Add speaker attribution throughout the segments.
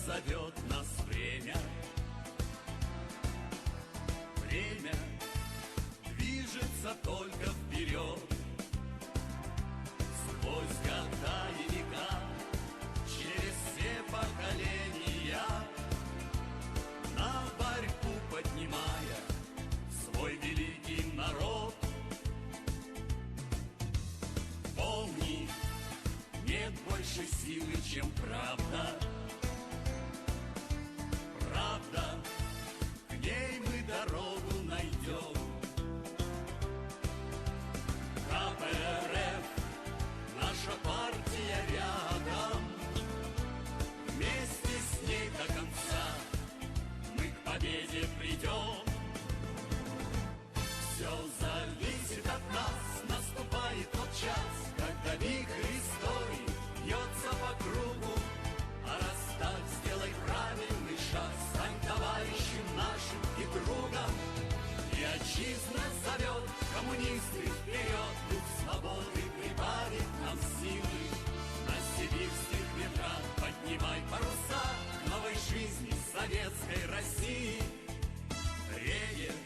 Speaker 1: зовет нас время. Время движется только вперед. Сквозь года и века, через все поколения, на борьбу поднимая свой великий народ. Помни, нет больше силы, чем правда. Правда, к ней мы дорогу найдем. КПРФ, наша партия рядом. Вместе с ней до конца мы к победе придем. Все зависит от нас, наступает тот час, когда вихрь истории бьется по кругу. А раз так, сделай правильный шаг, стань товарищем нашим и другом. И отчизна зовет, коммунисты вперед, дух свободы прибавит нам силы. На сибирских ветрах поднимай паруса к новой жизни советской России. Реет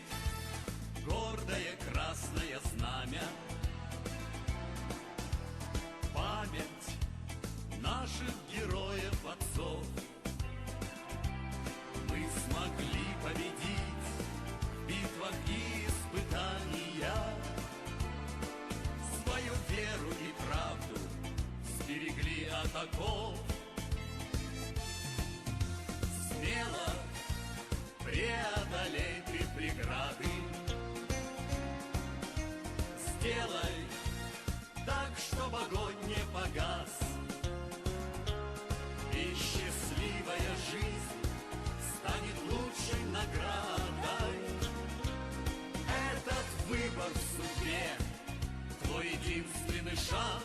Speaker 1: гордое красное знамя, память наших героев отцов. Мы смогли победить в битвах и испытаниях, свою веру и правду сберегли от оков. Смело преодолей ты преграды, сделай так, чтоб огонь не погас, и счастливая жизнь станет лучшей наградой. Этот выбор в судьбе твой единственный шанс.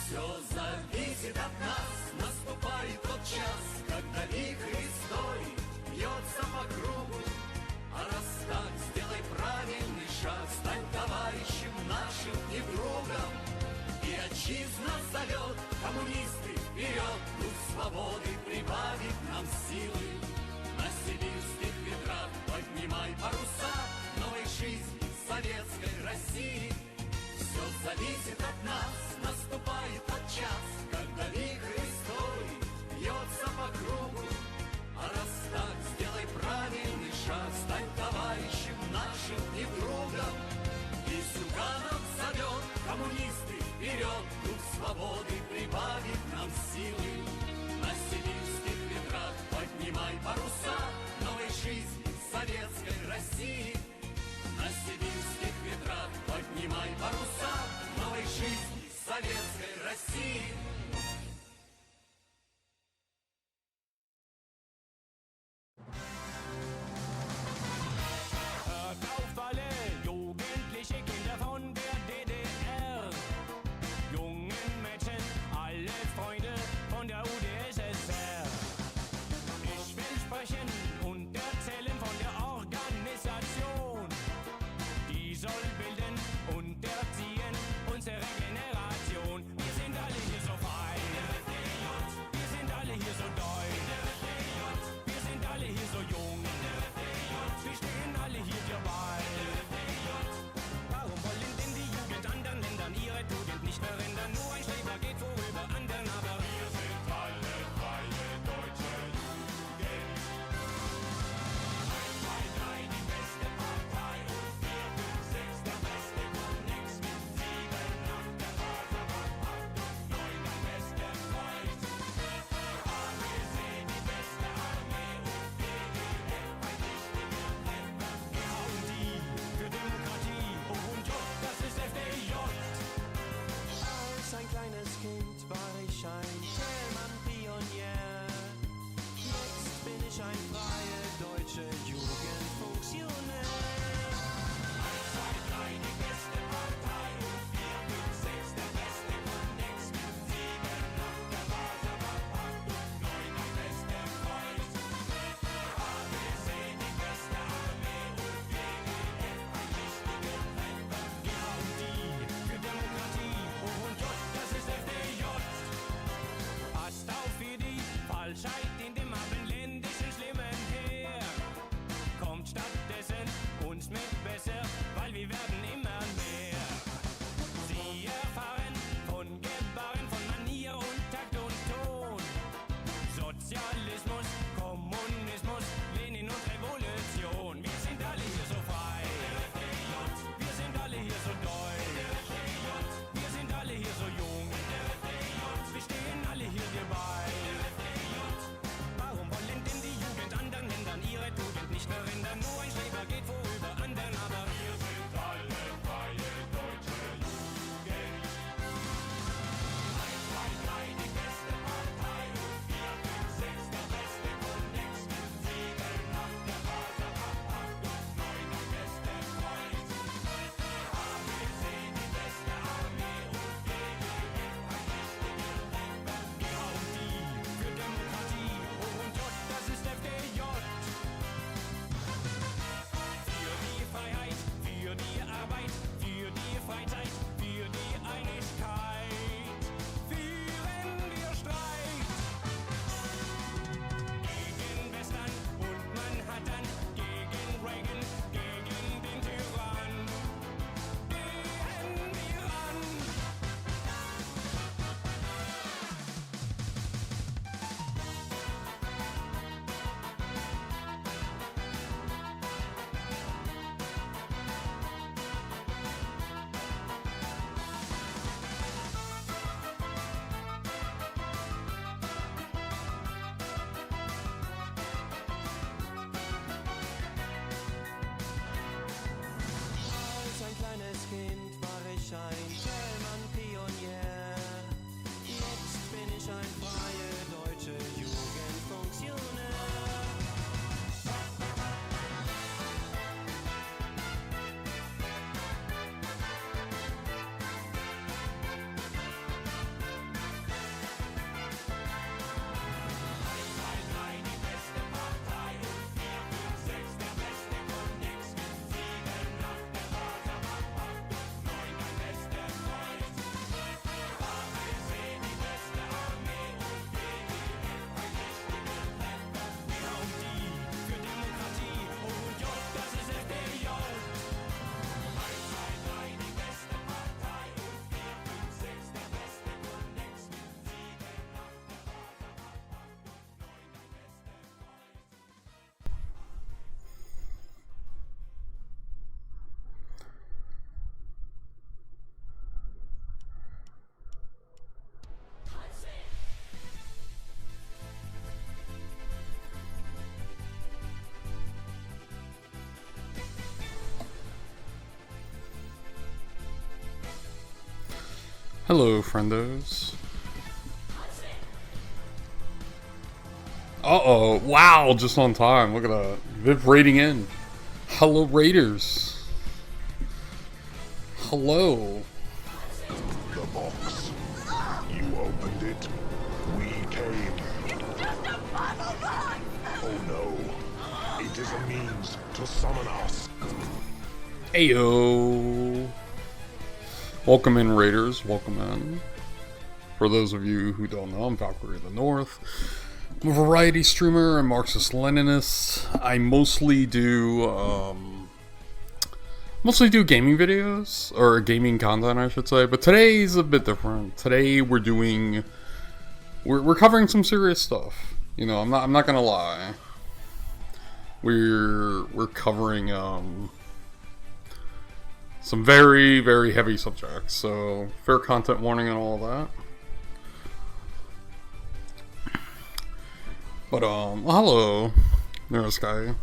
Speaker 1: Все зависит от нас, наступает тот час, когда вихрь истории бьется по кругу. А раз так, сделай правильный шаг, стань товарищем нашим и другом. И отчизна зовет, коммунисты вперед, дух свободы прибавит нам силы. На сибирских ветрах поднимай паруса новой жизни советской России. Все зависит от нас, наступает тот час, когда вихрь истории бьется по кругу. А раз так, сделай правильный шаг, стань товарищем нашим и другом. И Зюганов зовет, коммунисты вперед, дух свободы прибавит
Speaker 2: Falschheit in dem abendländischen schlimmen Heer. Kommt stattdessen uns mit besser, weil wir werden immer mehr. Sie erfahren von Gebaren, von Manier und Takt und Ton. Sozialismus, Kommunismus, Lenin und Revolution. Wir sind alle hier so frei. Wir sind alle hier so deutsch. Wir sind alle hier so jung. Wir stehen alle hier wir bei. Warum wollen denn die Jugend anderen Ländern ihre Tugend nicht verhindern? Nur ein Schreiber geht vorüber anderen, aber wir sind alle freie deutsche Jugend. 1, 2, 3, die beste Partei und 4, 5, 6, der beste Konnex. 7, 8, der Vater, 8 und 9, der beste Freund. ABC, die beste Armee und WWF, ein richtiger Rapper. Ja und die für Demokratie, O und J, das ist FDJ. Für die Freiheit, für die Arbeit, für die Freizeit, für die Einigkeit führen wir Streit. Gegen Western und Manhattan, gegen Reagan, gegen den Tyrann. Gehen wir an. Als ein kleines Kind war ich ein Schellmann-Pionier. Jetzt bin ich ein freie deutsche Jugendfunktionär. Die beste Partei und 4, 5, 6, der beste Konnex. 7, 8, der Vater, 8 und 9, der beste Freund. ABC, die beste Armee und WWF, ein richtiger Rapper. Ja und die für Demokratie, O und J, das ist FDJ. 1, 2, 3, die beste Partei und 4, 5, 6, der beste Konnex. 7, 8, der Vater, 8 und 9, der beste Freund.
Speaker 3: Hello, friendos. Uh-oh. Wow, just on time. Look at that. Viv raiding in. Hello, Raiders. Hello.
Speaker 4: The box. You opened it. We came.
Speaker 5: It's just a bubble box!
Speaker 4: Oh no. It is a means to summon us.
Speaker 3: Ayo. Welcome in, Raiders. Welcome in. For those of you who don't know, I'm Valkyrie of the North. I'm a variety streamer and Marxist-Leninist. I mostly do gaming videos, or gaming content, I should say. But today's a bit different. Today we're covering some serious stuff. You know, I'm not gonna lie. We're covering some very, very heavy subjects. So fair content warning and all of that. But well, hello, Neurosky.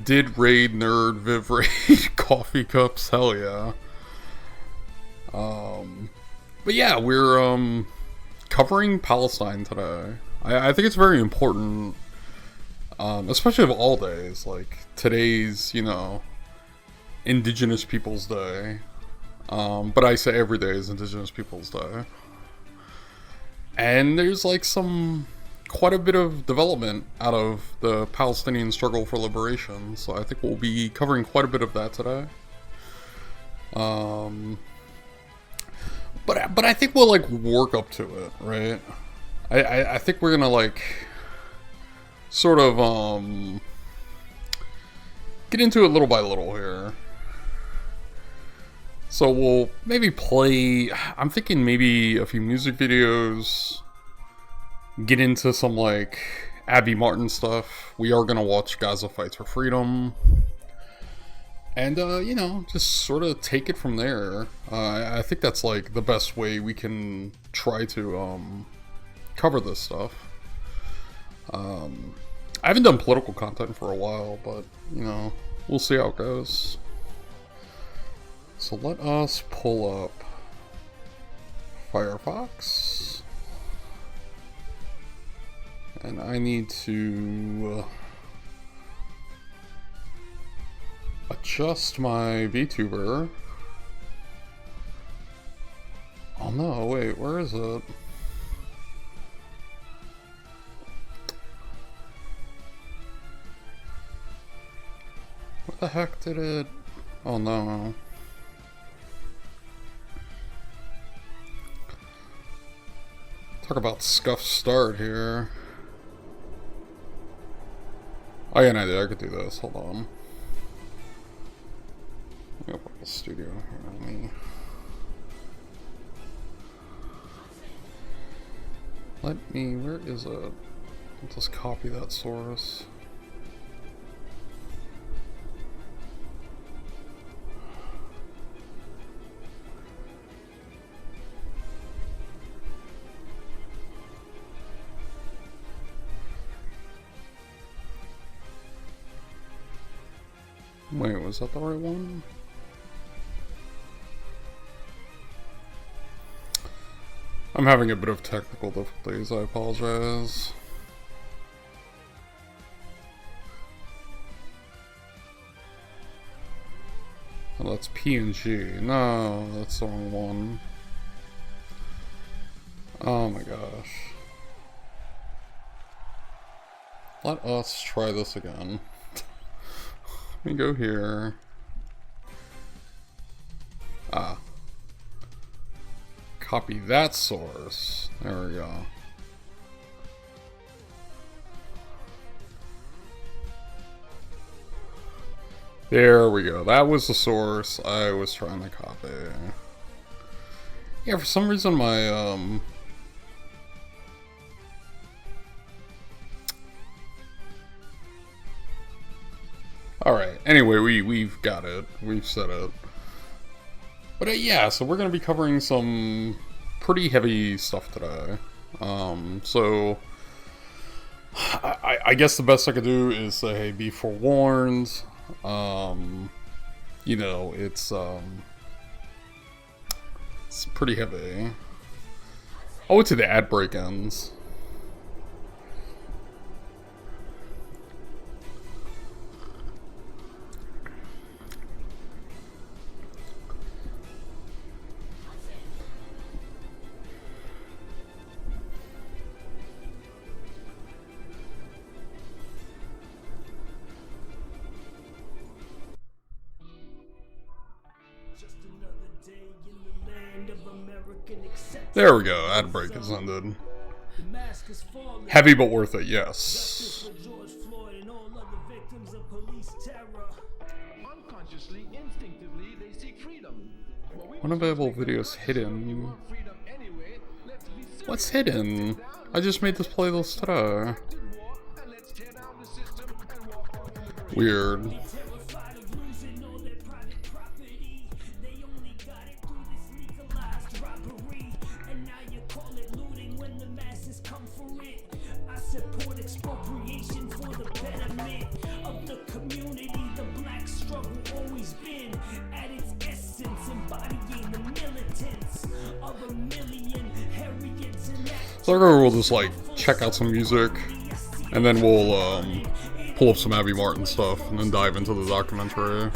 Speaker 3: Did raid nerd Viv raid coffee cups? Hell yeah. But yeah, we're covering Palestine today. I think it's very important, especially of all days. Like today's, you know, Indigenous Peoples Day. But I say every day is Indigenous Peoples Day. And there's like quite a bit of development out of the Palestinian struggle for liberation, so I think we'll be covering quite a bit of that today. But I think we'll like work up to it, right? I think we're gonna like sort of get into it little by little here. So we'll maybe play, I'm thinking maybe a few music videos, get into some like Abby Martin stuff. We are gonna watch Gaza Fights for Freedom. And, you know, just sort of take it from there. I think that's like the best way we can try to cover this stuff. I haven't done political content for a while, but, you know, we'll see how it goes. So let us pull up Firefox. And I need to adjust my VTuber. Oh no, wait, where is it? What the heck did it? Oh no. Talk about scuffed start here. Oh yeah, no, I could do this. Hold on. Let me open the studio here. Let me. Where is it? I'll just copy that source. Wait, was that the right one? I'm having a bit of technical difficulties, I apologize. Oh, that's PNG. No, that's the wrong one. Oh my gosh. Let us try this again. Let me go here. Copy that source. There we go. There we go. That was the source I was trying to copy. Yeah, for some reason my Alright, anyway, we've got it. We've set it. But yeah, so we're going to be covering some pretty heavy stuff today. So I guess the best I could do is say, be forewarned. You know, it's pretty heavy. I'll wait till the ad break ends. There we go, ad break has ended. Heavy but worth it, yes. Unavailable videos hidden. What's hidden? I just made this playlist today. Weird. So we'll just like check out some music, and then we'll pull up some Abby Martin stuff, and then dive into the documentary.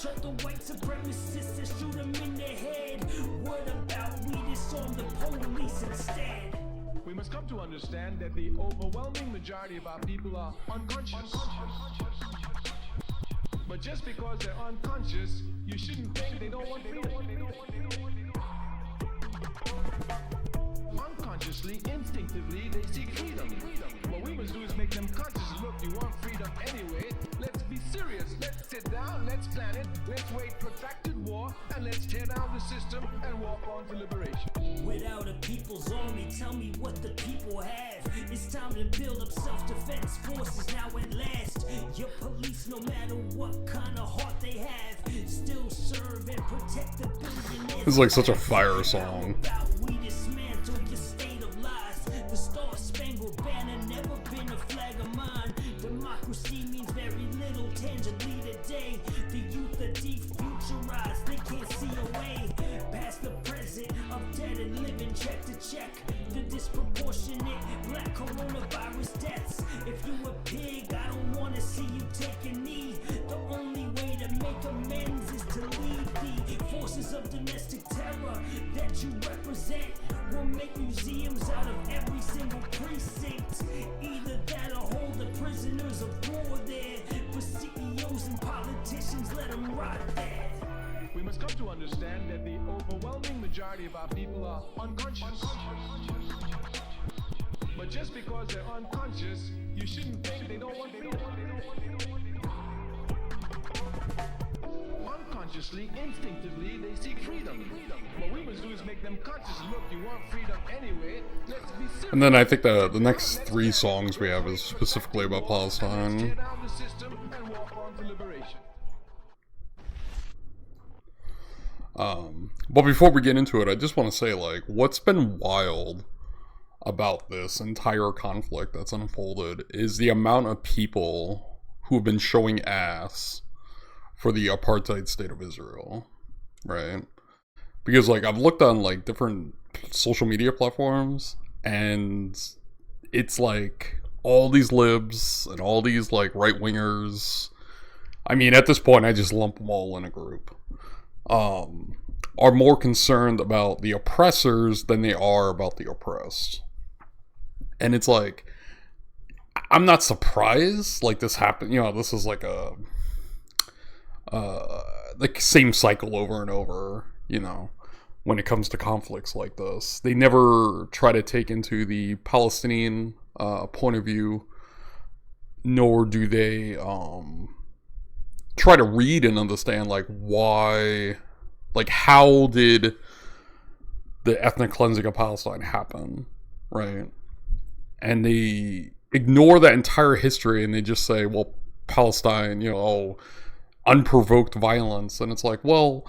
Speaker 3: Shut the white supremacists and shoot them in the head. What about we this on the
Speaker 2: police instead.
Speaker 6: We must come to understand that the overwhelming majority of our people are unconscious. But just because they're unconscious, you shouldn't think they don't want freedom. Unconsciously, instinctively, they seek freedom. What we must do is make them conscious. Look, you want freedom anyway. Let's be serious. Let's sit down. Let's plan it. Let's wage protracted war, and let's tear down the system and walk on to liberation.
Speaker 2: Without a people's army, tell me what the people have. It's time to build up self-defense forces now at last. Your police, no matter what kind of heart they have, still serve and protect the billionaires.
Speaker 3: This is like such a fire song.
Speaker 2: We dismantle your state of lies. The Star-Spangled Banner never been a flag of mine. Democracy means very little tangibly today. The youth are defuturized, they can't see a way past the present of dead and living check to check. The disproportionate black coronavirus deaths. If you a pig, I don't wanna see you take a knee. The only way to make amends is to leave the forces of domestic terror that you represent. We'll make museums out of every single precinct. Either that or hold the prisoners of war there. But CEOs and politicians, let them rot there.
Speaker 6: We must come to understand that the overwhelming majority of our people are unconscious. But just because they're unconscious, you shouldn't think they don't want freedom. Unconsciously, instinctively, they seek freedom. What we must do is make them conscious. Look, you want freedom anyway. Let's be serious.
Speaker 3: And then I think the next 3 songs we have is specifically about Palestine.
Speaker 6: Tear down the system and walk on to liberation.
Speaker 3: But before we get into it, I just want to say, like, what's been wild about this entire conflict that's unfolded is the amount of people who have been showing ass for the apartheid state of Israel, right? Because, like, I've looked on, like, different social media platforms, and it's, like, all these libs and all these, like, right-wingers. I mean, at this point, I just lump them all in a group. Are more concerned about the oppressors than they are about the oppressed. And it's like, I'm not surprised, like, this happened, you know, this is like a, like, same cycle over and over, you know, when it comes to conflicts like this. They never try to take into the Palestinian, point of view, nor do they, try to read and understand, like, why, like, how did the ethnic cleansing of Palestine happen, right? And they ignore that entire history and they just say, well, Palestine, you know, unprovoked violence. And it's like, well,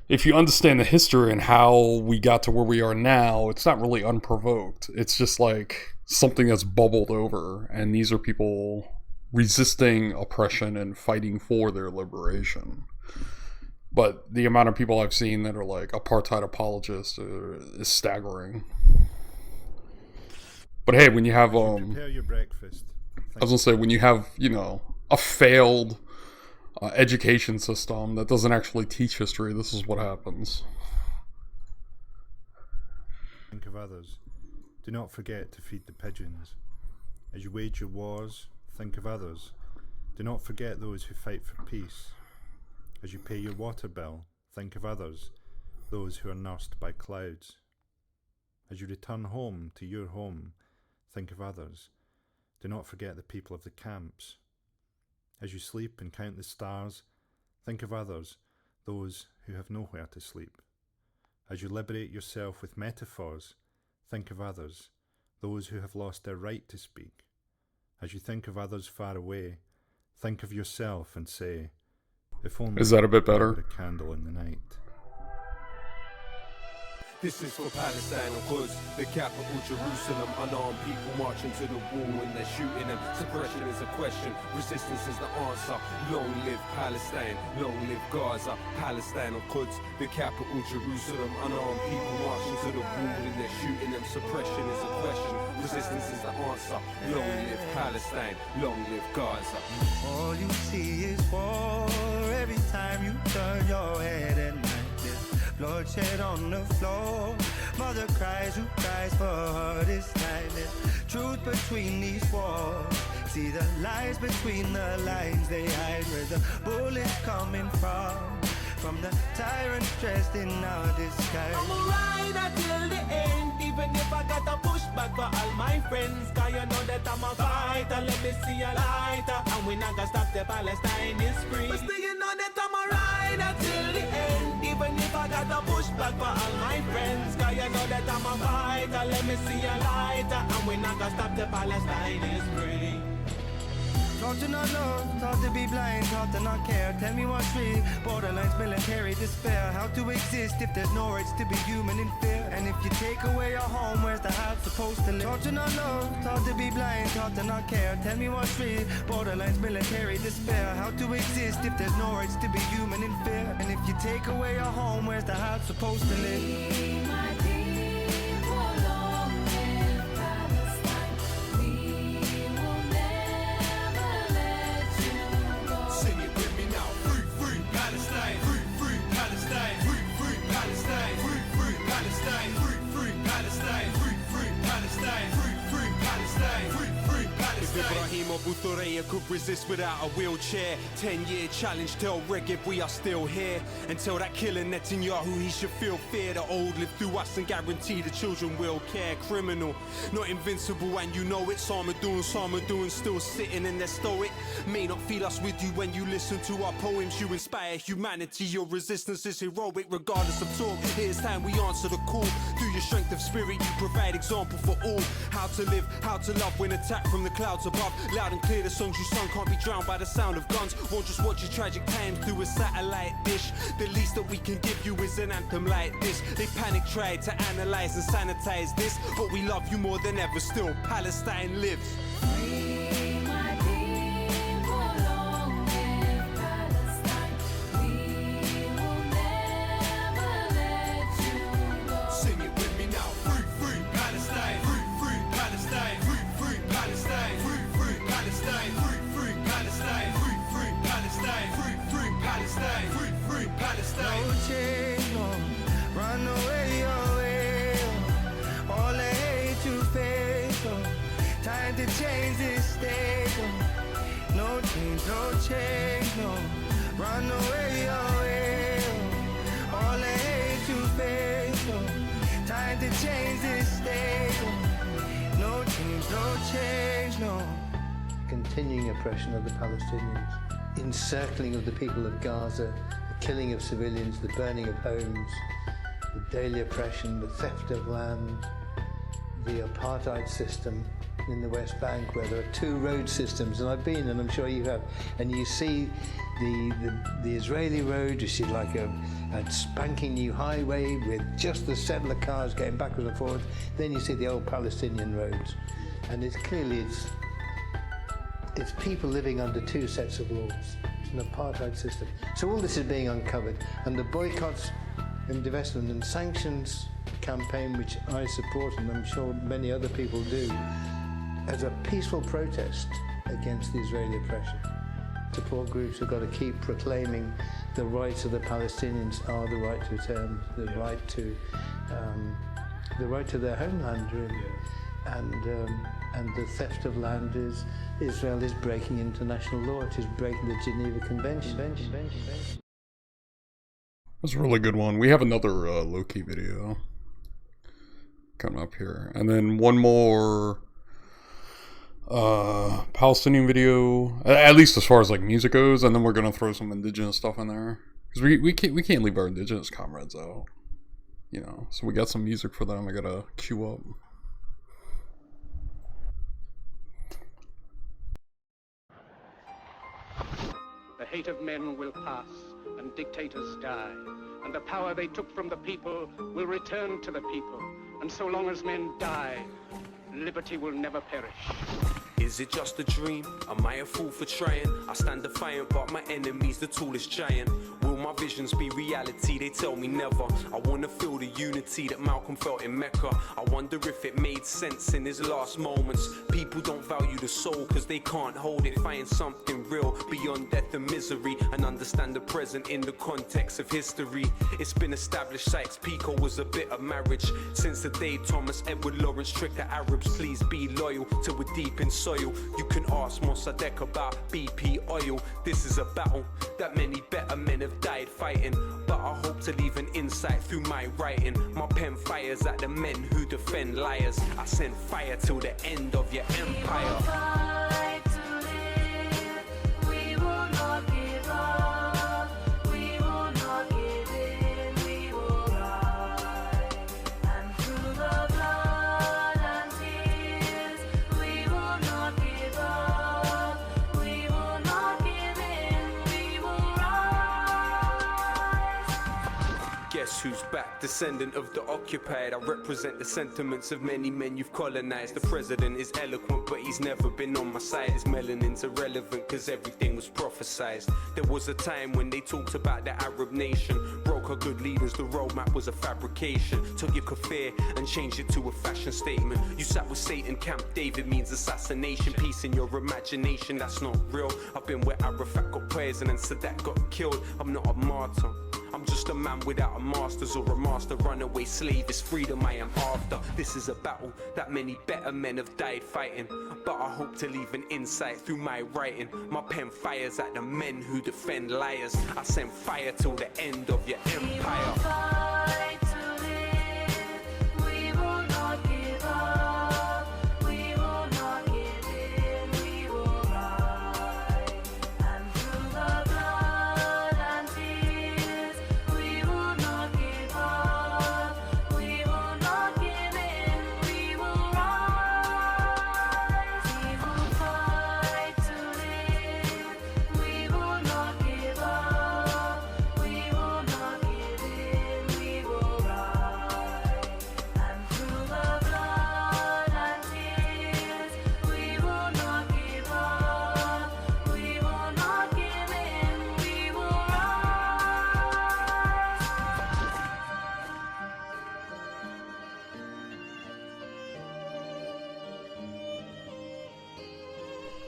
Speaker 3: if you understand the history and how we got to where we are now, it's not really unprovoked. It's just like something that's bubbled over. And these are people resisting oppression and fighting for their liberation. But the amount of people I've seen that are like apartheid apologists is staggering. But hey, when you have
Speaker 7: prepare your breakfast.
Speaker 3: I was gonna say, when you have, you know, a failed education system that doesn't actually teach history, this is what happens.
Speaker 7: Think of others. Do not forget to feed the pigeons. As you wage your wars, think of others. Do not forget those who fight for peace. As you pay your water bill, think of others, those who are nursed by clouds. As you return home to your home, think of others. Do not forget the people of the camps. As you sleep and count the stars, think of others, those who have nowhere to sleep. As you liberate yourself with metaphors, think of others, those who have lost their right to speak. As you think of others far away, think of yourself and say, if only
Speaker 3: is that a bit better?
Speaker 7: a candle in the night.
Speaker 8: This is for Palestine and Quds, the capital Jerusalem. Unarmed people marching to the wall and they're shooting them. Suppression is a question, resistance is the answer. Long live Palestine, long live Gaza. Palestine and Quds, the capital Jerusalem. Unarmed people marching to the wall and they're shooting them. Suppression is a question, resistance is the answer. Long live Palestine, long live Gaza.
Speaker 9: All you see is war every time you turn your head at night. There's bloodshed on the floor. Mother brother cries who cries for hardest time. There's truth between these walls. See the lies between the lines they hide. Where the bullets coming from the tyrants dressed in our disguise.
Speaker 2: I'm a rider till the end, even if I got to push back for all my friends. Cause you know that I'm a fighter, let me see a lighter. And we not gonna stop the Palestine is free. But still you know that I'm a rider till the end, even if I got to push back for all my friends. Cause you know that I'm a fighter, let me see a lighter. And we not gonna stop the Palestine is free.
Speaker 9: Taught to not love, taught to be blind, taught to not care. Tell me what's real, borderlines, military despair. How to exist if there's no rights to be human in fear? And if you take away your home, where's the heart supposed to live? Taught to not love, taught to be blind, taught to not care. Tell me what's real, borderlines, military despair. How to exist if there's no rights to be human in fear? And if you take away your home, where's the heart supposed to live?
Speaker 8: Ibrahim Abu Thureya could resist without a wheelchair. 10-year challenge, tell Regev we are still here. And tell that killer Netanyahu he should feel fear. The old live through us and guarantee the children will care. Criminal, not invincible, and you know it. Sarmadoon still sitting in their stoic. May not feel us with you when you listen to our poems. You inspire humanity, your resistance is heroic regardless of talk. Here's time we answer the call. Through your strength of spirit you provide example for all. How to live, how to love when attacked from the clouds above. Loud and clear the songs you sung can't be drowned by the sound of guns. Won't just watch your tragic times through a satellite dish. The least that we can give you is an anthem like this. They panic tried to analyze and sanitize this, but we love you more than ever still. Palestine lives.
Speaker 9: No change, no. Run away your way. All the hate you face. Time to change this state. No change, no. Run away your way. All the hate you face. Time to change this state. No change, no. Continuing oppression of the Palestinians, encircling of the people of Gaza, the killing of civilians, the burning of homes, the daily oppression, the theft of land, the apartheid system in the West Bank, where there are two road systems, and I've been, and I'm sure you have, and you see the Israeli road, you see like a spanking new highway with just the settler cars going backwards and forwards. Then you see the old Palestinian roads, and it's clearly it's people living under two sets of laws. It's an apartheid system. So all this is being uncovered, and the boycotts and divestment and sanctions campaign, which I support, and I'm sure many other people do, as a peaceful protest against the Israeli oppression. Support groups have got to keep proclaiming the rights of the Palestinians are the right to return, the right to their homeland, really. And the theft of land is Israel is breaking international law. It is breaking the Geneva Convention.
Speaker 3: That's a really good one. We have another low-key video coming up here, and then one more Palestinian video, at least as far as like music goes, and then we're gonna throw some indigenous stuff in there because we can't leave our indigenous comrades out, you know. So we got some music for them. I gotta queue up.
Speaker 10: The hate of men will pass, and dictators die, and the power they took from the people will return to the people. And so long as men die, liberty will never perish.
Speaker 8: Is it just a dream? Am I a fool for trying? I stand defiant, but my enemy's the tallest giant. Will my visions be reality? They tell me never. I wanna feel the unity that Malcolm felt in Mecca. I wonder if it made sense in his last moments. People don't value the soul cause they can't hold it. Find something real beyond death and misery, and understand the present in the context of history. It's been established Sykes-Picot was a bit of marriage since the day Thomas Edward Lawrence tricked the Arabs. Please be loyal till we're deep in soil. You can ask Mossadegh about BP oil. This is a battle that many better men have died fighting, but I hope to leave an insight through my writing. My pen fires at the men who defend liars. I send fire till the end of your empire. Guess who's back? Descendant of the occupied. I represent the sentiments of many men you've colonized. The president is eloquent, but he's never been on my side. His melanin's irrelevant, cause everything was prophesized. There was a time when they talked about the Arab nation. Broke our good leaders, the roadmap was a fabrication. Took your kafir and changed it to a fashion statement. You sat with Satan, Camp David means assassination. Peace in your imagination, that's not real. I've been where Arafat got poisoned and Sadat got killed. I'm not a martyr, I'm just a man without a master's or a master. Runaway slave is freedom I am after. This is a battle that many better men have died fighting, but I hope to leave an insight through my writing. My pen fires at the men who defend liars. I send fire till the end of your empire.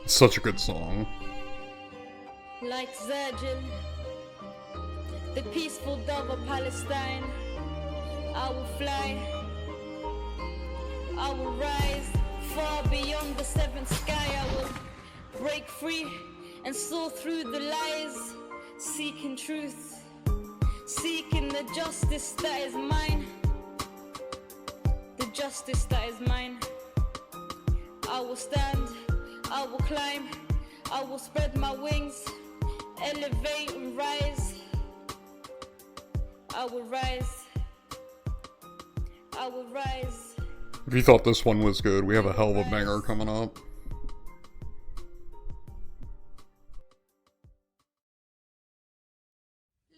Speaker 3: Such a good song.
Speaker 11: Like Virgil, the peaceful dove of Palestine, I will fly, I will rise far beyond the seventh sky. I will break free and soar through the lies, seeking truth, seeking the justice that is mine, the justice that is mine. I will stand, I will climb, I will spread my wings, elevate and rise. I will rise, I will rise.
Speaker 3: If you thought this one was good, we have a hell of a banger coming up.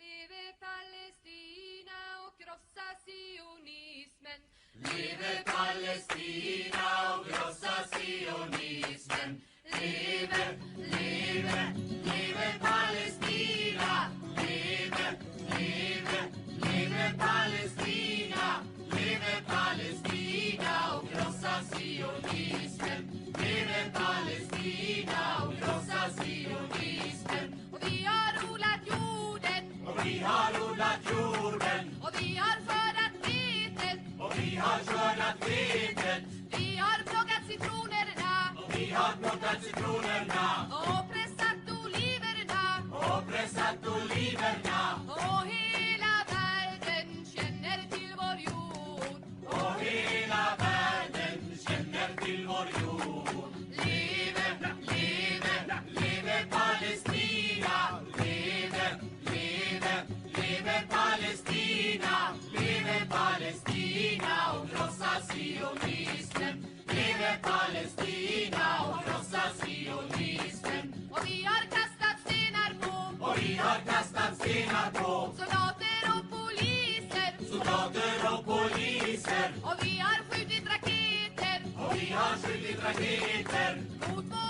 Speaker 5: Leve Palestina och krossa sionismen.
Speaker 1: Leve Palestina och krossa sionismen. Leve, leve, leve Palestina. Leve, leve, leve Palestina. Leve Palestina och krossa sionismen. Leve Palestina och krossa sionismen.
Speaker 5: Och vi har odlat jorden.
Speaker 1: Och vi har odlat jorden.
Speaker 5: Och vi har skördat vetet.
Speaker 1: Och vi har skördat vetet.
Speaker 5: Vi har plockat citronerna.
Speaker 1: Och vi har plockat citronerna.
Speaker 5: Och pressat oliverna.
Speaker 1: Och pressat oliverna.
Speaker 5: Och hela världen känner till vår jord.
Speaker 1: Och hela världen känner till vår jord. Leve, leve, leve Palestina. Leve, leve, leve Palestina. Leve Palestina och krossa sionismen. Leve Palestina och krossa sionismen.
Speaker 5: Och vi har kastat stenar på.
Speaker 1: Och vi har kastat stenar på
Speaker 5: Soldater och poliser.
Speaker 1: soldater och poliser.
Speaker 5: Och vi har skjutit raketer.
Speaker 1: Och vi har skjutit raketer
Speaker 5: Mot vår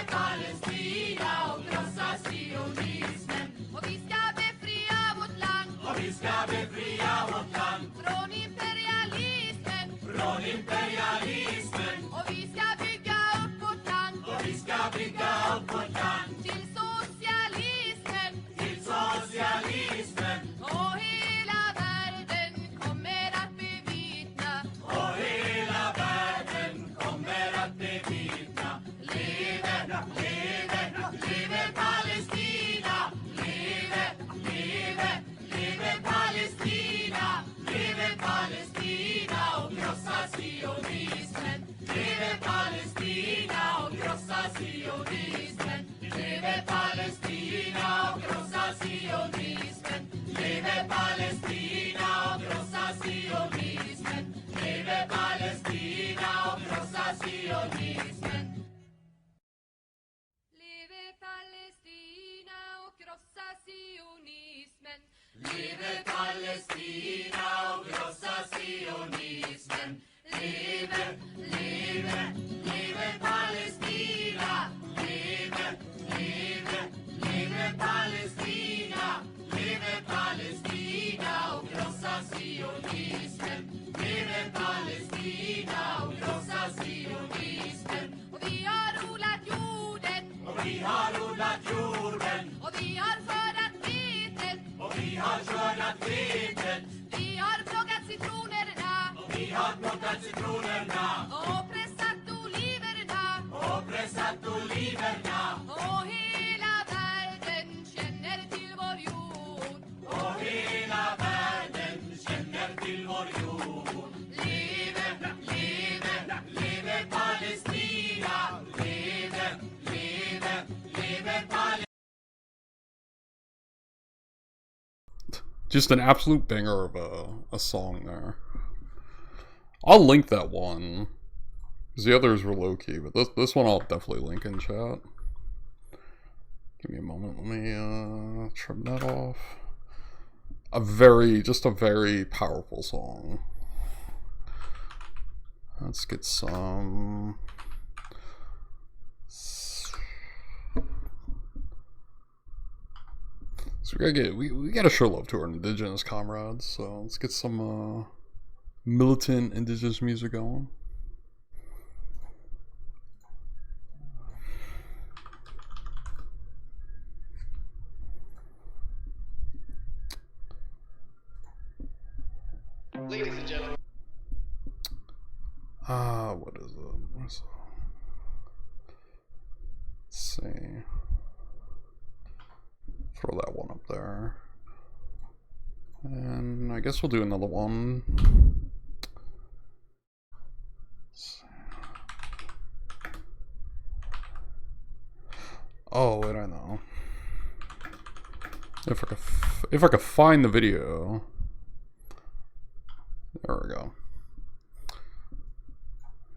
Speaker 5: Palestina och krossa sionismen. Och vi ska befria vårt land.
Speaker 1: Och vi ska befria vårt land.
Speaker 5: Från imperialismen.
Speaker 1: Från imperialismen.
Speaker 5: Och vi ska bygga upp vårt land.
Speaker 1: Och vi ska bygga upp vårt land.
Speaker 5: Till socialismen.
Speaker 1: Till socialismen.
Speaker 5: Och hela världen kommer att bevittna.
Speaker 1: Och hela världen kommer att bevittna. Leve, leve, leve Palestina. Leve, leve, leve Palestina. Leve Palestina och krossa sionismen. Leve Palestina och krossa sionismen. Leve Palestina och krossa sionismen. Leve Palestina och krossa sionismen. Leve Palestina och krossa sionismen.
Speaker 5: Leve Palestina och krossa sionismen.
Speaker 1: Leve Palestina och krossa sionismen. Leve, leve, leve Palestina. Leve, leve, leve Palestina. Leve Palestina och krossa sionismen. Leve Palestina och krossa sionismen.
Speaker 5: Och vi har odlat jorden.
Speaker 1: Och vi har odlat jorden.
Speaker 5: Och vi har skördat vetet.
Speaker 1: Och vi har skördat vetet.
Speaker 5: Vi har plockat citronerna.
Speaker 1: Och vi har plockat citronerna.
Speaker 5: Och pressat oliverna.
Speaker 1: Och pressat oliverna.
Speaker 5: Och hela världen känner till vår jord.
Speaker 1: Och hela världen känner till vår jord. Leve, leve, leve Palestina. Leve, leve, leve Palestina.
Speaker 3: Just an absolute banger of a song there. I'll link that one, because the others were low-key, but this one I'll definitely link in chat. Give me a moment, let me trim that off. Just a very powerful song. Let's get some... So we gotta show love to our indigenous comrades, so let's get some militant indigenous music going.
Speaker 6: Ladies and gentlemen.
Speaker 3: What is it? Let's see. Throw that one up there. And I guess we'll do another one. Oh, wait, I know. If I could find the video. There we go.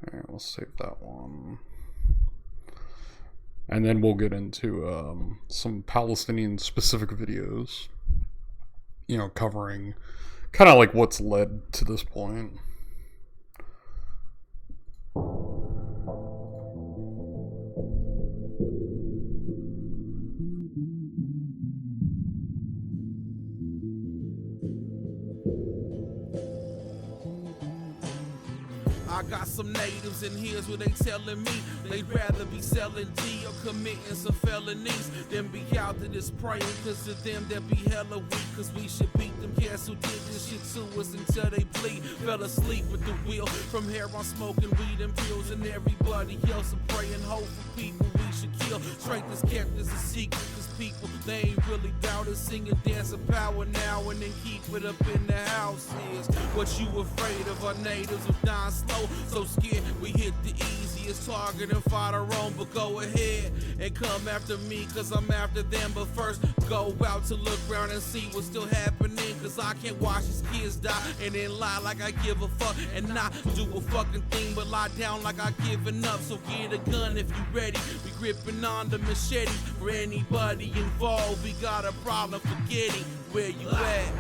Speaker 3: Alright, we'll save that one. And then we'll get into some Palestinian specific videos. You know, covering kind of like what's led to this point.
Speaker 12: I got some natives in here's what they telling me. They'd rather be selling D or committing some felonies than be out to this praying. Cause of them that be hella weak. Cause we should beat them cats who did this shit to us until they bleed. Fell asleep at the wheel from heroin, smoking weed and pills. And everybody else and praying hope for people we should kill. Strength is kept as a secret. Cause people, they ain't really down to sing and dance of power now and then keep it up in the house is what you afraid of. Our natives of dying slow. So scared we hit the easiest target and fight our own. But go ahead and come after me, cause I'm after them. But first go out to look around and see what's still happening. Cause I can't watch these kids die and then lie like I give a fuck and not do a fucking thing, but lie down like I given up. So get a gun if you ready. We gripping on the machete for anybody involved. We got a problem forgetting where you at.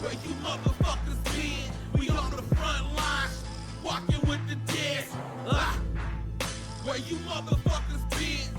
Speaker 12: Where you motherfuckers been? We on the front line, walking with the dead. Where you motherfuckers been?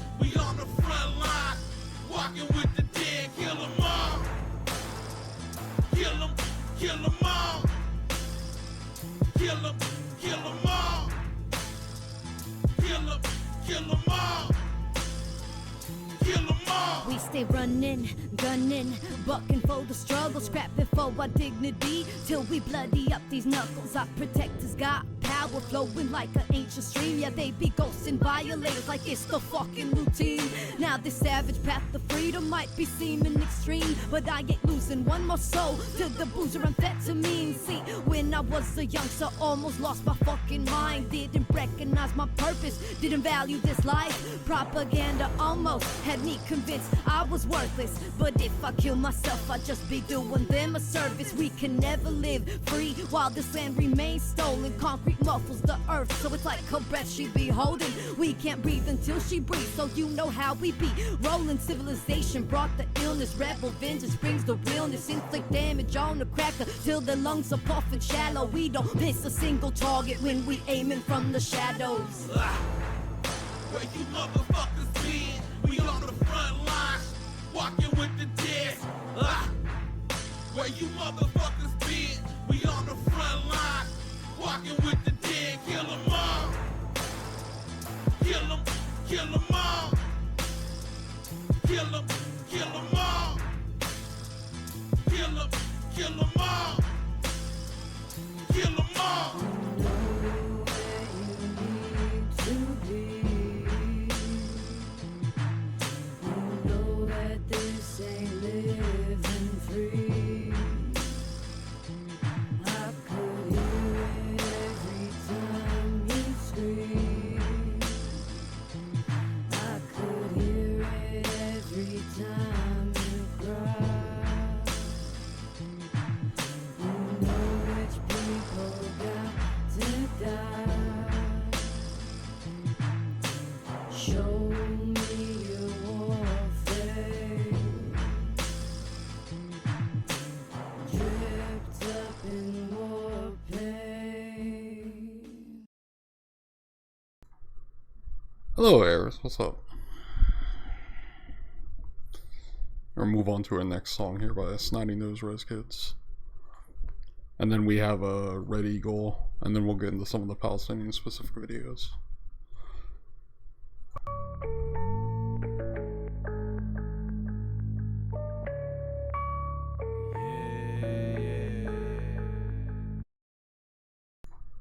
Speaker 13: stay running, gunning, bucking for the struggle, scrapping for our dignity till we bloody up these knuckles. Our protectors got power flowing like an ancient stream. Yeah, they be ghosts and violators like it's the fucking routine. Now this savage path to freedom might be seeming extreme, but I ain't losing one more soul to the boozer amphetamine. See, when I was a youngster, almost lost my fucking mind. Didn't recognize my purpose, didn't value this life. Propaganda almost had me convinced I was worthless, but if I kill myself, I'd just be doing them a service. We can never live free while this land remains stolen. Concrete muffles the earth, so it's like her breath she be holding. We can't breathe until she breathes, so you know how we be rolling. Civilization brought the illness, rebel vengeance brings the realness. Inflict damage on the cracker till the lungs are puffing shallow. We don't miss a single target when we aiming from the shadows.
Speaker 12: Where you motherfuckers been? We on the front lines, walking with the dead. Where you motherfuckers been? We on the front lines, walking with the dead. Kill 'em all. Kill 'em, kill 'em all. Kill 'em, kill 'em all. Kill 'em, kill 'em all. Kill 'em all.
Speaker 3: Hello, Aries. What's up? We'll move on to our next song here by Snotty Nose Res Kids. And then we have a Red Eagle, and then we'll get into some of the Palestinian specific videos.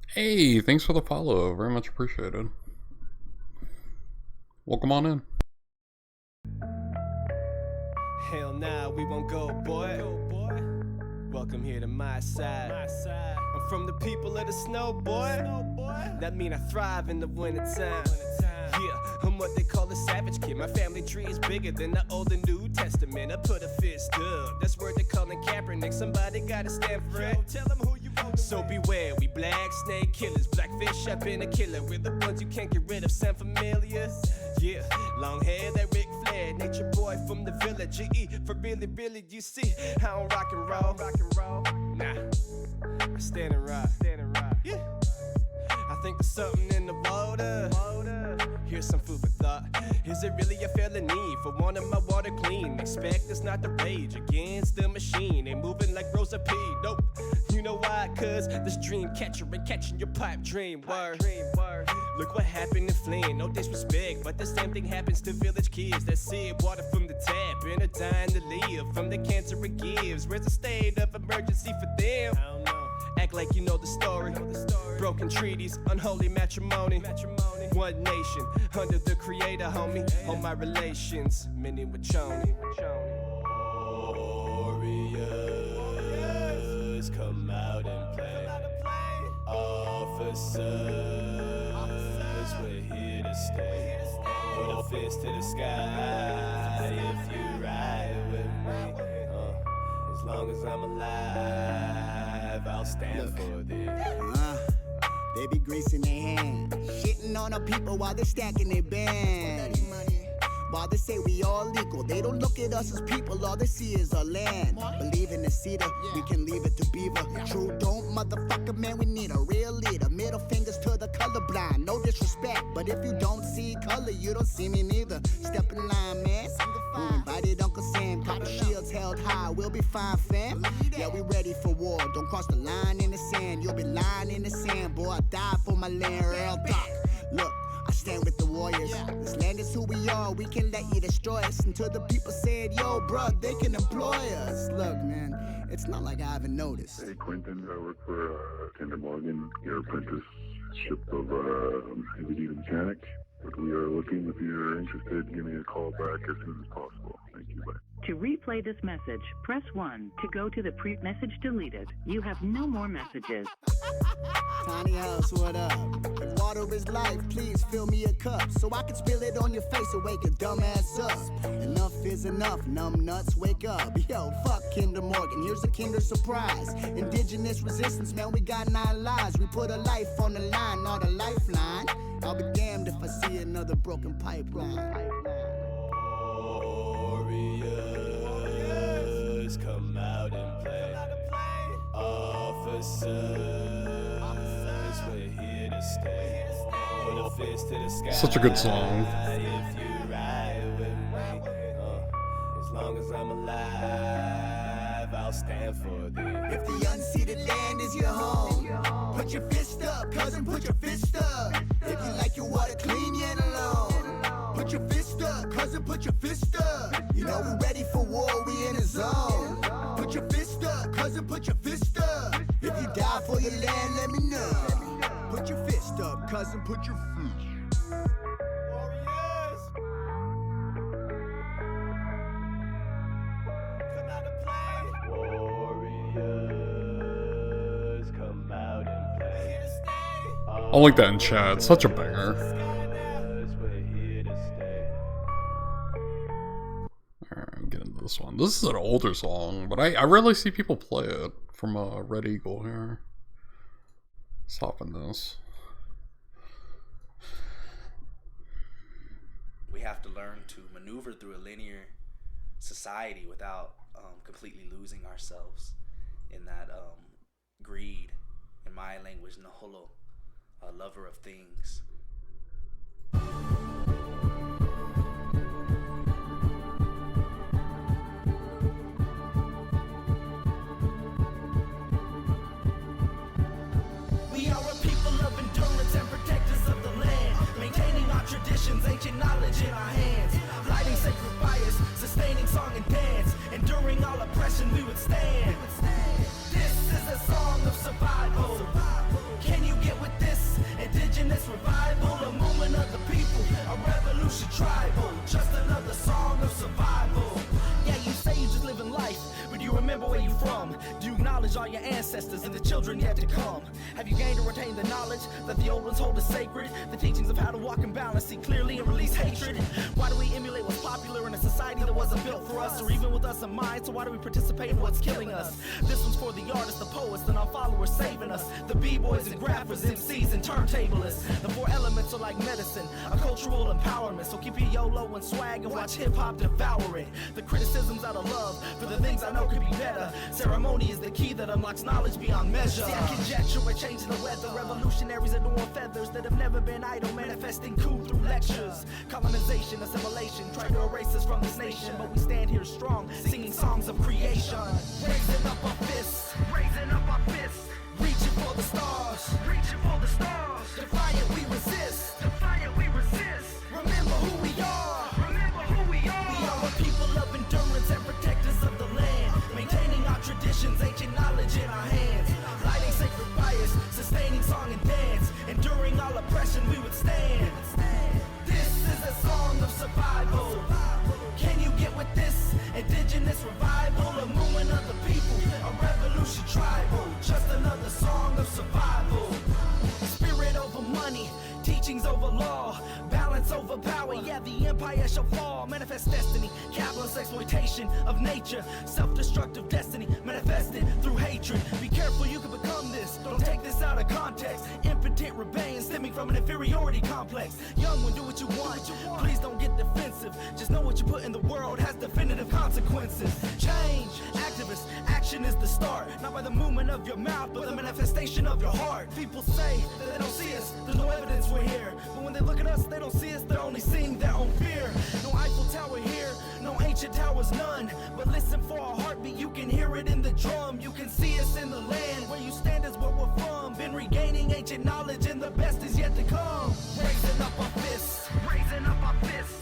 Speaker 3: Hey, thanks for the follow. Very much appreciated. Welcome on in.
Speaker 14: Hell nah, we won't go, boy. Welcome here to my side. I'm from the people of the snow, boy. That mean I thrive in the wintertime. Yeah, I'm what they call a savage kid. My family tree is bigger than the Old and New Testament. I put a fist up. That's word they calling Kaepernick. Somebody gotta stand for it. Tell them who you want. So beware, we black snake killers. Blackfish, I've been a killer. We're the ones you can't get rid of. Sound familiar? Yeah, long hair, that Ric Flair. Nature boy from the village. GE, for really, you see, I don't rock and roll. Nah, I stand and rock. Yeah, I think there's something in the water. Here's some food for thought. Is it really a felony for wanting my water clean? Expect us not to rage against the machine. Ain't moving like Rosa P. Nope. You know why? Cause this dream catcher ain't catching your pipe dream. Word. Look what happened in Flint. No disrespect, but the same thing happens to village kids that sip water from the tap and are dying to live from the cancer it gives. Where's the state of emergency for them? I don't know. Act like you know the story. Broken treaties, unholy matrimony. One nation, under the creator, homie. All my relations, many with Choni. Warriors, come out and play. Officers, we're here to stay. Put a fist to the sky if you ride with me. As long as I'm alive, I'll stand for this.
Speaker 15: They be greasing their hands, shitting on our people while they're stacking their bands. While they say we all equal, they don't look at us as people, all they see is our land. Believe in the cedar, we can leave it to beaver. True don't, motherfucker, man, we need a real leader. Middle fingers to the colorblind, no disrespect, but if you don't see color, you don't see me neither. Step in line, man. Who invited Uncle Sam? Couple shields held high, we'll be fine, fam. Yeah, we ready for war, don't cross the line in the sand. You'll be lying in the sand, boy, I die for my land, real talk. Look, I stand with the warriors. This land us who we are, we can let you destroy us. Until the people said, yo, bruh, they can employ us. Look, man, it's not like I haven't noticed.
Speaker 16: Hey, Quentin, I work for Kinder Morgan, your apprenticeship of heavy duty mechanic. If we are looking, if you're interested, give me a call back as soon as possible. Thank you, bye.
Speaker 17: To replay this message, press 1. To go to the message deleted, you have no more messages.
Speaker 15: Tiny house, what up? If water is life, please fill me a cup so I can spill it on your face and wake a dumbass up. Enough is enough, numb nuts, wake up. Yo, fuck Kinder Morgan, here's a Kinder surprise. Indigenous resistance, man, we got 9 lives. We put a life on the line, not a lifeline. I'll be damned if I see another broken pipeline.
Speaker 14: Warriors, come out and play. Officers, we're here to stay. Put a fist to the sky.
Speaker 3: Such a good song.
Speaker 14: If you ride with me, as long as I'm alive, I'll stand for thee.
Speaker 15: If the unceded land is your home, put your fist up, cousin, put your fist up. If you like your water clean, yet alone, put your fist up, cousin, put your fist up. You know we're ready for war, we in a zone. Put your fist up, cousin, put your fist up. If you die for your land, let me know. Put your fist up, cousin, put your fist.
Speaker 14: Warriors, come out and play. Warriors, come out and play.
Speaker 3: I like that in chat. It's such a banger. Alright, I'm getting into this one. This is an older song, but I rarely see people play it from Red Eagle here. Stopping this.
Speaker 18: We have to learn to maneuver through a linear society without completely losing ourselves in that greed, in my language, naholo, lover of things.
Speaker 19: We are a people of endurance and protectors of the land, maintaining our traditions, ancient knowledge in our hands, lighting sacred fires, sustaining song and dance, enduring all oppression we would stand. This is a song of survival. Can you get with this? Indigenous revival, a movement of the people, a revolution tribal, just another song of survival. Yeah, you say you just living life, but do you remember where you from? Do you acknowledge all your ancestors and the children yet to come? Have you gained or retained the knowledge that the old ones hold as sacred? The teachings of how to walk in balance, see clearly and release hatred? Why do we emulate what's popular in a society that wasn't built for us, or even with us in mind? So why do we participate in what's killing us? This one's for the artists, the poets, and our followers saving us, the b-boys and graphers, MCs and turntablists. The 4 elements are like medicine, a cultural empowerment. So keep your YOLO and swag and watch hip-hop devour it. The criticisms out of love for the things I know could be better. Ceremony is the key that unlocks knowledge beyond measure. See, I conjecture we're changing the weather. Revolutionaries adorn feathers that have never been idle, manifesting coup through lectures. Colonization, assimilation, try to erase us from this nation, but we stand here strong, singing songs of creation. Raising up our fists, raising up our fists, reaching for the stars, reaching for the stars. Defiant we resist, defiant we resist. Remember who we are, remember who we are. We are a people of endurance and protectors of the land, maintaining our traditions, ancient knowledge in our hands, lighting sacred fires, sustaining song and dance, enduring all oppression we would stand. This is a song of survival. Can you get with this? Indigenous revival, a movement of the people, a revolution tribal, just another song of survival. Spirit over money, teachings over law, balance over power. Yeah, the empire shall fall. Manifest destiny, capitalist exploitation of nature, self-destructive destiny manifested through hatred. Be careful, you can become this. Don't take this out of context. Impotent rebellion stemming from an inferiority complex. Young one, do what you want. Please don't get defensive. Just know what you put in the world has definitive consequences. Change, activists, action is the start. Not by the movement of your mouth, but the manifestation of your heart. People say that they don't see us, there's no evidence we're here. But when they look at us, they don't see us, they're only seeing their own fear. No Eiffel Tower here, no ancient towers, none. But listen for our heartbeat, you can hear it in the drum. You can see us in the land, where you stand is where we're from. Been regaining ancient knowledge and the best is yet to come. Raising up our fists, raising up our fists.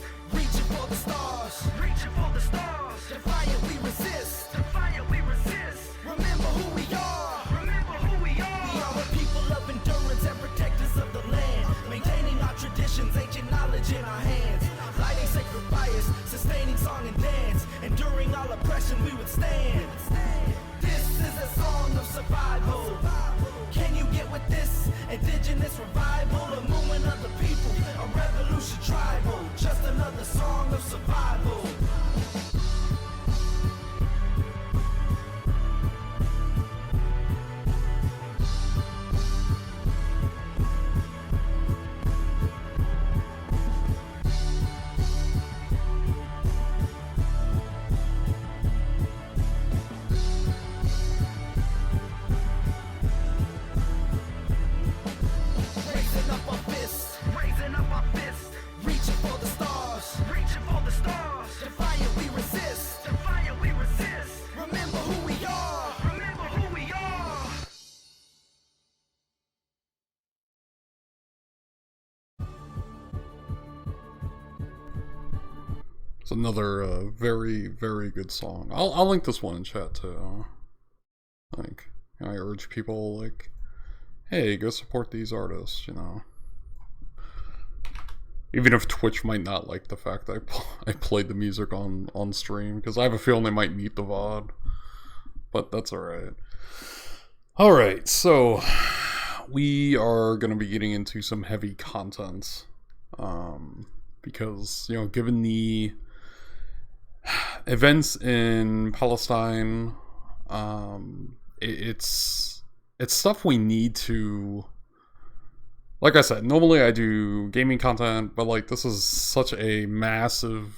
Speaker 19: oppression we would stand. This is a song of survival. Can you get with this? Indigenous revival, a movement of the people, a revolution tribal, just another song of survival. Raising up our fists, reaching for the stars, defiant we resist, remember who we are,
Speaker 3: It's another very, very good song. I'll link this one in chat too. Like, I urge people, like, hey, go support these artists, you know. Even if Twitch might not like the fact that I played the music on stream, because I have a feeling they might mute the VOD. But that's alright. Alright, so we are going to be getting into some heavy content. Because, you know, given the events in Palestine, it's stuff we need to... Like I said, normally I do gaming content, but like this is such a massive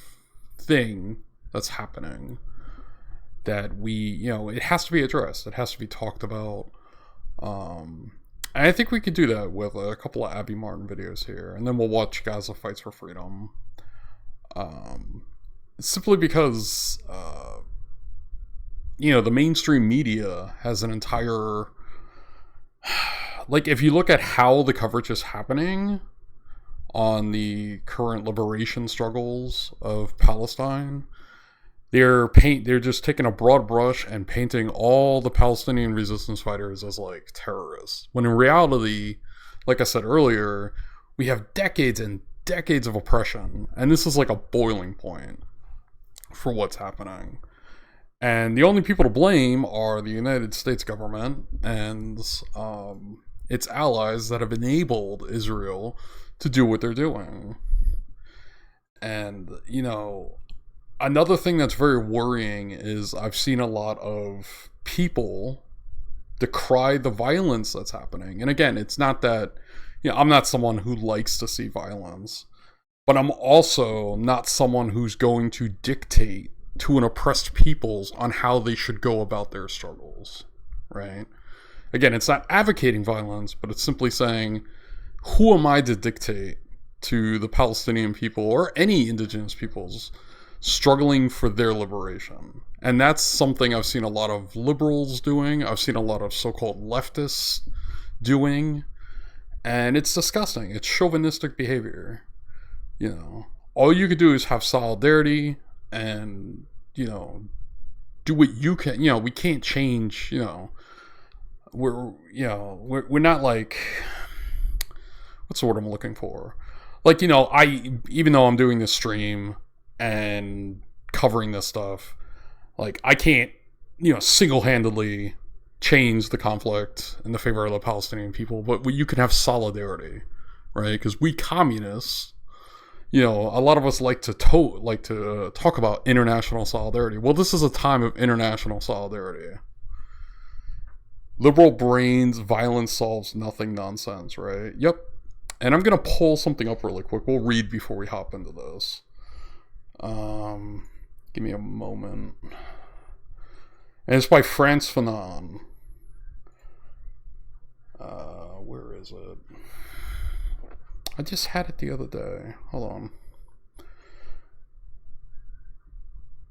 Speaker 3: thing that's happening that we, you know, it has to be addressed. It has to be talked about. And I think we could do that with a couple of Abby Martin videos here, and then we'll watch Gaza Fights for Freedom. Simply because, you know, the mainstream media has an entire... Like, if you look at how the coverage is happening on the current liberation struggles of Palestine, they're just taking a broad brush and painting all the Palestinian resistance fighters as, like, terrorists. When in reality, like I said earlier, we have decades and decades of oppression, and this is like a boiling point for what's happening. And the only people to blame are the United States government and its allies that have enabled Israel to do what they're doing. And, you know, another thing that's very worrying is I've seen a lot of people decry the violence that's happening. And again, it's not that, you know, I'm not someone who likes to see violence, but I'm also not someone who's going to dictate to an oppressed peoples on how they should go about their struggles, right? Again, it's not advocating violence, but it's simply saying, who am I to dictate to the Palestinian people or any indigenous peoples struggling for their liberation? And that's something I've seen a lot of liberals doing. I've seen a lot of so-called leftists doing. And it's disgusting. It's chauvinistic behavior. You know, all you could do is have solidarity and, you know, do what you can. You know, we can't change, you know, we're not like, what's the word I'm looking for? Like, you know, even though I'm doing this stream and covering this stuff, like, I can't, you know, single-handedly change the conflict in the favor of the Palestinian people, but you can have solidarity, right? Because we communists, you know, a lot of us like to talk about international solidarity. Well, this is a time of international solidarity. Liberal brains, violence solves nothing nonsense, right? Yep. And I'm going to pull something up really quick. We'll read before we hop into this. Give me a moment. And it's by France Fanon. Where is it? I just had it the other day. Hold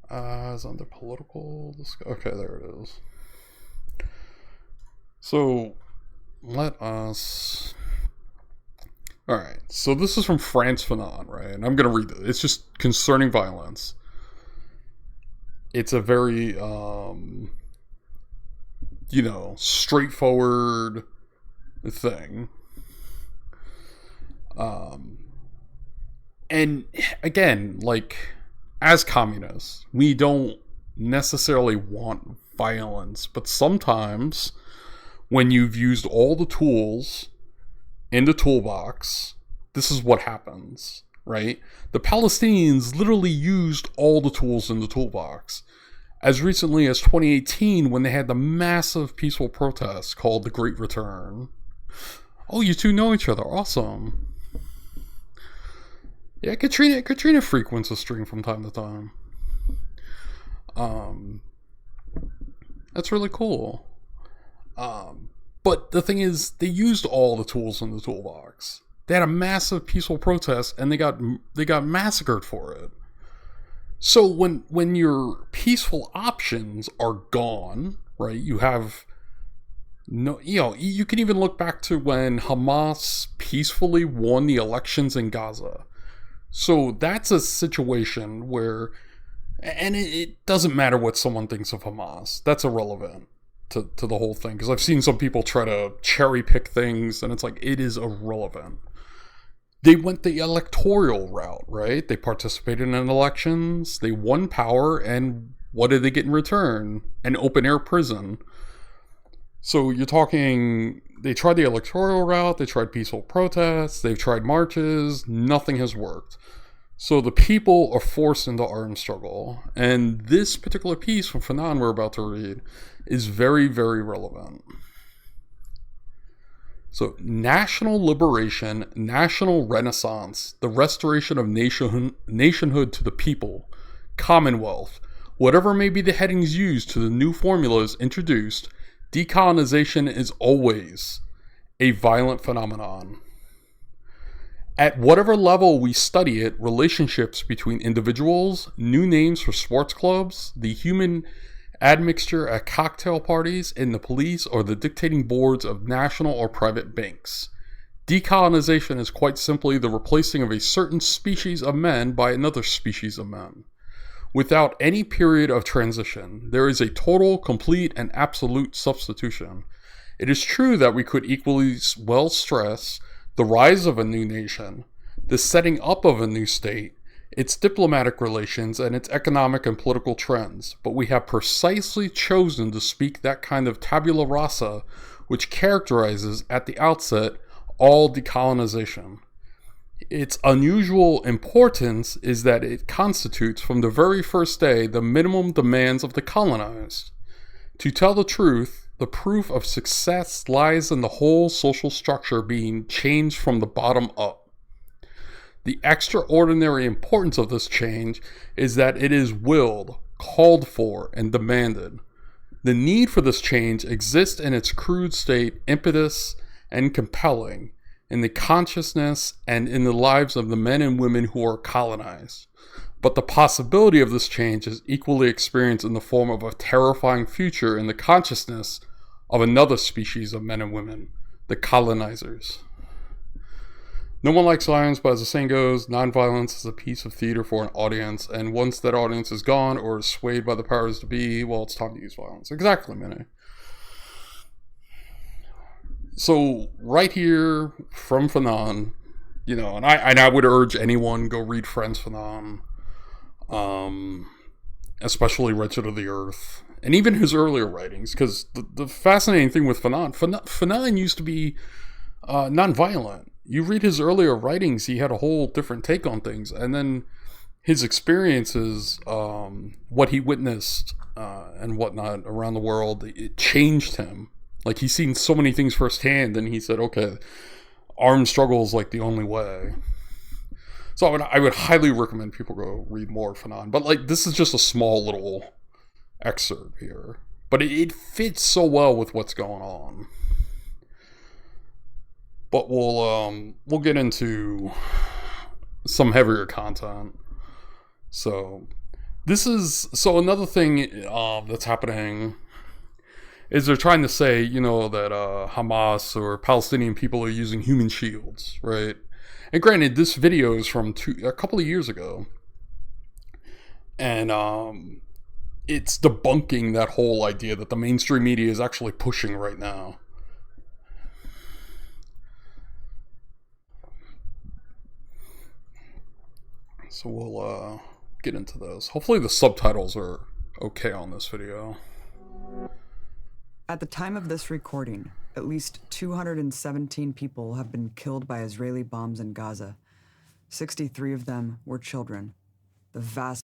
Speaker 3: on. It's under political... Okay, there it is. So, let us... Alright, so this is from France Fanon, right? And I'm going to read it. It's just concerning violence. It's a very, you know, straightforward thing. And again, like, as communists, we don't necessarily want violence, but sometimes when you've used all the tools in the toolbox, this is what happens, right? The Palestinians literally used all the tools in the toolbox. As recently as 2018, when they had the massive peaceful protest called the Great Return. Oh, you two know each other. Awesome. Yeah, Katrina frequents a stream from time to time. That's really cool. But the thing is, they used all the tools in the toolbox. They had a massive peaceful protest, and they got massacred for it. So when your peaceful options are gone, right? You have no, you can even look back to when Hamas peacefully won the elections in Gaza. So that's a situation where, and it doesn't matter what someone thinks of Hamas. That's irrelevant to the whole thing. Because I've seen some people try to cherry pick things, and it's like, it is irrelevant. They went the electoral route, right? They participated in elections, they won power, and what did they get in return? An open-air prison. So you're talking, they tried the electoral route, they tried peaceful protests, they've tried marches, nothing has worked. So the people are forced into armed struggle. And this particular piece from Fanon we're about to read is very, very relevant. So, national liberation, national renaissance, the restoration of nationhood to the people, commonwealth, whatever may be the headings used to the new formulas introduced, decolonization is always a violent phenomenon. At whatever level we study it, relationships between individuals, new names for sports clubs, the human admixture at cocktail parties, in the police, or the dictating boards of national or private banks. Decolonization is quite simply the replacing of a certain species of men by another species of men. Without any period of transition, there is a total, complete, and absolute substitution. It is true that we could equally well stress the rise of a new nation, the setting up of a new state, its diplomatic relations, and its economic and political trends, but we have precisely chosen to speak that kind of tabula rasa which characterizes at the outset all decolonization. Its unusual importance is that it constitutes from the very first day the minimum demands of the colonized. To tell the truth, the proof of success lies in the whole social structure being changed from the bottom up. The extraordinary importance of this change is that it is willed, called for, and demanded. The need for this change exists in its crude state, impetus, and compelling, in the consciousness and in the lives of the men and women who are colonized. But the possibility of this change is equally experienced in the form of a terrifying future in the consciousness of another species of men and women, the colonizers. No one likes violence, but as the saying goes, nonviolence is a piece of theater for an audience, and once that audience is gone or is swayed by the powers to be, well, it's time to use violence. Exactly, Minnie. So, right here from Fanon, and I would urge anyone go read Friends Fanon, especially Wretched of the Earth, and even his earlier writings, because the fascinating thing with Fanon used to be nonviolent. You read his earlier writings, he had a whole different take on things, and then his experiences, what he witnessed and whatnot around the world, it changed him. Like, he's seen so many things firsthand, and he said, okay, armed struggle is like the only way. So I would highly recommend people go read more Fanon. But like, this is just a small little excerpt here, but it fits so well with what's going on. But we'll get into some heavier content. So another thing that's happening is they're trying to say, that Hamas or Palestinian people are using human shields, right? And granted, this video is from a couple of years ago, and it's debunking that whole idea that the mainstream media is actually pushing right now. So we'll get into those. Hopefully the subtitles are okay on this video.
Speaker 20: At the time of this recording, at least 217 people have been killed by Israeli bombs in Gaza. 63 of them were children. The vast...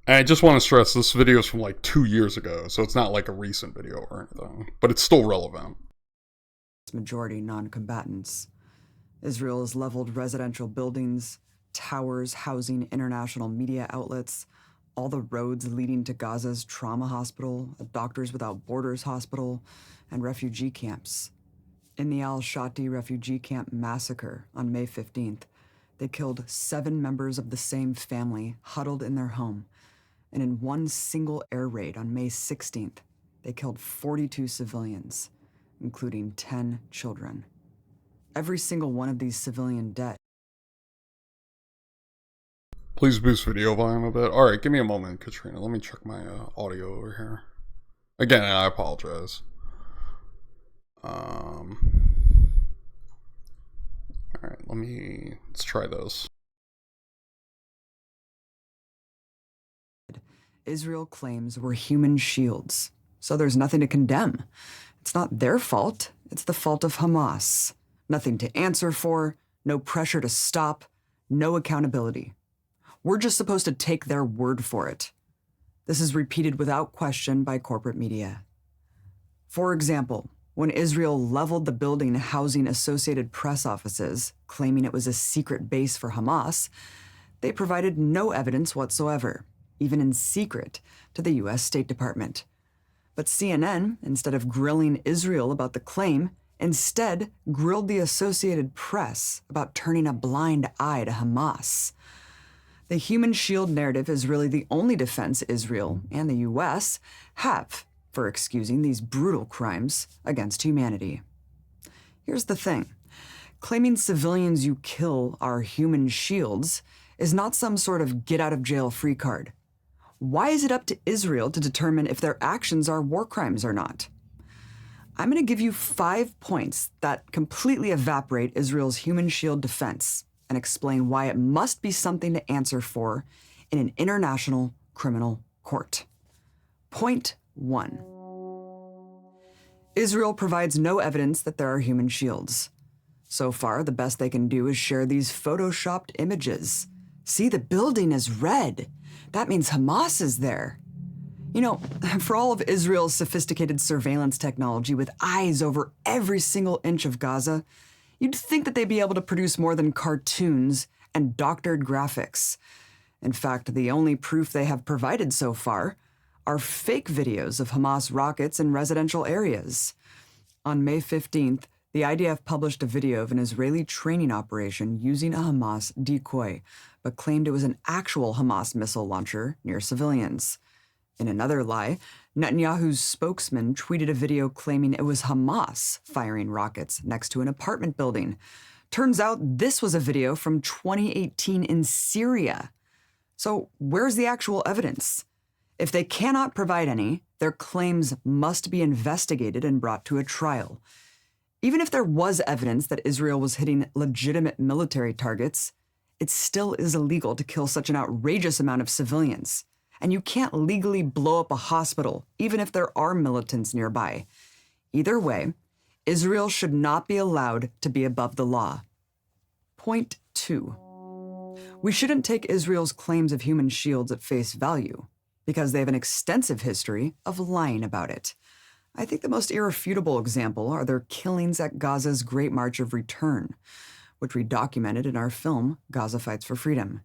Speaker 3: And I just want to stress, this video is from like 2 years ago, so it's not like a recent video or anything, but it's still relevant.
Speaker 20: Majority non-combatants. Israel has leveled residential buildings, towers housing international media outlets, all the roads leading to Gaza's trauma hospital, a Doctors Without Borders hospital, and refugee camps. In the Al-Shati refugee camp massacre on May 15th, they killed 7 members of the same family huddled in their home. And in one single air raid on May 16th, they killed 42 civilians, including 10 children. Every single one of these civilian deaths.
Speaker 3: Please boost video volume a bit. Alright, give me a moment, Katrina. Let me check my audio over here. Again, I apologize. Alright, let's try this.
Speaker 20: Israel claims were human shields, so there's nothing to condemn. It's not their fault, it's the fault of Hamas. Nothing to answer for, no pressure to stop, no accountability. We're just supposed to take their word for it. This is repeated without question by corporate media. For example, when Israel leveled the building housing Associated Press offices, claiming it was a secret base for Hamas, they provided no evidence whatsoever, even in secret, to the US State Department. But CNN, instead of grilling Israel about the claim, instead grilled the Associated Press about turning a blind eye to Hamas. The human shield narrative is really the only defense Israel and the US have for excusing these brutal crimes against humanity. Here's the thing. Claiming civilians you kill are human shields is not some sort of get-out-of-jail-free card. Why is it up to Israel to determine if their actions are war crimes or not? I'm going to give you 5 points that completely evaporate Israel's human shield defense and explain why it must be something to answer for in an international criminal court. Point 1. Israel provides no evidence that there are human shields. So far, the best they can do is share these photoshopped images. See, the building is red. That means Hamas is there. You know, for all of Israel's sophisticated surveillance technology with eyes over every single inch of Gaza, you'd think that they'd be able to produce more than cartoons and doctored graphics. In fact, the only proof they have provided so far are fake videos of Hamas rockets in residential areas. On May 15th, the IDF published a video of an Israeli training operation using a Hamas decoy, but claimed it was an actual Hamas missile launcher near civilians. In another lie, Netanyahu's spokesman tweeted a video claiming it was Hamas firing rockets next to an apartment building. Turns out this was a video from 2018 in Syria. So where's the actual evidence? If they cannot provide any, their claims must be investigated and brought to a trial. Even if there was evidence that Israel was hitting legitimate military targets, it still is illegal to kill such an outrageous amount of civilians. And you can't legally blow up a hospital, even if there are militants nearby. Either way, Israel should not be allowed to be above the law. Point 2. We shouldn't take Israel's claims of human shields at face value, because they have an extensive history of lying about it. I think the most irrefutable example are their killings at Gaza's Great March of Return, which we documented in our film, Gaza Fights for Freedom.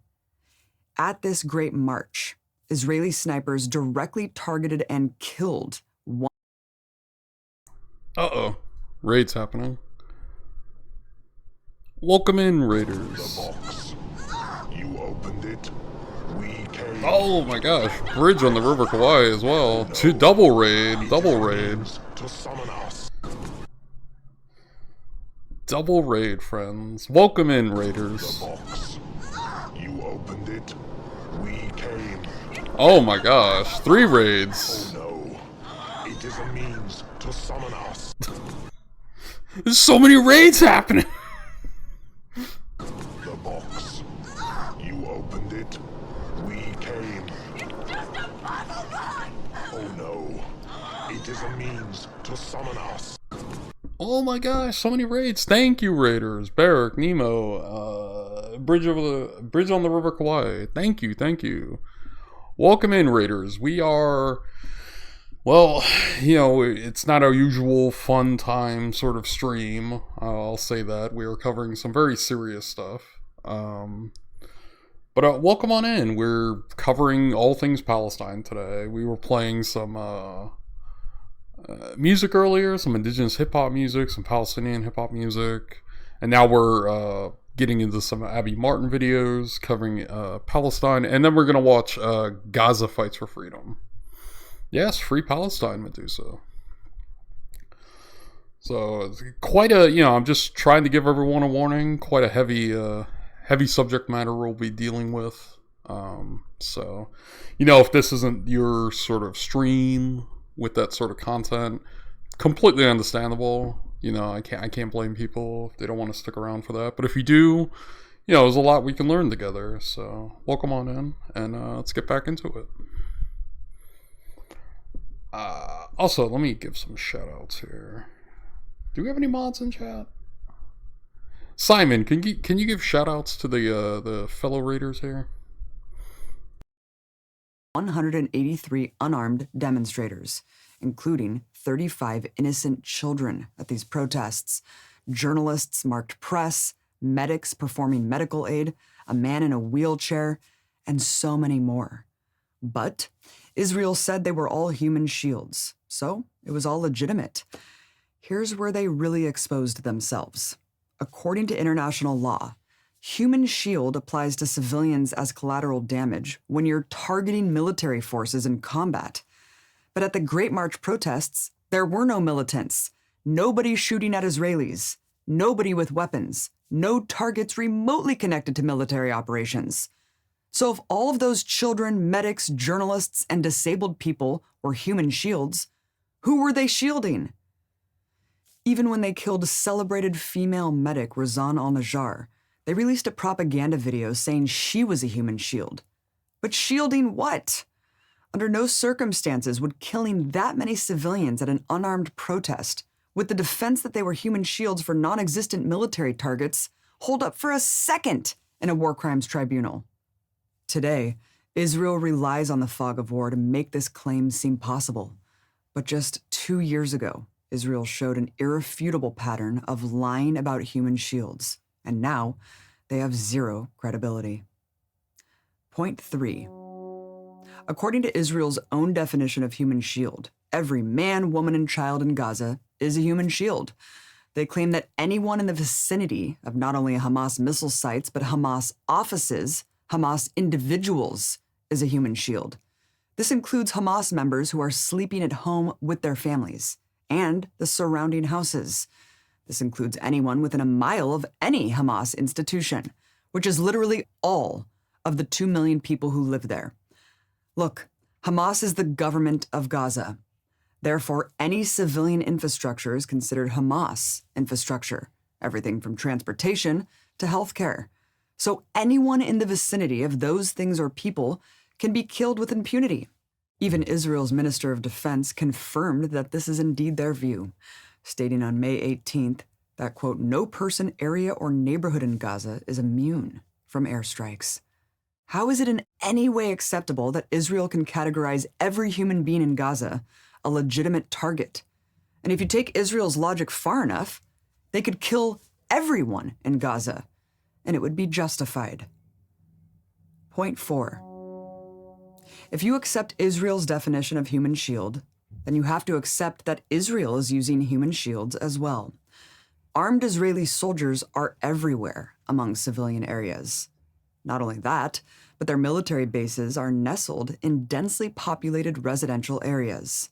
Speaker 20: At this Great March, Israeli snipers directly targeted and killed one...
Speaker 3: Uh-oh. Raids happening. Welcome in, Raiders.
Speaker 4: You opened it. We came.
Speaker 3: Oh my gosh. Bridge on the River Kauai as well. Double raid. Double raid.
Speaker 4: To summon us.
Speaker 3: Double raid, friends. Welcome in, Raiders.
Speaker 4: You opened it. We came.
Speaker 3: Oh my gosh. 3 raids.
Speaker 4: Oh no. It is a means to summon us.
Speaker 3: There's so many raids happening.
Speaker 4: The box. You opened it. We came. Oh no. It is a means to summon us.
Speaker 3: Oh my gosh, so many raids. Thank you, Raiders. Barrack, Nemo, Bridge on the River Kauai. Thank you. Welcome in, Raiders. We are, well, it's not our usual fun time sort of stream. I'll say that. We are covering some very serious stuff. But welcome on in. We're covering all things Palestine today. We were playing some music earlier, some indigenous hip-hop music, some Palestinian hip-hop music, and now we're getting into some Abby Martin videos covering Palestine, and then we're going to watch Gaza Fights for Freedom. Yes, free Palestine, Medusa. So, it's quite a, I'm just trying to give everyone a warning, quite a heavy subject matter we'll be dealing with. So, if this isn't your sort of stream with that sort of content, completely understandable. I can't blame people if they don't want to stick around for that. But if you do, there's a lot we can learn together. So welcome on in, and let's get back into it. Also, let me give some shout outs here. Do we have any mods in chat? Simon, can you give shout outs to the fellow raiders here?
Speaker 20: 183 unarmed demonstrators, including 35 innocent children at these protests, journalists marked press, medics performing medical aid, a man in a wheelchair, and so many more. But Israel said they were all human shields, so it was all legitimate. Here's where they really exposed themselves. According to international law, human shield applies to civilians as collateral damage when you're targeting military forces in combat. But at the Great March protests, there were no militants, nobody shooting at Israelis, nobody with weapons, no targets remotely connected to military operations. So if all of those children, medics, journalists, and disabled people were human shields, who were they shielding? Even when they killed celebrated female medic Razan al-Najjar, they released a propaganda video saying she was a human shield. But shielding what? Under no circumstances would killing that many civilians at an unarmed protest, with the defense that they were human shields for non-existent military targets, hold up for a second in a war crimes tribunal. Today, Israel relies on the fog of war to make this claim seem possible. But just 2 years ago, Israel showed an irrefutable pattern of lying about human shields, and now they have zero credibility. Point 3. According to Israel's own definition of human shield, every man, woman, and child in Gaza is a human shield. They claim that anyone in the vicinity of not only Hamas missile sites, but Hamas offices, Hamas individuals, is a human shield. This includes Hamas members who are sleeping at home with their families, and the surrounding houses. This includes anyone within a mile of any Hamas institution, which is literally all of the 2 million people who live there. Look, Hamas is the government of Gaza. Therefore, any civilian infrastructure is considered Hamas infrastructure, everything from transportation to healthcare. So anyone in the vicinity of those things or people can be killed with impunity. Even Israel's Minister of Defense confirmed that this is indeed their view, stating on May 18th that, quote, no person, area, or neighborhood in Gaza is immune from airstrikes. How is it in any way acceptable that Israel can categorize every human being in Gaza a legitimate target? And if you take Israel's logic far enough, they could kill everyone in Gaza, and it would be justified. Point 4. If you accept Israel's definition of human shield, then you have to accept that Israel is using human shields as well. Armed Israeli soldiers are everywhere among civilian areas. Not only that, but their military bases are nestled in densely populated residential areas.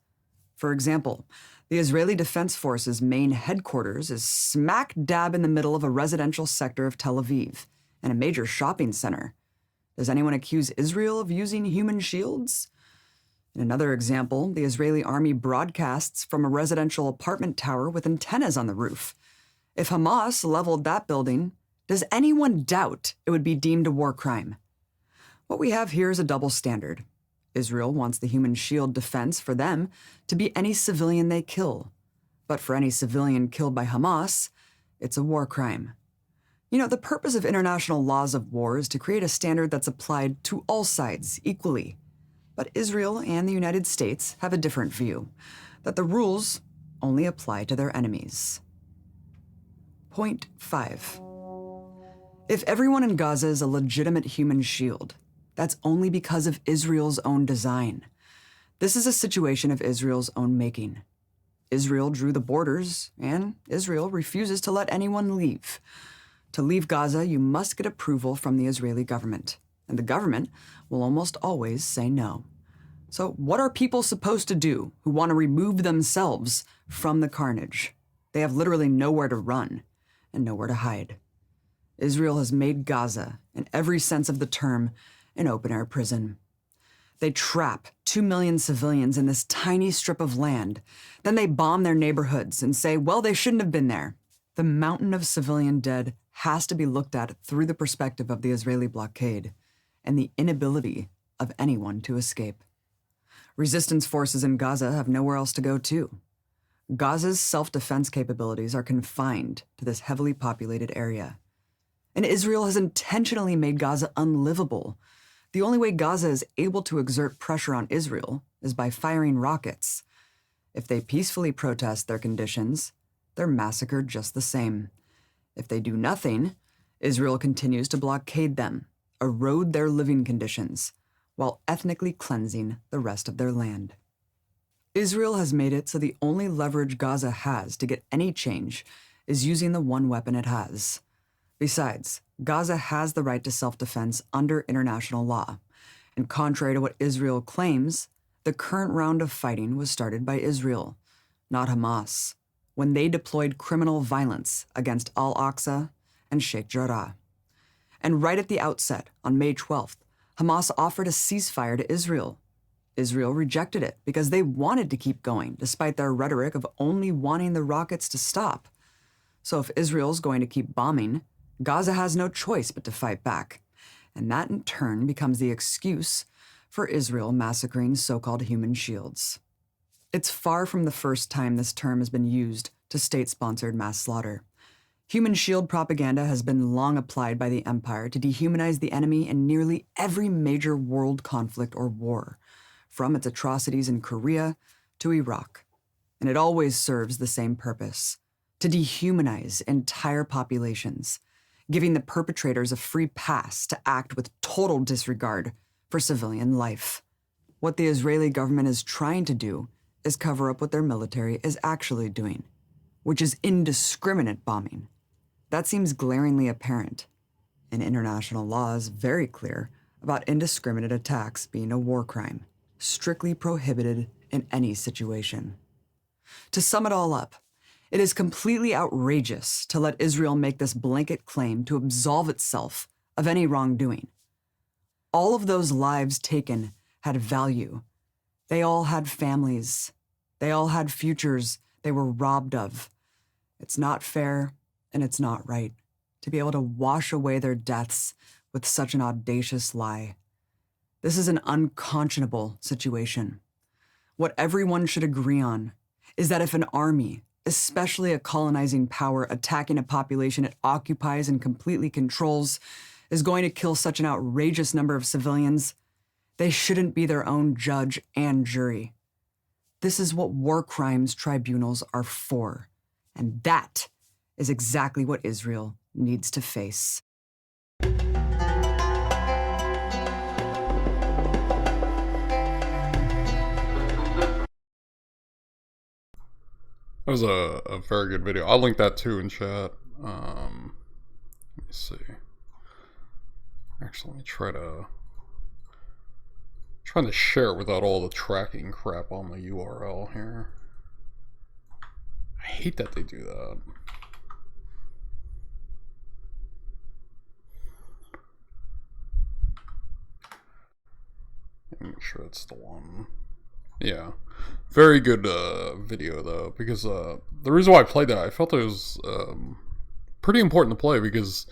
Speaker 20: For example, the Israeli Defense Forces' main headquarters is smack dab in the middle of a residential sector of Tel Aviv and a major shopping center. Does anyone accuse Israel of using human shields? In another example, the Israeli army broadcasts from a residential apartment tower with antennas on the roof. If Hamas leveled that building, does anyone doubt it would be deemed a war crime? What we have here is a double standard. Israel wants the human shield defense for them to be any civilian they kill. But for any civilian killed by Hamas, it's a war crime. You know, the purpose of international laws of war is to create a standard that's applied to all sides equally. But Israel and the United States have a different view, that the rules only apply to their enemies. Point 5. If everyone in Gaza is a legitimate human shield, that's only because of Israel's own design. This is a situation of Israel's own making. Israel drew the borders, and Israel refuses to let anyone leave. To leave Gaza, you must get approval from the Israeli government, and the government will almost always say no. So what are people supposed to do who want to remove themselves from the carnage? They have literally nowhere to run and nowhere to hide. Israel has made Gaza, in every sense of the term, an open-air prison. They trap 2 million civilians in this tiny strip of land. Then they bomb their neighborhoods and say, well, they shouldn't have been there. The mountain of civilian dead has to be looked at through the perspective of the Israeli blockade and the inability of anyone to escape. Resistance forces in Gaza have nowhere else to go to. Gaza's self-defense capabilities are confined to this heavily populated area. And Israel has intentionally made Gaza unlivable. The only way Gaza is able to exert pressure on Israel is by firing rockets. If they peacefully protest their conditions, they're massacred just the same. If they do nothing, Israel continues to blockade them, erode their living conditions, while ethnically cleansing the rest of their land. Israel has made it so the only leverage Gaza has to get any change is using the one weapon it has. Besides, Gaza has the right to self-defense under international law, and contrary to what Israel claims, the current round of fighting was started by Israel, not Hamas, when they deployed criminal violence against Al-Aqsa and Sheikh Jarrah. And right at the outset, on May 12th, Hamas offered a ceasefire to Israel. Israel rejected it because they wanted to keep going, despite their rhetoric of only wanting the rockets to stop. So if Israel's going to keep bombing, Gaza has no choice but to fight back, and that in turn becomes the excuse for Israel massacring so-called human shields. It's far from the first time this term has been used to state-sponsored mass slaughter. Human shield propaganda has been long applied by the empire to dehumanize the enemy in nearly every major world conflict or war, from its atrocities in Korea to Iraq. And it always serves the same purpose: to dehumanize entire populations, giving the perpetrators a free pass to act with total disregard for civilian life. What the Israeli government is trying to do is cover up what their military is actually doing, which is indiscriminate bombing. That seems glaringly apparent, and international law is very clear about indiscriminate attacks being a war crime, strictly prohibited in any situation. To sum it all up, it is completely outrageous to let Israel make this blanket claim to absolve itself of any wrongdoing. All of those lives taken had value. They all had families. They all had futures they were robbed of. It's not fair, and it's not right to be able to wash away their deaths with such an audacious lie. This is an unconscionable situation. What everyone should agree on is that if an army, especially a colonizing power attacking a population it occupies and completely controls, is going to kill such an outrageous number of civilians, they shouldn't be their own judge and jury. This is what war crimes tribunals are for, and that is exactly what Israel needs to face.
Speaker 3: That was a very good video. I'll link that too in chat. Let me see. Actually, let me trying to share it without all the tracking crap on the URL here. I hate that they do that. Make sure it's the one. Yeah, very good video though, because the reason why I played that, I felt it was pretty important to play because,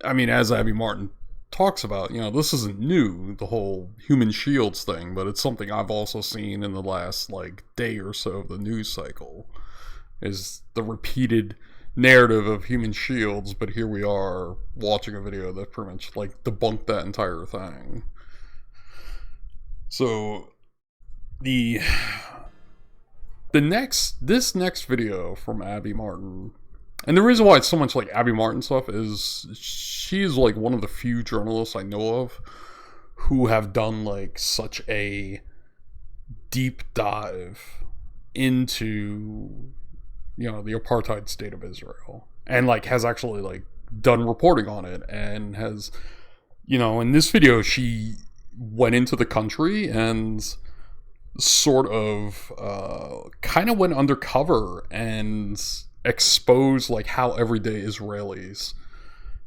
Speaker 3: I mean, as Abby Martin talks about, you know, this isn't new, the whole human shields thing, but it's something I've also seen in the last, like, day or so of the news cycle, is the repeated narrative of human shields, but here we are watching a video that pretty much, like, debunked that entire thing. So, this next video from Abby Martin, and the reason why it's so much like Abby Martin stuff is she's like one of the few journalists I know of who have done like such a deep dive into, you know, the apartheid state of Israel, and like has actually like done reporting on it, and has, you know, in this video she went into the country and sort of kind of went undercover and exposed like how everyday Israelis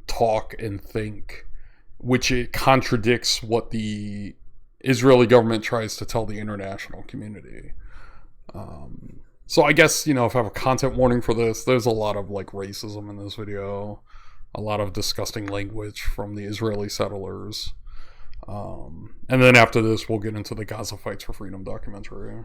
Speaker 3: talk and think, which it contradicts what the Israeli government tries to tell the international community. So I guess, you know, if I have a content warning for this, there's a lot of like racism in this video, a lot of disgusting language from the Israeli settlers. And then after this, we'll get into the Gaza Fights for Freedom documentary.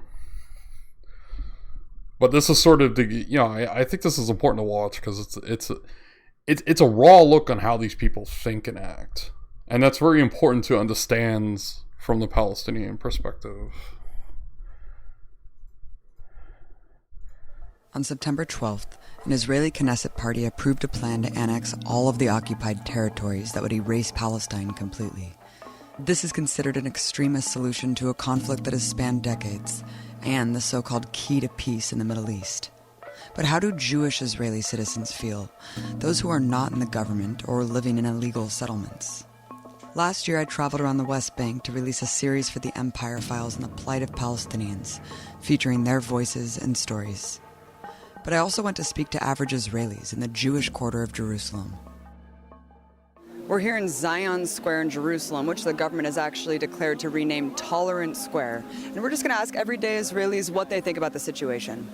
Speaker 3: But this is sort of the, you know, I think this is important to watch because it's a raw look on how these people think and act, and that's very important to understand from the Palestinian perspective.
Speaker 20: On September 12th, an Israeli Knesset party approved a plan to annex all of the occupied territories that would erase Palestine completely. This is considered an extremist solution to a conflict that has spanned decades, and the so-called key to peace in the Middle East. But how do Jewish Israeli citizens feel, those who are not in the government or living in illegal settlements? Last year I traveled around the West Bank to release a series for the Empire Files on the plight of Palestinians, featuring their voices and stories. But I also went to speak to average Israelis in the Jewish quarter of Jerusalem. We're here in Zion Square in Jerusalem, which the government has actually declared to rename Tolerant Square. And we're just going to ask everyday Israelis what they think about the situation.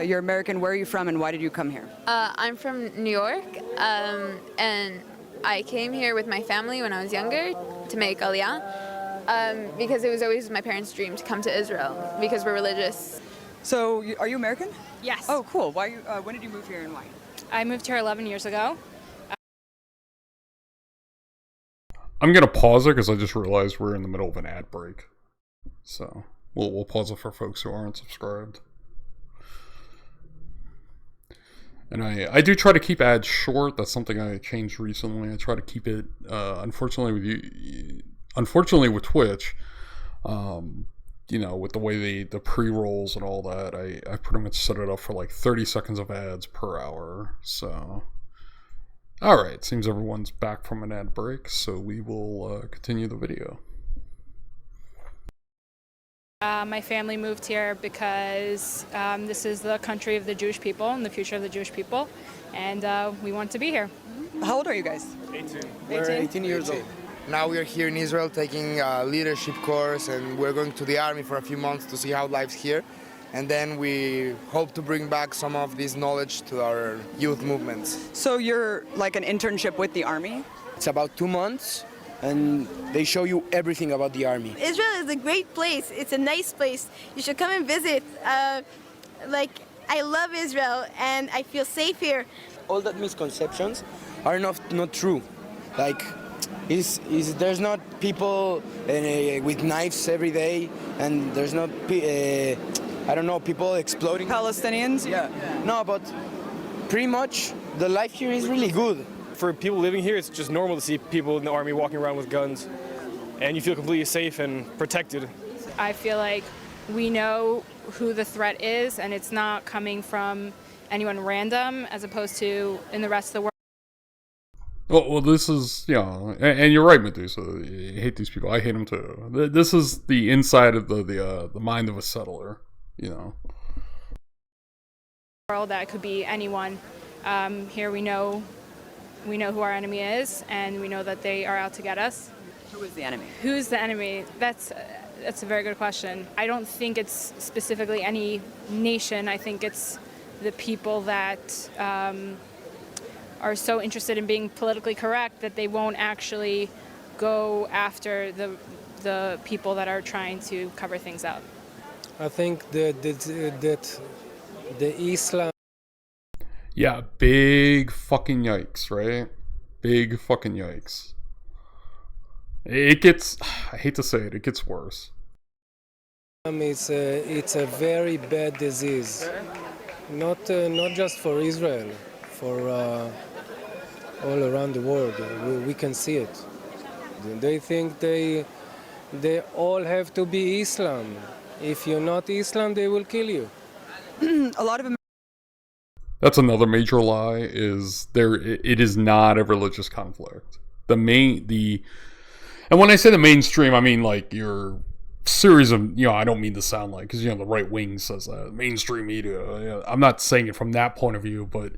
Speaker 20: You're American. Where are you from and why did you come here?
Speaker 21: I'm from New York, and I came here with my family when I was younger to make Aliyah, because it was always my parents' dream to come to Israel because we're religious.
Speaker 20: So, are you American?
Speaker 22: Yes.
Speaker 20: Oh, cool. Why? When did you move here and why?
Speaker 22: I moved here 11 years ago.
Speaker 3: I'm gonna pause it because I just realized we're in the middle of an ad break, so we'll pause it for folks who aren't subscribed. And I do try to keep ads short. That's something I changed recently. I try to keep it. Unfortunately with Twitch, you know, with the way the pre-rolls and all that, I pretty much set it up for like 30 seconds of ads per hour. So. Alright, seems everyone's back from an ad break, so we will continue the video.
Speaker 22: My family moved here because this is the country of the Jewish people and the future of the Jewish people, and we want to be here.
Speaker 20: How old are you guys?
Speaker 22: 18.
Speaker 23: We're 18 years old. Now we are here in Israel taking a leadership course, and we're going to the army for a few months to see how life's here. And then we hope to bring back some of this knowledge to our youth movements.
Speaker 20: So you're like an internship with the army?
Speaker 23: It's about 2 months, and they show you everything about the army.
Speaker 24: Israel is a great place. It's a nice place. You should come and visit. I love Israel, and I feel safe here.
Speaker 23: All that misconceptions are not true. Like, there's not people with knives every day, and there's not people exploding.
Speaker 20: Palestinians?
Speaker 23: Yeah. No, but pretty much the life here is really good.
Speaker 25: For people living here, it's just normal to see people in the army walking around with guns, and you feel completely safe and protected.
Speaker 22: I feel like we know who the threat is, and it's not coming from anyone random, as opposed to in the rest of the world.
Speaker 3: Well, this is, you know, and you're right, Medusa. I hate these people. I hate them too. This is the inside of the mind of a settler, you know.
Speaker 22: World that could be anyone. Here we know who our enemy is, and we know that they are out to get us.
Speaker 20: Who is the enemy?
Speaker 22: Who's the enemy? That's a very good question. I don't think it's specifically any nation. I think it's the people that are so interested in being politically correct that they won't actually go after the people that are trying to cover things up.
Speaker 2: I think that the Islam.
Speaker 3: Yeah, big fucking yikes, right? Big fucking yikes. It gets, I hate to say it, it gets worse.
Speaker 2: It's a very bad disease, not just for Israel, for all around the world. We can see it. They think they all have to be Islam. If you're not Islam, they will kill you.
Speaker 20: A lot of
Speaker 3: That's another major lie, is it is not a religious conflict. And when I say the mainstream, I mean like your series of, I don't mean to sound like, because the right wing says that, mainstream media. I'm not saying it from that point of view, but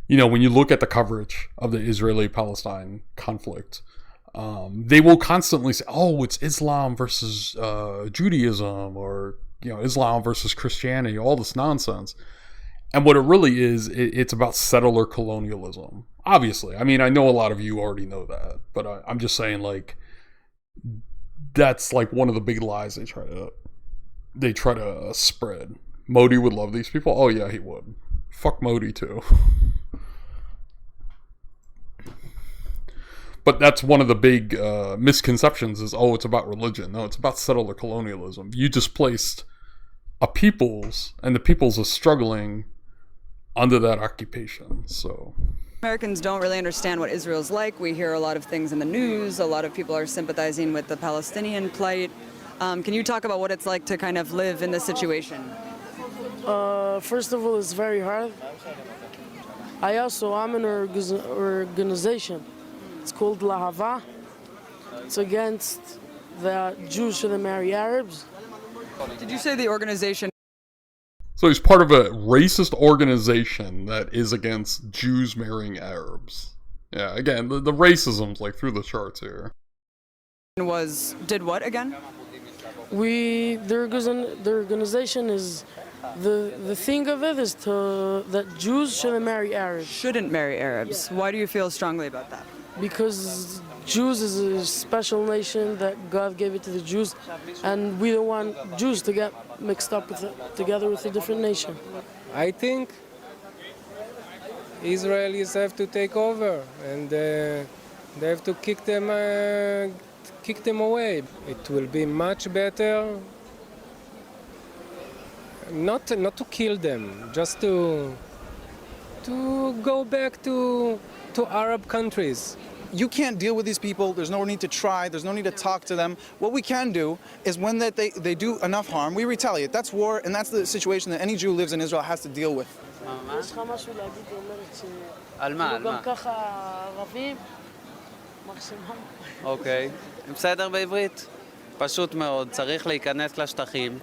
Speaker 3: when you look at the coverage of the Israeli-Palestine conflict, they will constantly say, oh, it's Islam versus Judaism, or Islam versus Christianity, all this nonsense. And what it really is, it's about settler colonialism. Obviously, I mean, I know a lot of you already know that, but I'm just saying, like, that's like one of the big lies they try to spread. Modi would love these people. Oh yeah, he would. Fuck Modi too. But that's one of the big misconceptions is, oh, it's about religion. No, it's about settler colonialism. You displaced a peoples, and the peoples are struggling under that occupation. So
Speaker 20: Americans don't really understand what Israel's like. We hear a lot of things in the news. A lot of people are sympathizing with the Palestinian plight. Can you talk about what it's like to kind of live in this situation?
Speaker 7: First of all, it's very hard. I'm in an organization. It's called Lahava. It's against the Jews shouldn't marry Arabs.
Speaker 20: Did you say the organization?
Speaker 3: So he's part of a racist organization that is against Jews marrying Arabs. Yeah, again, the racism's like through the charts here.
Speaker 20: Did what again?
Speaker 7: The organization is, the thing of it is that Jews shouldn't marry Arabs.
Speaker 20: Shouldn't marry Arabs. Why do you feel strongly about that?
Speaker 7: Because Jews is a special nation that God gave it to the Jews, and we don't want Jews to get mixed up together with a different nation.
Speaker 2: I think Israelis have to take over, and they have to kick them away. It will be much better not to kill them, just to go back to Arab countries.
Speaker 8: You can't deal with these people. There's no need to try. There's no need to talk to them. What we can do is when they do enough harm, we retaliate. That's war, and that's the situation that any Jew who lives in Israel has to deal with.
Speaker 7: יש לך משהו להגיד, אומרת
Speaker 9: על מה?
Speaker 7: גם ככה ערבים, מקסימום.
Speaker 9: אוקיי. בסדר בעברית? פשוט מאוד. צריך להיכנס לשטחים,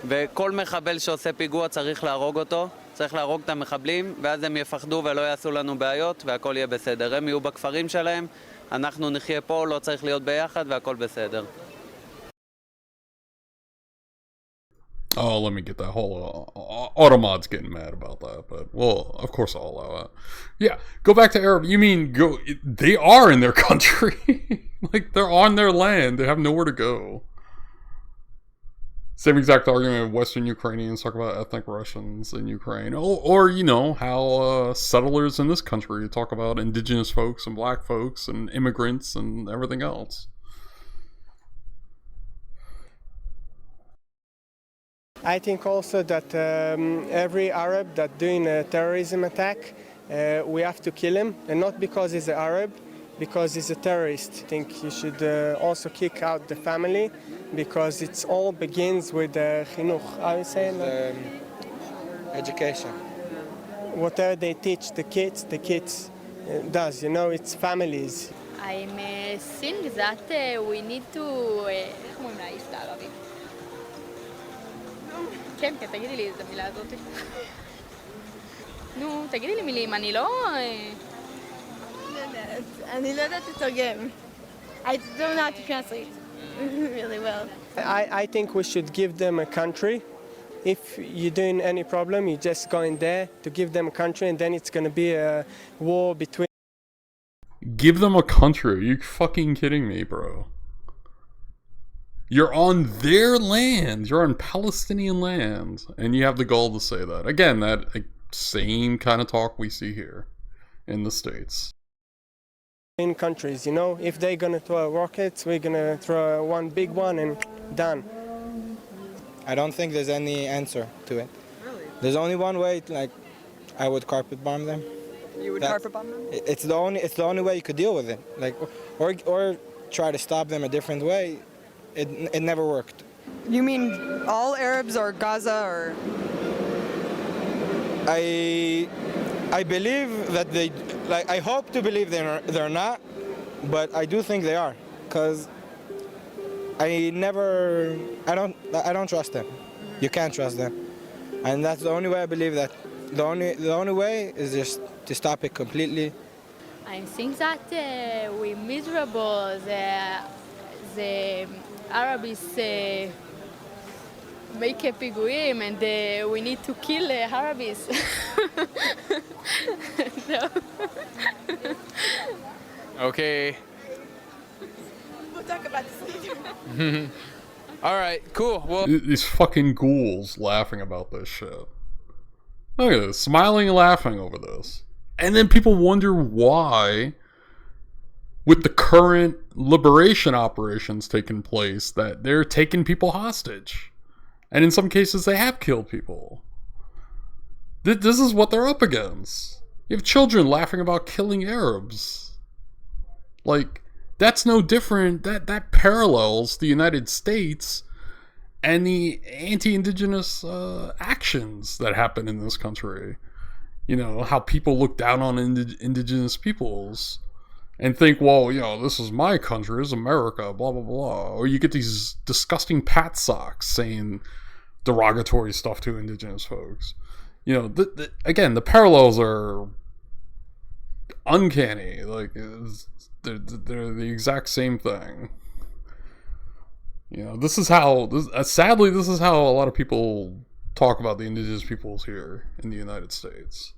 Speaker 9: וכל מחבל שעושה פיגוע צריך להרוג אותו. צריך להרוג את המחבלים, ואז הם יפחדו ולא יעשו לנו בעיות, והכל יהיה בסדר. הם יהיו בכפרים שלהם, אנחנו נחיה פה, לא צריך להיות ביחד, והכל בסדר.
Speaker 3: Oh, let me get that whole Automod's getting mad about that, but well, of course I'll allow it. Yeah, go back to Arab. You mean they are in their country. Like, they're on their land. They have nowhere to go. Same exact argument of Western Ukrainians talk about ethnic Russians in Ukraine. Or how settlers in this country talk about indigenous folks and black folks and immigrants and everything else.
Speaker 2: I think also that every Arab that doing a terrorism attack, we have to kill him, and not because he's an Arab, because he's a terrorist. I think you should also kick out the family, because it all begins with chinuch. How you say it?
Speaker 8: Education.
Speaker 2: Whatever they teach the kids does. It's families.
Speaker 10: I'm think that we need to... איך אומרים להעיף את הערבים? כן, תגידי לי את המילה הזאת. נו, תגידי לי מילים, אני לא...
Speaker 24: אני לא יודעת לתרגם. I don't know how to translate really well.
Speaker 2: I think we should give them a country. If you're doing any problem, you just go in there to give them a country, and then it's going to be a war between...
Speaker 3: give them a country. Are you fucking kidding me, bro? You're on their land. You're on Palestinian land. And you have the gall to say that. Again, that same kind of talk we see here in the States.
Speaker 2: In countries, you know, if they're gonna throw rockets, we're gonna throw one big one and done.
Speaker 1: I don't think there's any answer to it. Really? There's only one way, like, I would carpet bomb them.
Speaker 20: You would carpet bomb them?
Speaker 1: It's the only way you could deal with it. Like, or try to stop them a different way. It never worked.
Speaker 20: You mean all Arabs or Gaza or?
Speaker 1: I believe that they, like, I hope to believe they're not, but I do think they are, because I don't trust them. You can't trust them, and that's the only way I believe that. The only way is just to stop it completely.
Speaker 10: I think that we're miserable. The Arabs make a פיגועים and we need to kill Arabs. No.
Speaker 1: Okay.
Speaker 24: We'll talk about this later.
Speaker 1: All right, cool. Well,
Speaker 3: these fucking ghouls laughing about this shit. Look at this, smiling and laughing over this. And then people wonder why, with the current liberation operations taking place, that they're taking people hostage. And in some cases, they have killed people. This is what they're up against. You have children laughing about killing Arabs. Like, that's no different. That parallels the United States and the anti-indigenous actions that happen in this country. You know, how people look down on indigenous peoples and think, well, you know, this is my country, this is America, blah, blah, blah. Or you get these disgusting pat socks saying derogatory stuff to indigenous folks. You know, again, the parallels are uncanny. Like, they're the exact same thing. You know, this is how, sadly, this is how a lot of people talk about the indigenous peoples here in the United States.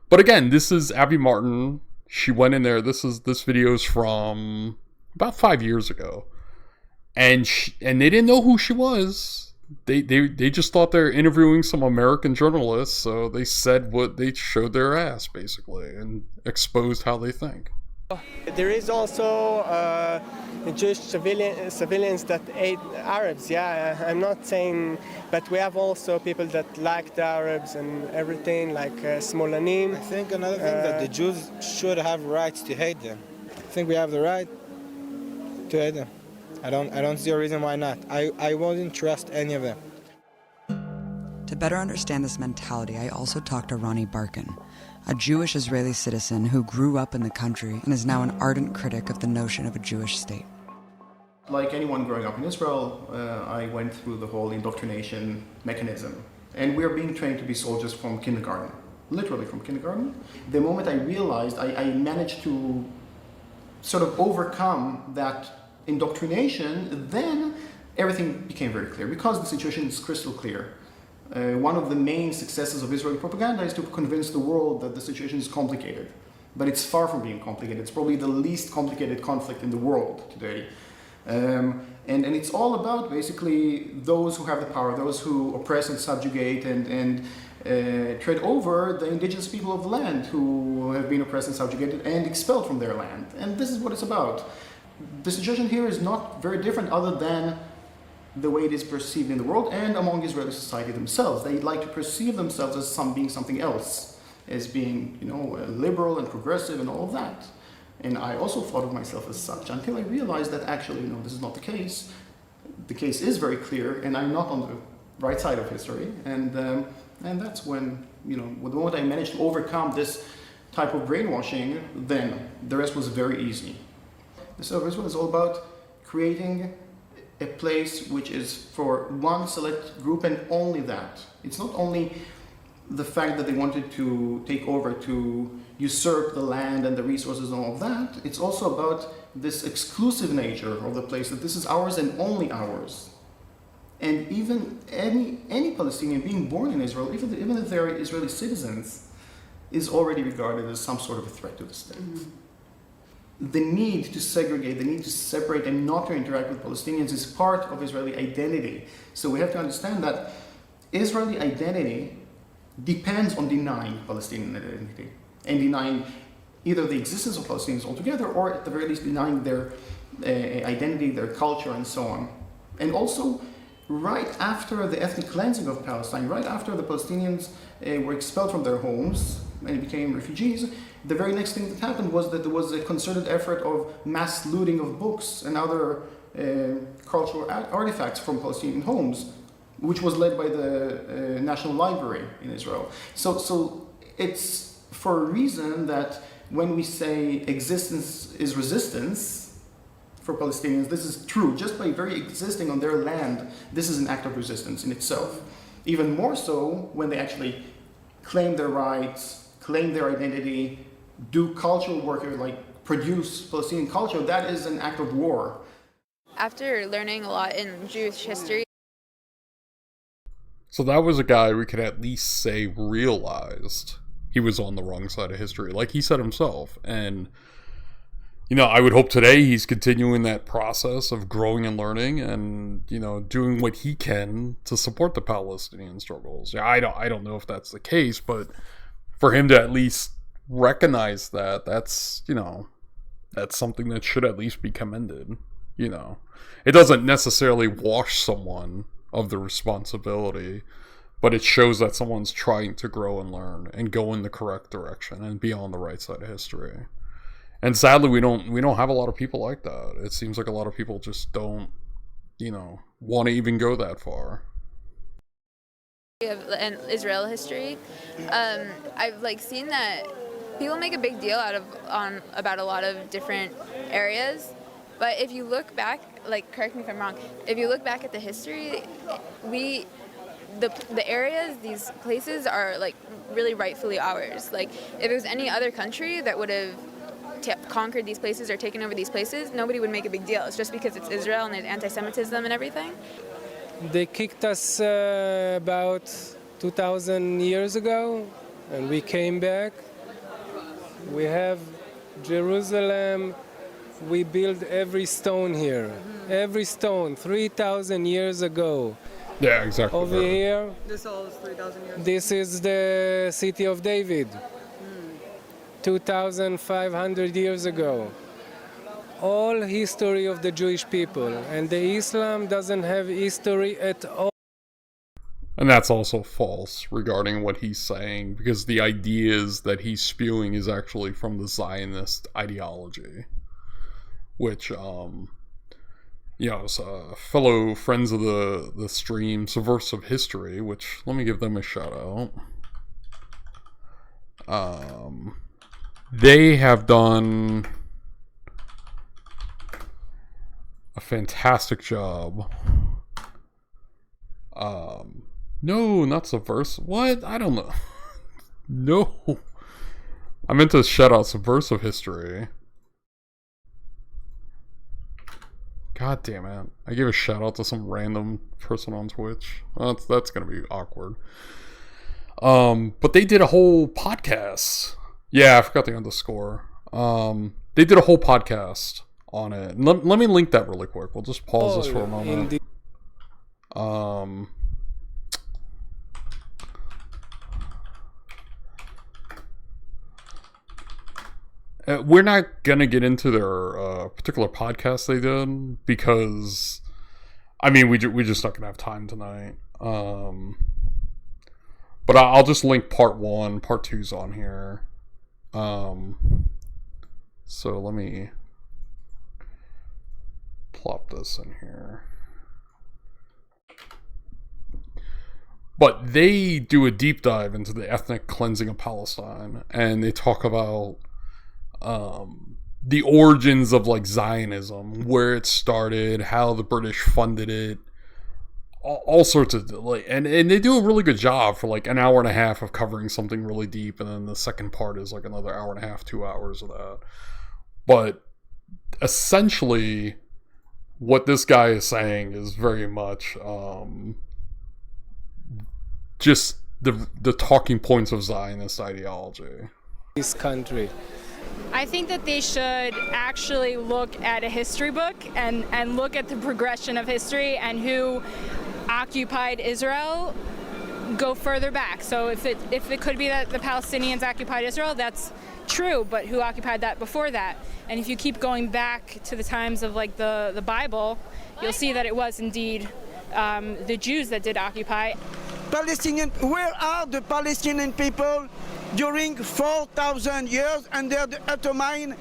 Speaker 3: But again, this is Abby Martin. She went in there. This video is from about 5 years ago. And they didn't know who she was. They just thought they're interviewing some American journalists, so they said what they showed their ass, basically, and exposed how they think.
Speaker 2: There is also Jewish civilians that hate Arabs, yeah, I'm not saying, but we have also people that like the Arabs and everything, like Smolanim.
Speaker 1: I think another thing that the Jews should have rights to hate them. I think we have the right to hate them. I don't see a reason why not. I wouldn't trust any of them.
Speaker 20: To better understand this mentality, I also talked to Ronnie Barkin, a Jewish Israeli citizen who grew up in the country and is now an ardent critic of the notion of a Jewish state.
Speaker 5: Like anyone growing up in Israel, I went through the whole indoctrination mechanism. And we are being trained to be soldiers from kindergarten, literally from kindergarten. The moment I realized I managed to sort of overcome that indoctrination, then everything became very clear, because the situation is crystal clear. One of the main successes of Israeli propaganda is to convince the world that the situation is complicated. But it's far from being complicated. It's probably the least complicated conflict in the world today. And it's all about basically those who have the power, those who oppress and subjugate and tread over the indigenous people of the land who have been oppressed and subjugated and expelled from their land. And this is what it's about. The situation here is not very different other than the way it is perceived in the world and among Israeli society themselves. They like to perceive themselves as being something else, as being, you know, liberal and progressive and all of that. And I also thought of myself as such until I realized that actually, you know, this is not the case. The case is very clear, and I'm not on the right side of history. And that's when, you know, the moment I managed to overcome this type of brainwashing, then the rest was very easy. The State of Israel is all about creating a place which is for one select group and only that. It's not only the fact that they wanted to take over, to usurp the land and the resources and all of that. It's also about this exclusive nature of the place, that this is ours and only ours. And even any Palestinian being born in Israel, even if they're Israeli citizens, is already regarded as some sort of a threat to the state. the need to segregate, the need to separate and not to interact with Palestinians is part of Israeli identity. So we have to understand that Israeli identity depends on denying Palestinian identity and denying either the existence of Palestinians altogether or at the very least denying their identity, their culture, and so on. And also, right after the ethnic cleansing of Palestine, right after the Palestinians were expelled from their homes and became refugees, the very next thing that happened was that there was a concerted effort of mass looting of books and other cultural artifacts from Palestinian homes, which was led by the National Library in Israel. So it's for a reason that when we say existence is resistance for Palestinians, this is true. Just by very existing on their land, this is an act of resistance in itself. Even more so when they actually claim their rights, claim their identity, do cultural work, like produce Palestinian culture, that is an act of war.
Speaker 21: After learning a lot in Jewish history.
Speaker 3: So that was a guy we could at least say realized he was on the wrong side of history, like he said himself. And, you know, I would hope today he's continuing that process of growing and learning and, you know, doing what he can to support the Palestinian struggles. Yeah, I don't know if that's the case, but for him to at least recognize that, that's, you know, that's something that should at least be commended. You know, it doesn't necessarily wash someone of the responsibility, but it shows that someone's trying to grow and learn and go in the correct direction and be on the right side of history. And sadly, we don't have a lot of people like that. It seems like a lot of people just don't, you know, want to even go that far.
Speaker 21: And Israel history, I've like seen that people make a big deal about a lot of different areas, but if you look back, like, correct me if I'm wrong, if you look back at the history, the areas, these places are like really rightfully ours. Like, if it was any other country that would have conquered these places or taken over these places, nobody would make a big deal. It's just because it's Israel and there's anti-Semitism and everything.
Speaker 6: They kicked us about 2,000 years ago, and we came back. We have Jerusalem. We built every stone here. Every stone, 3,000 years ago.
Speaker 3: Yeah, exactly.
Speaker 6: Over here,
Speaker 11: This all is 3,000 years.
Speaker 6: this is the city of David. 2,500 years ago. All history of the Jewish people, and the Islam doesn't have history at all.
Speaker 3: And that's also false regarding what he's saying, because the ideas that he's spewing is actually from the Zionist ideology, which, you know, fellow friends of the stream, Subversive History, which, let me give them a shout out. They have done a fantastic job. No, not Subversive. What? I don't know. No. I meant to shout out Subversive History. God damn it. I gave a shout out to some random person on Twitch. That's gonna be awkward. But they did a whole podcast. Yeah, I forgot the underscore. They did a whole podcast on it. Let me link that really quick. We'll just pause this for a moment. We're not gonna get into their particular podcast they did because, I mean, we just not gonna have time tonight. But I'll just link part 1, part 2's on here. So let me plop this in here. But they do a deep dive into the ethnic cleansing of Palestine, and they talk about the origins of like Zionism, where it started, how the British funded it, all sorts of like, and they do a really good job for like an hour and a half of covering something really deep, and then the second part is like another hour and a half, 2 hours of that. But essentially, what this guy is saying is very much just the talking points of Zionist ideology.
Speaker 6: This country.
Speaker 22: I think that they should actually look at a history book and look at the progression of history and who occupied Israel, go further back. So if it could be that the Palestinians occupied Israel, that's true, but who occupied that before that? And if you keep going back to the times of like the Bible, you'll see that it was indeed the Jews that did occupy.
Speaker 11: Palestinian, where are the Palestinian people during 4,000 years under the Ottoman?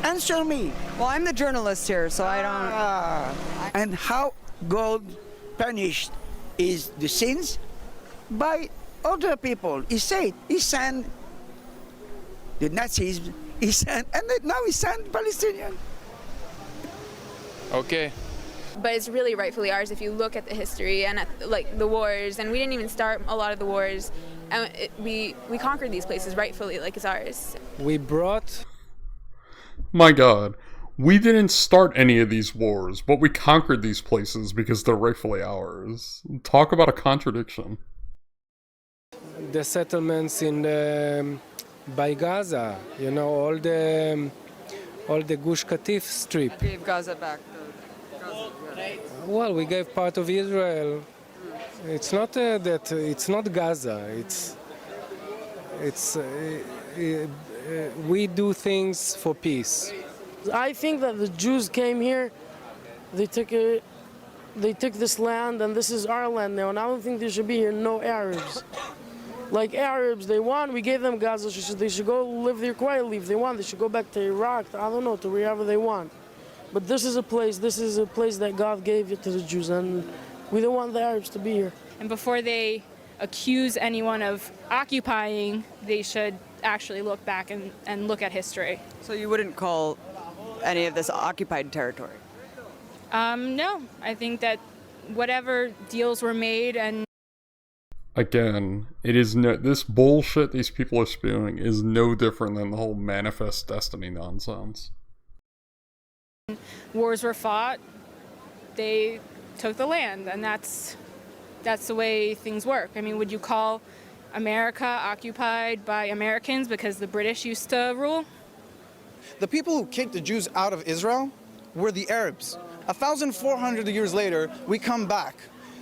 Speaker 11: Answer me.
Speaker 20: Well, I'm the journalist here, so I don't...
Speaker 11: And how God punished is the sins? By other people. He said, he sent the Nazis, he sent, and now he sent Palestinians.
Speaker 25: Okay.
Speaker 21: But it's really rightfully ours if you look at the history and at like the wars, and we didn't even start a lot of the wars, and we conquered these places rightfully, like it's ours.
Speaker 6: We brought...
Speaker 3: My God, we didn't start any of these wars, but we conquered these places because they're rightfully ours. Talk about a contradiction.
Speaker 6: The settlements in by Gaza, you know, all the Gush Katif strip.
Speaker 20: I gave Gaza back.
Speaker 6: Well, we gave part of Israel. It's not that it's not Gaza. We do things for peace.
Speaker 7: I think that the Jews came here, they took this land, and this is our land now, and I don't think there should be here no Arabs. Like Arabs, they want, we gave them Gaza, they should go live there quietly if they want. They should go back to Iraq, I don't know, to wherever they want. But this is a place that God gave it to the Jews, and we don't want the Arabs to be here.
Speaker 22: And before they accuse anyone of occupying, they should actually look back and look at history.
Speaker 20: So you wouldn't call any of this occupied territory?
Speaker 22: No, I think that whatever deals were made and...
Speaker 3: Again, it is this bullshit these people are spewing is no different than the whole manifest destiny nonsense.
Speaker 22: Wars were fought, they took the land, and that's the way things work. I mean, would you call America occupied by Americans because the British used to rule?
Speaker 8: The people who kicked the Jews out of Israel were the Arabs. 1,400 years later, we come back.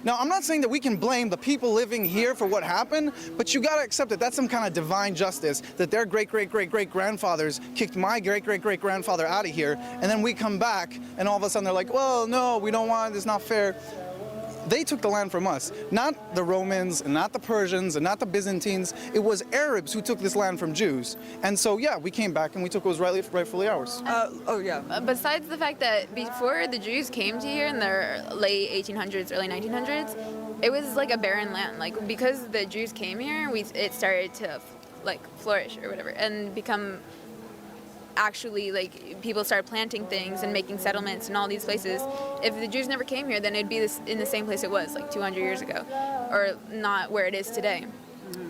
Speaker 8: Now, I'm not saying that we can blame the people living here for what happened, but you gotta accept that that's some kind of divine justice, that their great-great-great-great-grandfathers kicked my great-great-great-grandfather out of here, and then we come back, and all of a sudden they're like, well, no, we don't want it, it's not fair. They took the land from us, not the Romans, and not the Persians, and not the Byzantines. It was Arabs who took this land from Jews. And so, yeah, we came back and we took what was rightfully ours.
Speaker 21: Besides the fact that before the Jews came to here in the late 1800s, early 1900s, it was like a barren land. Like, because the Jews came here, it started to like flourish or whatever and become actually, like, people started planting things and making settlements in all these places. If the Jews never came here, then it'd be in the same place it was like 200 years ago, or not where it is today.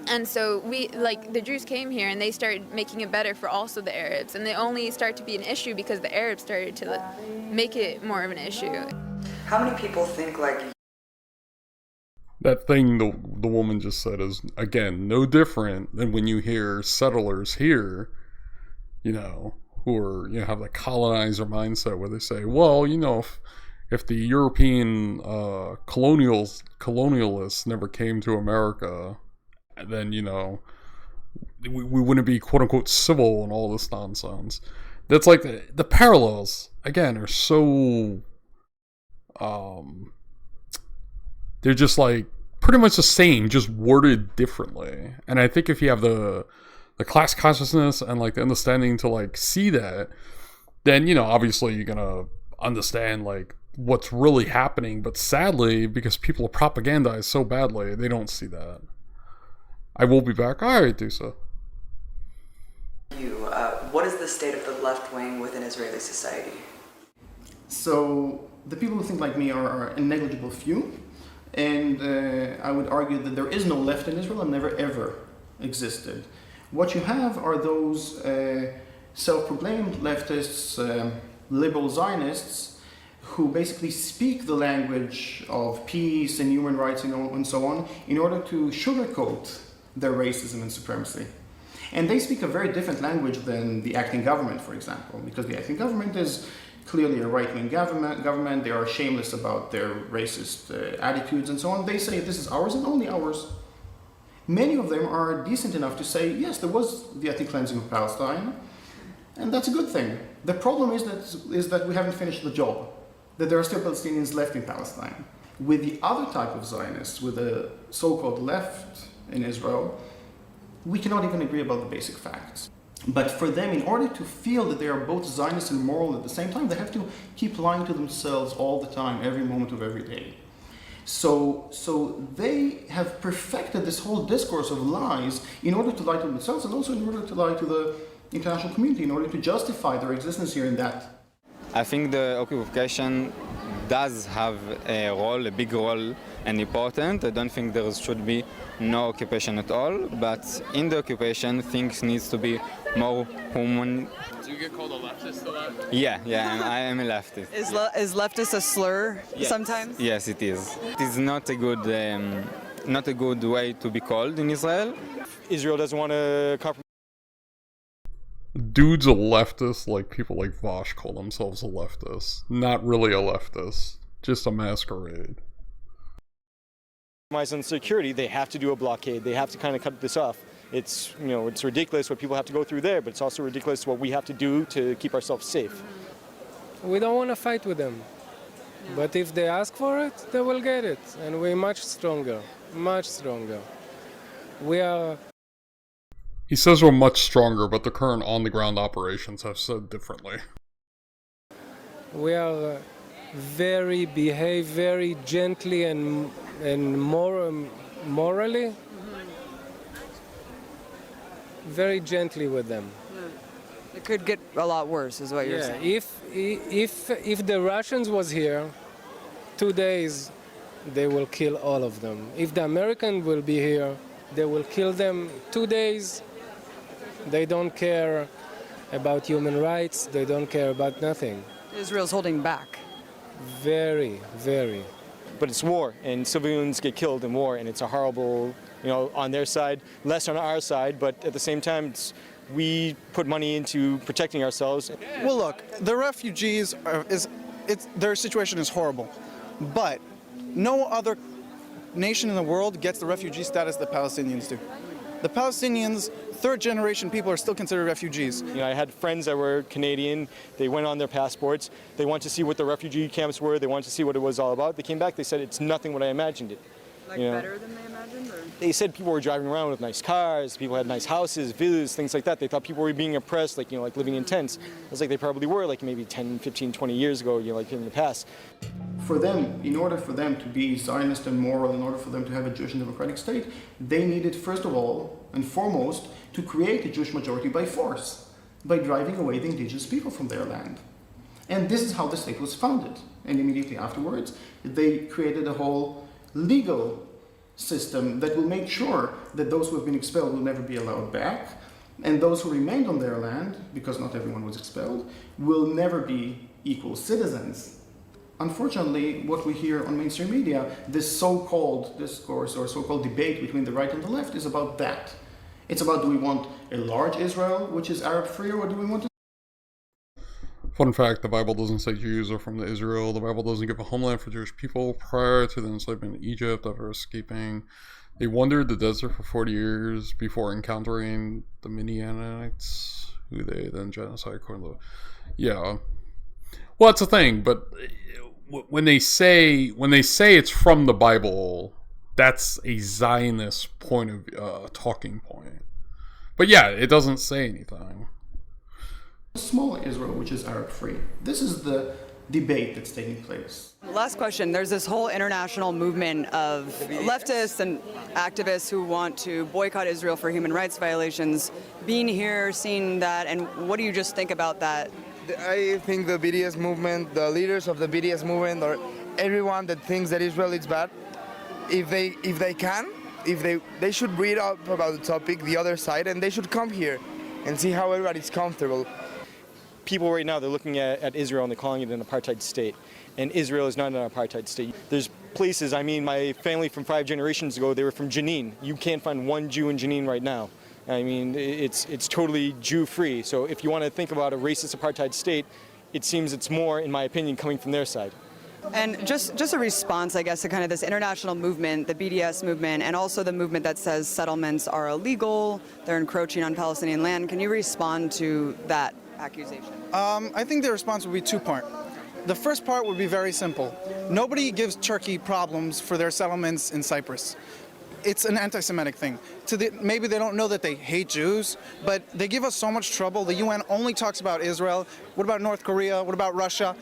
Speaker 21: And so the Jews came here and they started making it better for also the Arabs, and they only start to be an issue because the Arabs started to make it more of an issue.
Speaker 20: How many people think like...
Speaker 3: That thing the woman just said is, again, no different than when you hear settlers here, you know, who are, you know, have the colonizer mindset where they say, well, you know, if the European colonialists never came to America, then, you know, we wouldn't be quote unquote civil and all this nonsense. That's like the parallels, again, are so they're just like pretty much the same, just worded differently. And I think if you have the class consciousness and like the understanding to like see that, then, you know, obviously you're gonna understand like what's really happening. But sadly, because people are propagandized so badly, they don't see that. I will be back. All right, do so.
Speaker 20: What is the state of the left wing within Israeli society?
Speaker 5: So the people who think like me are a negligible few, and I would argue that there is no left in Israel and never ever existed. What you have are those self-proclaimed leftists, liberal Zionists, who basically speak the language of peace and human rights and so on in order to sugarcoat their racism and supremacy. And they speak a very different language than the acting government, for example, because the acting government is clearly a right-wing government. They are shameless about their racist attitudes and so on. They say this is ours and only ours. Many of them are decent enough to say, yes, there was the ethnic cleansing of Palestine, and that's a good thing. The problem is that we haven't finished the job, that there are still Palestinians left in Palestine. With the other type of Zionists, with the so-called left in Israel, we cannot even agree about the basic facts. But for them, in order to feel that they are both Zionist and moral at the same time, they have to keep lying to themselves all the time, every moment of every day. So they have perfected this whole discourse of lies in order to lie to themselves and also in order to lie to the international community, in order to justify their existence here in that.
Speaker 12: I think the occupation does have a role, a big role and important. I don't think there should be no occupation at all, but in the occupation things needs to be more human.
Speaker 13: Do you get called a leftist a lot?
Speaker 12: Yeah, I am a leftist.
Speaker 20: Is leftist a slur sometimes?
Speaker 12: Yes, it is. It is not a good way to be called in Israel.
Speaker 25: Israel doesn't want to compromise.
Speaker 3: Dude's a leftist, like people like Vosh call themselves a leftist. Not really a leftist, just a masquerade.
Speaker 25: On security, they have to do a blockade. They have to kind of cut this off. It's ridiculous what people have to go through there, but it's also ridiculous what we have to do to keep ourselves safe.
Speaker 6: We don't want to fight with them. But if they ask for it, they will get it. And we're much stronger, much stronger. We are...
Speaker 3: He says we're much stronger, but the current on-the-ground operations have said differently.
Speaker 6: We are behave very gently and morally. Very gently with them.
Speaker 20: It could get a lot worse, is what you're saying.
Speaker 6: If the Russians was here, 2 days, they will kill all of them. If the American will be here, they will kill them 2 days. They don't care about human rights. They don't care about nothing.
Speaker 20: Israel's holding back.
Speaker 6: Very, very.
Speaker 25: But it's war, and civilians get killed in war, and it's a horrible, on their side, less on our side, but at the same time, we put money into protecting ourselves.
Speaker 8: Well, look, the refugees, their situation is horrible, but no other nation in the world gets the refugee status the Palestinians do. The Palestinians, third-generation people, are still considered refugees.
Speaker 25: I had friends that were Canadian. They went on their passports. They wanted to see what the refugee camps were. They wanted to see what it was all about. They came back. They said it's nothing what I imagined it.
Speaker 20: Like better than they imagined? Or?
Speaker 25: They said people were driving around with nice cars. People had nice houses, villas, things like that. They thought people were being oppressed, like living in tents. It was like they probably were, like maybe 10, 15, 20 years ago, like in the past.
Speaker 5: For them, in order for them to be Zionist and moral, in order for them to have a Jewish and democratic state, they needed, first of all and foremost, to create a Jewish majority by force, by driving away the indigenous people from their land. And this is how the state was founded. And immediately afterwards, they created a whole legal system that will make sure that those who have been expelled will never be allowed back, and those who remained on their land, because not everyone was expelled, will never be equal citizens. Unfortunately, what we hear on mainstream media, this so-called discourse or so-called debate between the right and the left is about that. It's about, do we want a large Israel, which is Arab-free, or do we want to...
Speaker 3: Fun fact, the Bible doesn't say Jews are from Israel. The Bible doesn't give a homeland for Jewish people prior to the enslavement in Egypt after escaping. They wandered the desert for 40 years before encountering the Midianites, who they then genocide according to... Yeah. Well, that's the thing, but when they say it's from the Bible, that's a Zionist point of talking point. But yeah, it doesn't say anything.
Speaker 5: Small Israel, which is Arab-free. This is the debate that's taking place.
Speaker 20: Last question. There's this whole international movement of leftists and activists who want to boycott Israel for human rights violations. Being here, seeing that, and what do you just think about that?
Speaker 23: I think the BDS movement, the leaders of the BDS movement, or everyone that thinks that Israel is bad, if they should read up about the topic, the other side, and they should come here and see how everybody's comfortable.
Speaker 25: People right now, they're looking at Israel and they're calling it an apartheid state. And Israel is not an apartheid state. There's places, my family from 5 generations ago, they were from Jenin. You can't find one Jew in Jenin right now. I mean, it's totally Jew-free. So if you want to think about a racist apartheid state, it seems it's more, in my opinion, coming from their side.
Speaker 20: And just a response, I guess, to kind of this international movement, the BDS movement, and also the movement that says settlements are illegal, they're encroaching on Palestinian land. Can you respond to that accusation?
Speaker 8: I think the response would be two-part. The first part would be very simple. Nobody gives Turkey problems for their settlements in Cyprus. It's an anti-Semitic thing. Maybe they don't know that they hate Jews, but they give us so much trouble. The UN only talks about Israel. What about North Korea? What about Russia?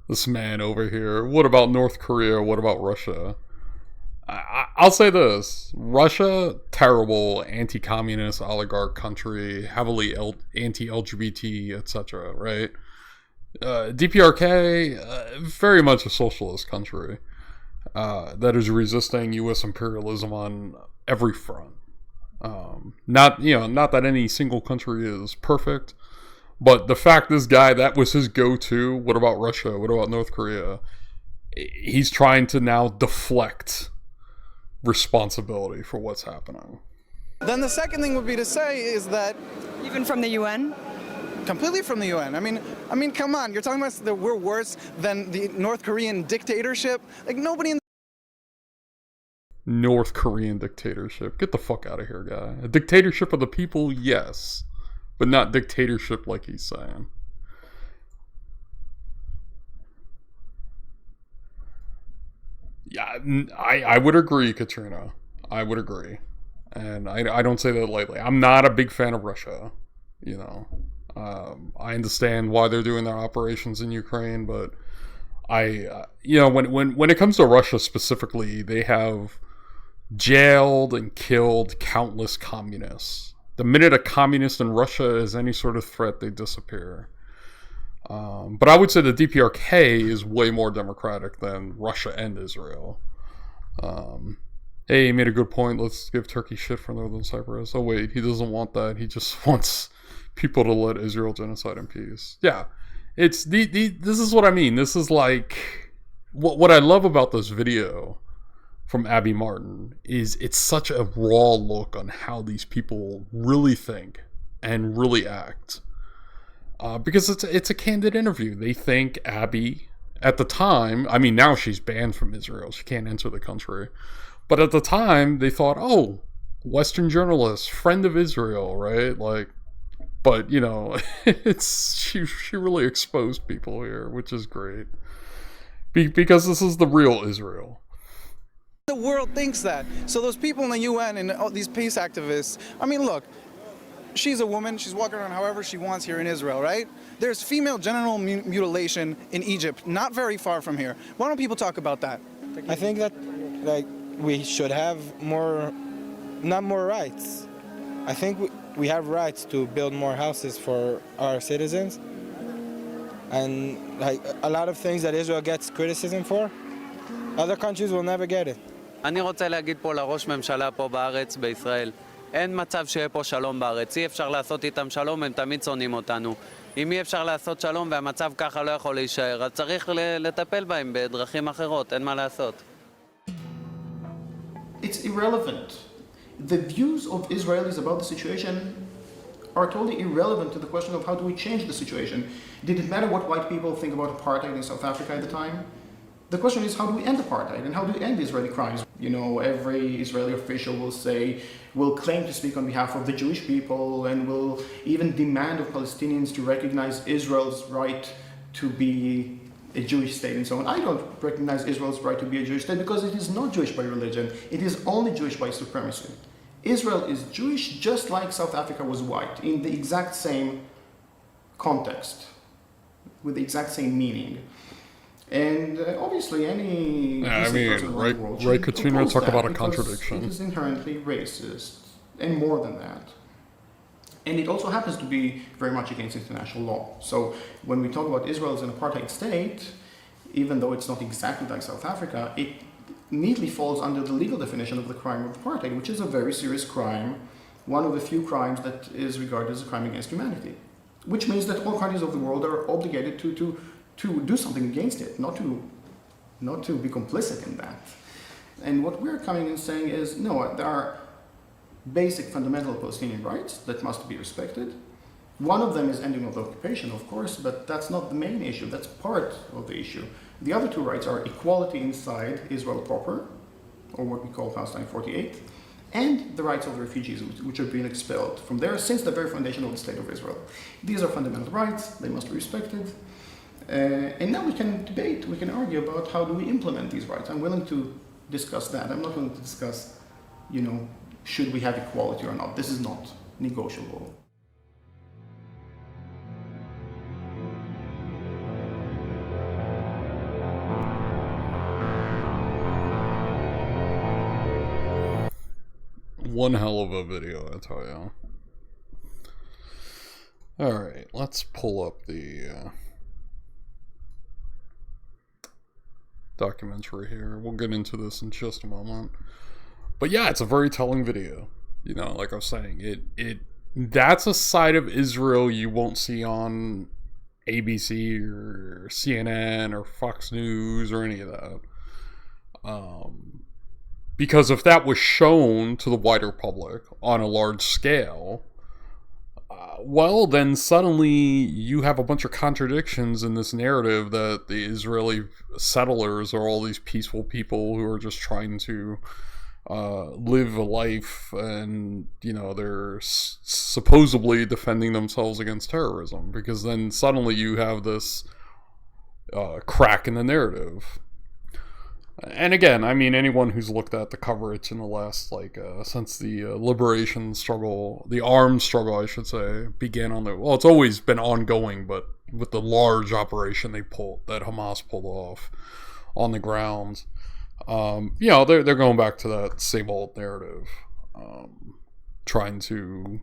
Speaker 3: This man over here. What about North Korea? What about Russia? I'll say this. Russia, terrible anti-communist oligarch country, heavily anti-LGBT, etc., right? DPRK, very much a socialist country that is resisting U.S. imperialism on every front. Not that any single country is perfect, but the fact this guy, that was his go-to. What about Russia? What about North Korea? He's trying to now deflect responsibility for what's happening.
Speaker 8: Then the second thing would be to say is that...
Speaker 20: Even from the UN?
Speaker 8: Completely from the UN. I mean, come on. You're talking about that we're worse than the North Korean dictatorship? Like, nobody in
Speaker 3: North Korean dictatorship. Get the fuck out of here, guy. A dictatorship of the people, yes. But not dictatorship like he's saying. Yeah, I would agree, Katrina. I would agree. And I don't say that lightly. I'm not a big fan of Russia. You know. I understand why they're doing their operations in Ukraine, but when it comes to Russia specifically, they have jailed and killed countless communists. The minute a communist in Russia is any sort of threat, they disappear. But I would say the DPRK is way more democratic than Russia and Israel. Hey, he made a good point. Let's give Turkey shit for Northern Cyprus. Oh wait, he doesn't want that. He just wants people to let Israel genocide in peace. Yeah, it's this is what I mean. This is like what I love about this video from Abby Martin is it's such a raw look on how these people really think and really act. Because it's a candid interview. They think Abby, at the time, I mean, now she's banned from Israel. She can't enter the country. But at the time, they thought, oh, Western journalist, friend of Israel, right? Like, but, you know, she really exposed people here, which is great. Because this is the real Israel.
Speaker 8: The world thinks that. So those people in the UN and all these peace activists, I mean, look, she's a woman, she's walking around however she wants here in Israel, right? There's female genital mutilation in Egypt, not very far from here. Why don't people talk about that?
Speaker 1: I think that, like, we should have not more rights. I think we have rights to build more houses for our citizens. And, like, a lot of things that Israel gets criticism for, other countries will never get it.
Speaker 9: אני רוצה להגיד פה לראש ממשלה פה בארץ, בישראל, אין מצב שיהיה פה שלום בארץ. אי אפשר לעשות איתם שלום, הם תמיד שונאים אותנו. אם אי אפשר לעשות שלום והמצב ככה לא יכול להישאר, אז צריך לטפל בהם בדרכים אחרות, אין מה לעשות.
Speaker 5: It's irrelevant. The views of Israelis about the situation are totally irrelevant to the question of how do we change the situation. Did it matter what white people think about apartheid in South Africa at the time? The question is, how do we end apartheid and how do we end Israeli crimes? You know, every Israeli official will claim to speak on behalf of the Jewish people and will even demand of Palestinians to recognize Israel's right to be a Jewish state and so on. I don't recognize Israel's right to be a Jewish state because it is not Jewish by religion. It is only Jewish by supremacy. Israel is Jewish just like South Africa was white in the exact same context, with the exact same meaning. And obviously, any person around the world should
Speaker 3: Katrina, talk about a
Speaker 5: because
Speaker 3: contradiction.
Speaker 5: it is inherently racist, and more than that. And it also happens to be very much against international law. So when we talk about Israel as an apartheid state, even though it's not exactly like South Africa, it neatly falls under the legal definition of the crime of apartheid, which is a very serious crime, one of the few crimes that is regarded as a crime against humanity. Which means that all countries of the world are obligated to do something against it, not to be complicit in that. And what we're coming and saying is, no, there are basic fundamental Palestinian rights that must be respected. One of them is ending of the occupation, of course, but that's not the main issue. That's part of the issue. The other two rights are equality inside Israel proper, or what we call Palestine 48, and the rights of the refugees, which are being expelled from there since the very foundation of the State of Israel. These are fundamental rights. They must be respected. And now we can debate, we can argue about how do we implement these rights. I'm willing to discuss that. I'm not willing to discuss, should we have equality or not. This is not negotiable.
Speaker 3: One hell of a video, I tell you. Alright, let's pull up the documentary here. We'll get into this in just a moment. But yeah, it's a very telling video. Like I was saying, that's a side of Israel you won't see on ABC or CNN or Fox News or any of that. Because if that was shown to the wider public on a large scale, well, then suddenly you have a bunch of contradictions in this narrative that the Israeli settlers are all these peaceful people who are just trying to live a life, and they're supposedly defending themselves against terrorism, because then suddenly you have this crack in the narrative. And again, I mean, anyone who's looked at the coverage in the last, since the liberation struggle, the arms struggle, I should say, began it's always been ongoing, but with the large operation that Hamas pulled off on the ground, they're going back to that same old narrative, trying to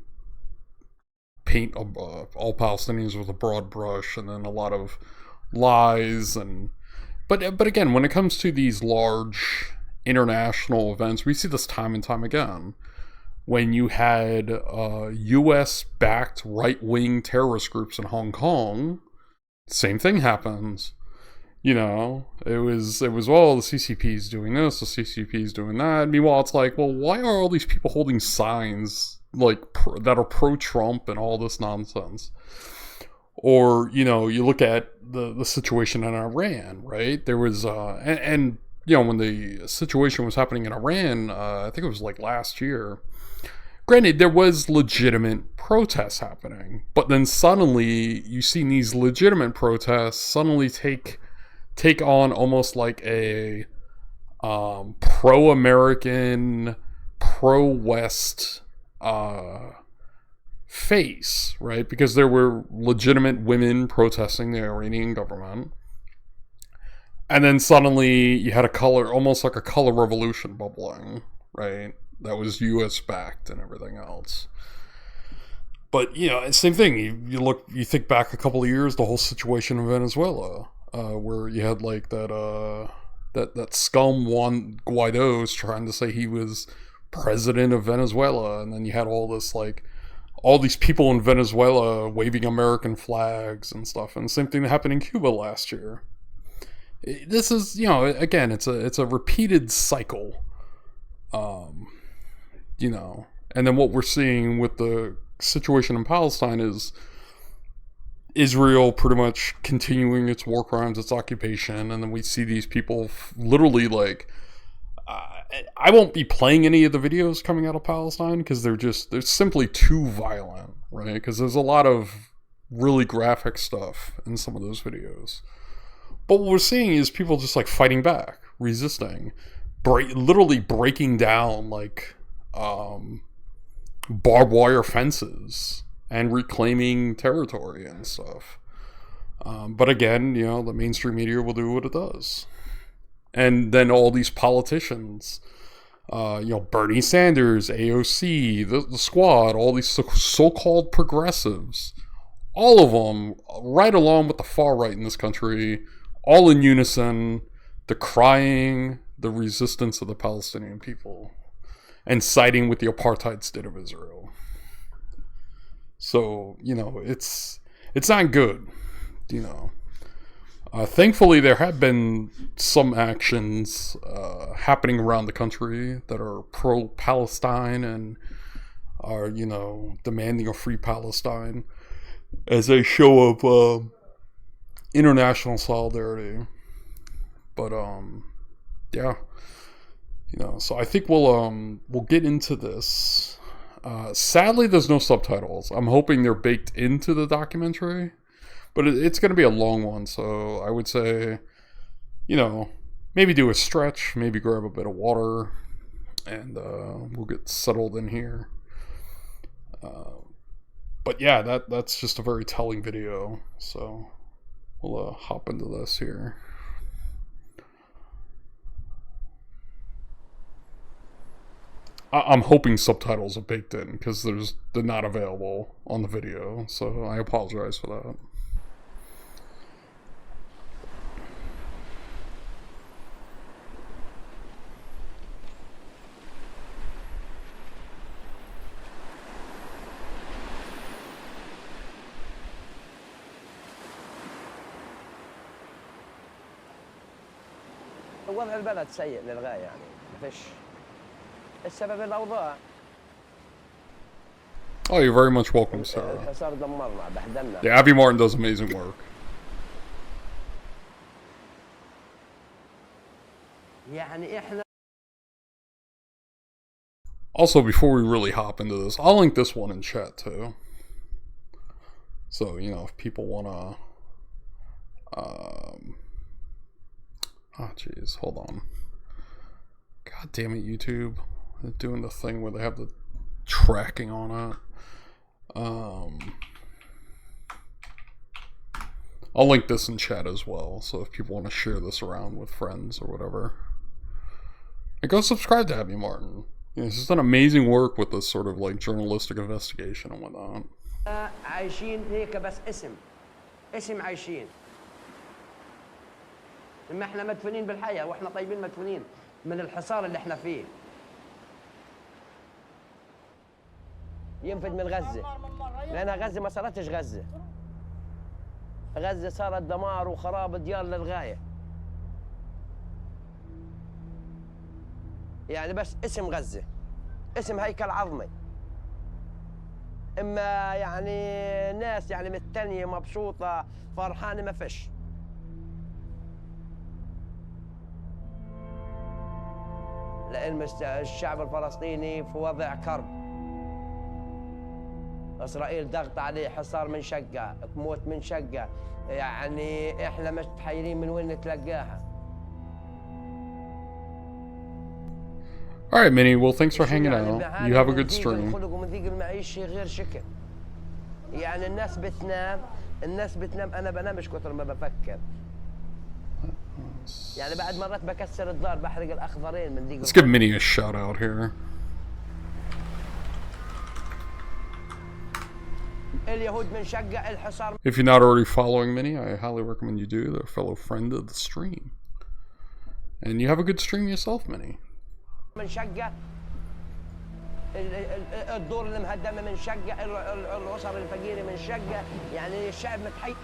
Speaker 3: paint all Palestinians with a broad brush, and then a lot of lies and. But again, when it comes to these large international events, we see this time and time again. When you had U.S.-backed right-wing terrorist groups in Hong Kong, same thing happens. It was the CCP's doing this, the CCP's doing that. Meanwhile, it's like, well, why are all these people holding signs that are pro-Trump and all this nonsense? Or, you look at the situation in Iran, right? There was, when the situation was happening in Iran, I think it was last year. Granted, there was legitimate protests happening, but then suddenly you see these legitimate protests suddenly take on almost like a pro-American, pro-West face, right? Because there were legitimate women protesting the Iranian government, and then suddenly you had almost like a color revolution bubbling, right? That was U.S. backed and everything else. But same thing. You think back a couple of years, the whole situation in Venezuela, where you had that scum Juan Guaido's trying to say he was president of Venezuela, and then you had all these people in Venezuela waving American flags and stuff, and the same thing that happened in Cuba last year. This is, again, it's a repeated cycle, and then what we're seeing with the situation in Palestine is Israel pretty much continuing its war crimes, its occupation, and then we see these people literally I won't be playing any of the videos coming out of Palestine because they're simply too violent, right? Because there's a lot of really graphic stuff in some of those videos. But what we're seeing is people just fighting back, resisting, literally breaking down barbed wire fences and reclaiming territory and stuff. But again, the mainstream media will do what it does. And then all these politicians, Bernie Sanders, AOC, the Squad, all these so-called progressives, all of them, right along with the far right in this country, all in unison, decrying the resistance of the Palestinian people and siding with the apartheid state of Israel. So, it's not good, Thankfully, there have been some actions happening around the country that are pro-Palestine and are, demanding a free Palestine as a show of international solidarity. But yeah, so I think we'll get into this. Sadly, there's no subtitles. I'm hoping they're baked into the documentary, but it's going to be a long one. So I would say, maybe do a stretch, maybe grab a bit of water, and we'll get settled in here. But yeah, that's just a very telling video. So we'll hop into this here. I'm hoping subtitles are baked in because they're not available on the video, so I apologize for that.
Speaker 14: وضع البلد سيء للغاية يعني ما فيش السبب الأوضاع.
Speaker 3: Oh, you're very much welcome, Sarah.
Speaker 14: الحصار دمرنا بهدلنا.
Speaker 3: Yeah, Abby Martin does amazing work.
Speaker 14: يعني إحنا.
Speaker 3: Also, before we really hop into this, I'll link this one in chat too. So, if people wanna oh jeez, hold on. God damn it, YouTube. They're doing the thing where they have the tracking on it. I'll link this in chat as well, so if people want to share this around with friends or whatever. And go subscribe to Abby Martin. She's done amazing work with this sort of like journalistic investigation and whatnot.
Speaker 14: عايشين هيك بس اسم عايشين. لما احنا مدفونين بالحياة واحنا طيبين مدفونين من الحصار اللي احنا فيه. ينفد من غزة لأن غزة ما صارتش غزة. غزة صارت دمار وخراب ديار للغاية. يعني بس اسم غزة، اسم هيكل عظمي. إما يعني ناس يعني متنية مبسوطة فرحانة ما فيش. لأن الشعب الفلسطيني في وضع كرب. إسرائيل ضغط عليه حصار من شقة، موت من شقة، يعني إحنا متحيرين من وين نتلقاها.
Speaker 3: Alright, Minnie, well, thanks for hanging out. You have a good stream.
Speaker 14: من ذيق المعيشة غير شكل. يعني الناس بتنام أنا بنامش كثر ما بفكر. يعني بعد مرات بكسر الدار بحرق الأخضرين من ذيق.
Speaker 3: Let's give Minnie a shout out here.
Speaker 14: اليهود من شقة الحصار.
Speaker 3: If you're not already following Minnie, I highly recommend you do. They're a fellow friend of the stream. And you have a good stream yourself, Minnie.
Speaker 14: من شقة الدور المهدمة من شقة الأسر الفقيرة من شقة يعني الشعب متحير.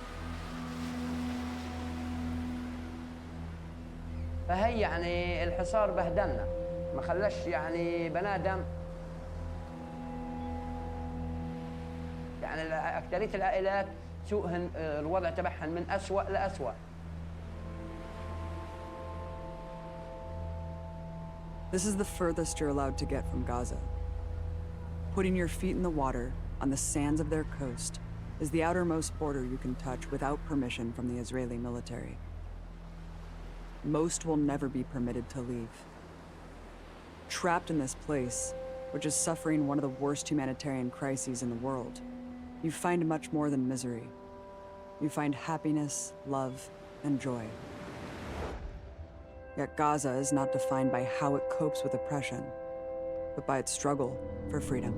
Speaker 14: فهي يعني الحصار بهدلنا ما خلاش يعني بنادم يعني أكثرية العائلات سوءهن الوضع تبعهن من أسوأ لأسوأ.
Speaker 20: This is the furthest you're allowed to get from Gaza. Putting your feet in the water on the sands of their coast is the outermost border you can touch without permission from the Israeli military. Most will never be permitted to leave. Trapped in this place, which is suffering one of the worst humanitarian crises in the world, you find much more than misery. You find happiness, love, and joy. Yet Gaza is not defined by how it copes with oppression, but by its struggle for freedom.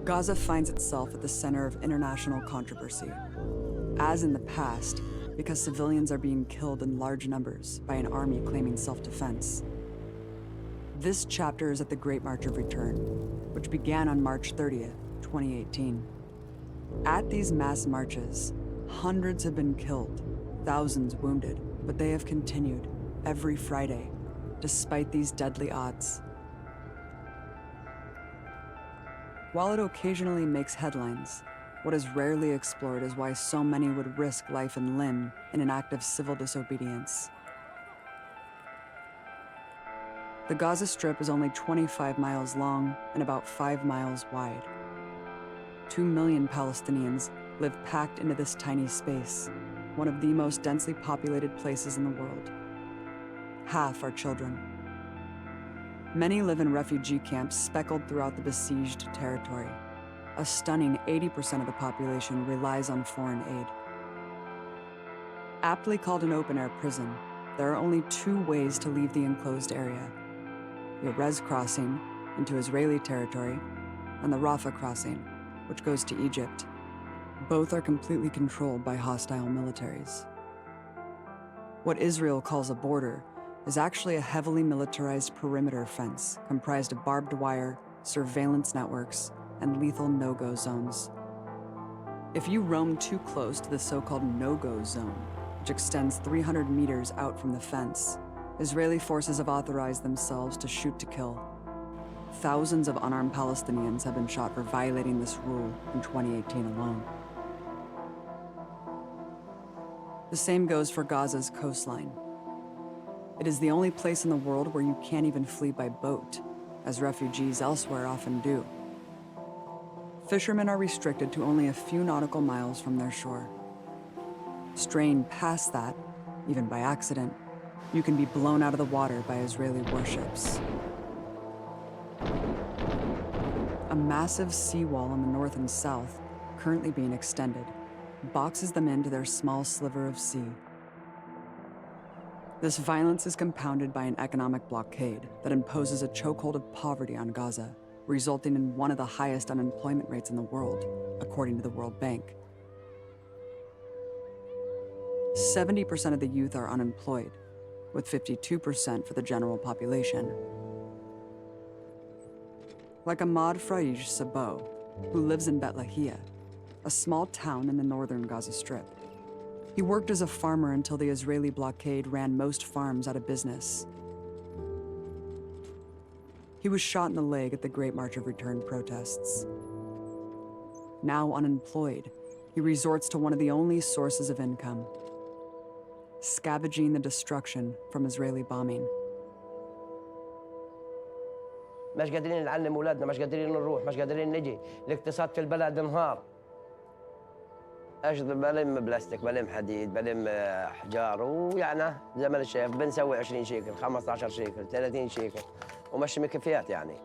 Speaker 20: Gaza finds itself at the center of international controversy. As in the past, because civilians are being killed in large numbers by an army claiming self-defense. This chapter is at the Great March of Return, which began on March 30th, 2018. At these mass marches, hundreds have been killed, thousands wounded, but they have continued every Friday, despite these deadly odds. While it occasionally makes headlines, what is rarely explored is why so many would risk life and limb in an act of civil disobedience. The Gaza Strip is only 25 miles long and about 5 miles wide. 2 million Palestinians live packed into this tiny space, one of the most densely populated places in the world. Half are children. Many live in refugee camps speckled throughout the besieged territory. A stunning 80% of the population relies on foreign aid. Aptly called an open-air prison, there are only 2 ways to leave the enclosed area: the Erez crossing into Israeli territory, and the Rafah crossing, which goes to Egypt. Both are completely controlled by hostile militaries. What Israel calls a border is actually a heavily militarized perimeter fence comprised of barbed wire, surveillance networks, and lethal no-go zones. If you roam too close to the so-called no-go zone, which extends 300 meters out from the fence, Israeli forces have authorized themselves to shoot to kill. Thousands of unarmed Palestinians have been shot for violating this rule in 2018 alone. The same goes for Gaza's coastline. It is the only place in the world where you can't even flee by boat, as refugees elsewhere often do. Fishermen are restricted to only a few nautical miles from their shore. Straying past that, even by accident, you can be blown out of the water by Israeli warships. A massive seawall in the north and south, currently being extended, boxes them into their small sliver of sea. This violence is compounded by an economic blockade that imposes a chokehold of poverty on Gaza, resulting in one of the highest unemployment rates in the world, according to the World Bank. 70% of the youth are unemployed, with 52% for the general population. Like Ahmad Fraij Sabo, who lives in Bet Lahia, a small town in the northern Gaza Strip. He worked as a farmer until the Israeli blockade ran most farms out of business. He was shot in the leg at the Great March of Return protests. Now unemployed, he resorts to one of the only sources of income: scavenging the destruction from Israeli bombing.
Speaker 14: مش قادرين نعلم اولادنا، مش قادرين نروح، مش قادرين نجي، الاقتصاد في البلد انهار. اشذ بلم بلاستيك، بلم حديد، بلم احجار، ويعني زي ما انت شايف بنسوي 20 شيكل، 15 شيكل، 30 شيكل، ومشي مكفيات يعني.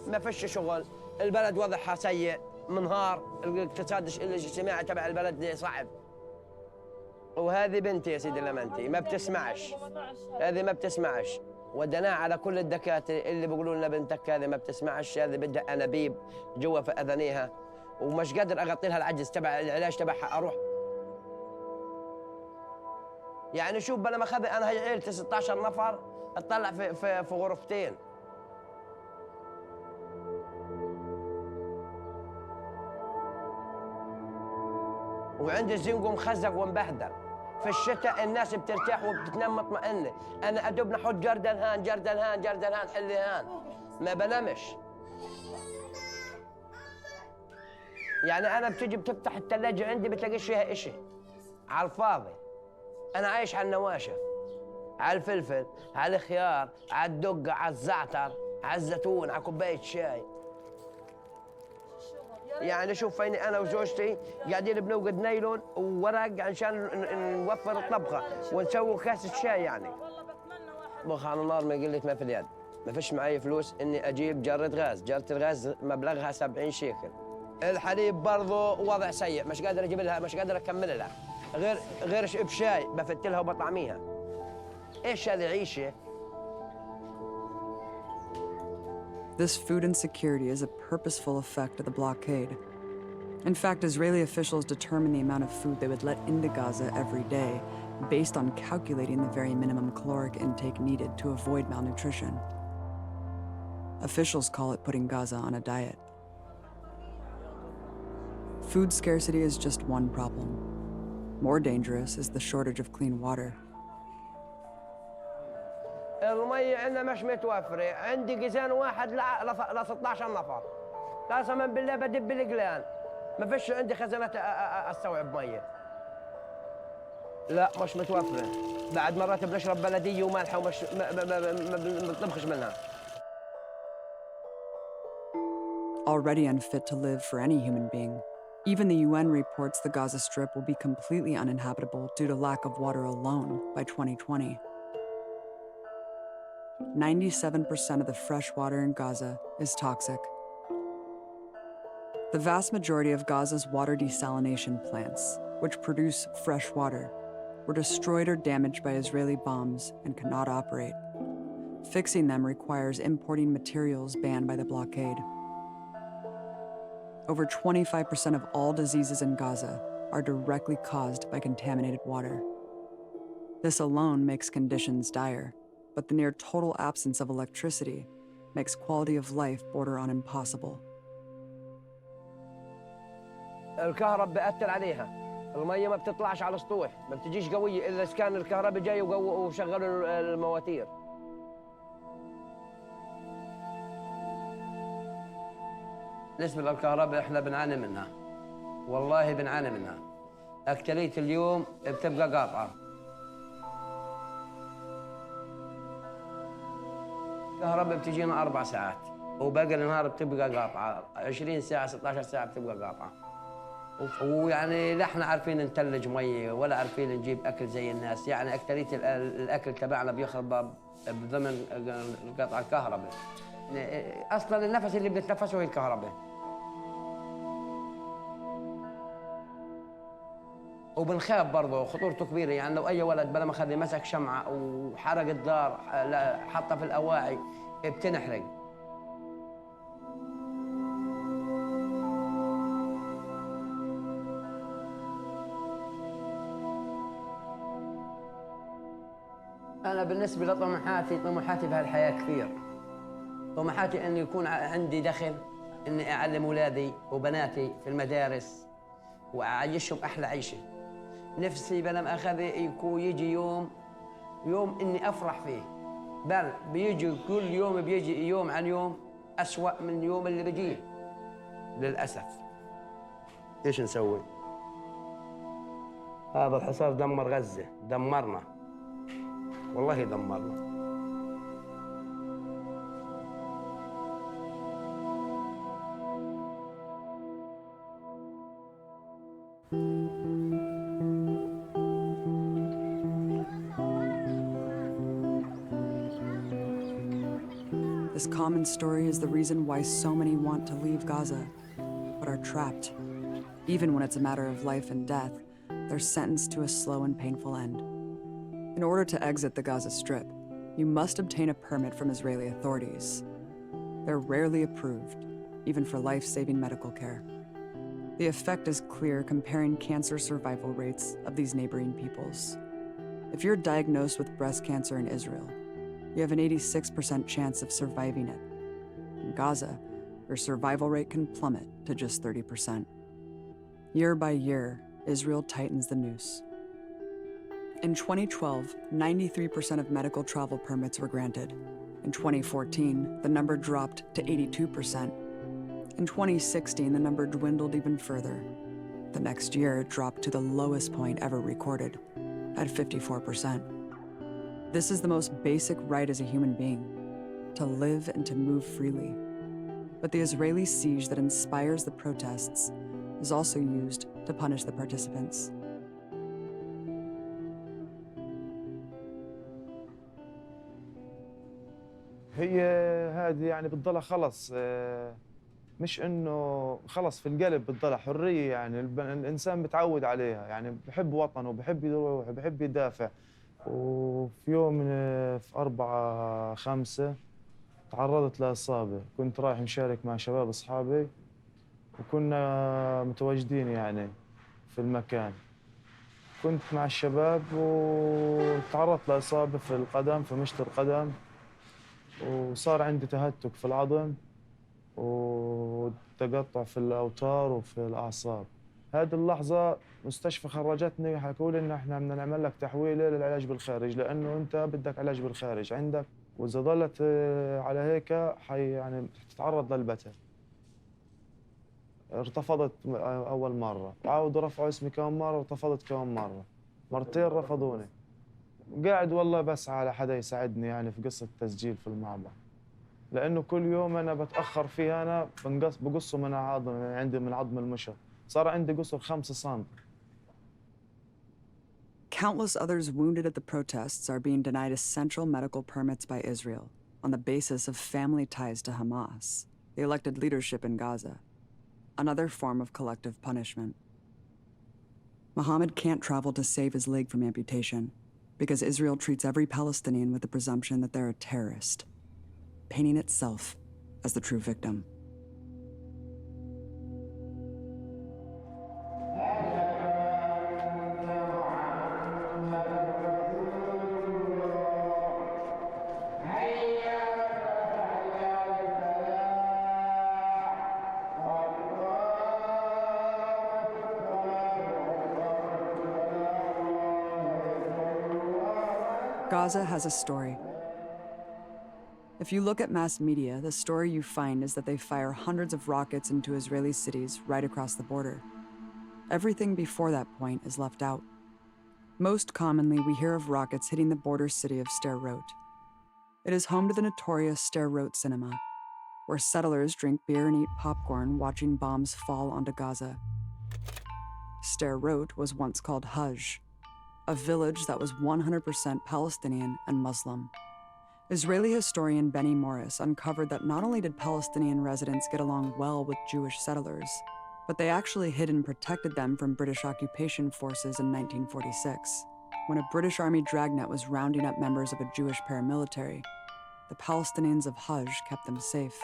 Speaker 14: ما فيش شغل، البلد وضعها سيء، منهار، الاقتصاد الاجتماعي تبع البلد صعب. وهذه بنتي يا سيدي لمنتي ما بتسمعش، هذه ما بتسمعش. ودناها على كل الدكاتره اللي بيقولوا لنا بنتك هذه ما بتسمعش، هذه بدها انابيب جوا في اذانيها، ومش قادر اغطي لها العجز تبع العلاج تبعها. اروح يعني شوف بلا ما اخذ انا هي عيلتي 16 نفر اطلع في غرفتين. وعندي الزنقو مخزق ومبهدل. في الشتاء الناس بترتاح وبتنام مطمئنه، انا ادوب نحط جردل هان جردل هان جردل هان حلي هان، ما بنامش. يعني انا بتجي بتفتح الثلاجه عندي بتلاقيش فيها اشي على الفاضي. انا عايش على النواشف، على الفلفل، على الخيار، على الدقه، على الزعتر، على الزيتون، على كوبايه شاي. يعني شوف فيني انا وزوجتي قاعدين بنوقد نايلون وورق عشان نوفر الطبخه ونسوي كاسه شاي يعني. بخ على النار ما قلت ما في اليد، ما فيش معي فلوس اني اجيب جره غاز، جره الغاز مبلغها 70 شيكل. الحليب برضه وضع سيء، مش قادر اجيب لها، مش قادر اكمل لها، غير بشاي بفت لها وبطعميها. ايش هذه عيشه؟
Speaker 20: This food insecurity is a purposeful effect of the blockade. In fact, Israeli officials determined the amount of food they would let into Gaza every day based on calculating the very minimum caloric intake needed to avoid malnutrition. Officials call it putting Gaza on a diet. Food scarcity is just one problem. More dangerous is the shortage of clean water.
Speaker 14: المي عندنا مش متوفرة، عندي جزان واحد ل 16 نفر. قسما بالله بدب القلان. ما فيش عندي خزانات استوعب مية. لا مش متوفرة. بعد مرات بنشرب بلدية ومالحة ومش ما بنطبخش منها.
Speaker 20: Already unfit to live for any human being. Even the UN reports the Gaza Strip will be completely uninhabitable due to lack of water alone by 2020. 97% of the fresh water in Gaza is toxic. The vast majority of Gaza's water desalination plants, which produce fresh water, were destroyed or damaged by Israeli bombs and cannot operate. Fixing them requires importing materials banned by the blockade. Over 25% of all diseases in Gaza are directly caused by contaminated water. This alone makes conditions dire, but the near total absence of electricity makes quality of life border on impossible.
Speaker 14: الكهرب بأثر عليها، المية ما بتطلعش على السطوح، ما بتجيش قوية إلا إذا كان الكهرباء جاي وشغلوا المواتير. بالنسبة للكهرباء إحنا بنعاني منها، والله بنعاني منها. أكترية اليوم بتبقى قاطعة. الكهرباء بتجينا 4 ساعات، وباقي النهار بتبقى قاطعة، 20 ساعة 16 ساعة بتبقى قاطعة. ويعني لا احنا عارفين نتلج مية ولا عارفين نجيب أكل زي الناس، يعني أكترية الأكل تبعنا بيخرب بضمن قطع الكهرباء. أصلاً النفس اللي بنتنفسه هي الكهرباء. وبنخاف برضه، خطورته كبيرة، يعني لو أي ولد بلا ما خلي مسك شمعة وحرق الدار حطها في الأواعي بتنحرق. أنا بالنسبة طموحاتي في هالحياة كثير. طموحاتي إنه يكون عندي دخل، إني أعلم أولادي وبناتي في المدارس وأعيشهم أحلى عيشة. نفسي بلما أخذ يجي يوم إني أفرح فيه، بل بيجي كل يوم بيجي يوم عن يوم أسوأ من اليوم اللي بيجيه للأسف. إيش نسوي؟ هذا الحصار دمر غزة، دمرنا والله دمرنا.
Speaker 20: This common story is the reason why so many want to leave Gaza, but are trapped. Even when it's a matter of life and death, they're sentenced to a slow and painful end. In order to exit the Gaza Strip, you must obtain a permit from Israeli authorities. They're rarely approved, even for life-saving medical care. The effect is clear comparing cancer survival rates of these neighboring peoples. If you're diagnosed with breast cancer in Israel, you have an 86% chance of surviving it. In Gaza, your survival rate can plummet to just 30%. Year by year, Israel tightens the noose. In 2012, 93% of medical travel permits were granted. In 2014, the number dropped to 82%. In 2016, the number dwindled even further. The next year, it dropped to the lowest point ever recorded, at 54%. This is the most basic right as a human being, to live and to move freely. But the Israeli siege that inspires the protests is also used to punish the participants.
Speaker 15: هي هذه يعني بتضلها خلص، مش انه خلص في القلب بتضلها حريه، يعني الانسان بتعود عليها، يعني بحب وطنه وبحب يروح وبحب يدافع. وفي يوم في 4/5 تعرضت لإصابة. كنت رايح مشارك مع شباب أصحابي وكنا متواجدين يعني في المكان. كنت مع الشباب وتعرضت لإصابة في القدم، في مشط القدم، وصار عندي تهتك في العظم وتقطع في الأوتار وفي الأعصاب. هذه اللحظة مستشفى خرجتني وحكوا لي إنه إحنا بدنا نعمل لك تحويلة للعلاج بالخارج، لأنه أنت بدك علاج بالخارج عندك، وإذا ضلت على هيك يعني تتعرض للبتر. ارتفضت أول مرة، عاودوا رفعوا اسمي كم مرة وارتفضت كم مرة، مرتين رفضوني. قاعد والله بسعى على حدا يساعدني يعني في قصة التسجيل في المعبر، لأنه كل يوم أنا بتأخر فيه، أنا بقصوا من عظم عندي من عظم المشط، صار عندي قصر 5 سم.
Speaker 20: Countless others wounded at the protests are being denied essential medical permits by Israel on the basis of family ties to Hamas, the elected leadership in Gaza. Another form of collective punishment. Mohammed can't travel to save his leg from amputation because Israel treats every Palestinian with the presumption that they're a terrorist, painting itself as the true victim. Gaza has a story. If you look at mass media, the story you find is that they fire hundreds of rockets into Israeli cities right across the border. Everything before that point is left out. Most commonly, we hear of rockets hitting the border city of Sderot. It is home to the notorious Sderot cinema, where settlers drink beer and eat popcorn watching bombs fall onto Gaza. Sderot was once called Hajj, a village that was 100% Palestinian and Muslim. Israeli historian Benny Morris uncovered that not only did Palestinian residents get along well with Jewish settlers, but they actually hid and protected them from British occupation forces in 1946. When a British Army dragnet was rounding up members of a Jewish paramilitary, the Palestinians of Hajj kept them safe.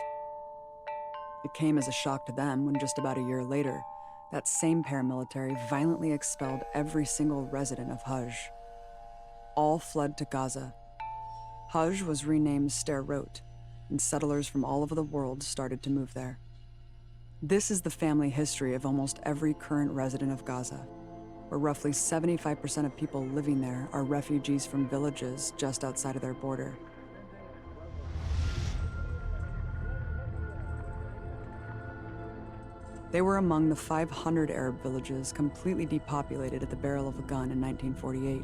Speaker 20: It came as a shock to them when just about a year later, that same paramilitary violently expelled every single resident of Hajj. All fled to Gaza. Hajj was renamed Sderot, and settlers from all over the world started to move there. This is the family history of almost every current resident of Gaza, where roughly 75% of people living there are refugees from villages just outside of their border. They were among the 500 Arab villages completely depopulated at the barrel of a gun in 1948,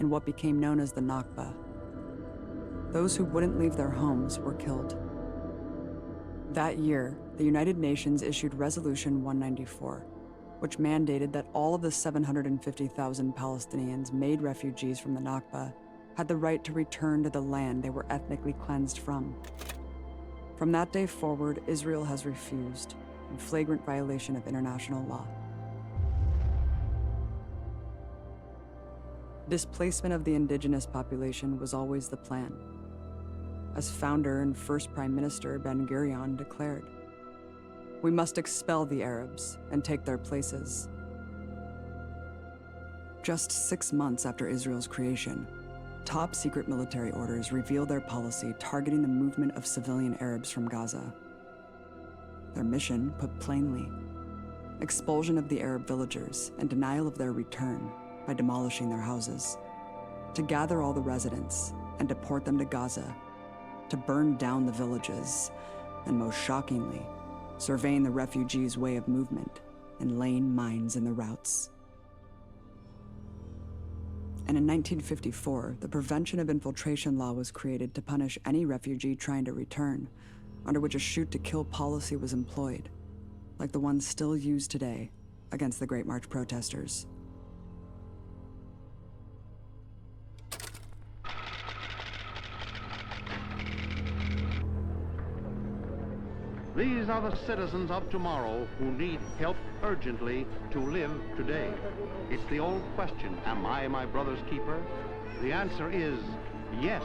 Speaker 20: in what became known as the Nakba. Those who wouldn't leave their homes were killed. That year, the United Nations issued Resolution 194, which mandated that all of the 750,000 Palestinians made refugees from the Nakba had the right to return to the land they were ethnically cleansed from. From that day forward, Israel has refused, in flagrant violation of international law. Displacement of the indigenous population was always the plan. As founder and first Prime Minister Ben Gurion declared, "We must expel the Arabs and take their places." Just 6 months after Israel's creation, top-secret military orders revealed their policy targeting the movement of civilian Arabs from Gaza. Their mission, put plainly, expulsion of the Arab villagers and denial of their return by demolishing their houses, to gather all the residents and deport them to Gaza, to burn down the villages, and most shockingly, surveying the refugees' way of movement and laying mines in the routes. And in 1954, the Prevention of Infiltration Law was created to punish any refugee trying to return, under which a shoot-to-kill policy was employed, like the one still used today against the Great March protesters.
Speaker 4: These are the citizens of tomorrow who need help urgently to live today. It's the old question, am I my brother's keeper? The answer is yes.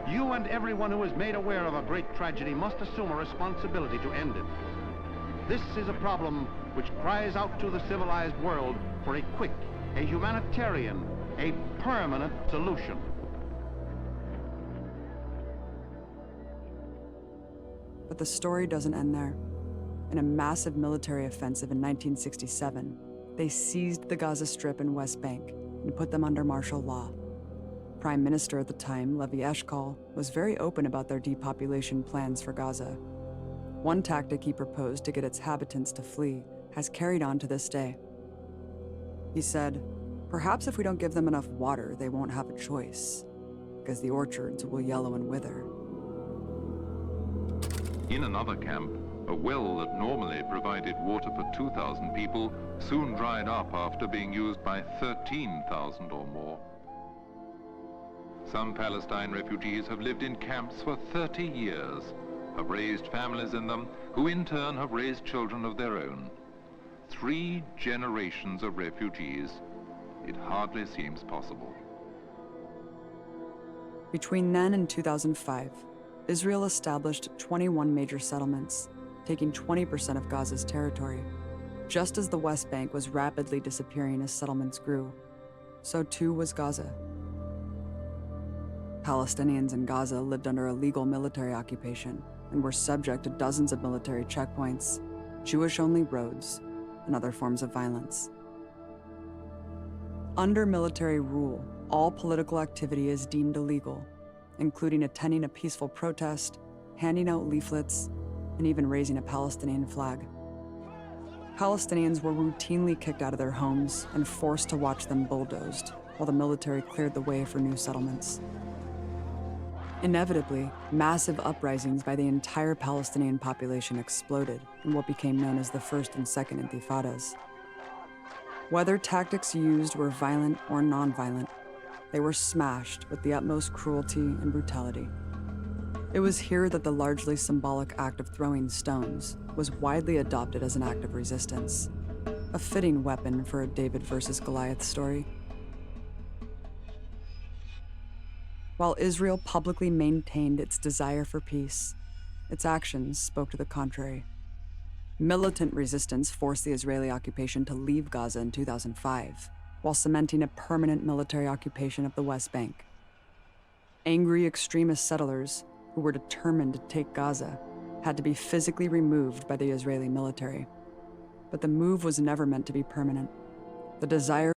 Speaker 4: You and everyone who is made aware of a great tragedy must assume a responsibility to end it. This is a problem which cries out to the civilized world for a quick, a humanitarian, a permanent solution.
Speaker 20: But the story doesn't end there. In a massive military offensive in 1967, they seized the Gaza Strip and West Bank and put them under martial law. Prime Minister at the time, Levi Eshkol, was very open about their depopulation plans for Gaza. One tactic he proposed to get its inhabitants to flee has carried on to this day. He said, "Perhaps if we don't give them enough water, they won't have a choice, because the orchards will yellow and wither."
Speaker 10: In another camp, a well that normally provided water for 2,000 people soon dried up after being used by 13,000 or more. Some Palestine refugees have lived in camps for 30 years, have raised families in them, who in turn have raised children of their own. 3 generations of refugees. It hardly seems possible.
Speaker 20: Between then and 2005, Israel established 21 major settlements, taking 20% of Gaza's territory. Just as the West Bank was rapidly disappearing as settlements grew, so too was Gaza. Palestinians in Gaza lived under a legal military occupation and were subject to dozens of military checkpoints, Jewish-only roads, and other forms of violence. Under military rule, all political activity is deemed illegal, including attending a peaceful protest, handing out leaflets, and even raising a Palestinian flag. Palestinians were routinely kicked out of their homes and forced to watch them bulldozed, while the military cleared the way for new settlements. Inevitably, massive uprisings by the entire Palestinian population exploded in what became known as the First and Second Intifadas. Whether tactics used were violent or non-violent, they were smashed with the utmost cruelty and brutality. It was here that the largely symbolic act of throwing stones was widely adopted as an act of resistance, a fitting weapon for a David versus Goliath story. While Israel publicly maintained its desire for peace, its actions spoke to the contrary. Militant resistance forced the Israeli occupation to leave Gaza in 2005, while cementing a permanent military occupation of the West Bank. Angry extremist settlers who were determined to take Gaza had to be physically removed by the Israeli military. But the move was never meant to be permanent. The desire...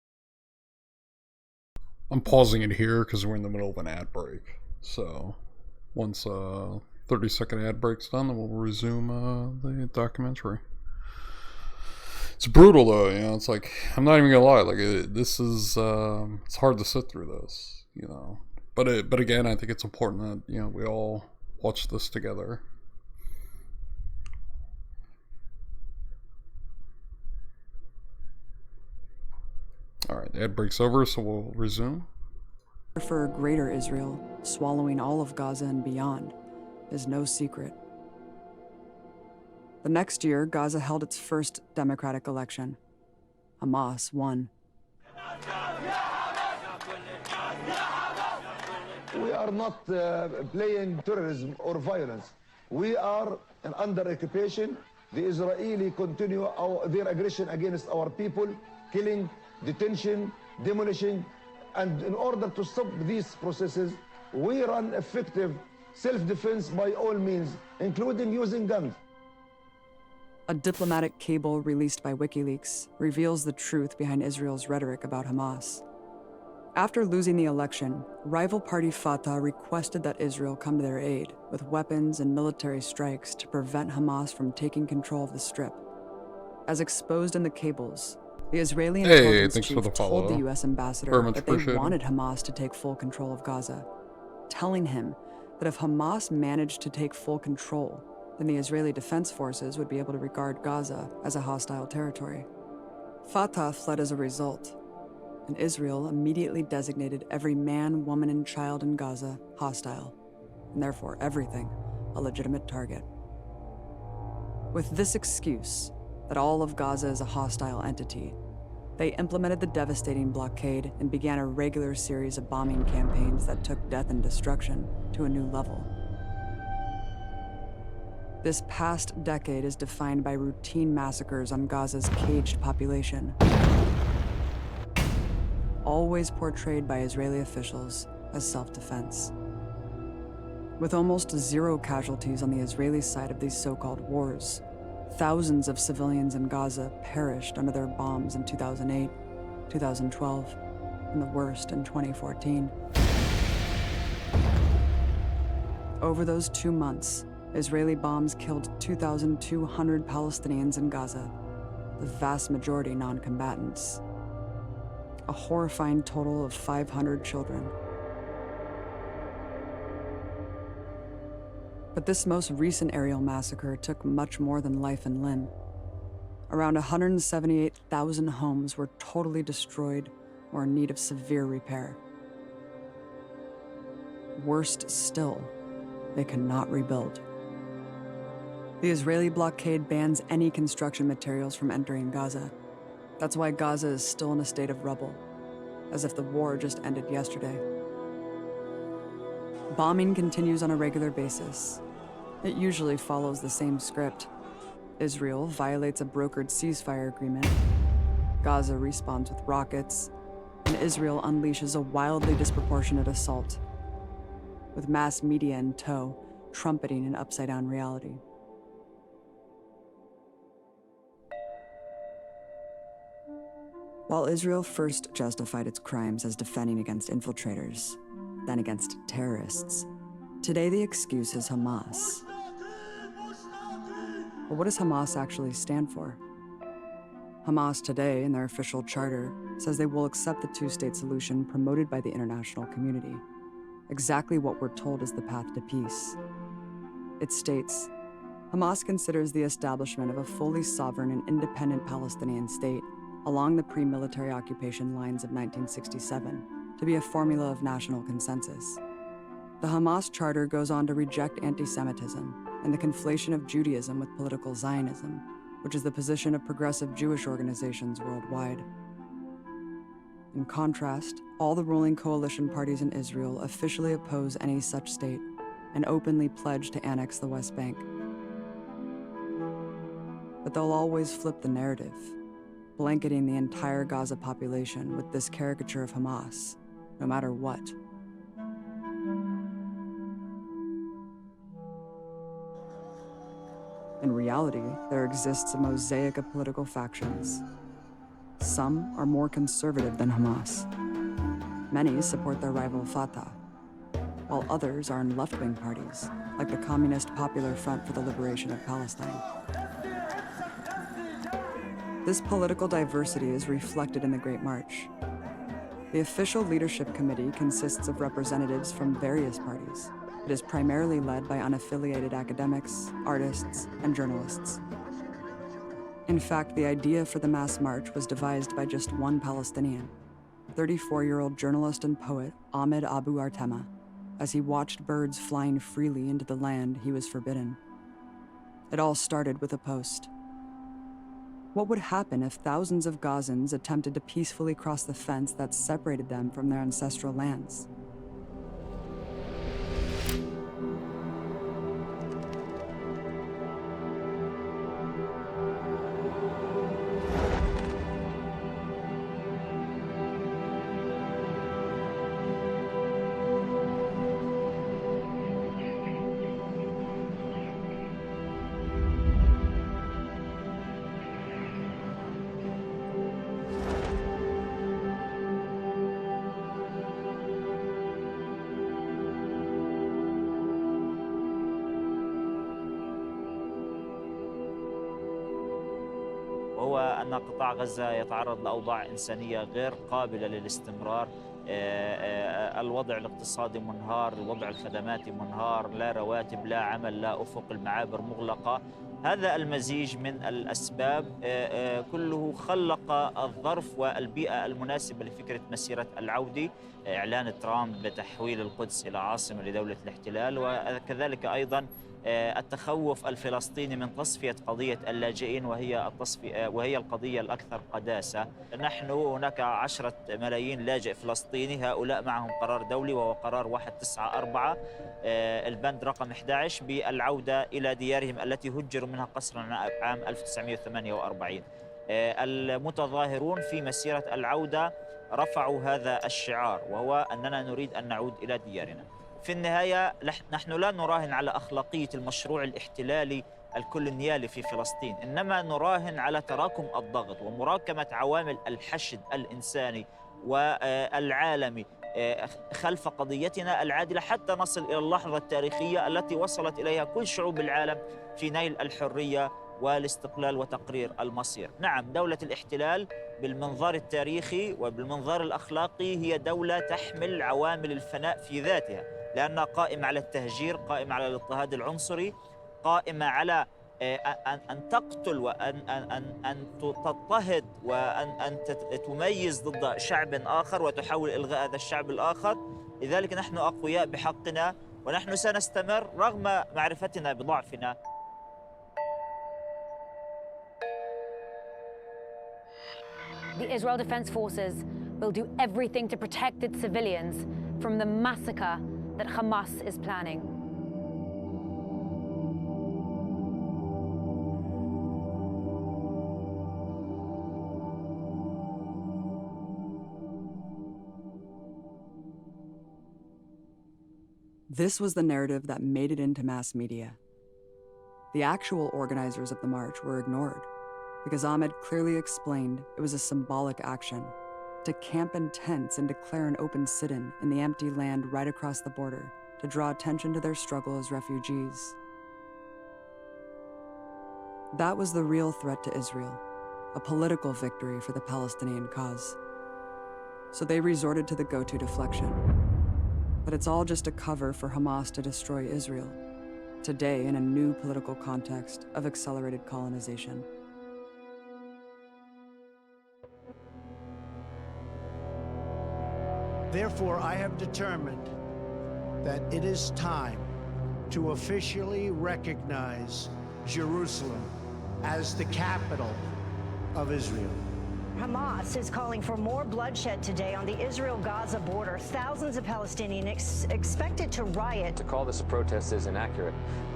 Speaker 3: I'm pausing it here because we're in the middle of an ad break. So once 30-second ad break's done, then we'll resume the documentary. It's brutal though, you know. It's like, I'm not even gonna lie, like this is it's hard to sit through this, you know. But again, I think it's important that, you know, we all watch this together. All right, the ad break's over, so we'll resume.
Speaker 20: For a greater Israel, swallowing all of Gaza and beyond, is no secret. The next year, Gaza held its first democratic election. Hamas won.
Speaker 16: We are not playing terrorism or violence. We are under occupation. The Israeli continue their aggression against our people, killing, detention, demolishing, and in order to stop these processes, we run effective self-defense by all means, including using guns.
Speaker 20: A diplomatic cable released by WikiLeaks reveals the truth behind Israel's rhetoric about Hamas. After losing the election, rival party Fatah requested that Israel come to their aid with weapons and military strikes to prevent Hamas from taking control of the Strip. As exposed in the cables, the Israeli intelligence chief told the U.S. ambassador that they wanted Hamas to take full control of Gaza, telling him that if Hamas managed to take full control, then the Israeli Defense Forces would be able to regard Gaza as a hostile territory. Fatah fled as a result, and Israel immediately designated every man, woman, and child in Gaza hostile, and therefore everything a legitimate target. With this excuse, that all of Gaza is a hostile entity, They implemented the devastating blockade and began a regular series of bombing campaigns that took death and destruction to a new level. This past decade is defined by routine massacres on Gaza's caged population, always portrayed by Israeli officials as self-defense. With almost zero casualties on the Israeli side of these so-called wars, thousands of civilians in Gaza perished under their bombs in 2008, 2012, and the worst in 2014. Over those 2 months, Israeli bombs killed 2,200 Palestinians in Gaza, the vast majority non-combatants. A horrifying total of 500 children. But this most recent aerial massacre took much more than life and limb. Around 178,000 homes were totally destroyed or in need of severe repair. Worst still, they cannot rebuild. The Israeli blockade bans any construction materials from entering Gaza. That's why Gaza is still in a state of rubble, as if the war just ended yesterday. Bombing continues on a regular basis. It usually follows the same script. Israel violates a brokered ceasefire agreement, Gaza responds with rockets, and Israel unleashes a wildly disproportionate assault, with mass media in tow, trumpeting an upside-down reality. While Israel first justified its crimes as defending against infiltrators, then against terrorists, today the excuse is Hamas. But what does Hamas actually stand for? Hamas today, in their official charter, says they will accept the two-state solution promoted by the international community, exactly what we're told is the path to peace. It states, Hamas considers the establishment of a fully sovereign and independent Palestinian state along the pre-military occupation lines of 1967 to be a formula of national consensus. The Hamas charter goes on to reject anti-Semitism and the conflation of Judaism with political Zionism, which is the position of progressive Jewish organizations worldwide. In contrast, all the ruling coalition parties in Israel officially oppose any such state and openly pledge to annex the West Bank. But they'll always flip the narrative, blanketing the entire Gaza population with this caricature of Hamas, no matter what. In reality, there exists a mosaic of political factions. Some are more conservative than Hamas. Many support their rival Fatah, while others are in left-wing parties, like the Communist Popular Front for the Liberation of Palestine. This political diversity is reflected in the Great March. The official leadership committee consists of representatives from various parties. It is primarily led by unaffiliated academics, artists, and journalists. In fact, the idea for the mass march was devised by just one Palestinian, 34-year-old journalist and poet Ahmed Abu Artema, as he watched birds flying freely into the land he was forbidden. It all started with a post. What would happen if thousands of Gazans attempted to peacefully cross the fence that separated them from their ancestral lands?
Speaker 2: وهو أن قطاع غزة يتعرض لأوضاع إنسانية غير قابلة للاستمرار. الوضع الاقتصادي منهار، الوضع الخدماتي منهار، لا رواتب، لا عمل، لا أفق، المعابر مغلقة. هذا المزيج من الأسباب كله خلق الظرف والبيئة المناسبة لفكرة مسيرة العودة. إعلان ترامب بتحويل القدس إلى عاصمة لدولة الاحتلال، وكذلك أيضا التخوف الفلسطيني من تصفية قضية اللاجئين وهي القضية الأكثر قداسة. نحن هناك 10 ملايين لاجئ فلسطيني، هؤلاء معهم قرار دولي وهو قرار 194 البند رقم 11 بالعودة إلى ديارهم التي هجروا منها قسرا عام 1948. المتظاهرون في مسيرة العودة رفعوا هذا الشعار، وهو أننا نريد أن نعود إلى ديارنا. في النهاية نحن لا نراهن على أخلاقية المشروع الاحتلالي الكولونيالي في فلسطين، إنما نراهن على تراكم الضغط ومراكمة عوامل الحشد الإنساني والعالمي خلف قضيتنا العادلة حتى نصل إلى اللحظة التاريخية التي وصلت إليها كل شعوب العالم في نيل الحرية والاستقلال وتقرير المصير. نعم، دولة الاحتلال بالمنظار التاريخي وبالمنظار الأخلاقي هي دولة تحمل عوامل الفناء في ذاتها، لأنها قائمة على التهجير، قائمة على الاضطهاد العنصري، قائمة على أن تقتل وأن تضطهد وأن تميز ضد شعب آخر وتحاول إلغاء هذا الشعب الآخر. لذلك نحن أقوياء بحقنا ونحن سنستمر رغم معرفتنا بضعفنا.
Speaker 11: The Israel Defense Forces will do everything to protect its civilians from the massacre that Hamas is planning.
Speaker 20: This was the narrative that made it into mass media. The actual organizers of the march were ignored, because Ahmed clearly explained it was a symbolic action to camp in tents and declare an open sit-in in the empty land right across the border to draw attention to their struggle as refugees. That was the real threat to Israel, a political victory for the Palestinian cause. So they resorted to the go-to deflection. But it's all just a cover for Hamas to destroy Israel, today in a new political context of accelerated colonization.
Speaker 17: Therefore, I have determined that it is time to officially recognize Jerusalem as the capital of Israel.
Speaker 18: Hamas is calling for more bloodshed today on the Israel-Gaza border. Thousands of Palestinians expected to riot.
Speaker 19: To call this a protest is inaccurate.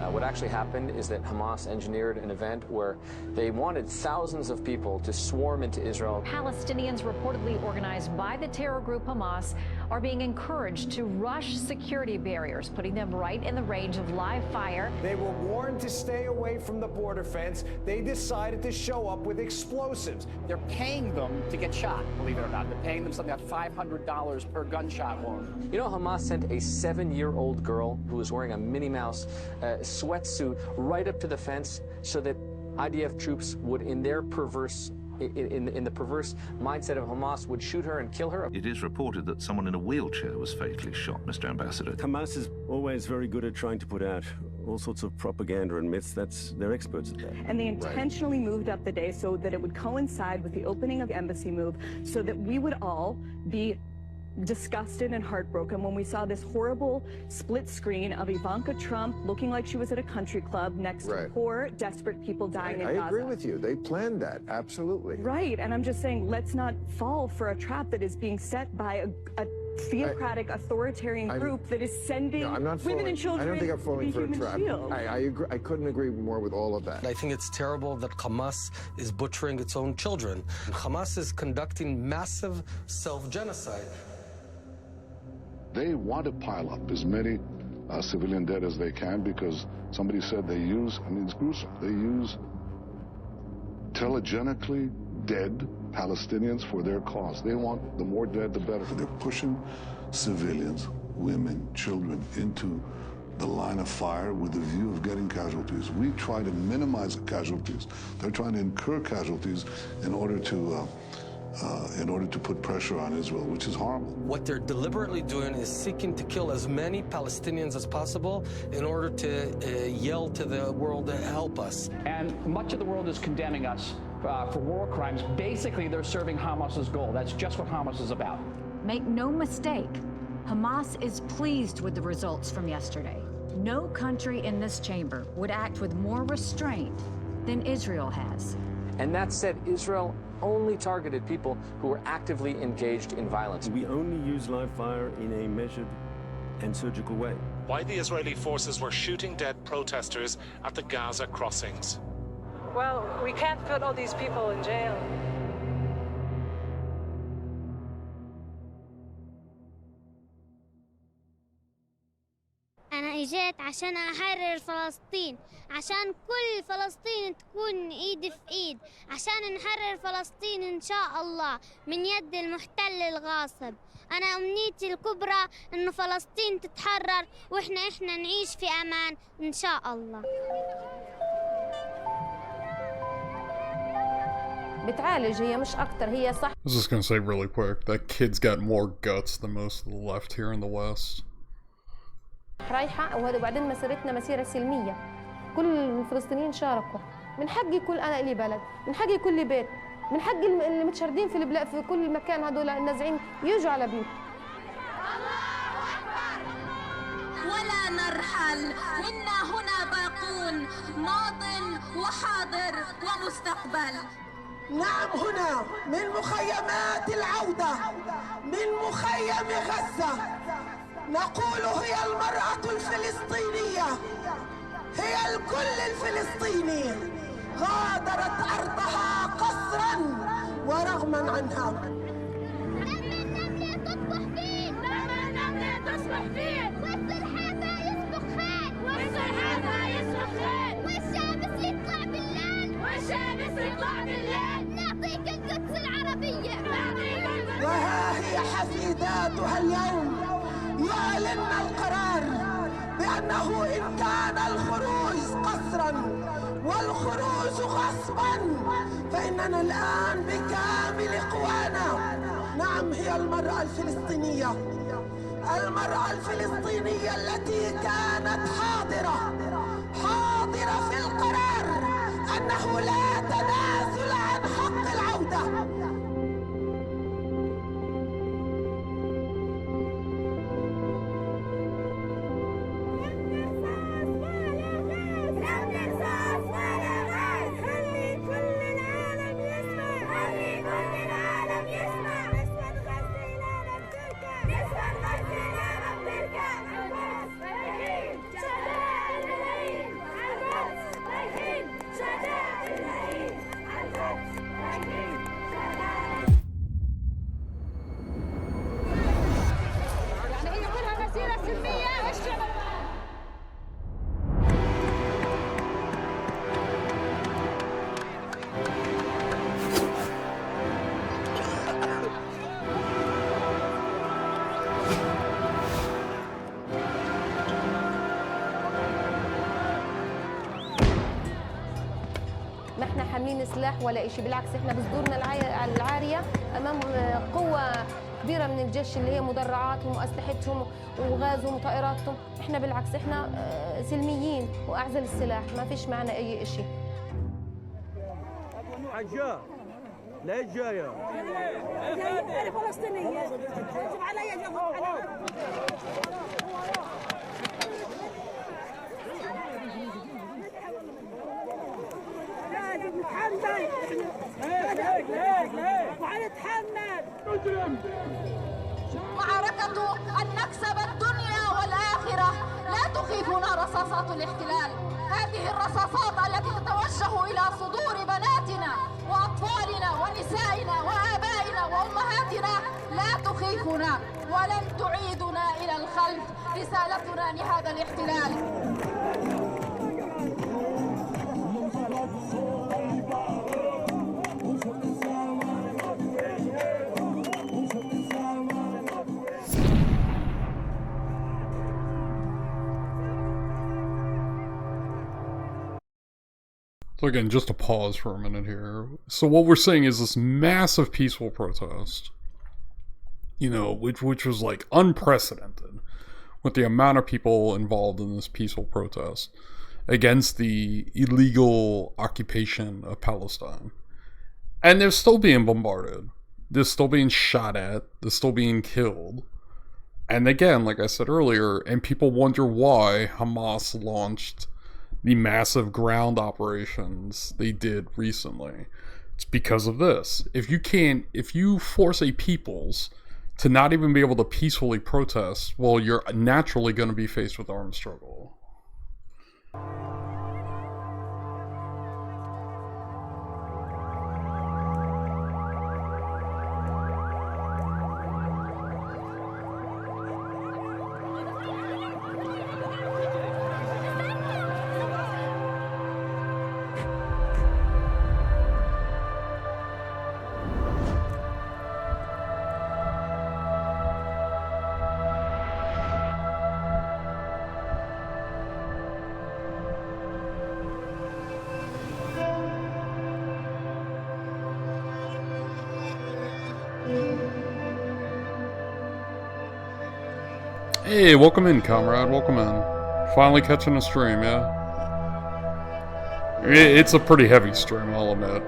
Speaker 19: What actually happened is that Hamas engineered an event where they wanted thousands of people to swarm into Israel.
Speaker 11: Palestinians reportedly organized by the terror group Hamas are being encouraged to rush security barriers, putting them right in the range of live fire.
Speaker 24: They were warned to stay away from the border fence. They decided to show up with explosives.
Speaker 26: They're paying them to get shot, believe it or not. They're paying them something like $500 per gunshot wound.
Speaker 19: You know, Hamas sent a 7-year-old girl who was wearing a Minnie Mouse sweatsuit right up to the fence so that IDF troops would, in their perverse in the perverse mindset of Hamas, would shoot her and kill her.
Speaker 27: It is reported that someone in a wheelchair was fatally shot, Mr. Ambassador.
Speaker 28: Hamas is always very good at trying to put out all sorts of propaganda and myths. They're experts at that.
Speaker 29: And they intentionally moved up the day so that it would coincide with the opening of the embassy move, so that we would all be disgusted and heartbroken when we saw this horrible split screen of Ivanka Trump looking like she was at a country club next to poor, desperate people dying in Gaza.
Speaker 16: I agree with you. They planned that, absolutely.
Speaker 29: Right, and I'm just saying, let's not fall for a trap that is being set by a theocratic, authoritarian group that is sending women and children.
Speaker 16: I don't think I'm falling for a trap.
Speaker 29: Shield.
Speaker 16: I agree. I couldn't agree more with all of that.
Speaker 30: I think it's terrible that Hamas is butchering its own children. Hamas is conducting massive self-genocide.
Speaker 31: They want to pile up as many civilian dead as they can because somebody said they use, I mean, it's gruesome, they use telegenically dead Palestinians for their cause. They want the more dead, the better.
Speaker 32: They're pushing civilians, women, children into the line of fire with the view of getting casualties. We try to minimize the casualties. They're trying to incur casualties in order to put pressure on Israel, which is horrible.
Speaker 30: What they're deliberately doing is seeking to kill as many Palestinians as possible in order to yell to the world to help us.
Speaker 26: And much of the world is condemning us for war crimes. Basically, they're serving Hamas's goal. That's just what Hamas is about.
Speaker 11: Make no mistake, Hamas is pleased with the results from yesterday. No country in this chamber would act with more restraint than Israel has.
Speaker 19: And that said, Israel only targeted people who were actively engaged in violence.
Speaker 28: We only use live fire in a measured and surgical way.
Speaker 1: Why the Israeli forces were shooting dead protesters at the Gaza crossings.
Speaker 5: Well, we can't put all these people in jail.
Speaker 6: أنا إجيت عشان أحرر فلسطين، عشان كل فلسطين تكون إيد في إيد، عشان نحرر فلسطين إن شاء الله من يد المحتل الغاصب. أنا أمنيتي الكبرى إنه فلسطين تتحرر وإحنا نعيش في أمان إن شاء الله.
Speaker 7: بتعالج هي مش أكتر هي صح.
Speaker 3: I was just gonna say really quick, that kid's got more guts than most of the left here in the West.
Speaker 7: رايحة وبعدين مسيرتنا مسيرة سلمية. كل الفلسطينيين شاركوا. من حقي كل أنا لي بلد، من حقي كل بيت، من حق اللي متشردين في البلاد في كل مكان هذول النازعين يجوا على بيوت.
Speaker 8: ولا نرحل، منا هنا باقون، ماض وحاضر ومستقبل.
Speaker 9: نعم، هنا من مخيمات العودة، من مخيم غزة، نقول هي المرأة الفلسطينية، هي الكل الفلسطيني، غادرت أرضها قسرا ورغما عنها.
Speaker 6: تصبح فيه والسلحفاة يصبح خيل، والسلحفاة يصبح خيل، والشمس يطلع بالليل، والشمس يطلع بالليل. نعطيك القدس العربية، نعطيك القدس.
Speaker 9: وها هي حفيداتها اليوم يعلن القرار بأنه إن كان الخروج قسرا والخروج غصبا فإننا الآن بكامل قوانا. نعم، هي المرأة الفلسطينية، المرأة الفلسطينية التي كانت حاضرة في القرار أنه لا تنازل عن حق العودة.
Speaker 7: ما احنا حاملين سلاح ولا شيء، بالعكس احنا بصدورنا العارية امام قوة كبيرة من الجيش اللي هي مدرعاتهم واسلحتهم وغازهم وطائراتهم. احنا بالعكس احنا سلميين واعزل السلاح، ما فيش معنا اي شيء.
Speaker 28: حجة لا جاية
Speaker 6: أنا فلسطينية، يجب علي لازم نتحمل، وحنتحمل.
Speaker 8: معركة أن نكسب الدنيا والآخرة لا تخيفنا رصاصات الاحتلال. هذه الرصاصات التي تتوجه إلى صدور بناتنا وأطفالنا ونسائنا وآبائنا وأمهاتنا لا تخيفنا ولن تعيدنا إلى الخلف. رسالتنا لهذا الاحتلال.
Speaker 3: So again, just to pause for a minute here. So what we're saying is this massive peaceful protest, you know, which was like unprecedented with the amount of people involved in this peaceful protest against the illegal occupation of Palestine. And they're still being bombarded They're still being shot at. They're still being killed. And again, like I said earlier, and people wonder why Hamas launched the massive ground operations they did recently. It's because of this. If you force a peoples to not even be able to peacefully protest, well, you're naturally going to be faced with armed struggle. Hey, welcome in, comrade. Welcome in. Finally catching a stream, yeah? It's a pretty heavy stream, I'll admit.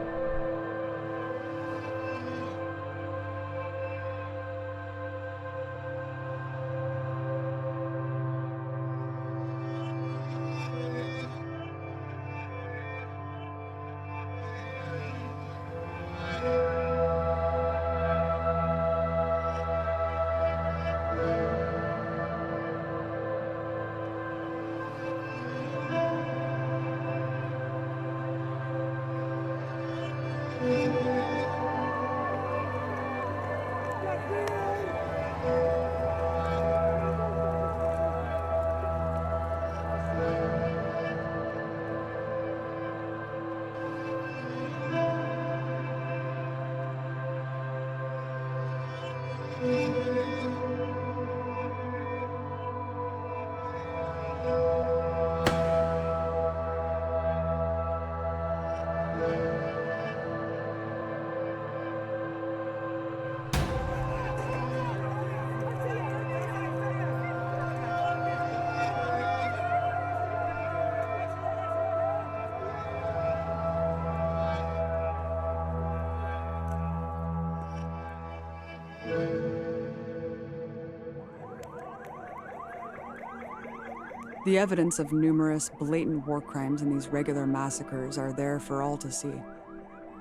Speaker 2: The evidence of numerous blatant war crimes in these regular massacres are there for all to see.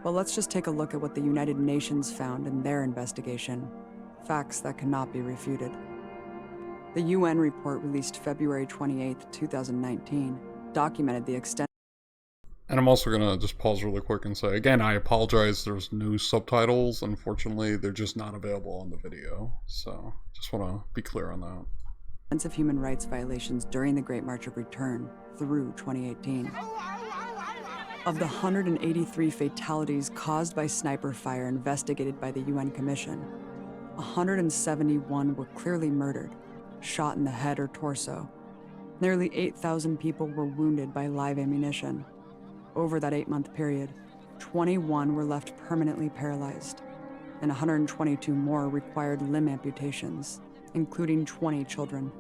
Speaker 2: But let's just take a look at what the United Nations found in their investigation. Facts that cannot be refuted. The UN report released February 28, 2019, documented the extent.
Speaker 3: And I'm also gonna just pause really quick and say, again, I apologize, there's no subtitles. Unfortunately, they're just not available on the video. So, just want to be clear on that.
Speaker 2: Of human rights violations during the Great March of Return through 2018. Of the 183 fatalities caused by sniper fire investigated by the UN Commission, 171 were clearly murdered, shot in the head or torso. Nearly 8,000 people were wounded by live ammunition. Over that 8-month period, 21 were left permanently paralyzed, and 122 more required limb amputations, including 20 children.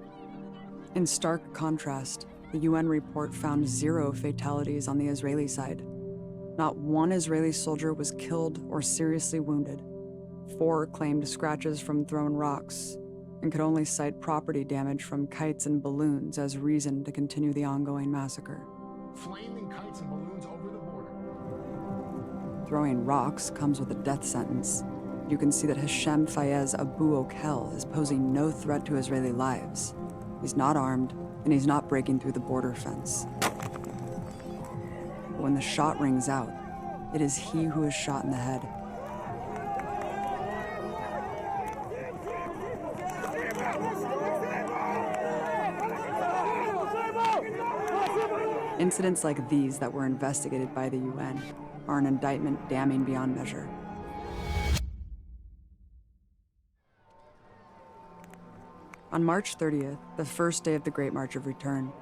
Speaker 2: In stark contrast, the UN report found 0 fatalities on the Israeli side. Not one Israeli soldier was killed or seriously wounded. 4 claimed scratches from thrown rocks, and could only cite property damage from kites and balloons as reason to continue the ongoing massacre.
Speaker 4: Flaming kites and balloons over the border.
Speaker 2: Throwing rocks comes with a death sentence. You can see that Hashem Fayez Abu Okel is posing no threat to Israeli lives. He's not armed, and he's not breaking through the border fence. But when the shot rings out, it is he who is shot in the head. Incidents like these that were investigated by the UN are an indictment damning beyond measure. On March 30th, the first day of the Great March of Return,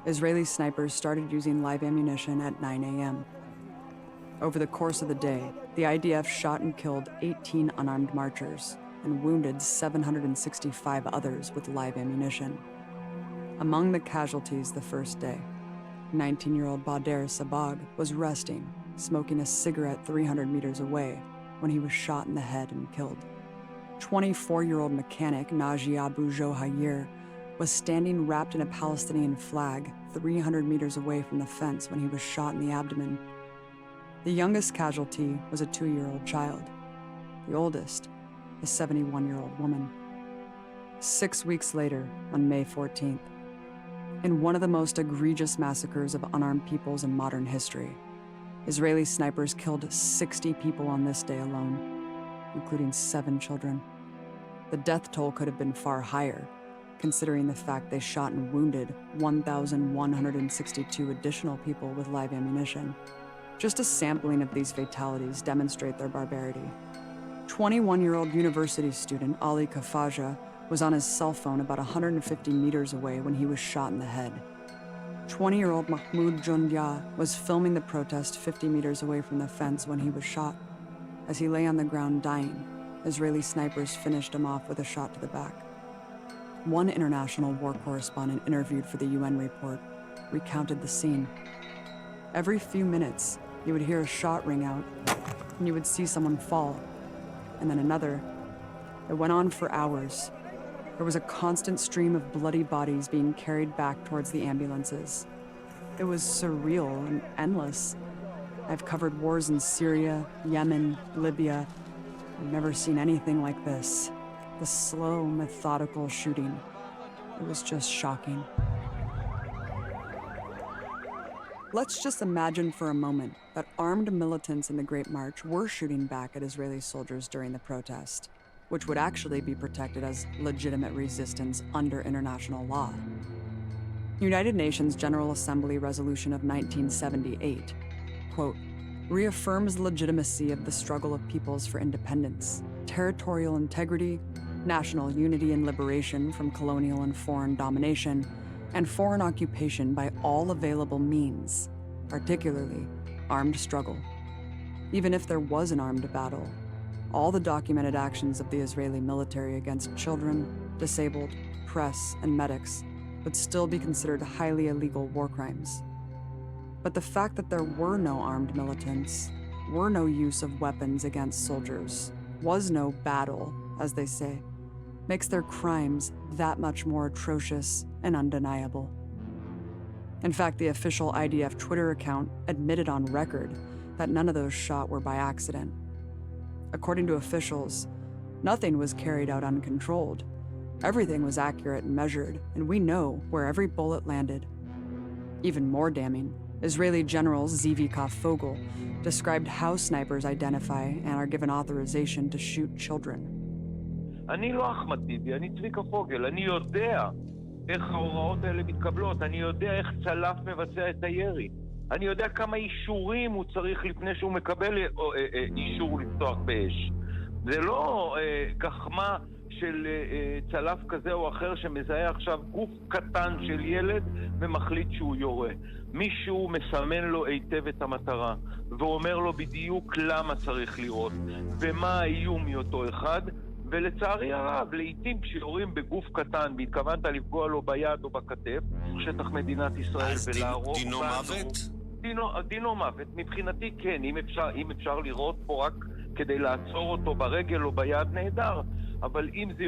Speaker 2: Israeli snipers started using live ammunition at 9 a.m. Over the course of the day, the IDF shot and killed 18 unarmed marchers and wounded 765 others with live ammunition. Among the casualties the first day, 19-year-old Bader Sabag was resting, smoking a cigarette 300 meters away, when he was shot in the head and killed. 24-year-old mechanic Naji Abu Johayir was standing wrapped in a Palestinian flag 300 meters away from the fence when he was shot in the abdomen. The youngest casualty was a 2-year-old child. The oldest, a 71-year-old woman. 6 weeks later, on May 14th, in one of the most egregious massacres of unarmed peoples in modern history, Israeli snipers killed 60 people on this day alone, including 7 children. The death toll could have been far higher, considering the fact they shot and wounded 1,162 additional people with live ammunition. Just a sampling of these fatalities demonstrate their barbarity. 21-year-old university student Ali Kafaja was on his cell phone about 150 meters away when he was shot in the head. 20-year-old Mahmoud Jondia was filming the protest 50 meters away from the fence when he was shot. As he lay on the ground dying, Israeli snipers finished him off with a shot to the back. One international war correspondent interviewed for the UN report recounted the scene. Every few minutes, you would hear a shot ring out, and you would see someone fall, and then another. It went on for hours. There was a constant stream of bloody bodies being carried back towards the ambulances. It was surreal and endless. I've covered wars in Syria, Yemen, Libya. I've never seen anything like this. The slow, methodical shooting. It was just shocking. Let's just imagine for a moment that armed militants in the Great March were shooting back at Israeli soldiers during the protest, which would actually be protected as legitimate resistance under international law. United Nations General Assembly Resolution of 1978, quote, reaffirms the legitimacy of the struggle of peoples for independence, territorial integrity, national unity and liberation from colonial and foreign domination, and foreign occupation by all available means, particularly armed struggle. Even if there was an armed battle, all the documented actions of the Israeli military against children, disabled, press, and medics would still be considered highly illegal war crimes. But the fact that there were no armed militants, were no use of weapons against soldiers, was no battle, as they say, makes their crimes that much more atrocious and undeniable. In fact, the official IDF Twitter account admitted on record that none of those shot were by accident. According to officials, nothing was carried out uncontrolled. Everything was accurate and measured, and we know where every bullet landed. Even more damning, Israeli General Zivika Fogel described how snipers identify and are given authorization to shoot children.
Speaker 10: אני לא אחמד טיבי, אני צביקה פוגל, אני יודע איך ההוראות האלה מתקבלות, אני יודע איך צלף מבצע את הירי, אני יודע כמה אישורים הוא צריך לפני שהוא מקבל אישור לפתוח באש. זה לא גחמה של צלף כזה או אחר שמזהה עכשיו גוף קטן של ילד ומחליט שהוא יורה. מישהו מסמן לו היטב את המטרה ואומר לו בדיוק למה צריך לראות ומה האיום מאותו אחד. ולצערי הרב, לעתים כשיורים בגוף קטן והתכוונת לפגוע לו ביד או בכתף, שטח מדינת ישראל ולהרוג... דינו מוות? דינו מוות. מבחינתי כן, אם אפשר לראות פה רק כדי לעצור אותו ברגל או ביד נהדר, אבל אם זה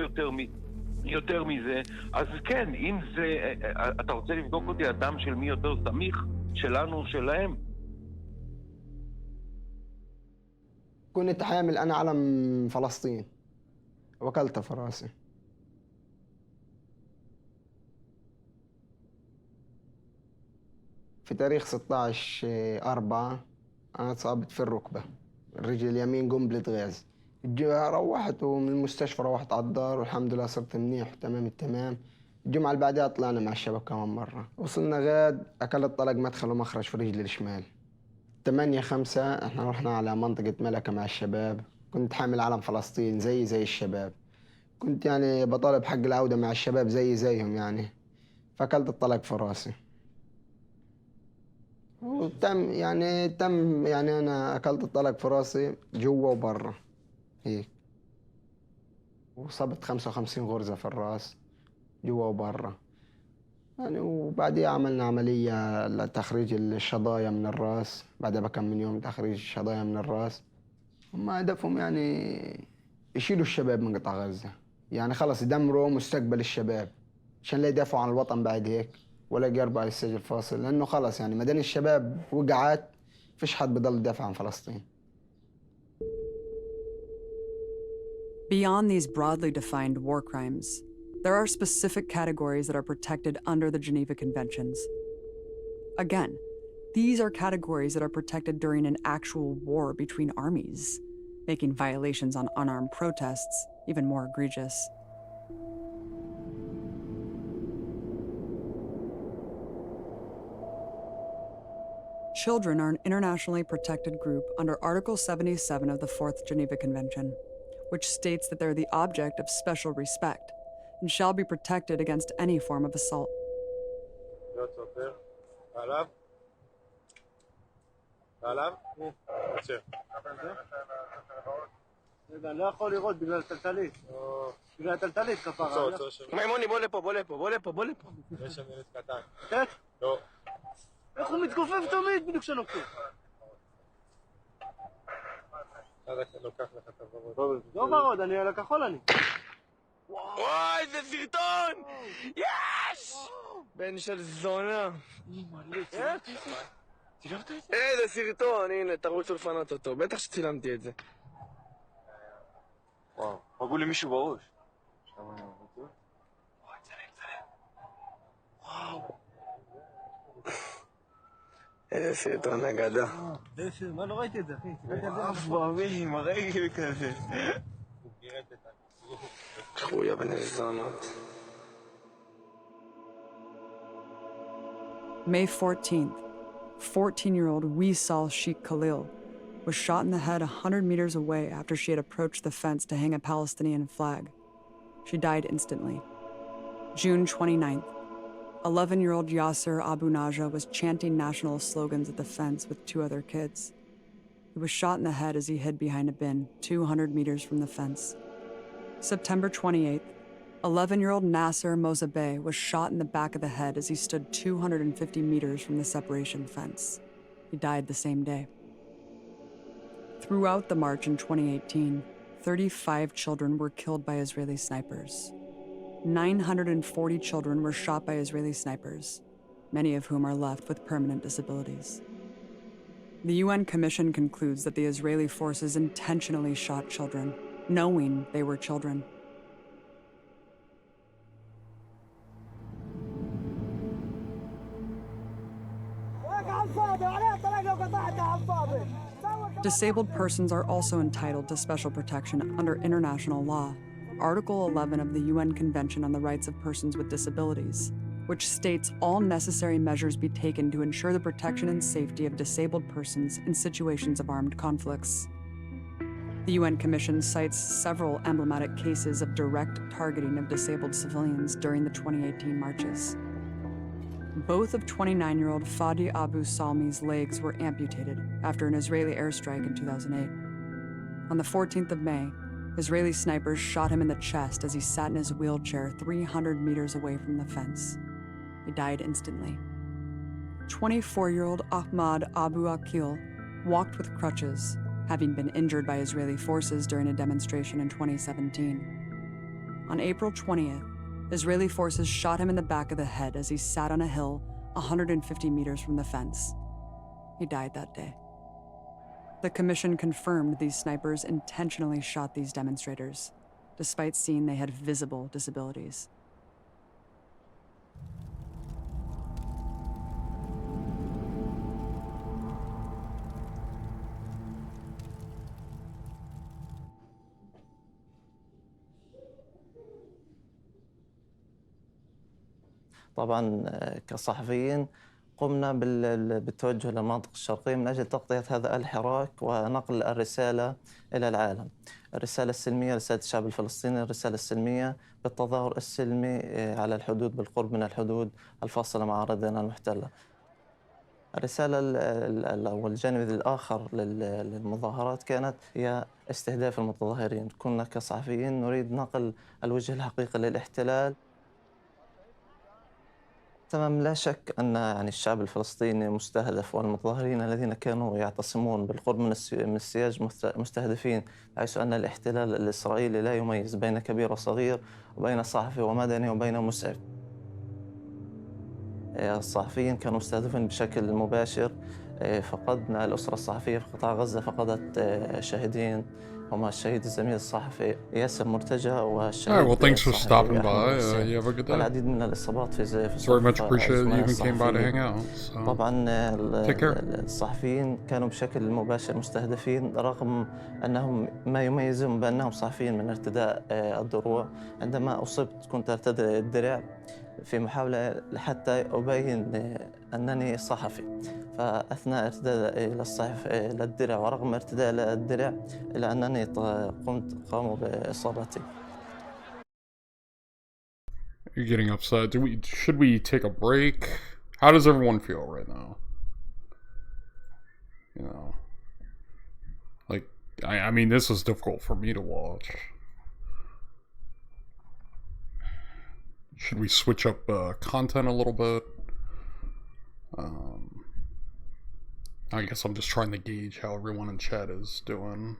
Speaker 10: יותר מזה, אז כן, אם זה... אתה רוצה לבדוק אותי אדם של מי יותר סמיך? שלנו או שלהם?
Speaker 12: كنت حامل أنا علم فلسطين وكلتها في راسي. في تاريخ 16/4 أنا اتصابت في الركبة، الرجل اليمين قنبلة غاز. روحت ومن المستشفى روحت على الدار والحمد لله صرت منيح وتمام التمام. الجمعة اللي بعدها طلعنا مع الشباب كمان مرة. وصلنا غاد أكلت طلق مدخل ومخرج في رجلي الشمال. 8/5 احنا رحنا على منطقة ملكة مع الشباب. كنت حامل علم فلسطين زي الشباب. كنت يعني بطالب حق العودة مع الشباب زيهم يعني. فأكلت الطلق في راسي. وتم يعني أنا أكلت الطلق في راسي جوا وبرا هيك. وصبت 55 غرزة في الراس جوا وبرا يعني. وبعديها عملنا عملية لتخريج الشظايا من الراس. بعدها بكم من يوم تخريج الشظايا من الراس. هم هدفهم يعني يشيلوا الشباب من قطاع غزة، يعني خلص يدمروا مستقبل الشباب عشان لا يدافعوا عن الوطن بعد هيك ولا يقربوا على السجل الفاصل، لأنه خلص يعني مدام الشباب وقعت فيش حد بضل يدافع عن فلسطين.
Speaker 2: Beyond these broadly defined war crimes, there are specific categories that are protected under the Geneva Conventions. Again, these are categories that are protected during an actual war between armies, making violations on unarmed protests even more egregious. Children are an internationally protected group under Article 77 of the Fourth Geneva Convention, which states that they're the object of special respect and shall be protected against any form of assault.
Speaker 13: لا יכול לראות בגלל טלטלית. בגלל טלטלית כפרה. מימוני בוא לפה, בוא לפה, בוא לפה, בוא לפה. יש שם ילד קטן. לתת? לא. איך הוא מתכופף תמיד בדיוק כשנוקטים? לוקח לך את הוורוד. לא ורוד, אני על הכחול אני. וואי, איזה סרטון! יש! בן של זונה. איזה סרטון, הנה, תרוצו לפנות אותו. בטח שצילמתי את זה. וואו, פגעו לי מישהו בראש. וואו. איזה סרטון אגדה. מה, לא ראיתי את זה, אחי? אף באמי, מראה כזה. חויה בן הזונות.
Speaker 2: May 14th, 14-year-old Wisal Sheikh Khalil was shot in the head 100 meters away after she had approached the fence to hang a Palestinian flag. She died instantly. June 29th, 11-year-old Yasser Abu Najah was chanting national slogans at the fence with 2 other kids. He was shot in the head as he hid behind a bin 200 meters from the fence. September 28th, 11-year-old Nasser Mozabeh was shot in the back of the head as he stood 250 meters from the separation fence. He died the same day. Throughout the march in 2018, 35 children were killed by Israeli snipers. 940 children were shot by Israeli snipers, many of whom are left with permanent disabilities. The UN Commission concludes that the Israeli forces intentionally shot children, knowing they were children. Disabled persons are also entitled to special protection under international law, Article 11 of the UN Convention on the Rights of Persons with Disabilities, which states all necessary measures be taken to ensure the protection and safety of disabled persons in situations of armed conflicts. The UN Commission cites several emblematic cases of direct targeting of disabled civilians during the 2018 marches. Both of 29-year-old Fadi Abu Salmi's legs were amputated after an Israeli airstrike in 2008. On the 14th of May, Israeli snipers shot him in the chest as he sat in his wheelchair 300 meters away from the fence. He died instantly. 24-year-old Ahmad Abu Akil walked with crutches, having been injured by Israeli forces during a demonstration in 2017. On April 20th, Israeli forces shot him in the back of the head as he sat on a hill 150 meters from the fence. He died that day. The commission confirmed these snipers intentionally shot these demonstrators, despite seeing they had visible disabilities.
Speaker 14: طبعا كصحفيين قمنا بالتوجه للمناطق الشرقية من أجل تغطية هذا الحراك ونقل الرسالة إلى العالم. الرسالة السلمية رسالة الشعب الفلسطيني، الرسالة السلمية بالتظاهر السلمي على الحدود بالقرب من الحدود الفاصلة مع أراضينا المحتلة. الرسالة والجانب الآخر للمظاهرات كانت هي استهداف المتظاهرين. كنا كصحفيين نريد نقل الوجه الحقيقي للاحتلال. تمام، لا شك أن يعني الشعب الفلسطيني مستهدف، والمتظاهرين الذين كانوا يعتصمون بالقرب من السياج مستهدفين، حيث أن الاحتلال الإسرائيلي لا يميز بين كبير وصغير، وبين صحفي ومدني، وبين مسعف. الصحفيين كانوا مستهدفين بشكل مباشر. فقدنا الأسرة الصحفية في قطاع غزة، فقدت شاهدين، هما الشهيد الزميل الصحفي ياسر مرتجى
Speaker 3: Alright,
Speaker 14: والشهيد
Speaker 3: well, thanks for
Speaker 14: الصحفي
Speaker 3: stopping
Speaker 14: أحمد
Speaker 3: by.
Speaker 14: الحسين،
Speaker 3: You have a good day.
Speaker 14: والعديد من الإصابات في
Speaker 3: Very much
Speaker 14: صف
Speaker 3: appreciate you
Speaker 14: الزملاء
Speaker 3: even came by to
Speaker 14: الصحفيين.
Speaker 3: hang out. So.
Speaker 14: طبعا
Speaker 3: Take care.
Speaker 14: الصحفيين كانوا بشكل مباشر مستهدفين، رغم أنهم ما يميزهم بأنهم صحفيين من ارتداء الدروع. عندما أصبت كنت أرتدي الدرع في محاولة حتى أبين أنني صحفي، فأثناء ارتداء للدرع ورغم ارتداء الدرع إلى أنني قاموا بإصابتي.
Speaker 3: You're getting upset. Should we take a break? How does everyone feel right now? You know, like, I mean, this is difficult for me to watch. Should we switch up content a little bit? I guess I'm just trying to gauge how everyone in chat is doing.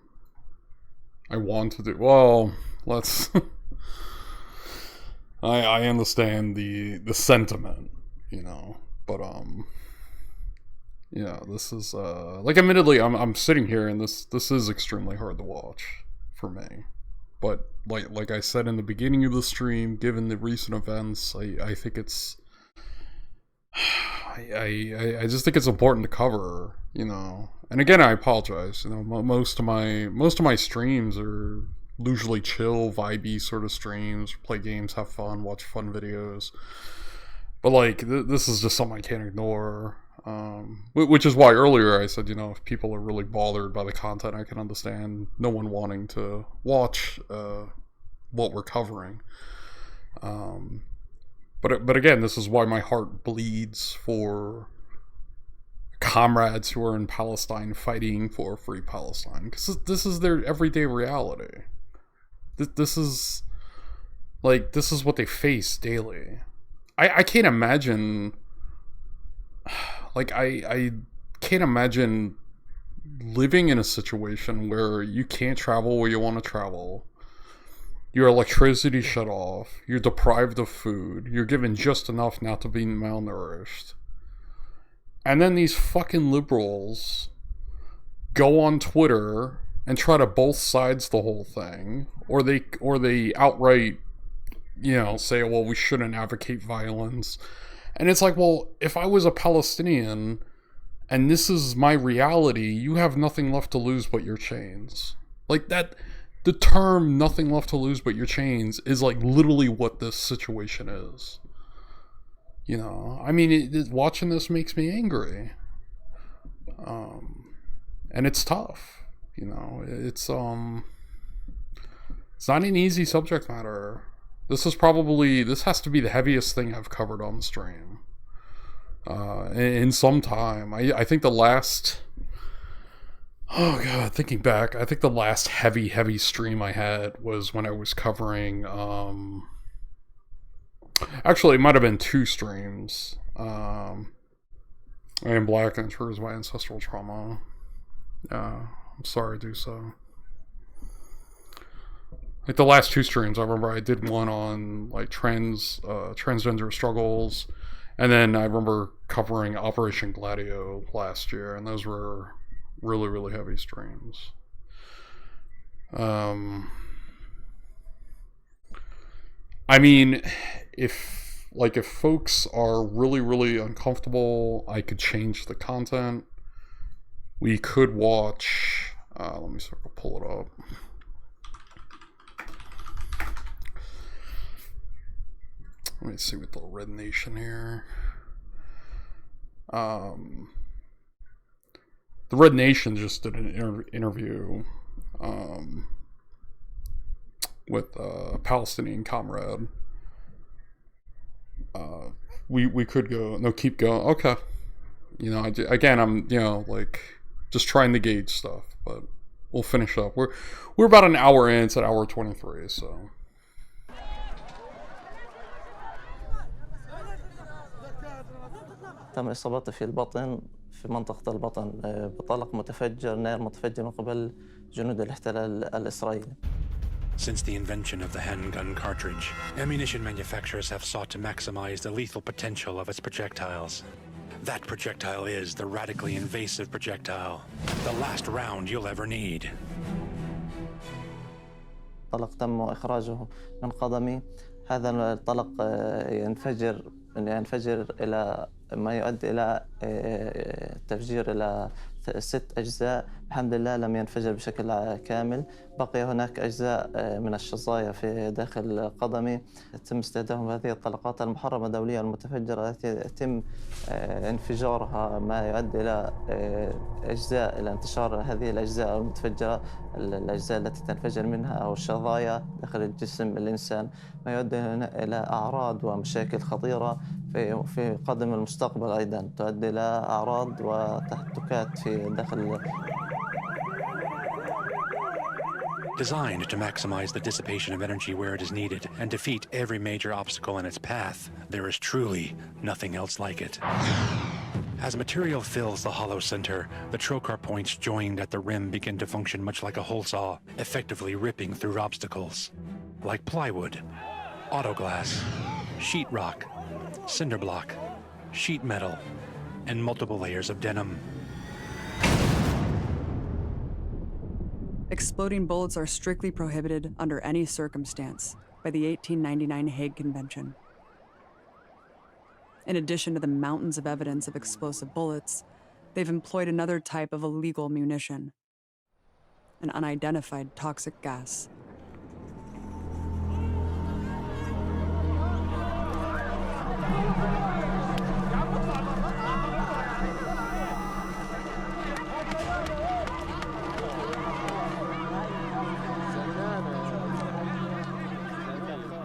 Speaker 3: I want to do, well, let's I understand the sentiment, you know, but yeah, this is like, admittedly I'm sitting here and this is extremely hard to watch for me. But like I said in the beginning of the stream, given the recent events, I think it's I just think it's important to cover, you know. And again, I apologize. You know, most of my streams are usually chill, vibey sort of streams. Play games, have fun, watch fun videos. But like, this is just something I can't ignore. Which is why earlier I said, you know, if people are really bothered by the content, I can understand no one wanting to watch what we're covering. But again, this is why my heart bleeds for comrades who are in Palestine fighting for a free Palestine, because this is their everyday reality. This is what they face daily. I can't imagine, like, I can't imagine living in a situation where you can't travel where you want to travel. Your electricity shut off. You're deprived of food. You're given just enough not to be malnourished. And then these fucking liberals go on Twitter and try to both sides the whole thing. Or they outright, you know, say, well, we shouldn't advocate violence. And it's like, well, if I was a Palestinian and this is my reality, you have nothing left to lose but your chains. Like that... The term "nothing left to lose but your chains" is like literally what this situation is. You know, I mean, watching this makes me angry. And it's tough. You know, it's not an easy subject matter. This has to be the heaviest thing I've covered on the stream. In some time. I think the last... Oh god, thinking back, I think the last heavy stream I had was when I was covering, actually it might have been 2 streams. I am black and it my ancestral trauma. I'm sorry to do so. Like the last 2 streams, I remember I did one on like transgender struggles, and then I remember covering Operation Gladio last year, and those were really heavy streams. I mean, if folks are really uncomfortable, I could change the content. We could watch, let me sort of pull it up. Let me see with the Red Nation here. The Red Nation just did an interview with a Palestinian comrade. We could go. No, keep going. Okay. You know, again, I'm, you know, like, just trying to gauge stuff, but we'll finish up. We're about an hour in. It's at hour 23, so.
Speaker 14: تم إصابته في البطن، في منطقة البطن، بطلق متفجر، نار متفجر من قبل جنود الاحتلال الإسرائيلي.
Speaker 15: Since the invention of the handgun cartridge, ammunition manufacturers have sought to maximize the lethal potential of its projectiles. That projectile is the radically invasive projectile, the last round you'll ever need.
Speaker 14: طلق تم إخراجه من قدمي. هذا الطلق ينفجر إلى ما يؤدي إلى تفجير إلى 6 أجزاء. الحمد لله لم ينفجر بشكل كامل، بقي هناك أجزاء من الشظايا في داخل قدمي. يتم استهداف هذه الطلقات المحرمة دوليا المتفجرة التي يتم انفجارها، ما يؤدي إلى إلى انتشار هذه الأجزاء المتفجرة، الأجزاء التي تنفجر منها أو الشظايا داخل الجسم الإنسان، ما يؤدي إلى أعراض ومشاكل خطيرة في قادم المستقبل. أيضا تؤدي إلى أعراض وتهتكات في داخل.
Speaker 15: Designed to maximize the dissipation of energy where it is needed and defeat every major obstacle in its path, there is truly nothing else like it. As material fills the hollow center, the trocar points joined at the rim begin to function much like a hole saw, effectively ripping through obstacles. Like plywood, autoglass, sheetrock, cinder block, sheet metal, and multiple layers of denim.
Speaker 2: Exploding bullets are strictly prohibited under any circumstance by the 1899 Hague Convention. In addition to the mountains of evidence of explosive bullets, they've employed another type of illegal munition, an unidentified toxic gas.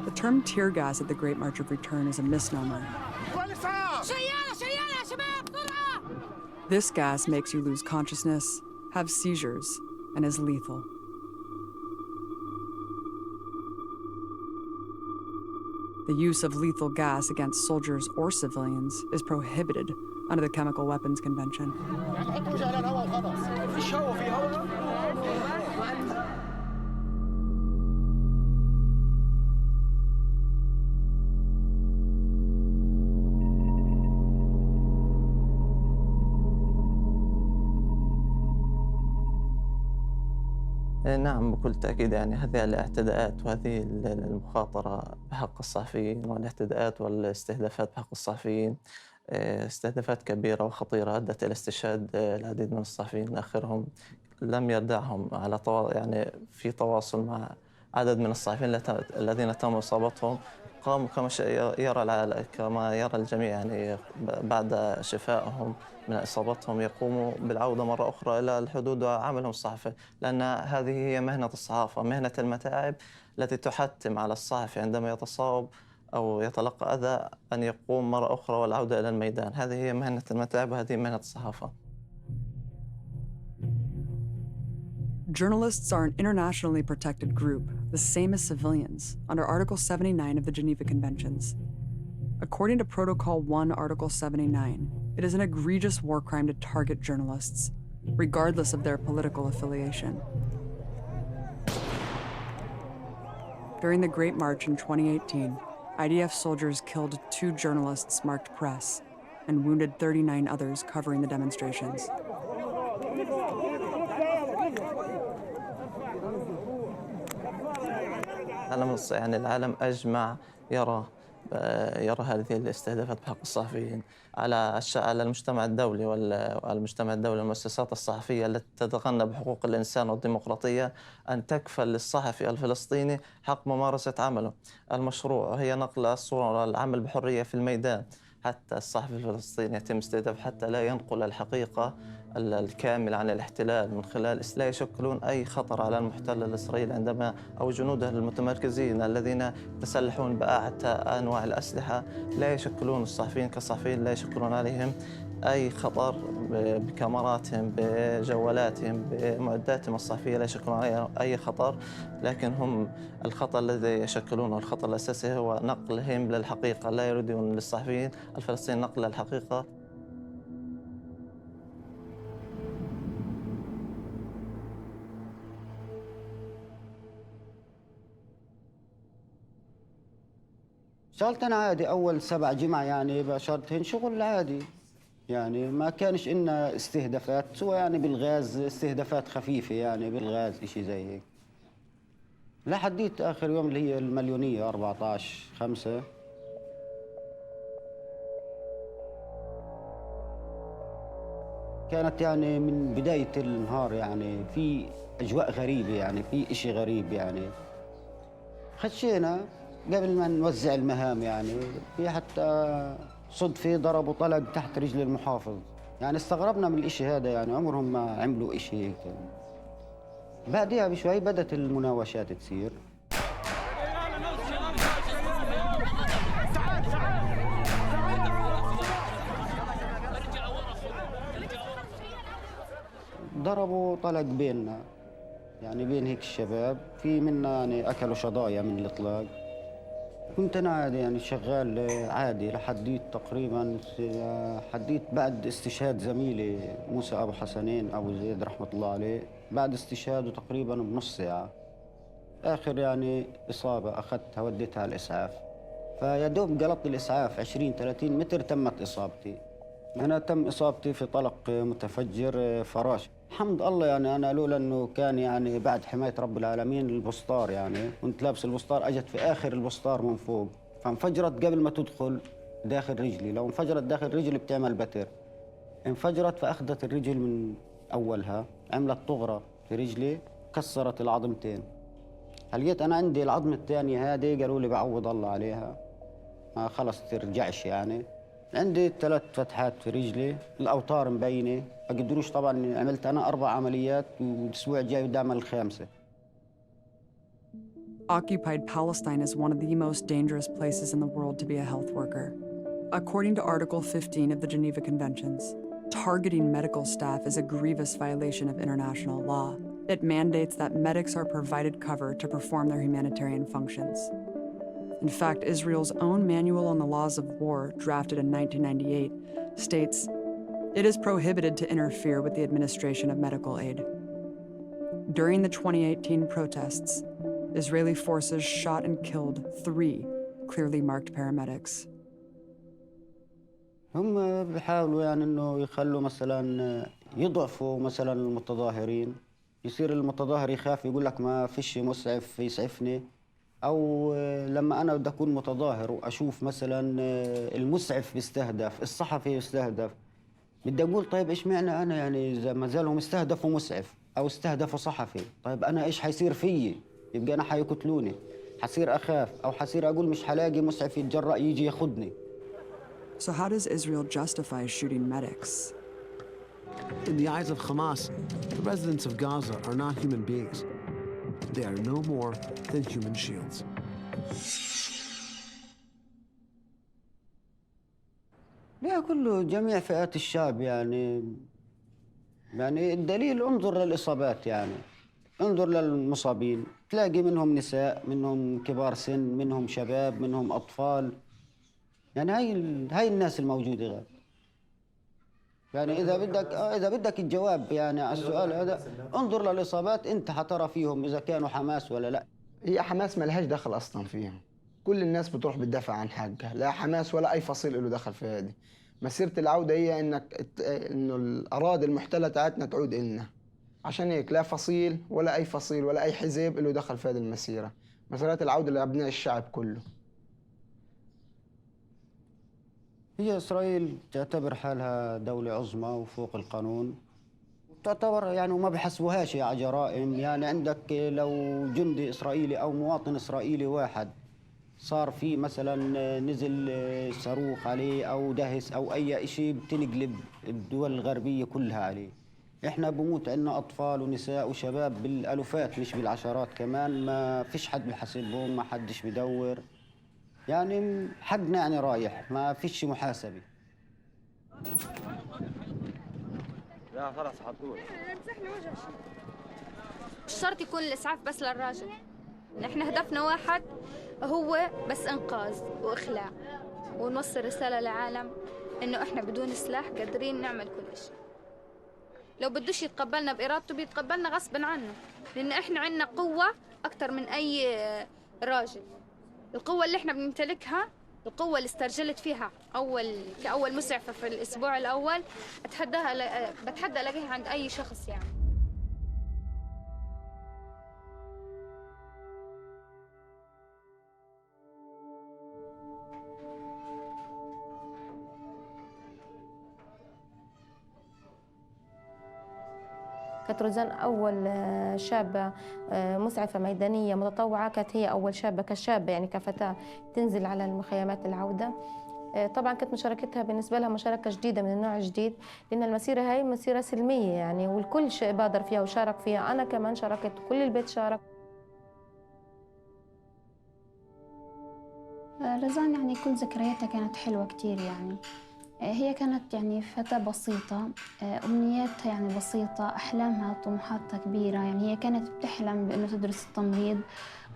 Speaker 2: The term tear gas at the Great March of Return is a misnomer. This gas makes you lose consciousness, have seizures, and is lethal. The use of lethal gas against soldiers or civilians is prohibited under the Chemical Weapons Convention.
Speaker 14: نعم بكل تأكيد، يعني هذه الاعتداءات وهذه المخاطرة بحق الصحفيين والاعتداءات والاستهدافات بحق الصحفيين استهدافات كبيرة وخطيرة أدت إلى استشهاد العديد من الصحفيين. آخرهم لم يدعهم على يعني في تواصل مع عدد من الصحفيين الذين تم إصابتهم، قاموا كما يرى الجميع يعني بعد شفائهم من إصابتهم يقوموا بالعودة مرة أخرى إلى الحدود وعملهم الصحفي، لأن هذه هي مهنة الصحافة، مهنة المتاعب التي تحتم على الصحفي عندما يتصاب أو يتلقى أذى أن يقوم مرة أخرى والعودة إلى الميدان. هذه هي مهنة المتاعب وهذه مهنة الصحافة.
Speaker 2: Journalists are an internationally protected group, the same as civilians, under Article 79 of the Geneva Conventions. According to Protocol 1, Article 79, it is an egregious war crime to target journalists, regardless of their political affiliation. During the Great March in 2018, IDF soldiers killed 2 journalists marked press and wounded 39 others covering the demonstrations.
Speaker 14: يعني العالم أجمع يرى هذه الاستهدافات بحق الصحفيين على المجتمع الدولي والمجتمع الدولي والمؤسسات الصحفية التي تتغنى بحقوق الإنسان والديمقراطية أن تكفل للصحفي الفلسطيني حق ممارسة عمله المشروع، وهي نقل الصورة والعمل بحرية في الميدان. حتى الصحفي الفلسطيني يتم استهداف حتى لا ينقل الحقيقة الكاملة عن الاحتلال من خلال لا يشكلون أي خطر على المحتل الإسرائيلي عندما أو جنوده المتمركزين الذين يتسلحون بأعتى أنواع الأسلحة، لا يشكلون الصحفيين كصحفيين لا يشكلون عليهم أي خطر بكاميراتهم بجوالاتهم بمعداتهم الصحفية، لا يشكلون عليها أي خطر، لكن هم الخطر الذي يشكلونه الخطر الأساسي هو نقلهم للحقيقة. لا يريدون للصحفيين الفلسطينيين نقل الحقيقة.
Speaker 16: اشتغلت أنا عادي أول 7 جمعة يعني باشرتهن شغل عادي، يعني ما كانش إنا استهدافات سوى يعني بالغاز، استهدافات خفيفة يعني بالغاز إشي زي هيك. لحديت آخر يوم اللي هي المليونية 14/5. كانت يعني من بداية النهار يعني في أجواء غريبة، يعني في إشي غريب يعني. خشينا قبل ما نوزع المهام يعني، في حتى صدفة ضربوا طلق تحت رجل المحافظ، يعني استغربنا من الإشي هذا، يعني عمرهم ما عملوا إشي هيك. بعدها بشوي بدأت المناوشات تصير. ضربوا طلق بيننا، يعني بين هيك الشباب، في منا يعني أكلوا شظايا من الإطلاق. كنت أنا عادي يعني شغال عادي لحديت تقريبا، حديت بعد استشهاد زميلي موسى أبو حسنين أبو زيد رحمة الله عليه، بعد استشهاده تقريبا بنص ساعة. آخر يعني إصابة أخذتها وديتها على الإسعاف، فيا دوب قلطت الإسعاف 20-30 متر تمت إصابتي. أنا تم إصابتي في طلق متفجر فراش. الحمد الله يعني أنا لولا أنه كان يعني بعد حماية رب العالمين البسطار، يعني كنت لابس البسطار، أجت في آخر البسطار من فوق فانفجرت قبل ما تدخل داخل رجلي. لو انفجرت داخل رجلي بتعمل بتر، انفجرت فأخذت الرجل من أولها، عملت طغرة في رجلي كسرت العظمتين. هلقيت أنا عندي العظمة الثانية هذه قالوا لي بعوض الله عليها، ما خلص ترجعش يعني. عندي 3 فتحات في رجلي، الأوتار مبينة، ما قدروش طبعاً. عملت أنا 4 عمليات والأسبوع الجاي بدي أعمل ال5.
Speaker 2: Occupied Palestine is one of the most dangerous places in the world to be a health worker. According to Article 15 of the Geneva Conventions, targeting medical staff is a grievous violation of international law. It mandates that medics are provided cover to perform their humanitarian functions. In fact, Israel's own Manual on the Laws of War, drafted in 1998, states, "It is prohibited to interfere with the administration of medical aid." During the 2018 protests, Israeli forces shot and killed 3 clearly marked paramedics.
Speaker 16: هم بيحاولوا يعني إنه يخلوا مثلاً يضعفوا مثلاً المتظاهرين، يصير المتظاهر يخاف يقول لك ما فيش مسعف يسعفني، أو لما أنا بدي أكون متظاهر وأشوف مثلاً المسعف بيستهدف، الصحفي بيستهدف، بدي أقول طيب إيش معنى أنا يعني إذا ما زالهم استهدفوا مسعف أو استهدفوا صحفي، طيب أنا إيش حيصير فيي؟ يبقى أنا حيقتلوني، حصير أخاف أو حصير أقول مش حلاقي مسعف يتجرأ يجي ياخدني.
Speaker 2: So how does Israel justify shooting medics?
Speaker 17: In the eyes of Hamas, the residents of Gaza are not human beings. They are no more than human shields.
Speaker 16: لا، كله جميع فئات الشعب يعني الدليل انظر للإصابات، يعني انظر للمصابين، تلاقي منهم نساء، منهم كبار سن، منهم شباب، منهم أطفال، يعني هاي الناس الموجودة غير. يعني إذا بدك الجواب يعني على السؤال هذا، انظر للإصابات، أنت حترى فيهم إذا كانوا حماس ولا لا.
Speaker 12: هي حماس ما لهاش دخل أصلا فيهم، كل الناس بتروح بتدافع عن حقها، لا حماس ولا أي فصيل له دخل في هذه. مسيرة العودة هي إنه الأراضي المحتلة تاعتنا تعود إلنا، عشان هيك لا فصيل ولا أي فصيل ولا أي حزب له دخل في هذه المسيرة. مسيرة العودة لأبناء الشعب كله.
Speaker 16: هي إسرائيل تعتبر حالها دولة عظمى وفوق القانون، تعتبر يعني وما بحسبوهاش على جرائم. يعني عندك لو جندي إسرائيلي أو مواطن إسرائيلي واحد صار في مثلا نزل صاروخ عليه أو دهس أو أي شيء، بتنقلب الدول الغربية كلها عليه. إحنا بموت عندنا أطفال ونساء وشباب بالألوفات مش بالعشرات كمان، ما فيش حد بحاسبهم، ما حدش بدور، يعني حقنا يعني رايح، ما فيش محاسبة.
Speaker 10: لا خلاص حطوه.
Speaker 16: مش شرط يكون الإسعاف بس للراجل، نحن هدفنا واحد هو بس إنقاذ وإخلاع، ونوصل رسالة للعالم إنه إحنا بدون سلاح قادرين نعمل كل شيء. لو بدوش يتقبلنا بإرادته بيتقبلنا غصبا عنه، لأن إحنا عندنا قوة أكتر من أي راجل. القوة اللي إحنا بنمتلكها
Speaker 18: القوة اللي استرجلت فيها كأول مسعفة في الأسبوع الأول بتحدى ألاقيها عند أي شخص يعني.
Speaker 7: كانت روزان أول شابة مسعفة ميدانية متطوعة، كانت هي أول شابة كشابة يعني كفتاة تنزل على المخيمات العودة. طبعا كانت مشاركتها بالنسبة لها مشاركة جديدة من النوع الجديد، لأن المسيرة هاي مسيرة سلمية يعني، والكل بادر فيها وشارك فيها. أنا كمان شاركت، كل البيت شارك.
Speaker 20: رزان يعني كل ذكرياتها كانت حلوة كتير يعني. هي كانت يعني فتاة بسيطة، أمنياتها يعني بسيطة، أحلامها طموحاتها كبيرة يعني. هي كانت بتحلم بأنه تدرس التمريض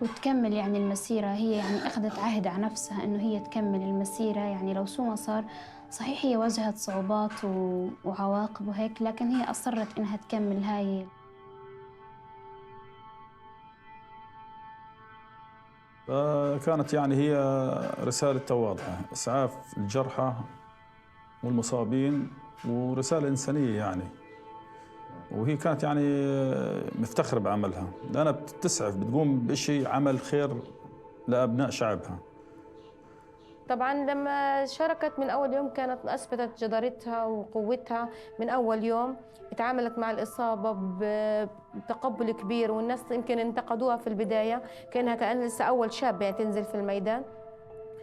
Speaker 20: وتكمل يعني المسيرة. هي يعني أخذت عهد على نفسها أنه هي تكمل المسيرة يعني لو شو ما صار. صحيح هي واجهت صعوبات وعواقب وهيك، لكن هي أصرت إنها تكمل هاي.
Speaker 21: فكانت يعني هي رسالتها واضحة، إسعاف الجرحى والمصابين ورسالة إنسانية يعني. وهي كانت يعني مفتخرة بعملها، لأنها بتسعف، بتقوم بشيء عمل خير لأبناء شعبها.
Speaker 7: طبعا لما شاركت من أول يوم كانت أثبتت جدارتها وقوتها. من أول يوم تعاملت مع الإصابة بتقبل كبير، والناس يمكن انتقدوها في البداية كان لسه أول شاب يعني تنزل في الميدان،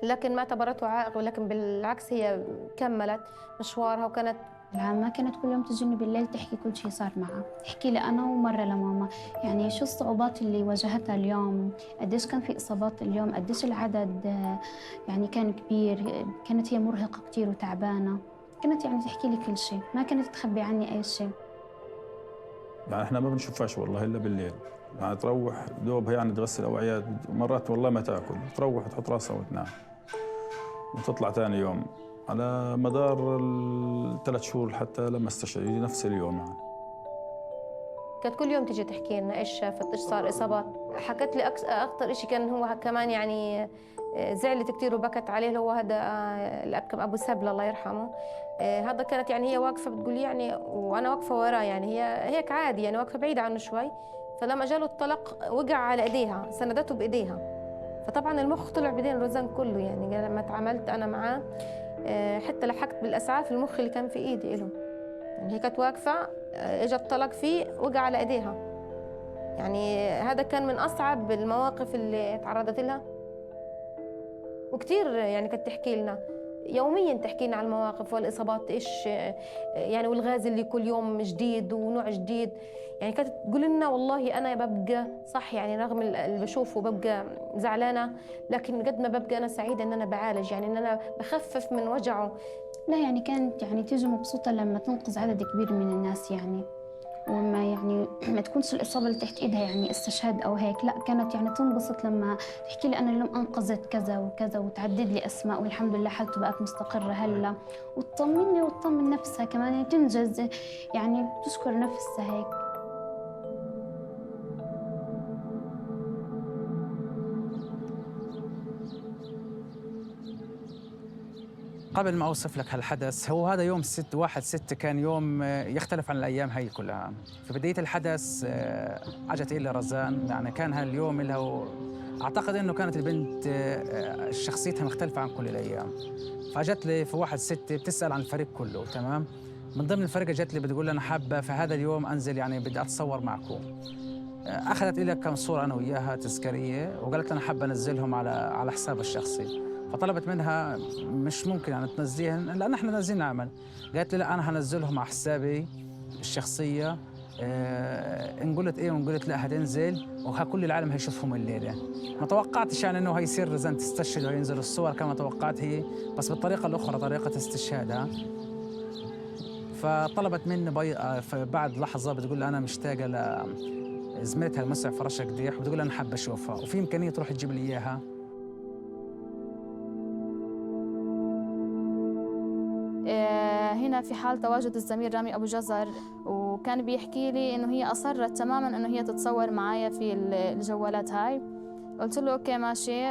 Speaker 7: لكن ما اعتبرته عائق، ولكن بالعكس هي كملت مشوارها. وكانت
Speaker 20: ما كانت كل يوم تجيني بالليل تحكي كل شيء صار معها، تحكي لي أنا ومرة لماما يعني شو الصعوبات اللي واجهتها اليوم، قديش كان في إصابات اليوم، قديش العدد يعني كان كبير. كانت هي مرهقة كتير وتعبانة، كانت يعني تحكي لي كل شيء، ما كانت تخبي عني أي شيء.
Speaker 21: يعني احنا ما بنشوفهاش والله إلا بالليل، يعني تروح دوبها يعني تغسل أوعيات، مرات والله ما تاكل، تروح تحط راسها وتنام وتطلع ثاني يوم. على مدار ال3 شهور حتى لما استشهد نفس اليوم يعني.
Speaker 7: كانت كل يوم تيجي تحكي لنا ايش شافت، ايش صار، اصابات. حكت لي اكثر شيء كان هو كمان يعني زعلت كثير وبكت عليه، اللي هو هذا الاب كان ابو سبل الله يرحمه. هذا كانت يعني هي واقفه بتقول يعني وانا واقفه وراه يعني، هي هيك عادي يعني واقفه بعيده عنه شوي. فلما جاله الطلق وقع على ايديها، سندته بايديها، فطبعا المخ طلع بايدين روزان كله يعني. لما تعاملت انا معاه حتى لحقت بالاسعاف المخ اللي كان في ايدي له يعني. هي كانت واقفه اجى الطلق فيه وقع على ايديها يعني. هذا كان من اصعب المواقف اللي تعرضت لها. وكثير يعني كانت تحكي لنا يوميا، تحكي لنا على المواقف والاصابات ايش يعني، والغاز اللي كل يوم جديد ونوع جديد يعني. كانت تقول لنا والله انا ببقى صح يعني، رغم اللي بشوفه ببقى زعلانه، لكن قد ما ببقى انا سعيده ان انا بعالج يعني، ان انا بخفف من وجعه.
Speaker 20: لا يعني كانت يعني تيجي مبسوطة لما تنقذ عدد كبير من الناس يعني، وما يعني ما تكونش الإصابة اللي تحت إيدها يعني استشهاد أو هيك. لا كانت يعني تنبسط لما تحكي لي أنا اليوم أنقذت كذا وكذا، وتعدد لي أسماء والحمد لله حالته بقت مستقرة هلا، وتطمني وتطمن نفسها كمان يعني، تنجز يعني، بتشكر نفسها هيك.
Speaker 22: قبل ما أوصف لك هالحدث، هو هذا يوم 1/6 كان يوم يختلف عن الأيام هي كلها. في بداية الحدث أجت إلي رزان، يعني كان هاليوم له أعتقد أنه كانت البنت شخصيتها مختلفة عن كل الأيام. فأجت لي في 1/6 بتسأل عن الفريق كله، تمام؟ من ضمن الفريق جت لي بتقول أنا حابة في هذا اليوم أنزل يعني بدي أتصور معكم. أخذت إلي كم صورة أنا وياها تذكارية، وقالت أنا حابة أنزلهم على حسابها الشخصي. فطلبت منها مش ممكن يعني تنزليهن لأن احنا نازلين نعمل. قالت لي لا أنا هنزلهم على حسابي الشخصية. إن قلت إيه وإن قلت لا هتنزل وكل العالم هيشوفهم الليلة. ما توقعتش يعني إنه هيصير رزان تستشهد وينزل الصور كما توقعت هي، بس بالطريقة الأخرى طريقة استشهادها. فطلبت مني بعد لحظة بتقول لي أنا مشتاقة لزميلتها المسعف رشا قديح، وبتقول أنا حابة أشوفها وفي إمكانية تروح تجيب لي إياها.
Speaker 18: هنا في حال تواجد الزميل رامي أبو جزر، وكان بيحكي لي إنه هي أصرت تماماً إنه هي تتصور معايا في الجوالات هاي، قلت له اوكي ماشي.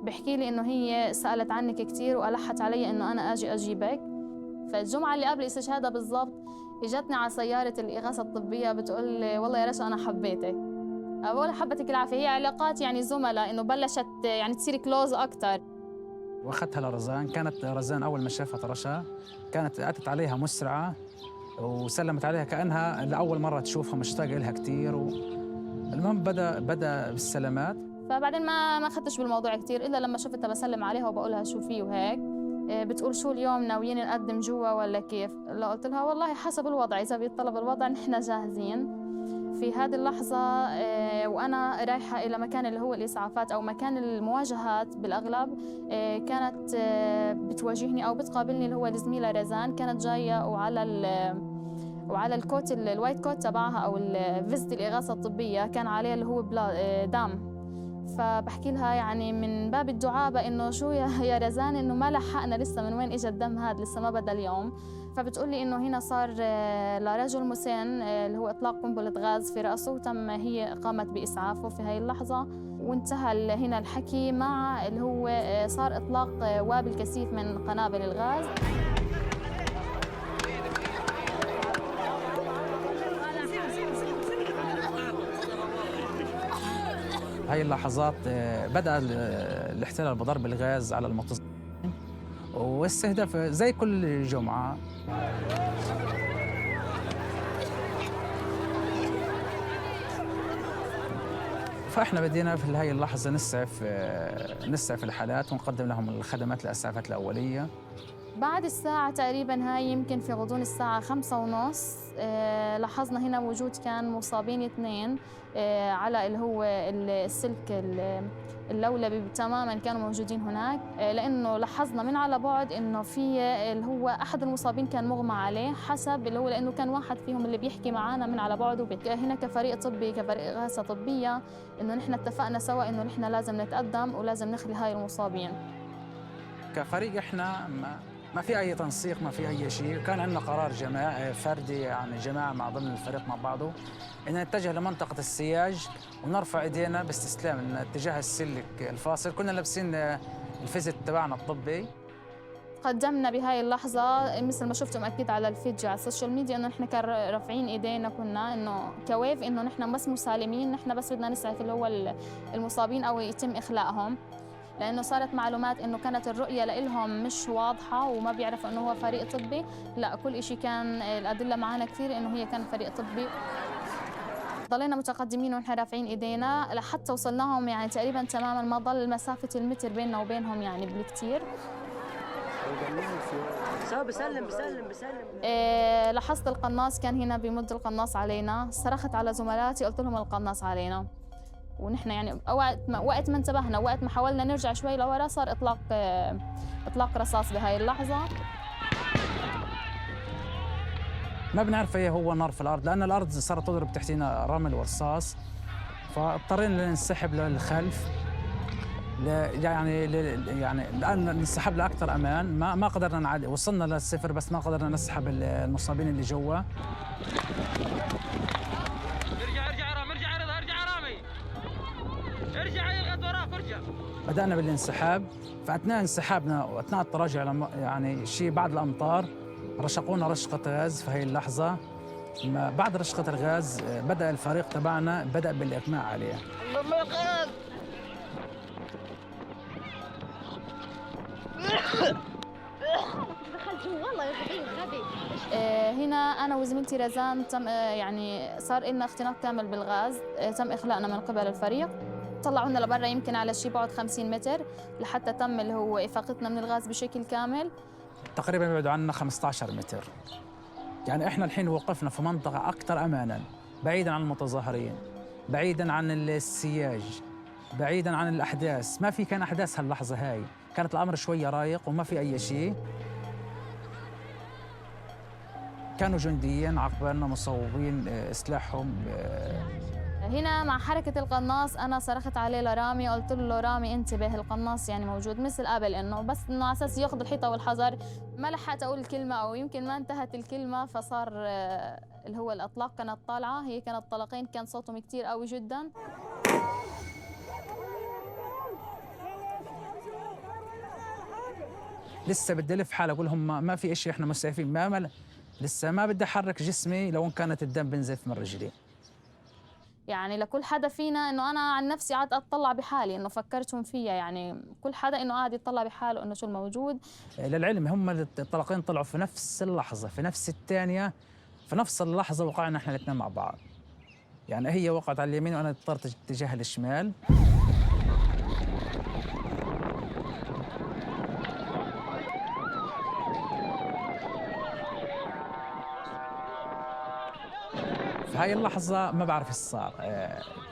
Speaker 18: بحكي لي انه هي سالت عنك كثير والحت علي انه انا اجي اجيبك. فالجمعه اللي قبل الاستشهاد بالضبط اجتني على سياره الاغاثه الطبيه بتقول لي والله يا رشا انا حبيتك. بقول حبتك العافيه. هي علاقات يعني زملاء انه بلشت يعني تصير كلوز اكثر.
Speaker 22: واخذتها لرزان. كانت رزان اول ما شافت رشا كانت اتت عليها مسرعه وسلمت عليها كانها لاول مره تشوفها، مشتاقه لها كثير. المهم بدا بالسلامات.
Speaker 18: فبعدين ما اخذتش بالموضوع كثير الا لما شفتها بسلم عليها وبقولها شو في وهيك. بتقول شو اليوم ناويين نقدم جوا ولا كيف؟ لا قلت لها والله حسب الوضع، اذا بيتطلب الوضع نحن جاهزين. في هذه اللحظة وأنا رايحة إلى مكان اللي هو الإسعافات أو مكان المواجهات بالأغلب، كانت بتواجهني أو بتقابلني اللي هو الزميلة رزان. كانت جاية وعلى الكوت الوايت كوت تبعها أو الفيست الإغاثة الطبية كان عليه اللي هو دم. فبحكي لها يعني من باب الدعابة إنه شو يا رزان إنه ما لحقنا لسه، من وين إجا الدم هذا لسه ما بدا اليوم. فبتقول لي إنه هنا صار لرجل مسن اللي هو إطلاق قنبلة غاز في رأسه، وتم هي قامت بإسعافه في هاي اللحظة. وانتهى هنا الحكي مع اللي هو صار إطلاق وابل كثيف من قنابل الغاز.
Speaker 22: هاي اللحظات بدأ الاحتلال بضرب الغاز على المتظاهرين واستهداف زي كل جمعة. فاحنا بدينا في هاي اللحظة نسعف الحالات ونقدم لهم الخدمات الإسعافات الأولية.
Speaker 18: بعد الساعة تقريباً هاي يمكن في غضون الساعة 5:30 لاحظنا هنا وجود كان مصابين 2 على اللي هو السلك اللولبي تماماً كانوا موجودين هناك. لأنه لاحظنا من على بعد إنه في اللي هو أحد المصابين كان مغمى عليه حسب اللي هو، لأنه كان واحد فيهم اللي بيحكي معنا من على بعد. هنا كفريق طبي كفريق إغاثة طبية إنه نحن اتفقنا سوا إنه نحن لازم نتقدم ولازم نخلي هاي المصابين.
Speaker 22: كفريق احنا ما في اي تنسيق، ما في اي شيء. كان عندنا قرار جماعي فردي، يعني جماعه مع ضمن الفريق مع بعضه، ان نتجه لمنطقه السياج ونرفع ايدينا باستسلام ان اتجاه السلك الفاصل. كنا لابسين الفيزت تبعنا الطبي.
Speaker 18: قدمنا بهاي اللحظة مثل ما شفتم أكيد على الفيديو على السوشيال ميديا إنه نحن كان رافعين إيدينا، كنا إنه كويف إنه نحن بس مسالمين، نحن بس بدنا نسعف اللي هو المصابين أو يتم إخلاءهم. لأنه صارت معلومات إنه كانت الرؤية لإلهم مش واضحة وما بيعرفوا إنه هو فريق طبي. لا، كل إشي كان الأدلة معنا كثير إنه هي كان فريق طبي. ضلينا متقدمين ونحن رافعين إيدينا لحتى وصلناهم يعني تقريباً تماماً، ما ضل مسافة المتر بيننا وبينهم يعني بالكثير.
Speaker 1: بسلم.
Speaker 18: لاحظت القناص كان هنا بيمد القناص علينا. صرخت على زملاتي قلت لهم القناص علينا. ونحن يعني وقت ما انتبهنا، وقت ما حاولنا نرجع شوي لورا، صار اطلاق رصاص بهاي اللحظه.
Speaker 22: ما بنعرف ايه هو نار في الارض، لان الارض صارت تضرب تحتينا رمل ورصاص، فاضطرينا ننسحب للخلف. يعني الان ننسحب لاكثر امان. ما قدرنا نعدي، وصلنا للصفر بس ما قدرنا نسحب المصابين اللي جوا. بدأنا بالانسحاب. فأثناء انسحابنا وأثناء التراجع يعني شيء بعد الأمطار رشقونا رشقة غاز. في هي اللحظة بعد رشقة الغاز بدأ الفريق تبعنا بالإقماع عليه.
Speaker 18: هنا أنا وزميلتي رزان تم يعني صار لنا اختناق كامل بالغاز. تم إخلاءنا من قبل الفريق. طلعونا لبرا يمكن على شي بعد 50 متر لحتى تم اللي هو إفاقتنا من الغاز بشكل كامل.
Speaker 22: تقريبا يبعدوا عنا 15 متر. يعني احنا الحين وقفنا في منطقة أكثر أمانا، بعيدا عن المتظاهرين، بعيدا عن السياج، بعيدا عن الأحداث. ما في كان أحداث هاللحظة هاي، كانت الأمر شوية رايق وما في أي شيء. كانوا جنديين عقبالنا مصوبين سلاحهم.
Speaker 18: هنا مع حركة القناص أنا صرخت عليه لرامي، قلت له رامي انتبه القناص يعني موجود مثل قبل، إنه بس إنه على أساس ياخذ الحيطة والحذر. ما لحقت أقول الكلمة أو يمكن ما انتهت الكلمة، فصار اللي هو الأطلاق كانت طالعة. هي كانت طلقين، كان صوتهم كتير قوي جدا.
Speaker 22: لسه بدي الف حالي اقول هم ما في شيء، احنا مسعفين لسه ما بدي احرك جسمي لو ان كانت الدم بنزف من رجلي.
Speaker 18: يعني لكل حدا فينا انه انا عن نفسي قعدت اطلع بحالي انه فكرتهم فيها، يعني كل حدا انه قاعد يطلع بحاله انه شو الموجود.
Speaker 22: للعلم هم الطلقين طلعوا في نفس اللحظه، في نفس الثانيه، في نفس اللحظه وقعنا احنا الاثنين مع بعض. يعني هي وقعت على اليمين وانا اضطرت اتجاه الشمال. في هاي اللحظة ما بعرف ايش صار،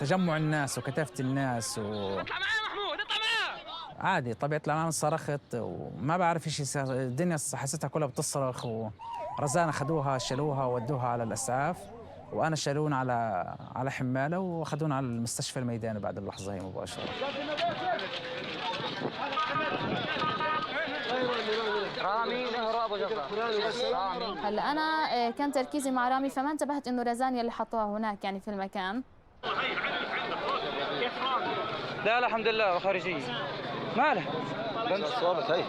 Speaker 22: تجمع الناس وكتافة الناس اطلع معايا محمود، اطلع معايا. عادي طبيعة الأمام صرخت وما بعرف ايش صار، الدنيا حسيتها كلها بتصرخ. ورزانة خدوها شالوها وودوها على الإسعاف، وأنا شالونا على حمالة وأخذونا على المستشفى الميداني بعد اللحظة هي مباشرة.
Speaker 18: هلا انا كان تركيزي مع رامي فما انتبهت انه رزان يلي حطوها هناك يعني في المكان.
Speaker 1: لا الحمد لله خارجيه. ماله؟ صوبت هي.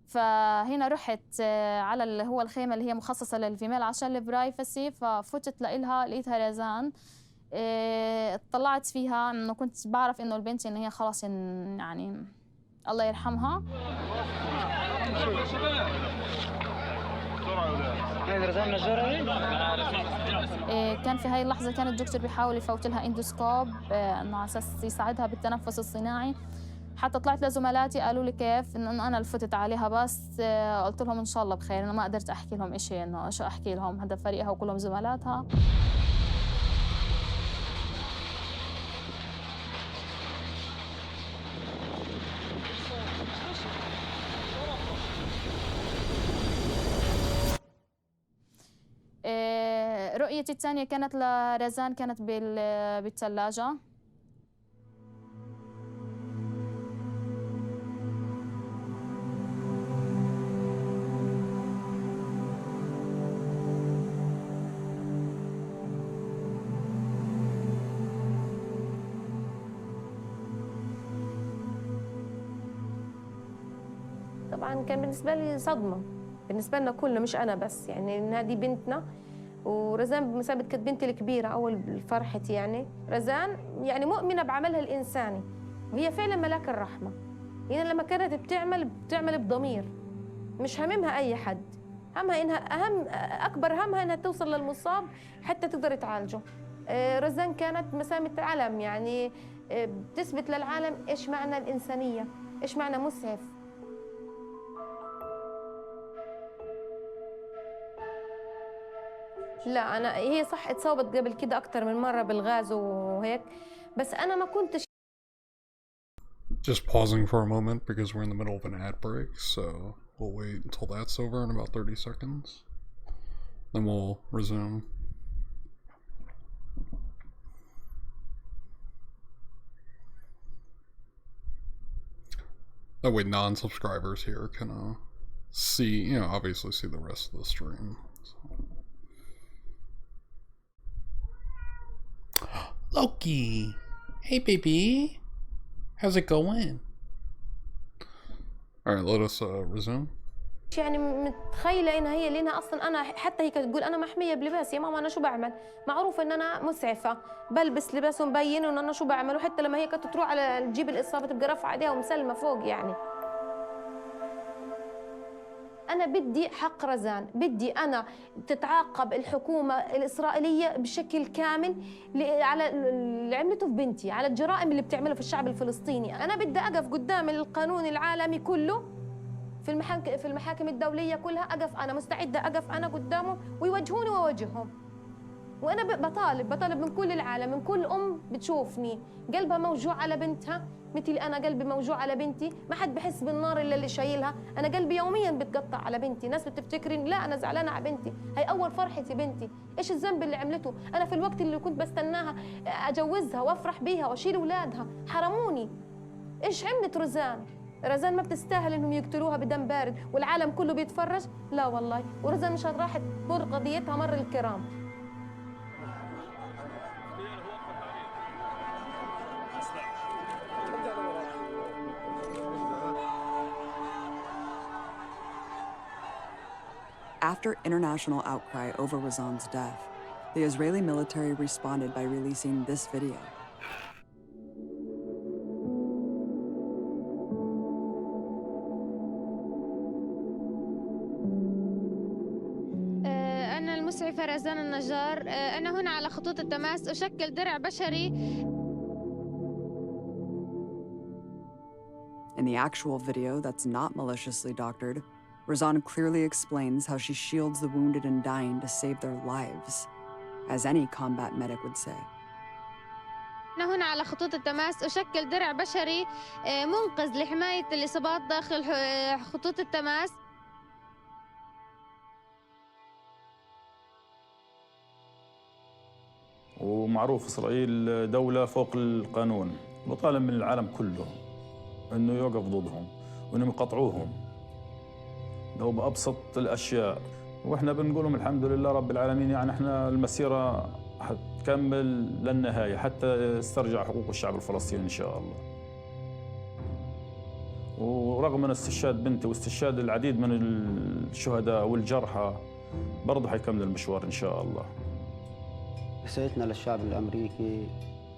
Speaker 18: فهنا رحت على اللي هو الخيمه اللي هي مخصصه للفيميل عشان البرايفسي، ففتت لقيتها رزان. اطلعت فيها انه كنت بعرف انه البنت ان هي خلص يعني الله يرحمها. كان في هاي اللحظه كان الدكتور بيحاول يفوت لها اندوسكوب انه على اساس يساعدها بالتنفس الصناعي. حتى طلعت لزملاتي قالوا لي كيف انه انا اللي فتت عليها، بس قلت لهم ان شاء الله بخير. انا ما قدرت احكي لهم شيء، انه شو احكي لهم، هذا فريقها وكلهم زملاتها. رؤيتي الثانية كانت لرزان كانت بالثلاجة.
Speaker 7: طبعا كان بالنسبة لي صدمة، بالنسبة لنا كلنا مش أنا بس، يعني إن هذه بنتنا ورزان بمثابة كانت بنتي الكبيرة أول فرحتي. يعني رزان يعني مؤمنة بعملها الإنساني، وهي فعلا ملاك الرحمة. يعني لما كانت بتعمل بضمير، مش هممها أي حد، همها إنها أكبر همها إنها توصل للمصاب حتى تقدر تعالجه. رزان كانت مسامة علم، يعني بتثبت للعالم إيش معنى الإنسانية، إيش معنى مسعف. لا أنا هي صح اتصابت قبل كده أكتر من مرة بالغاز وهيك، بس أنا ما كنتش.
Speaker 3: Just pausing for a moment because we're in the middle of an ad break, so we'll wait until that's over in about 30 seconds. Then we'll resume. That way non-subscribers here can see, obviously see the rest of the stream. So. Loki! Hey baby! How's it going? Alright, let us resume.
Speaker 7: يعني متخيلة إنها هي لأنها أصلا أنا حتى هي كانت تقول أنا محمية بلباس. يا ماما أنا شو بعمل؟ معروف إن أنا مسعفة، بلبس لباس ومبين إن أنا شو بعمل. وحتى لما هي كانت تروح على تجيب الإصابة تبقى رافعة إيديها ومسلمة فوق. يعني أنا بدي حق رزان، بدي أنا تتعاقب الحكومة الإسرائيلية بشكل كامل على اللي عملته في بنتي، على الجرائم اللي بتعملها في الشعب الفلسطيني. أنا بدي أقف قدام القانون العالمي كله، في المحاكم الدولية كلها أقف. أنا مستعدة أقف أنا قدامهم ويواجهوني وأواجههم. وأنا بطالب من كل العالم، من كل أم بتشوفني قلبها موجوع على بنتها مثل أنا قلبي موجوع على بنتي. ما حد بحس بالنار إلا اللي شايلها. أنا قلبي يوميا بتقطع على بنتي. ناس بتفتكرين لا أنا زعلانة على بنتي، هي أول فرحتي بنتي. إيش الذنب اللي عملته؟ أنا في الوقت اللي كنت بستناها أجوزها وأفرح بيها وأشيل أولادها حرموني. إيش عملت رزان؟ رزان ما بتستاهل إنهم يقتلوها بدم بارد والعالم كله بيتفرج؟ لا والله. ورزان مش راحت تمر قضيتها مر الكرام.
Speaker 2: after international outcry over Razan's death, the Israeli military responded by releasing this video.
Speaker 7: أنا المسعفة رزان النجار. أنا هنا على خطوط التماس أشكل درع بشري.
Speaker 2: In the actual video that's not maliciously doctored, Razan clearly explains how she shields the wounded and dying to save their lives, as any combat medic would say.
Speaker 7: أنا هنا على خطوط التماس أشكل درع بشري منقذ لحماية الإصابات داخل خطوط التماس.
Speaker 21: ومعروف إسرائيل دولة فوق القانون، وطالب من العالم كله إنه يوقف ضدهم وإنهم يقطعوهم لو بأبسط الأشياء. وإحنا بنقولهم الحمد لله رب العالمين، يعني إحنا المسيرة حتكمل للنهاية حتى يسترجع حقوق الشعب الفلسطيني إن شاء الله. ورغم من استشهاد بنتي واستشهاد العديد من الشهداء والجرحى برضه حيكمل المشوار إن شاء الله.
Speaker 16: رسالتنا للشعب الأمريكي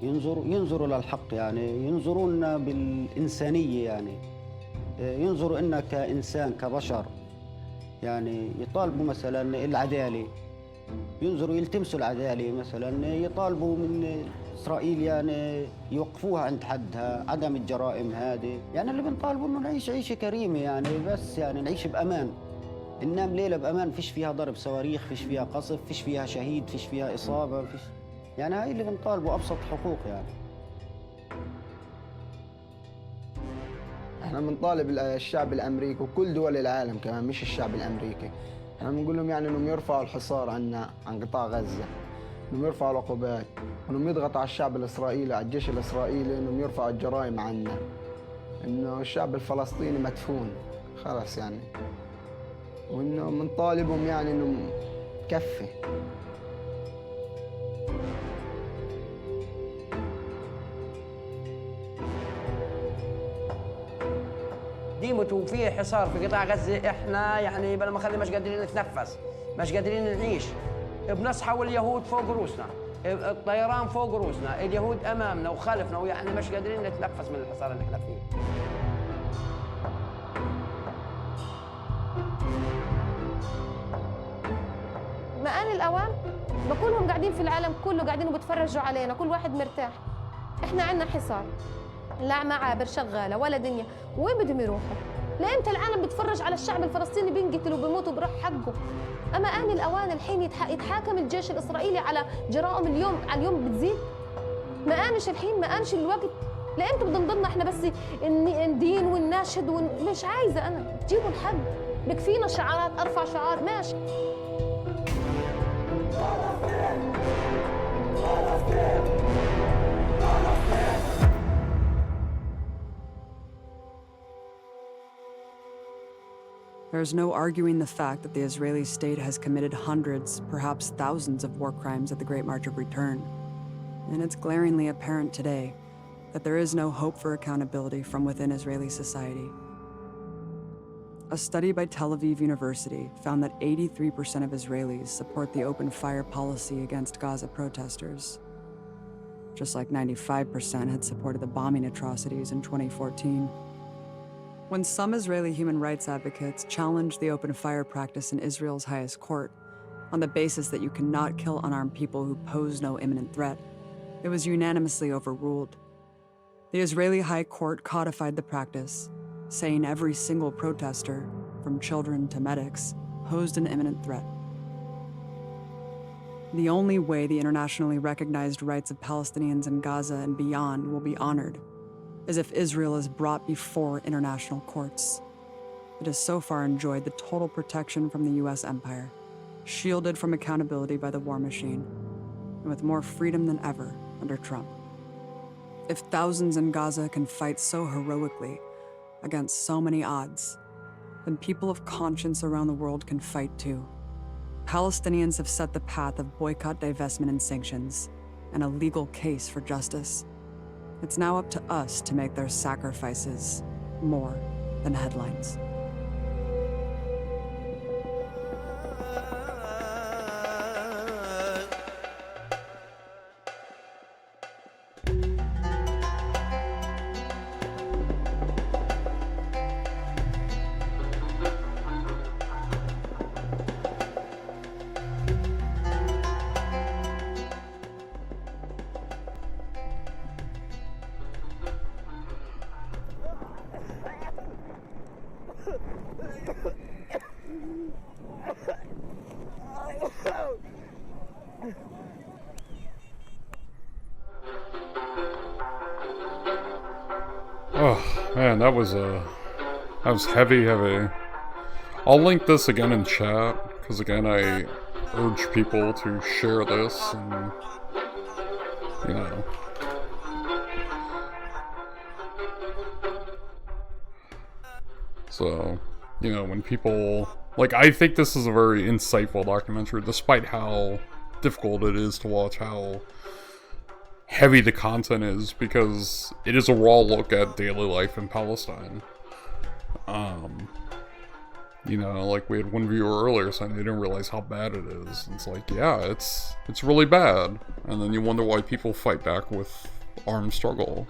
Speaker 16: ينظروا للحق، يعني ينظرونا بالإنسانية، يعني ينظروا إنا كإنسان كبشر، يعني يطالبوا مثلا العدالة، ينظروا يلتمسوا العدالة، مثلا يطالبوا من إسرائيل يعني يوقفوها عند حدها، عدم الجرائم هذه، يعني اللي بنطالبوا إنه نعيش عيشة كريمة، يعني بس يعني نعيش بأمان، ننام ليلة بأمان، فيش فيها ضرب صواريخ، فيش فيها قصف، فيش فيها شهيد، فيش فيها إصابة، فيش، يعني هاي اللي بنطالبه أبسط حقوق. يعني
Speaker 12: احنا بنطالب الشعب الامريكي وكل دول العالم كمان، مش الشعب الامريكي، احنا بنقول لهم يعني انهم يرفعوا الحصار عن قطاع غزة، انهم يرفعوا العقوبات، وانهم يضغطوا على الشعب الاسرائيلي، على الجيش الاسرائيلي، انهم يرفعوا الجرائم عنا، انه الشعب الفلسطيني مدفون خلاص يعني، وانه بنطالبهم يعني انهم كفي.
Speaker 5: ديمت وفي حصار في قطاع غزة، احنا يعني بلا ما خلي مش قادرين نتنفس، مش قادرين نعيش، بنصحى واليهود فوق روسنا، الطيران فوق روسنا، اليهود امامنا وخلفنا، ويعني مش قادرين نتنفس من الحصار اللي احنا فيه.
Speaker 7: ما آن الأوان بكونهم قاعدين في العالم كله قاعدين وبتفرجوا علينا، كل واحد مرتاح، احنا عندنا حصار، لا معابر شغالة ولا دنيا، وين بدهم يروحوا؟ لإمتى العالم بيتفرج على الشعب الفلسطيني بينقتل وبيموت وبروح حقه؟ أما آن الأوان الحين يتحاكم الجيش الإسرائيلي على جرائم اليوم على اليوم بتزيد؟ ما آنش الحين، ما آنش الوقت؟ لإمتى بدنا نضلنا احنا بس ندين ونناشد مش عايزة أنا، جيبوا الحد، بكفينا شعارات، أرفع شعار ماشي.
Speaker 2: There's no arguing the fact that the Israeli state has committed hundreds, perhaps thousands of war crimes at the Great March of Return. And it's glaringly apparent today that there is no hope for accountability from within Israeli society. A study by Tel Aviv University found that 83% of Israelis support the open fire policy against Gaza protesters, just like 95% had supported the bombing atrocities in 2014. When some Israeli human rights advocates challenged the open fire practice in Israel's highest court on the basis that you cannot kill unarmed people who pose no imminent threat, it was unanimously overruled. The Israeli High Court codified the practice, saying every single protester, from children to medics, posed an imminent threat. The only way the internationally recognized rights of Palestinians in Gaza and beyond will be honored is if Israel is brought before international courts. It has so far enjoyed the total protection from the US empire, shielded from accountability by the war machine, and with more freedom than ever under Trump. If thousands in Gaza can fight so heroically against so many odds, then people of conscience around the world can fight too. Palestinians have set the path of boycott, divestment, and sanctions, and a legal case for justice. It's now up to us to make their sacrifices more than headlines.
Speaker 3: Oh man, that was heavy. I'll link this again in chat because again I urge people to share this and you know. So, you know, when people like, I think this is a very insightful documentary, despite how difficult it is to watch, how heavy the content is, because it is a raw look at daily life in Palestine. You know, like we had one viewer earlier saying they didn't realize how bad it is. It's like, yeah, it's really bad. And then you wonder why people fight back with armed struggle.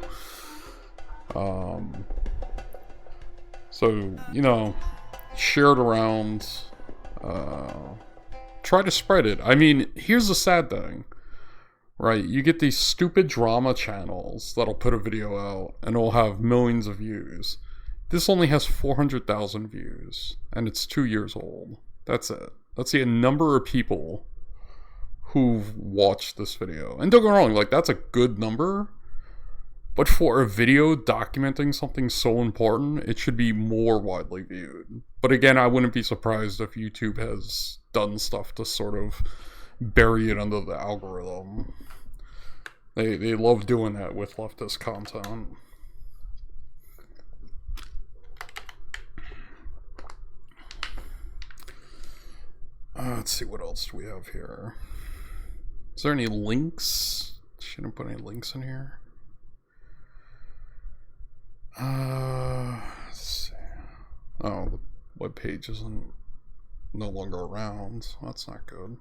Speaker 3: So, you know, share it around. Try to spread it. I mean, here's the sad thing. Right, you get these stupid drama channels that'll put a video out and it'll have millions of views. This only has 400,000 views, and it's 2 years old. That's it. That's the number of people who've watched this video. And don't get me wrong, like, that's a good number. But for a video documenting something so important, it should be more widely viewed. But again, I wouldn't be surprised if YouTube has done stuff to sort of bury it under the algorithm. They love doing that with leftist content. Let's see, what else do we have here? Is there any links? Shouldn't put any links in here. Let's see. Oh, the webpage isn't no longer around. So that's not good.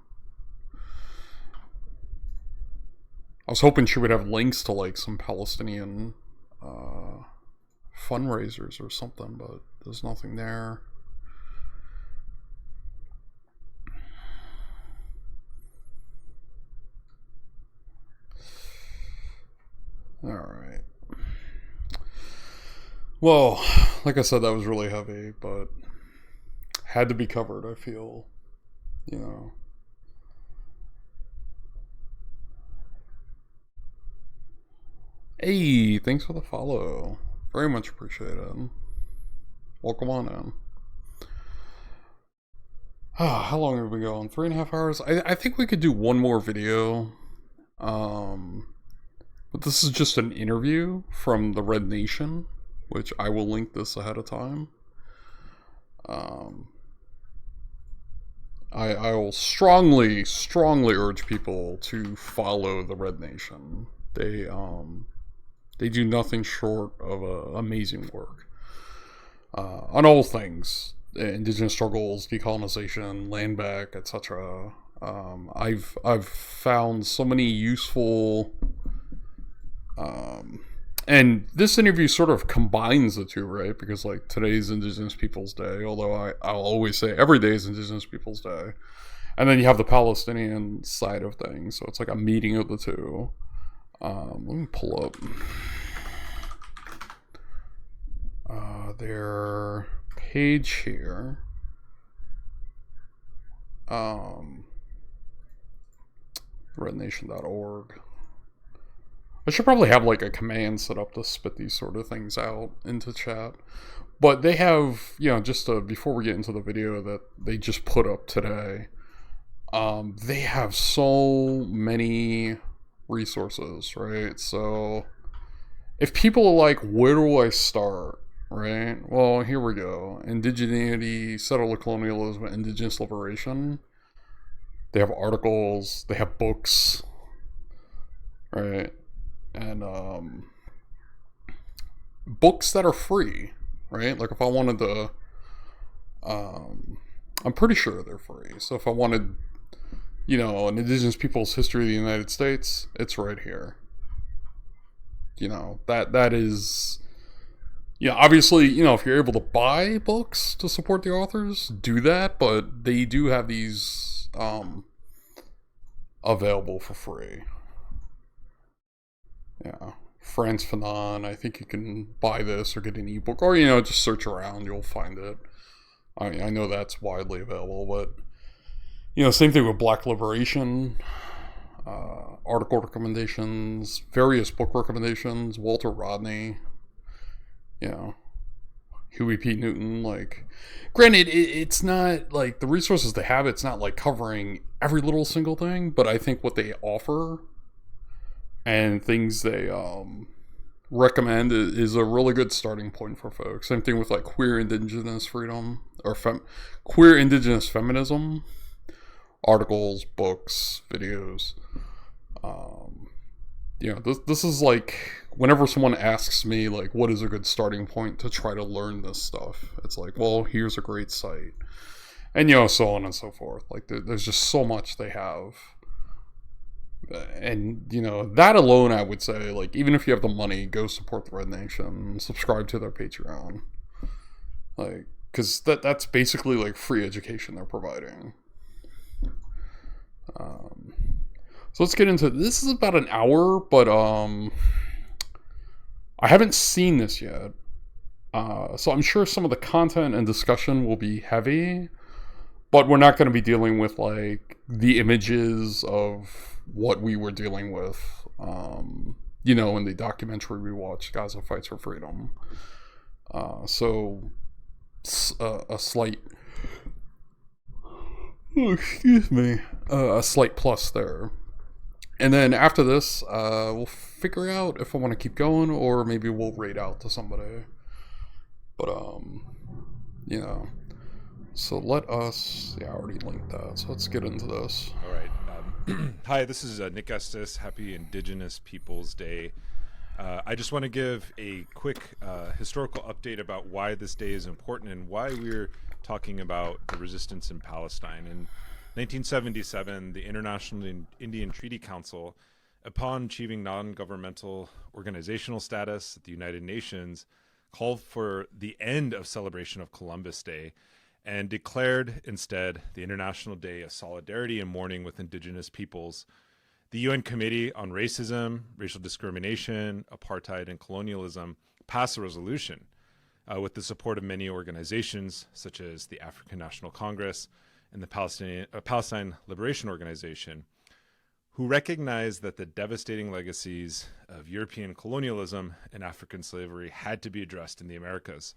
Speaker 3: I was hoping she would have links to like some Palestinian fundraisers or something, but there's nothing there. Alright. Well, like I said, that was really heavy, but had to be covered, I feel. You know. Hey, thanks for the follow. Very much appreciated. Welcome on in. How long have we been going? 3.5 hours? I think we could do one more video. But this is just an interview from the Red Nation, which I will link this ahead of time. I will strongly urge people to follow the Red Nation. They do nothing short of amazing work on all things: indigenous struggles, decolonization, land back, etc. I've found so many useful, and this interview sort of combines the two, right? Because like today's Indigenous Peoples Day, although I'll always say every day is Indigenous Peoples Day, and then you have the Palestinian side of things, so it's like a meeting of the two. Let me pull up their page here. rednation.org. I should probably have like a command set up to spit these sort of things out into chat. But they have, you know, just before we get into the video that they just put up today, they have so many resources, right? So if people are like, where do I start, right? Well, here we go. Indigeneity, settler colonialism, indigenous liberation. They have articles, they have books, right? And books that are free, right? Like if I wanted to, I'm pretty sure they're free. So if I wanted, you know, an Indigenous Peoples History of the United States, it's right here. You know, that is, yeah, obviously, you know, if you're able to buy books to support the authors, do that, but they do have these available for free. Yeah, Frantz Fanon, I think you can buy this or get an ebook, or, you know, just search around, you'll find it. I know that's widely available, but, same thing with Black Liberation, article recommendations, various book recommendations, Walter Rodney, Huey P. Newton. Like, granted, it's not like the resources they have, it's not like covering every little single thing, but I think what they offer and things they recommend is a really good starting point for folks. Same thing with like queer indigenous freedom or queer indigenous feminism, articles, books, videos. This is like whenever someone asks me like what is a good starting point to try to learn this stuff, it's like, well, here's a great site, and so on and so forth. Like there's just so much they have, and that alone, I would say, like, even if you have the money, go support the Red Nation, subscribe to their Patreon, like, because that's basically like free education they're providing. So let's get into this. Is about an hour, but I haven't seen this yet, so I'm sure some of the content and discussion will be heavy, but we're not going to be dealing with like the images of what we were dealing with, in the documentary we watched, Gaza Fights for Freedom. So a slight, a slight plus there. And then after this, we'll figure out if I want to keep going or maybe we'll raid out to somebody. But, so let us, I already linked that. So let's get into this.
Speaker 9: All right. Hi, this is Nick Estes. Happy Indigenous Peoples Day. I just want to give a quick historical update about why this day is important and why we're talking about the resistance in Palestine. In 1977, the International Indian Treaty Council, upon achieving non-governmental organizational status at the United Nations, called for the end of celebration of Columbus Day and declared instead the International Day of Solidarity and Mourning with Indigenous Peoples. The UN Committee on Racism, Racial Discrimination, Apartheid, and Colonialism passed a resolution with the support of many organizations such as the African National Congress and the Palestine Liberation Organization, who recognized that the devastating legacies of European colonialism and African slavery had to be addressed in the Americas.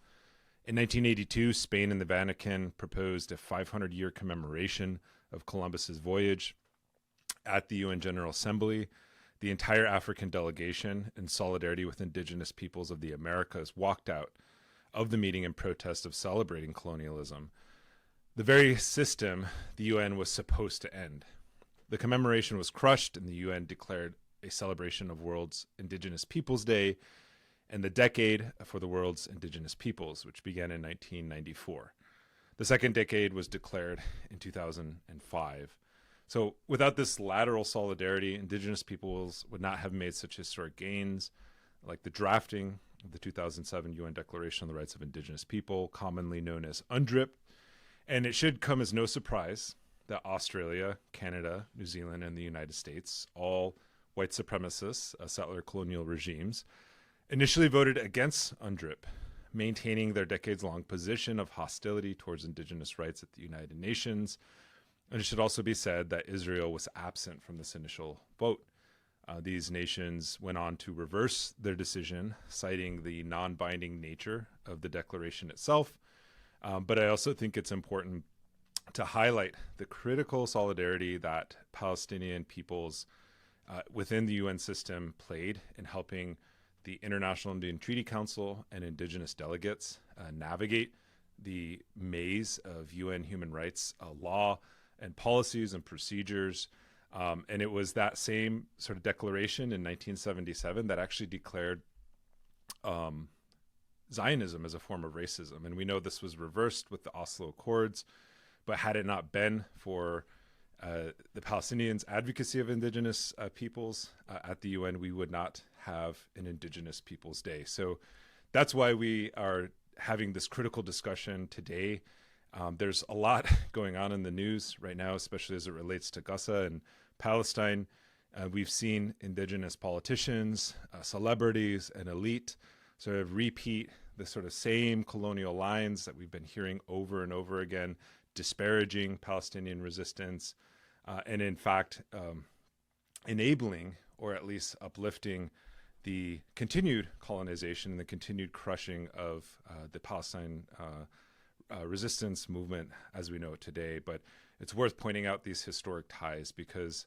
Speaker 9: In 1982, Spain and the Vatican proposed a 500-year commemoration of Columbus's voyage. At the UN General Assembly, the entire African delegation, in solidarity with indigenous peoples of the Americas, walked out of the meeting in protest of celebrating colonialism, the very system the UN was supposed to end. The commemoration was crushed, and the UN declared a celebration of World's Indigenous Peoples Day and the Decade for the World's Indigenous Peoples, which began in 1994. The second decade was declared in 2005. So without this lateral solidarity, Indigenous peoples would not have made such historic gains, like the drafting of the 2007 UN Declaration on the Rights of Indigenous People, commonly known as UNDRIP. And it should come as no surprise that Australia, Canada, New Zealand, and the United States, all white supremacist settler colonial regimes, initially voted against UNDRIP, maintaining their decades-long position of hostility towards Indigenous rights at the United Nations. And it should also be said that Israel was absent from this initial vote. These nations went on to reverse their decision, citing the non-binding nature of the declaration itself. But I also think it's important to highlight the critical solidarity that Palestinian peoples within the UN system played in helping the International Indian Treaty Council and indigenous delegates navigate the maze of UN human rights law and policies and procedures. And it was that same sort of declaration in 1977 that actually declared Zionism as a form of racism. And we know this was reversed with the Oslo Accords, but had it not been for the Palestinians' advocacy of indigenous peoples at the UN, we would not have an Indigenous Peoples Day. So that's why we are having this critical discussion today. There's a lot going on in the news right now, especially as it relates to Gaza and Palestine. We've seen indigenous politicians, celebrities, and elite sort of repeat the sort of same colonial lines that we've been hearing over and over again, disparaging Palestinian resistance, and in fact, enabling or at least uplifting the continued colonization and the continued crushing of the Palestine resistance movement as we know it today. But it's worth pointing out these historic ties, because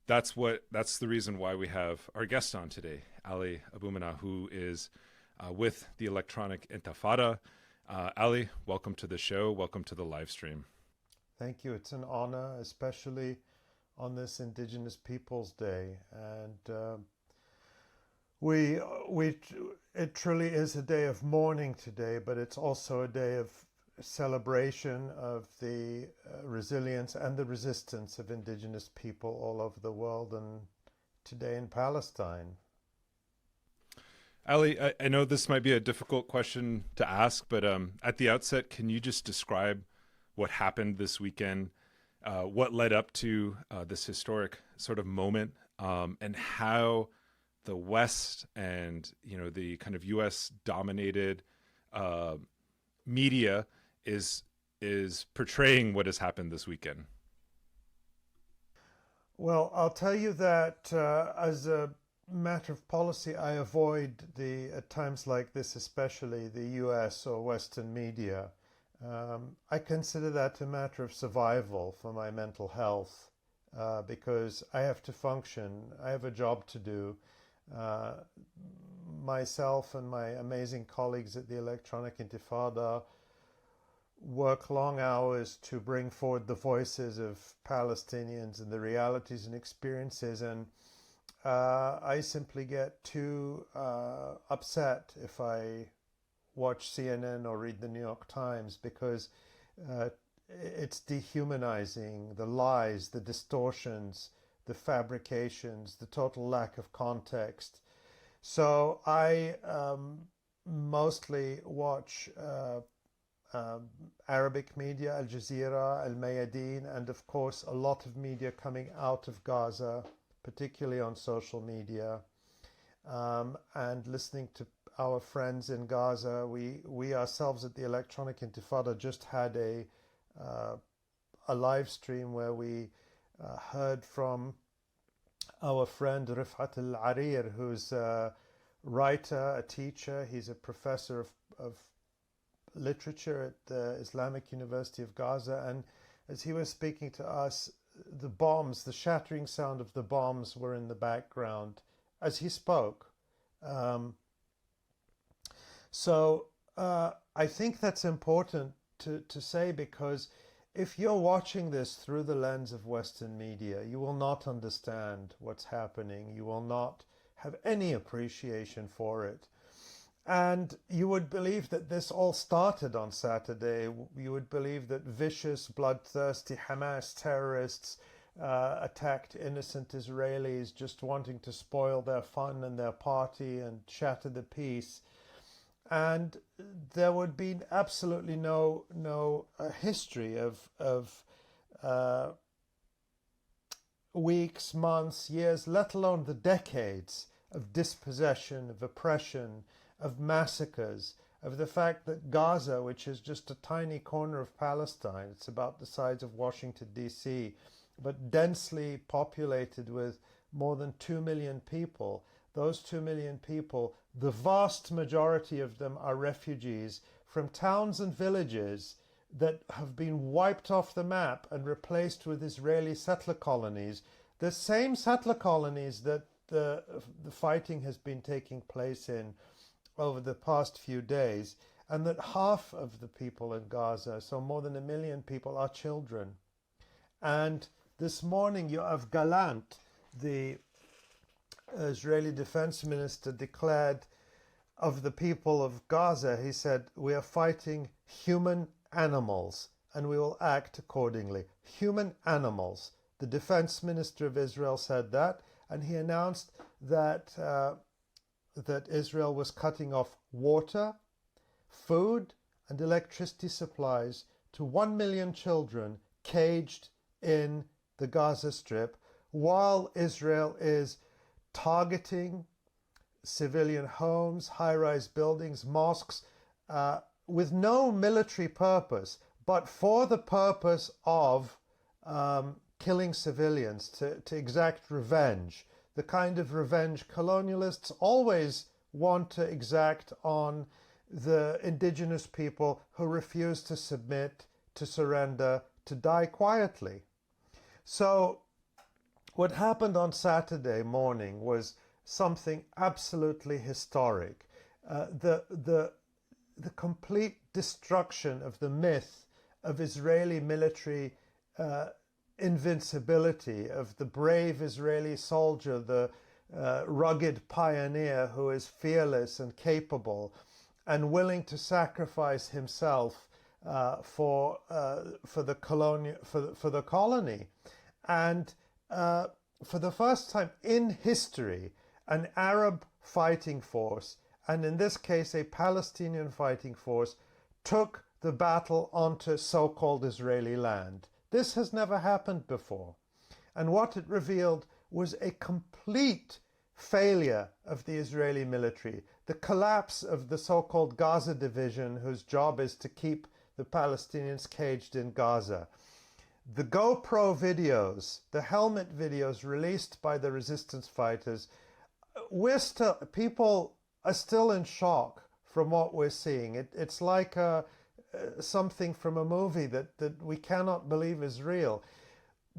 Speaker 9: that's the reason why we have our guest on today, Ali Abumina, who is with the Electronic Intifada. Ali, welcome to the show. Welcome to the live stream.
Speaker 11: Thank you. It's an honor, especially on this Indigenous Peoples Day. And it truly is a day of mourning today, but it's also a day of celebration of the resilience and the resistance of Indigenous people all over the world, and today in Palestine.
Speaker 9: Ali, I know this might be a difficult question to ask, but at the outset, can you just describe what happened this weekend, what led up to this historic sort of moment, and how the West and the kind of U.S. dominated media is portraying what has happened this weekend?
Speaker 11: Well, I'll tell you that as a matter of policy, I avoid at times like this, especially the U.S. or Western media. I consider that a matter of survival for my mental health, because I have to function. I have a job to do. Myself and my amazing colleagues at the Electronic Intifada work long hours to bring forward the voices of Palestinians and the realities and experiences, and I simply get too upset if I watch CNN or read the New York Times, because it's dehumanizing, the lies, the distortions, the fabrications, the total lack of context. So I mostly watch Arabic media, Al Jazeera, Al Mayadeen, and of course a lot of media coming out of Gaza, particularly on social media, and listening to our friends in Gaza. We ourselves at the Electronic Intifada just had a live stream where we heard from our friend Rifat Al-Arir, who's a writer, a teacher. He's a professor of literature at the Islamic University of Gaza, and as he was speaking to us, the bombs, the shattering sound of the bombs were in the background as he spoke. So I think that's important to say, because if you're watching this through the lens of Western media, you will not understand what's happening. You will not have any appreciation for it. And you would believe that this all started on Saturday. You would believe that vicious, bloodthirsty Hamas terrorists attacked innocent Israelis just wanting to spoil their fun and their party and shatter the peace. And there would be absolutely no history of weeks, months, years, let alone the decades of dispossession, of oppression, of massacres, of the fact that Gaza, which is just a tiny corner of Palestine, it's about the size of Washington, D.C., but densely populated with more than 2 million people. Those 2 million people, the vast majority of them are refugees from towns and villages that have been wiped off the map and replaced with Israeli settler colonies, the same settler colonies that the fighting has been taking place in over the past few days, and that half of the people in Gaza, so more than 1 million people, are children. And this morning Yoav Gallant, the Israeli defense minister, declared of the people of Gaza, he said, "We are fighting human animals and we will act accordingly." Human animals. The defense minister of Israel said that, and he announced that that Israel was cutting off water, food, and electricity supplies to 1 million children caged in the Gaza Strip, while Israel is targeting civilian homes, high-rise buildings, mosques, with no military purpose, but for the purpose of killing civilians, to exact revenge, the kind of revenge colonialists always want to exact on the indigenous people who refuse to submit, to surrender, to die quietly. So what happened on Saturday morning was something absolutely historic. The complete destruction of the myth of Israeli military invincibility, of the brave Israeli soldier, the rugged pioneer who is fearless and capable and willing to sacrifice himself for the colony. And for the first time in history, an Arab fighting force, and in this case a Palestinian fighting force, took the battle onto so-called Israeli land. This has never happened before. And what it revealed was a complete failure of the Israeli military, the collapse of the so-called Gaza division, whose job is to keep the Palestinians caged in Gaza. The GoPro videos, the helmet videos released by the resistance fighters, people are still in shock from what we're seeing. It's like something from a movie that we cannot believe is real.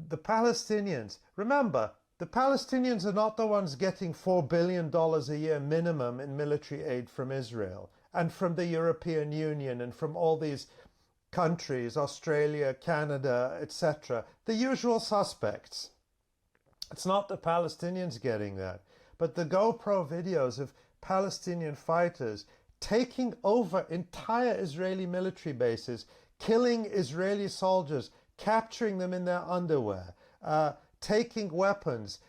Speaker 11: The Palestinians, remember, the Palestinians are not the ones getting $4 billion a year minimum in military aid from Israel and from the European Union and from all these countries, Australia, Canada, etc. The usual suspects. It's not the Palestinians getting that, but the GoPro videos of Palestinian fighters taking over entire Israeli military bases, killing Israeli soldiers, capturing them in their underwear, taking weapons.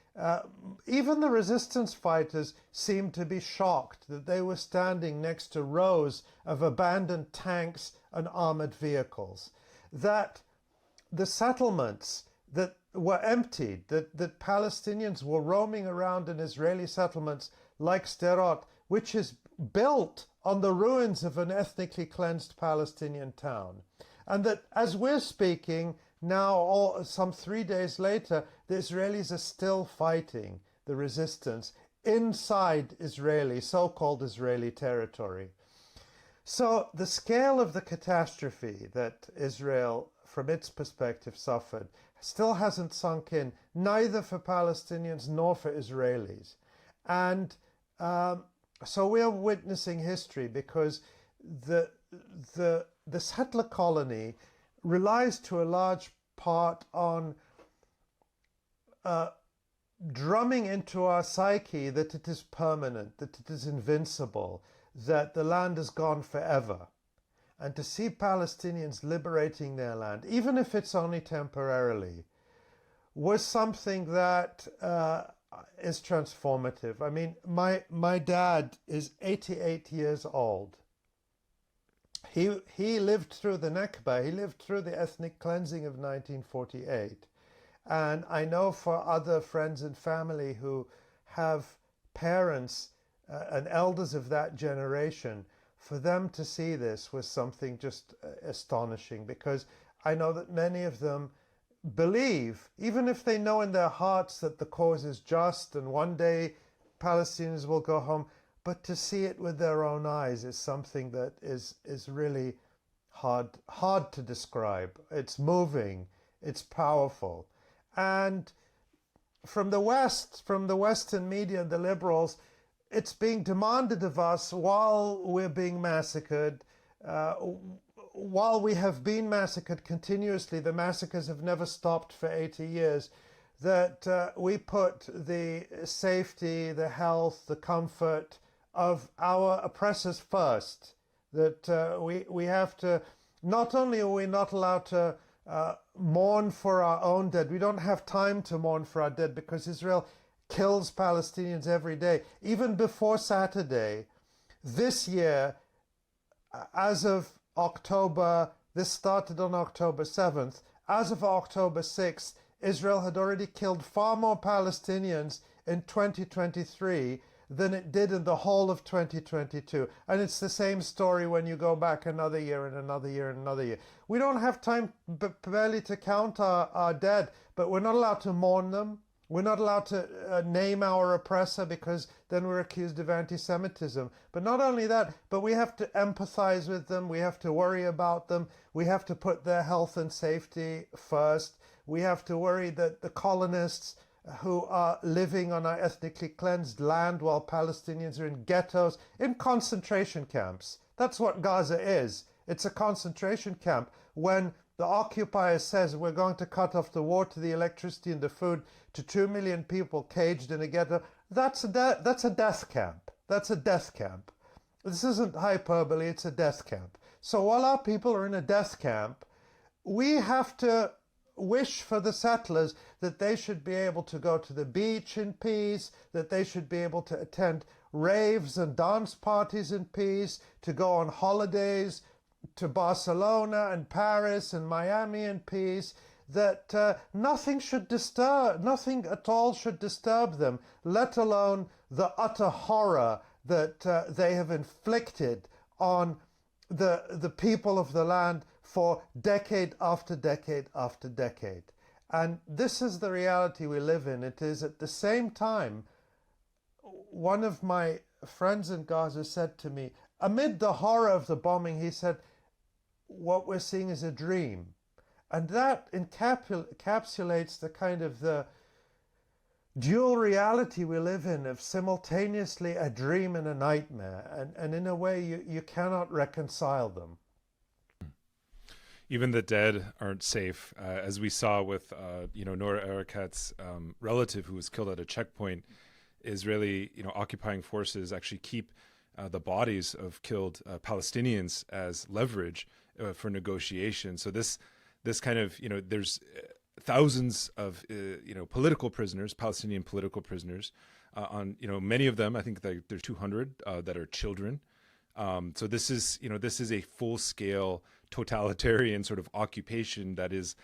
Speaker 11: Even the resistance fighters seemed to be shocked that they were standing next to rows of abandoned tanks and armored vehicles. That the settlements that were emptied, that Palestinians were roaming around in Israeli settlements like Sderot, which is built on the ruins of an ethnically cleansed Palestinian town. And that as we're speaking now, some 3 days later, the Israelis are still fighting the resistance inside Israeli, so-called Israeli territory. So the scale of the catastrophe that Israel, from its perspective, suffered still hasn't sunk in, neither for Palestinians nor for Israelis. And so we are witnessing history because the settler colony relies to a large part on drumming into our psyche that it is permanent, that it is invincible, that the land is gone forever. And to see Palestinians liberating their land, even if it's only temporarily, was something that is transformative. I mean, my dad is 88 years old. He lived through the Nakba, he lived through the ethnic cleansing of 1948. And I know for other friends and family who have parents and elders of that generation, for them to see this was something just astonishing, because I know that many of them believe, even if they know in their hearts that the cause is just and one day Palestinians will go home, but to see it with their own eyes is something that is really hard to describe. It's moving, it's powerful. And from the West, from the Western media, the liberals, it's being demanded of us while we're being massacred, while we have been massacred continuously, the massacres have never stopped for 80 years, that we put the safety, the health, the comfort of our oppressors first. That we have to, not only are we not allowed to mourn for our own dead, we don't have time to mourn for our dead because Israel kills Palestinians every day. Even before Saturday, this year, as of October, this started on October 7th, as of October 6th, Israel had already killed far more Palestinians in 2023 than it did in the whole of 2022. And it's the same story when you go back another year and another year and another year. We don't have time barely to count our dead, but we're not allowed to mourn them. We're not allowed to name our oppressor, because then we're accused of anti-Semitism. But not only that, but we have to empathize with them. We have to worry about them. We have to put their health and safety first. We have to worry that the colonists who are living on our ethnically cleansed land while Palestinians are in ghettos, in concentration camps. That's what Gaza is. It's a concentration camp. When the occupier says we're going to cut off the water, the electricity and the food to 2 million people caged in a ghetto, that's a death camp. That's a death camp. This isn't hyperbole, it's a death camp. So while our people are in a death camp, we have to wish for the settlers that they should be able to go to the beach in peace, that they should be able to attend raves and dance parties in peace, to go on holidays to Barcelona and Paris and Miami in peace, that nothing at all should disturb them, let alone the utter horror that they have inflicted on the people of the land for decade after decade after decade. And this is the reality we live in. It is at the same time, one of my friends in Gaza said to me, amid the horror of the bombing, he said, what we're seeing is a dream. And that encapsulates the kind of the dual reality we live in, of simultaneously a dream and a nightmare. And in a way, you cannot reconcile them.
Speaker 9: Even the dead aren't safe, as we saw with Noura Erekat's relative who was killed at a checkpoint. Israeli occupying forces actually keep the bodies of killed Palestinians as leverage for negotiation. So this kind of there's thousands of political prisoners, Palestinian political prisoners, on many of them. I think there's 200 that are children. So this is a full scale totalitarian sort of occupation that is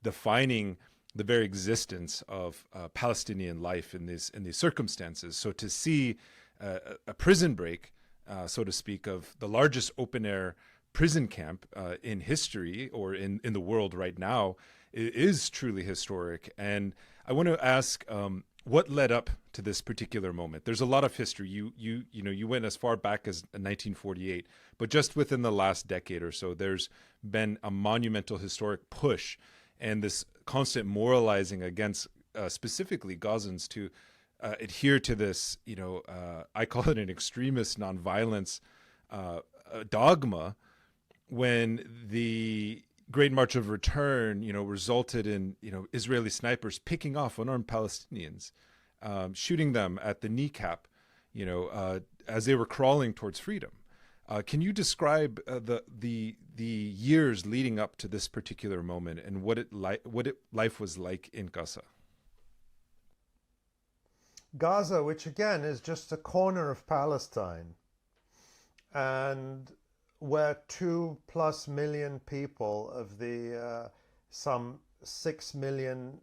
Speaker 9: defining the very existence of Palestinian life in these circumstances. So to see a prison break, so to speak, of the largest open air prison camp in history or in the world right now is truly historic. And I want to ask, what led up to this particular moment? There's a lot of history. You went as far back as 1948, but just within the last decade or so, there's been a monumental historic push and this constant moralizing against specifically Gazans to adhere to this, I call it an extremist nonviolence dogma, when the Great March of Return, resulted in, Israeli snipers picking off unarmed Palestinians, shooting them at the kneecap, as they were crawling towards freedom. Can you describe the years leading up to this particular moment and what life was like in Gaza?
Speaker 11: Gaza, which again is just a corner of Palestine, and where 2+ million people of the some 6 million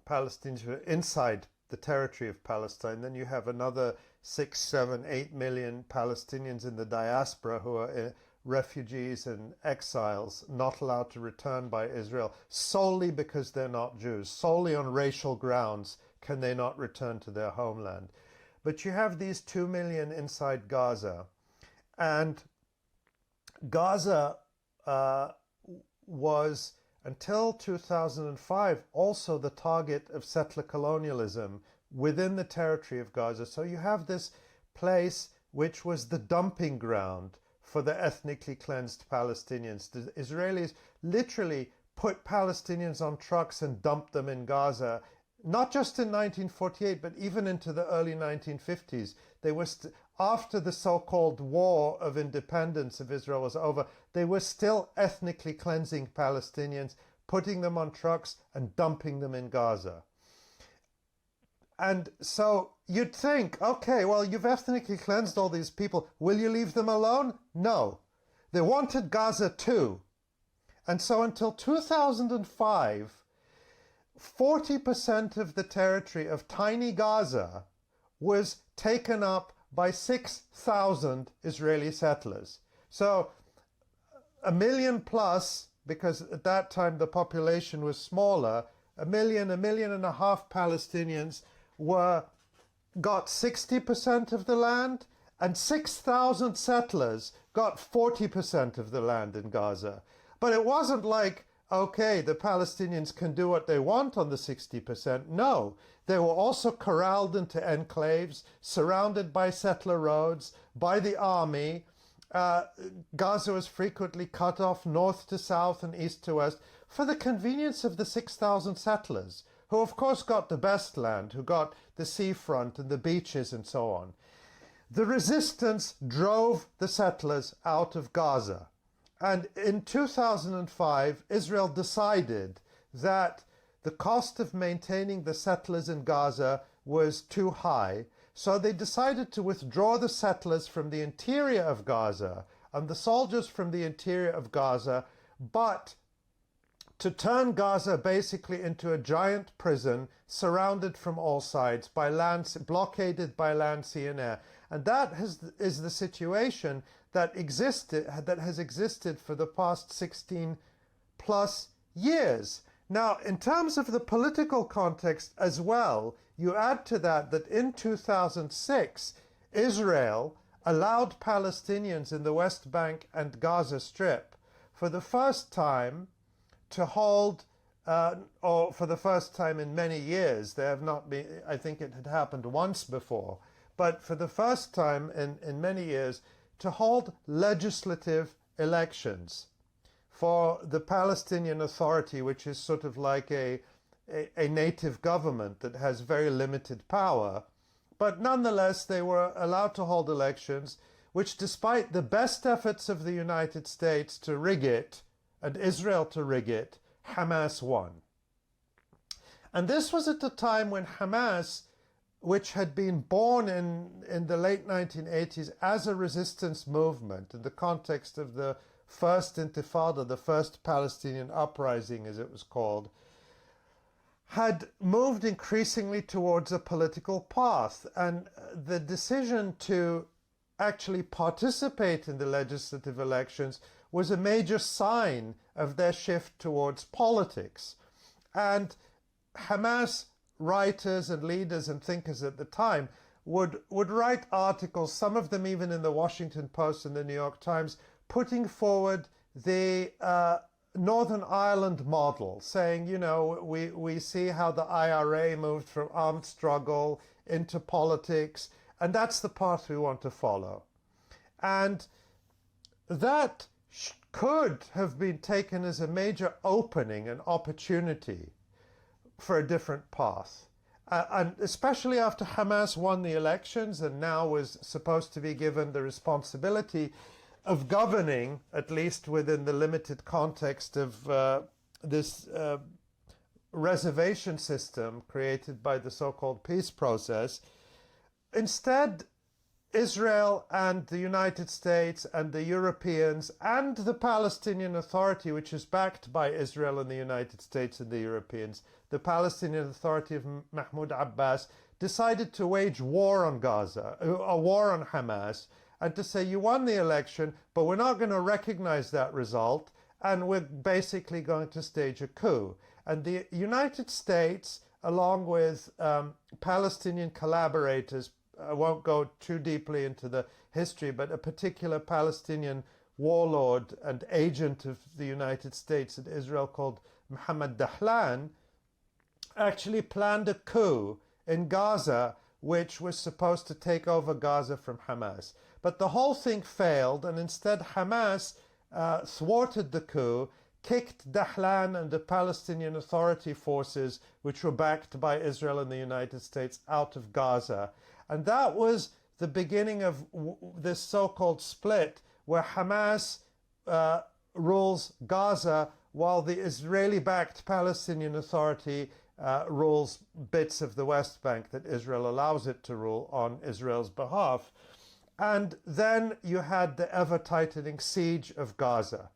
Speaker 11: Palestinians who are inside the territory of Palestine. Then you have another 6, 7, 8 million Palestinians in the diaspora who are refugees and exiles, not allowed to return by Israel solely because they're not Jews. Solely on racial grounds can they not return to their homeland. But you have these 2 million inside Gaza, and Gaza was, until 2005, also the target of settler colonialism within the territory of Gaza. So you have this place which was the dumping ground for the ethnically cleansed Palestinians. The Israelis literally put Palestinians on trucks and dumped them in Gaza, not just in 1948, but even into the early 1950s. They were after the so-called war of independence of Israel was over, they were still ethnically cleansing Palestinians, putting them on trucks and dumping them in Gaza. And so you'd think, okay, well, you've ethnically cleansed all these people. Will you leave them alone? No. They wanted Gaza too. And so until 2005, 40% of the territory of tiny Gaza was taken up by 6,000 Israeli settlers. So 1 million plus, because at that time the population was smaller, 1 million, 1.5 million Palestinians got 60% of the land, and 6,000 settlers got 40% of the land in Gaza. But it wasn't like, okay, the Palestinians can do what they want on the 60%. No, they were also corralled into enclaves, surrounded by settler roads, by the army. Gaza was frequently cut off north to south and east to west for the convenience of the 6,000 settlers, who of course got the best land, who got the seafront and the beaches and so on. The resistance drove the settlers out of Gaza. And in 2005, Israel decided that the cost of maintaining the settlers in Gaza was too high, so they decided to withdraw the settlers from the interior of Gaza and the soldiers from the interior of Gaza, but to turn Gaza basically into a giant prison surrounded from all sides by land, blockaded by land, sea, and air. And that is the situation that has existed for the past 16 plus years. Now, in terms of the political context as well, you add to that in 2006, Israel allowed Palestinians in the West Bank and Gaza Strip for the first time to hold, or for the first time in many years, there have not been, I think it had happened once before, but for the first time in many years, to hold legislative elections for the Palestinian Authority, which is sort of like a native government that has very limited power. But nonetheless, they were allowed to hold elections, which despite the best efforts of the United States to rig it, and Israel to rig it, Hamas won. And this was at a time when Hamas, which had been born in the late 1980s as a resistance movement in the context of the First Intifada, the first Palestinian uprising as it was called, had moved increasingly towards a political path. And the decision to actually participate in the legislative elections was a major sign of their shift towards politics. And Hamas writers and leaders and thinkers at the time would write articles, some of them even in the Washington Post and the New York Times, putting forward the Northern Ireland model, saying, you know, we see how the IRA moved from armed struggle into politics, and that's the path we want to follow. And that could have been taken as a major opening, an opportunity for a different path. And especially after Hamas won the elections and now was supposed to be given the responsibility of governing, at least within the limited context of this reservation system created by the so-called peace process. Instead, Israel and the United States and the Europeans and the Palestinian Authority, which is backed by Israel and the United States and the Europeans, the Palestinian Authority of Mahmoud Abbas, decided to wage war on Gaza, a war on Hamas, and to say, you won the election, but we're not going to recognize that result, and we're basically going to stage a coup. And the United States, along with Palestinian collaborators, I won't go too deeply into the history, but a particular Palestinian warlord and agent of the United States in Israel called Mohammed Dahlan, actually planned a coup in Gaza, which was supposed to take over Gaza from Hamas. But the whole thing failed, and instead Hamas thwarted the coup, kicked Dahlan and the Palestinian Authority forces, which were backed by Israel and the United States, out of Gaza. And that was the beginning of this so-called split, where Hamas rules Gaza while the Israeli-backed Palestinian Authority rules bits of the West Bank that Israel allows it to rule on Israel's behalf. And then you had the ever-tightening siege of Gaza.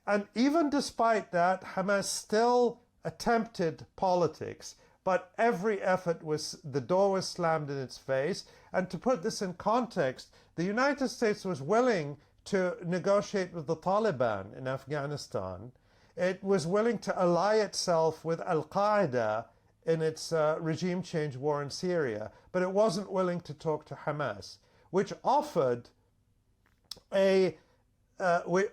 Speaker 11: And even despite that, Hamas still attempted politics but every effort the door was slammed in its face. And to put this in context, the United States was willing to negotiate with the Taliban in Afghanistan. It was willing to ally itself with Al-Qaeda in its regime change war in Syria, but it wasn't willing to talk to Hamas, which offered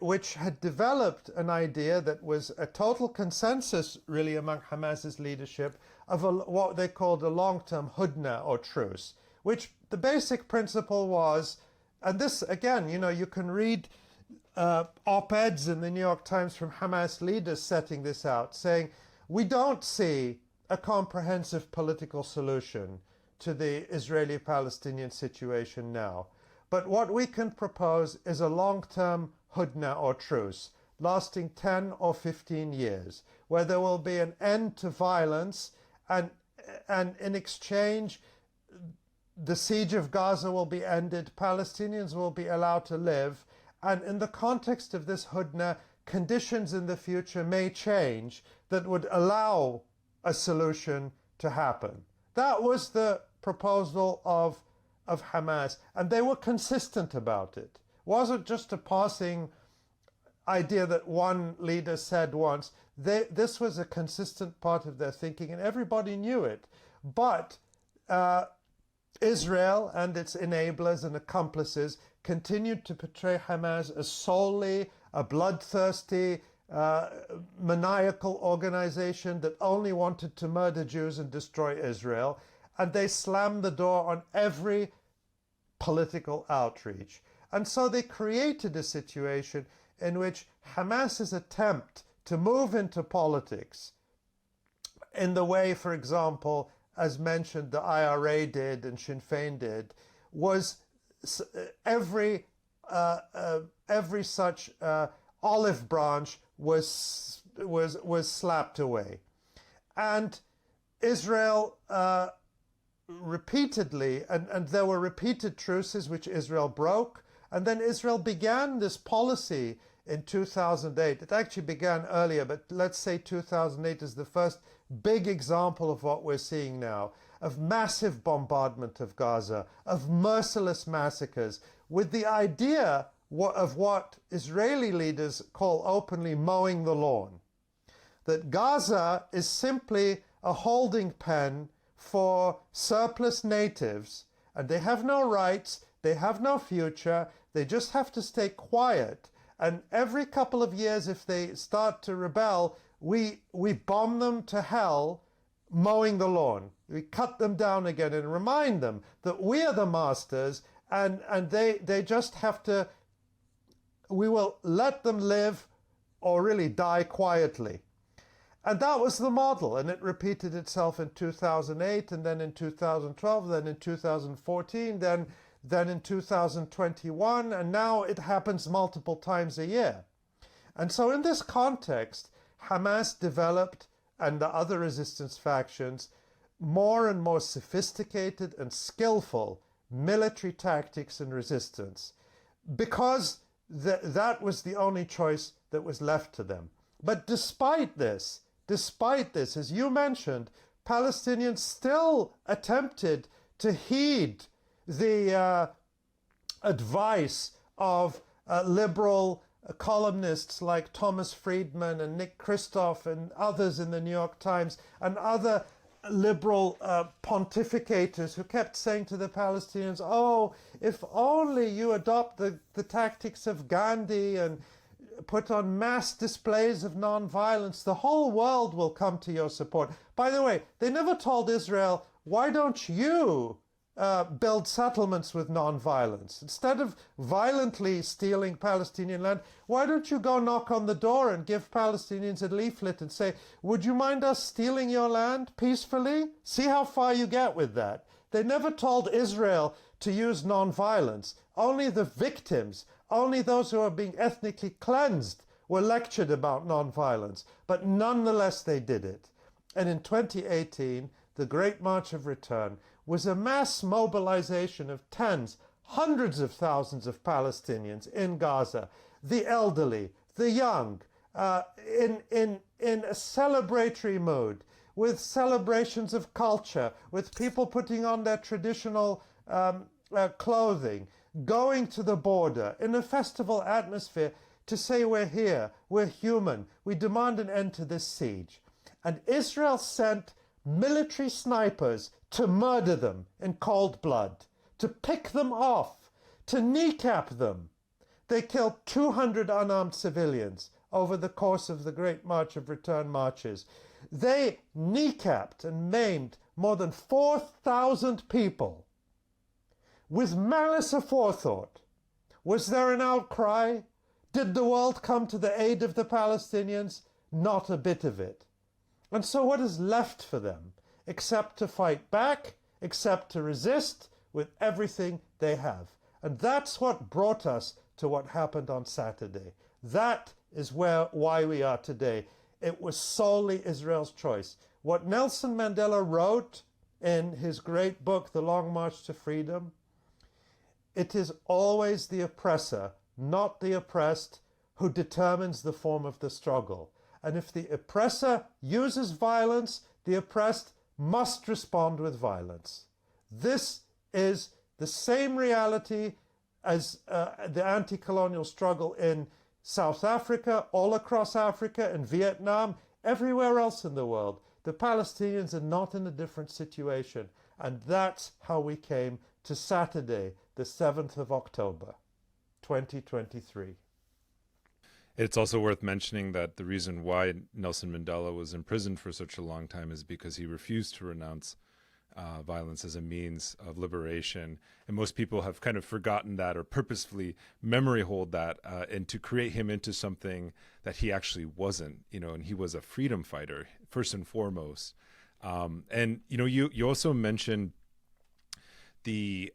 Speaker 11: which had developed an idea that was a total consensus really among Hamas's leadership of what they called a long-term hudna or truce, which the basic principle was, and this again, you know, you can read op-eds in the New York Times from Hamas leaders setting this out, saying, we don't see a comprehensive political solution to the Israeli-Palestinian situation now. But what we can propose is a long-term hudna or truce, lasting 10 or 15 years, where there will be an end to violence, and in exchange, the siege of Gaza will be ended, Palestinians will be allowed to live, and in the context of this hudna, conditions in the future may change that would allow a solution to happen. That was the proposal of Hamas, and they were consistent about it. It wasn't just a passing idea that one leader said once. This was a consistent part of their thinking, and everybody knew it. But Israel and its enablers and accomplices continued to portray Hamas as solely a bloodthirsty, maniacal organization that only wanted to murder Jews and destroy Israel. And they slammed the door on every political outreach. And so they created a situation in which Hamas's attempt to move into politics in the way, for example, as mentioned, the IRA did and Sinn Féin did, was every such olive branch was slapped away. And Israel repeatedly, and there were repeated truces which Israel broke, and then Israel began this policy in 2008. It actually began earlier, but let's say 2008 is the first big example of what we're seeing now, of massive bombardment of Gaza, of merciless massacres, with the idea of what Israeli leaders call openly mowing the lawn. That Gaza is simply a holding pen for surplus natives, and they have no rights, they have no future, they just have to stay quiet. And every couple of years, if they start to rebel, we bomb them to hell, mowing the lawn. We cut them down again and remind them that we are the masters, and they just have to, we will let them live or really die quietly. And that was the model, and it repeated itself in 2008, and then in 2012, then in 2014, then in 2021, and now it happens multiple times a year. And so in this context, Hamas developed, and the other resistance factions, more and more sophisticated and skillful military tactics and resistance, because that was the only choice that was left to them. But despite this, as you mentioned, Palestinians still attempted to heed the advice of liberal columnists like Thomas Friedman and Nick Kristof and others in the New York Times, and other liberal pontificators who kept saying to the Palestinians, oh, if only you adopt the tactics of Gandhi and put on mass displays of nonviolence, the whole world will come to your support. By the way, they never told Israel, why don't you build settlements with nonviolence? Instead of violently stealing Palestinian land, why don't you go knock on the door and give Palestinians a leaflet and say, would you mind us stealing your land peacefully? See how far you get with that. They never told Israel to use nonviolence. Only the victims, only those who are being ethnically cleansed were lectured about nonviolence. But nonetheless, they did it. And in 2018, the Great March of Return was a mass mobilization of tens, hundreds of thousands of Palestinians in Gaza, the elderly, the young, in a celebratory mood, with celebrations of culture, with people putting on their traditional clothing, going to the border in a festival atmosphere to say we're here, we're human, we demand an end to this siege. And Israel sent military snipers to murder them in cold blood, to pick them off, to kneecap them. They killed 200 unarmed civilians over the course of the Great March of Return marches. They kneecapped and maimed more than 4,000 people. With malice aforethought, was there an outcry? Did the world come to the aid of the Palestinians? Not a bit of it. And so what is left for them except to fight back, except to resist with everything they have? And that's what brought us to what happened on Saturday. That is why we are today. It was solely Israel's choice. What Nelson Mandela wrote in his great book, The Long March to Freedom, it is always the oppressor, not the oppressed, who determines the form of the struggle. And if the oppressor uses violence, the oppressed must respond with violence. This is the same reality as the anti-colonial struggle in South Africa, all across Africa, in Vietnam, everywhere else in the world. The Palestinians are not in a different situation. And that's how we came to Saturday, the 7th of October, 2023.
Speaker 9: It's also worth mentioning that the reason why Nelson Mandela was imprisoned for such a long time is because he refused to renounce violence as a means of liberation. And most people have kind of forgotten that or purposefully memory hold that and to create him into something that he actually wasn't, and he was a freedom fighter, first and foremost. And, you also mentioned the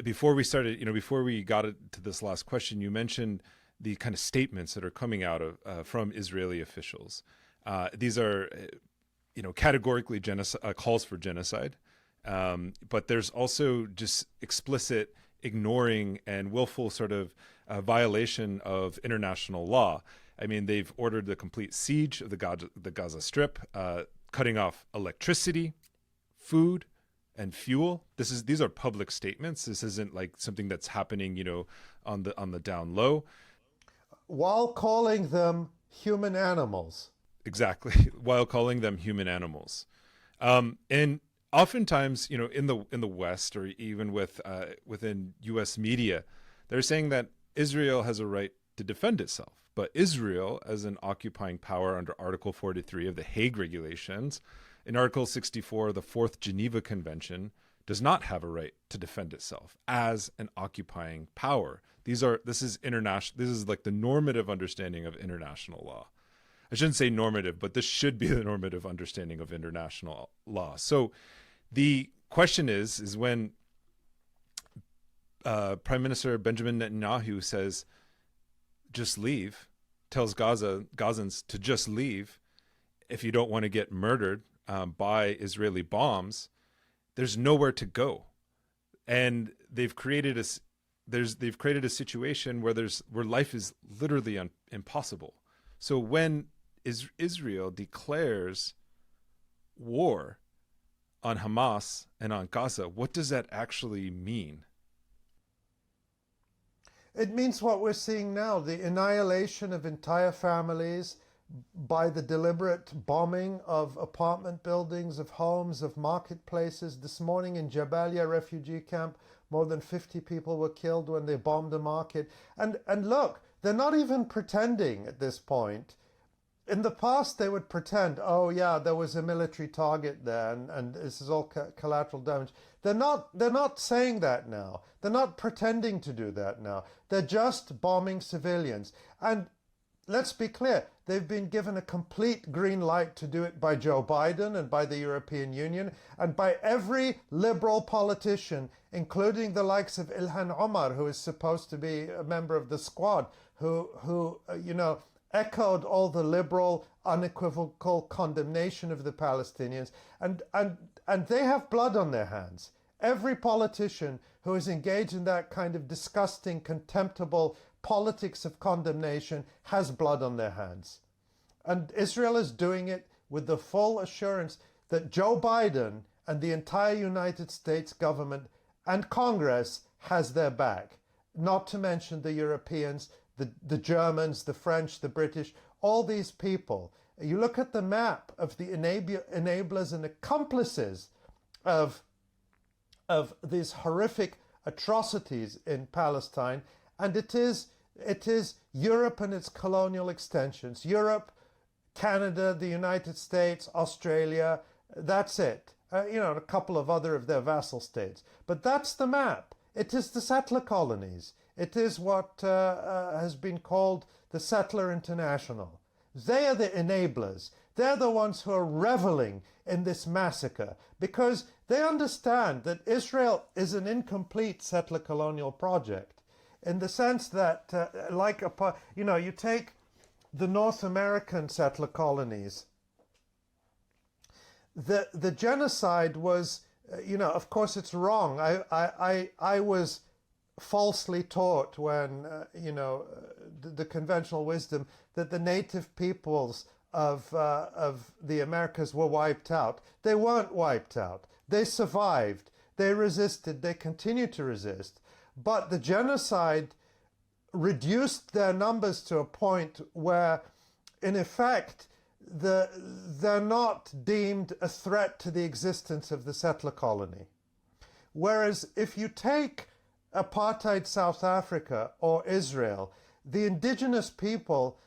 Speaker 9: before we started, before we got to this last question, you mentioned the kind of statements that are coming out of from Israeli officials. These are, categorically calls for genocide, but there's also just explicit ignoring and willful sort of violation of international law. I mean, they've ordered the complete siege of the Gaza Strip, cutting off electricity, food, and fuel. These are public statements. This isn't like something that's happening, on the down low.
Speaker 11: While calling them human animals.
Speaker 9: Exactly, while calling them human animals. And oftentimes, in the West, or even within U.S. media, they're saying that Israel has a right to defend itself. But Israel, as an occupying power under Article 43 of the Hague Regulations, in Article 64 of the Fourth Geneva Convention, does not have a right to defend itself as an occupying power. This is international. This is like the normative understanding of international law. I shouldn't say normative, but this should be the normative understanding of international law. So the question is when Prime Minister Benjamin Netanyahu says, just leave, tells Gazans to just leave if you don't want to get murdered by Israeli bombs, there's nowhere to go. And they've created a situation where life is literally impossible. So when Israel declares war on Hamas and on Gaza, what does that actually mean?
Speaker 11: It means what we're seeing now, the annihilation of entire families by the deliberate bombing of apartment buildings, of homes, of marketplaces. This morning in Jabalia refugee camp, more than 50 people were killed when they bombed a market. And look, they're not even pretending at this point. In the past, they would pretend, oh yeah, there was a military target there and this is all collateral damage. They're not saying that now. They're not pretending to do that now. They're just bombing civilians. And let's be clear, they've been given a complete green light to do it by Joe Biden and by the European Union and by every liberal politician, including the likes of Ilhan Omar, who is supposed to be a member of the squad, who echoed all the liberal, unequivocal condemnation of the Palestinians. And they have blood on their hands. Every politician who is engaged in that kind of disgusting, contemptible politics of condemnation has blood on their hands. And Israel is doing it with the full assurance that Joe Biden and the entire United States government and Congress has their back. Not to mention the Europeans, the Germans, the French, the British, all these people. You look at the map of the enablers and accomplices of these horrific atrocities in Palestine, and it is Europe and its colonial extensions. Europe, Canada, the United States, Australia, that's it. A couple of other of their vassal states. But that's the map. It is the settler colonies. It is what has been called the Settler International. They are the enablers. They're the ones who are reveling in this massacre because they understand that Israel is an incomplete settler colonial project in the sense that, you take the North American settler colonies. The genocide was, of course it's wrong. I was falsely taught when, the conventional wisdom that the native peoples of the Americas were wiped out. They weren't wiped out. They survived. They resisted. They continue to resist. But the genocide reduced their numbers to a point where, in effect, they're not deemed a threat to the existence of the settler colony. Whereas if you take apartheid South Africa or Israel, the indigenous people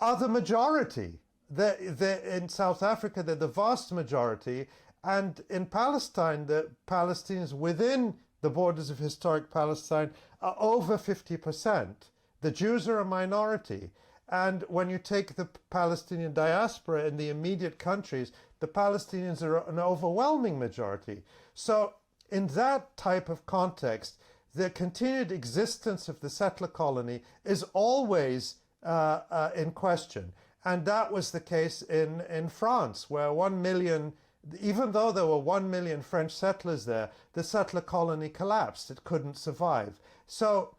Speaker 11: are the majority. In South Africa, they're the vast majority, and in Palestine, the Palestinians within the borders of historic Palestine are over 50%. The Jews are a minority. And when you take the Palestinian diaspora in the immediate countries, the Palestinians are an overwhelming majority. So in that type of context, the continued existence of the settler colony is always in question. And that was the case in France, where 1 million, even though there were 1 million French settlers there, the settler colony collapsed. It couldn't survive. So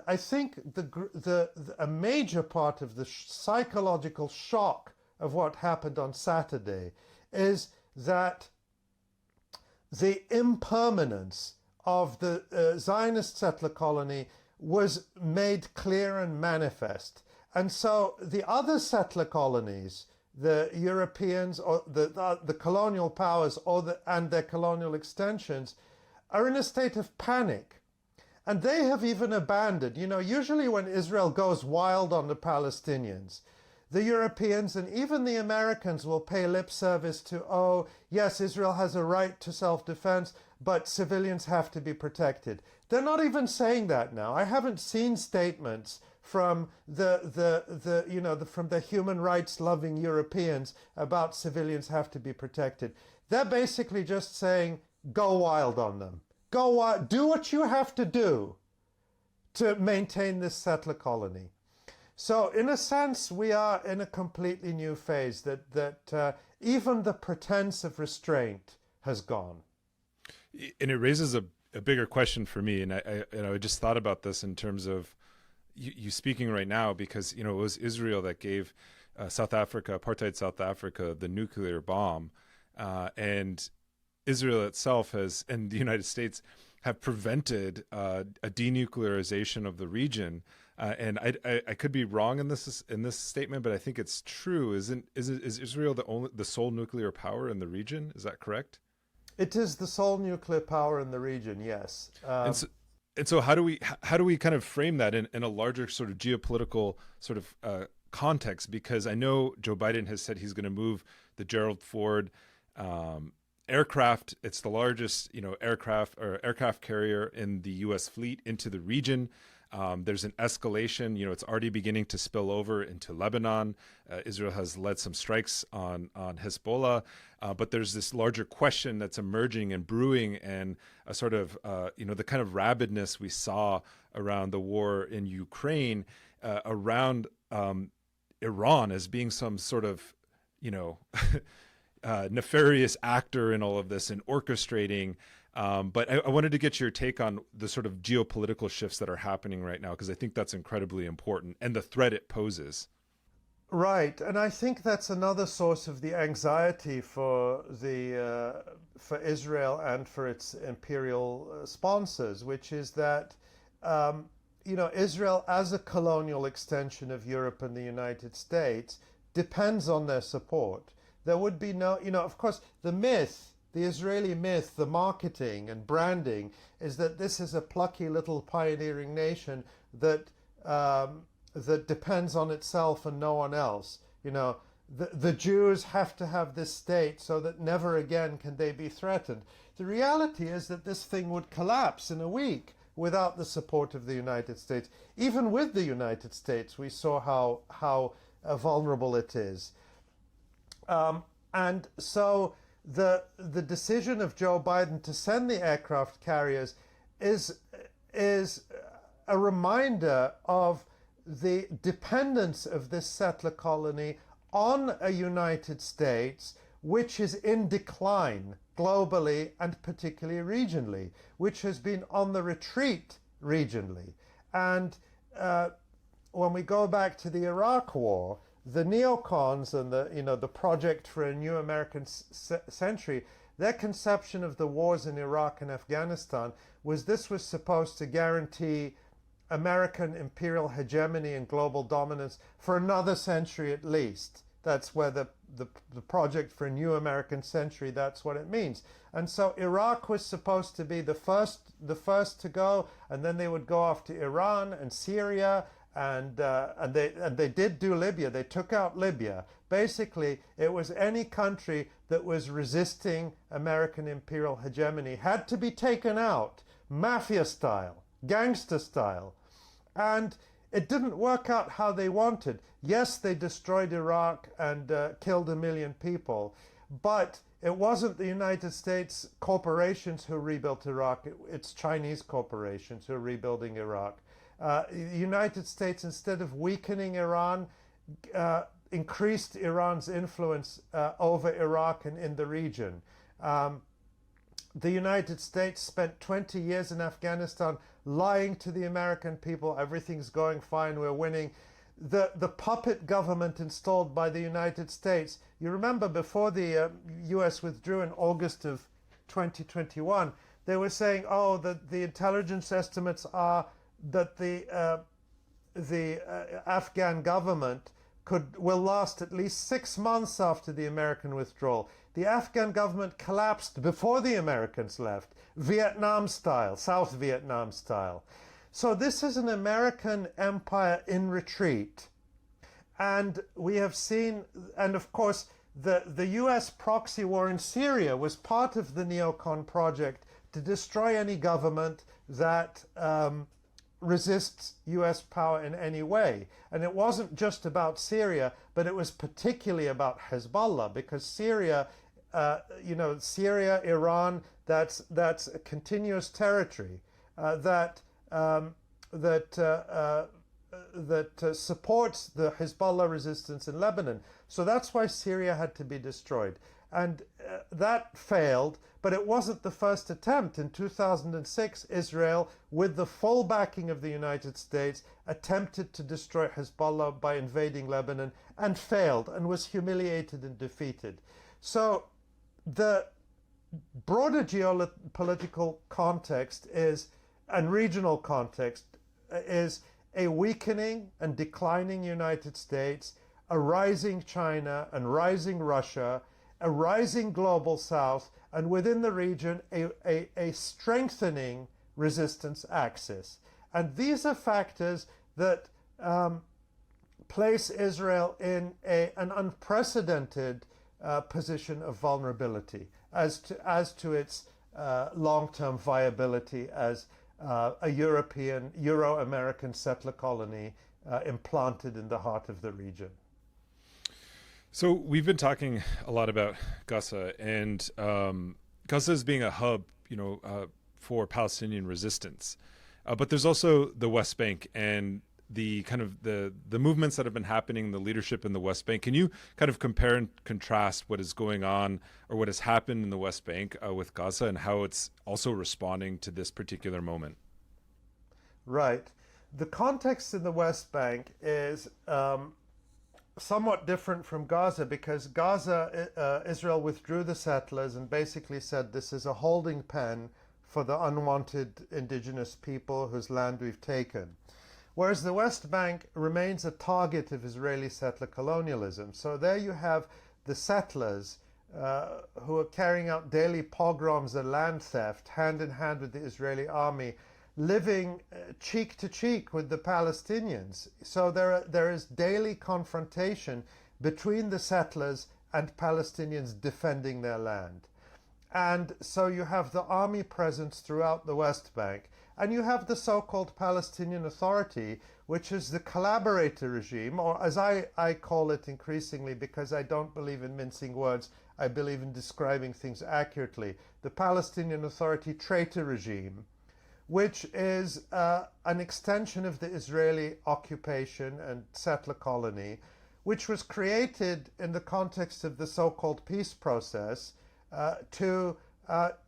Speaker 11: I think a major part of the psychological shock of what happened on Saturday is that the impermanence of the Zionist settler colony was made clear and manifest. And so the other settler colonies, the Europeans or the colonial powers and their colonial extensions, are in a state of panic. And they have even abandoned, usually when Israel goes wild on the Palestinians, the Europeans and even the Americans will pay lip service to, oh, yes, Israel has a right to self-defense, but civilians have to be protected. They're not even saying that now. I haven't seen statements from from the human rights loving Europeans about civilians have to be protected. They're basically just saying, go wild on them. Go wild, do what you have to do to maintain this settler colony. So in a sense, we are in a completely new phase that even the pretense of restraint has gone.
Speaker 9: And it raises a bigger question for me. And I just thought about this in terms of you speaking right now, because, it was Israel that gave South Africa, apartheid South Africa, the nuclear bomb. And Israel itself and the United States have prevented a denuclearization of the region. And I could be wrong in this statement, but I think it's true. Is Israel the sole nuclear power in the region? Is that correct?
Speaker 11: It is the sole nuclear power in the region, yes.
Speaker 9: And so how do we kind of frame that in a larger sort of geopolitical sort of context? Because I know Joe Biden has said he's going to move the Gerald Ford aircraft. It's the largest, aircraft carrier in the U.S. fleet into the region. There's an escalation. It's already beginning to spill over into Lebanon. Israel has led some strikes on Hezbollah, but there's this larger question that's emerging and brewing, and a sort of the kind of rabidness we saw around the war in Ukraine, around Iran as being some sort of nefarious actor in all of this and orchestrating. But I wanted to get your take on the sort of geopolitical shifts that are happening right now, because I think that's incredibly important, and the threat it poses.
Speaker 11: Right, and I think that's another source of the anxiety for Israel and for its imperial sponsors, which is that Israel, as a colonial extension of Europe and the United States, depends on their support. There would be no, of course, the myth, the Israeli myth, the marketing and branding is that this is a plucky little pioneering nation that depends on itself and no one else. The Jews have to have this state so that never again can they be threatened. The reality is that this thing would collapse in a week without the support of the United States. Even with the United States, we saw how vulnerable it is. And so the decision of Joe Biden to send the aircraft carriers is a reminder of the dependence of this settler colony on a United States which is in decline globally and particularly regionally, which has been on the retreat regionally. And when we go back to the Iraq War, the neocons and the project for a new American century, their conception of the wars in Iraq and Afghanistan was this was supposed to guarantee American imperial hegemony and global dominance for another century at least. That's where the project for a new American century, that's what it means. And so Iraq was supposed to be the first to go, and then they would go off to Iran and Syria, and they did do Libya. They took out Libya. Basically, it was any country that was resisting American imperial hegemony had to be taken out, mafia style, gangster style. And it didn't work out how they wanted. Yes, they destroyed Iraq and killed 1 million people, but it wasn't the United States corporations who rebuilt Iraq. It's Chinese corporations who are rebuilding Iraq. The United States, instead of weakening Iran, increased Iran's influence over Iraq and in the region. The United States spent 20 years in Afghanistan lying to the American people, everything's going fine, we're winning. The puppet government installed by the United States, you remember before the US withdrew in August of 2021, they were saying, oh, that the intelligence estimates are that the Afghan government will last at least 6 months after the American withdrawal. The Afghan government collapsed before the Americans left, Vietnam style, South Vietnam style. So this is an American empire in retreat. And we have seen, and of course, the US proxy war in Syria was part of the neocon project to destroy any government that resists US power in any way. And it wasn't just about Syria, but it was particularly about Hezbollah, because Syria, Syria, Iran, that's a continuous territory that supports the Hezbollah resistance in Lebanon. So that's why Syria had to be destroyed. And that failed, but it wasn't the first attempt. In 2006, Israel, with the full backing of the United States, attempted to destroy Hezbollah by invading Lebanon and failed and was humiliated and defeated. So the broader geopolitical context and regional context is a weakening and declining United States, a rising China and rising Russia, a rising global south, and within the region, a strengthening resistance axis. And these are factors that place Israel in an unprecedented position of vulnerability as to its long-term viability as a European, Euro-American settler colony implanted in the heart of the region.
Speaker 9: So we've been talking a lot about Gaza, and Gaza is being a hub, for Palestinian resistance. But there's also the West Bank and the kind of the movements that have been happening, the leadership in the West Bank. Can you kind of compare and contrast what is going on or what has happened in the West Bank with Gaza and how it's also responding to this particular moment?
Speaker 11: Right. The context in the West Bank is somewhat different from Gaza, because Gaza, Israel withdrew the settlers and basically said this is a holding pen for the unwanted indigenous people whose land we've taken. Whereas the West Bank remains a target of Israeli settler colonialism. So there you have the settlers who are carrying out daily pogroms and land theft hand in hand with the Israeli army, living cheek to cheek with the Palestinians. So there is daily confrontation between the settlers and Palestinians defending their land. And so you have the army presence throughout the West Bank, and you have the so-called Palestinian Authority, which is the collaborator regime, or as I call it increasingly, because I don't believe in mincing words, I believe in describing things accurately, the Palestinian Authority traitor regime, which is an extension of the Israeli occupation and settler colony, which was created in the context of the so-called peace process to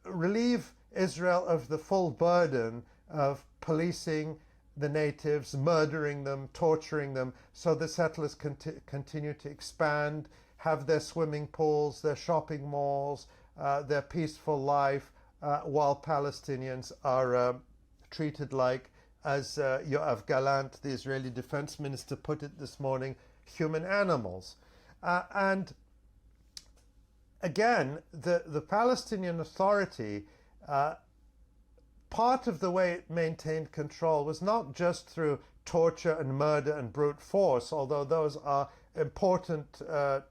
Speaker 11: relieve Israel of the full burden of policing the natives, murdering them, torturing them, so the settlers continue to expand, have their swimming pools, their shopping malls, their peaceful life, while Palestinians are treated like, as Yoav Gallant, the Israeli defense minister, put it this morning, human animals. And again, the Palestinian Authority, part of the way it maintained control was not just through torture and murder and brute force, although those are important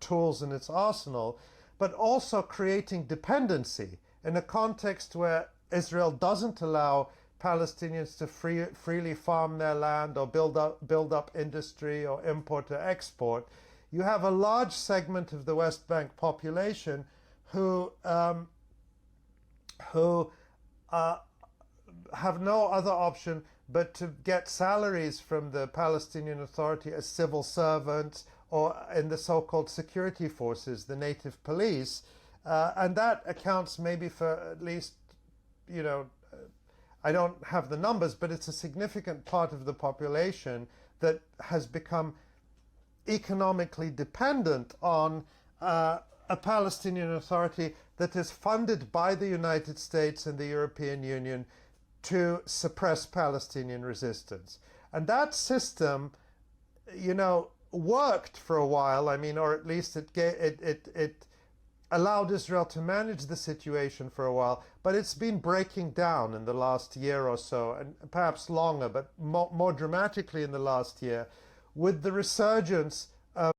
Speaker 11: tools in its arsenal, but also creating dependency in a context where Israel doesn't allow Palestinians to freely farm their land or build up industry or import or export. You have a large segment of the West Bank population who have no other option but to get salaries from the Palestinian Authority as civil servants or in the so-called security forces, the native police, and that accounts maybe for at least, I don't have the numbers, but it's a significant part of the population that has become economically dependent on a Palestinian Authority that is funded by the United States and the European Union to suppress Palestinian resistance. And that system, worked for a while, or at least it allowed Israel to manage the situation for a while, but it's been breaking down in the last year or so, and perhaps longer, but more dramatically in the last year, with the resurgence of...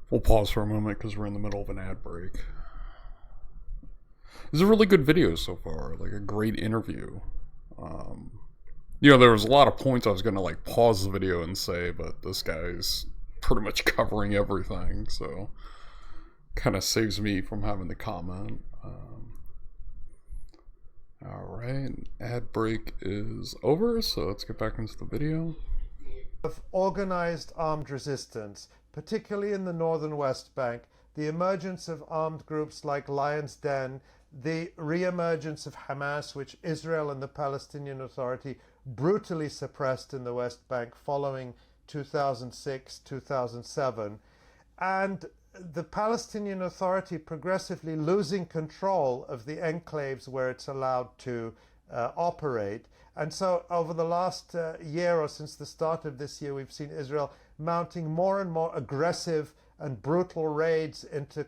Speaker 3: We'll pause for a moment because we're in the middle of an ad break. It's a really good video so far, like a great interview. There was a lot of points I was going to pause the video and say, but this guy's pretty much covering everything, so kind of saves me from having to comment. Alright, ad break is over, so let's get back into the video.
Speaker 11: Of organized armed resistance, particularly in the northern West Bank, the emergence of armed groups like Lion's Den, the re-emergence of Hamas, which Israel and the Palestinian Authority brutally suppressed in the West Bank following 2006, 2007, and the Palestinian Authority progressively losing control of the enclaves where it's allowed to operate. And so over the last year, or since the start of this year, we've seen Israel mounting more and more aggressive and brutal raids into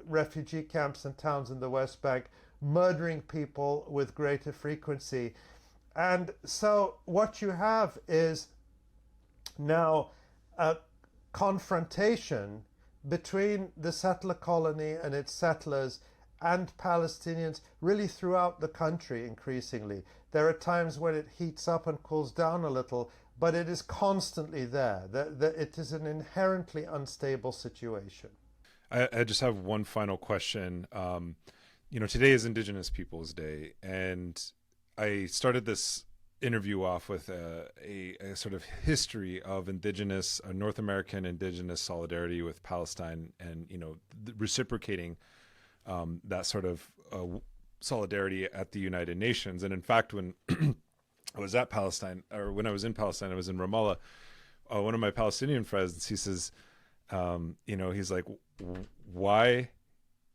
Speaker 11: refugee camps and towns in the West Bank, murdering people with greater frequency. And so what you have is now a confrontation between the settler colony and its settlers and Palestinians really throughout the country increasingly. There are times when it heats up and cools down a little, but it is constantly there. It is an inherently unstable situation.
Speaker 9: I just have one final question. Today is Indigenous Peoples Day, and I started this interview off with a sort of history of North American indigenous solidarity with Palestine, and reciprocating that sort of solidarity at the United Nations. And in fact, when I was in Palestine, I was in Ramallah. one of my Palestinian friends, he says, he's like, why?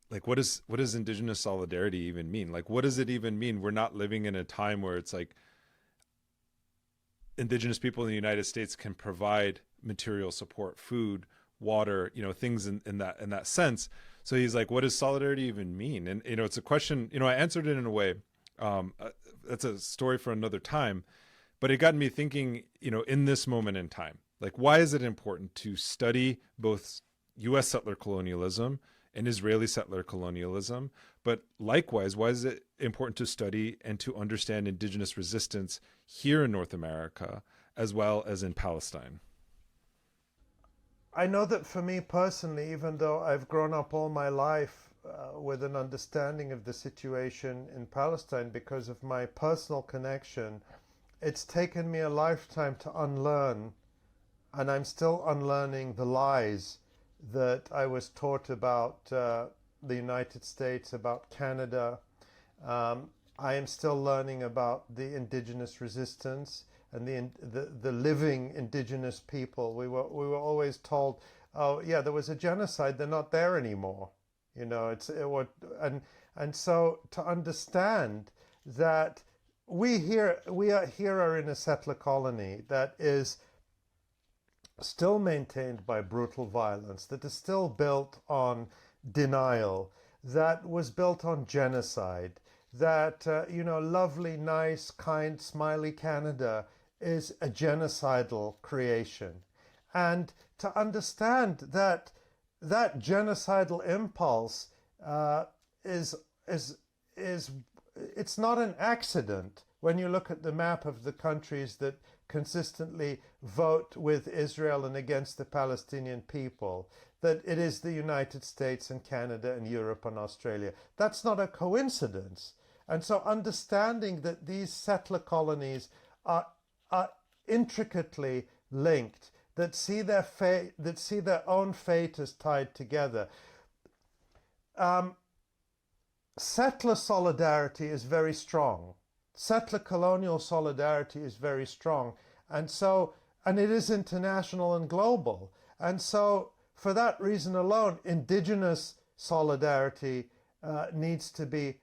Speaker 9: Like, what does indigenous solidarity even mean? Like, what does it even mean? We're not living in a time where it's like indigenous people in the United States can provide material support, food, water, things in that sense. So he's like, what does solidarity even mean? And, it's a question, I answered it in a way, that's a story for another time, but it got me thinking, in this moment in time, like, why is it important to study both U.S. settler colonialism and Israeli settler colonialism? But likewise, why is it important to study and to understand indigenous resistance here in North America, as well as in Palestine?
Speaker 11: I know that for me personally, even though I've grown up all my life with an understanding of the situation in Palestine because of my personal connection, it's taken me a lifetime to unlearn, and I'm still unlearning the lies that I was taught about the United States, about Canada. I am still learning about the indigenous resistance and the living indigenous people. We were always told, oh yeah, there was a genocide, they're not there anymore. And so to understand that we are in a settler colony that is still maintained by brutal violence, that is still built on denial, that was built on genocide, that, lovely, nice, kind, smiley Canada is a genocidal creation. And to understand that that genocidal impulse it's not an accident when you look at the map of the countries that consistently vote with Israel and against the Palestinian people, that it is the United States and Canada and Europe and Australia. That's not a coincidence. And so understanding that these settler colonies are intricately linked, that see their fate, that see their own fate as tied together. Settler solidarity is very strong. Settler colonial solidarity is very strong. And it is international and global. And so for that reason alone, indigenous solidarity needs to be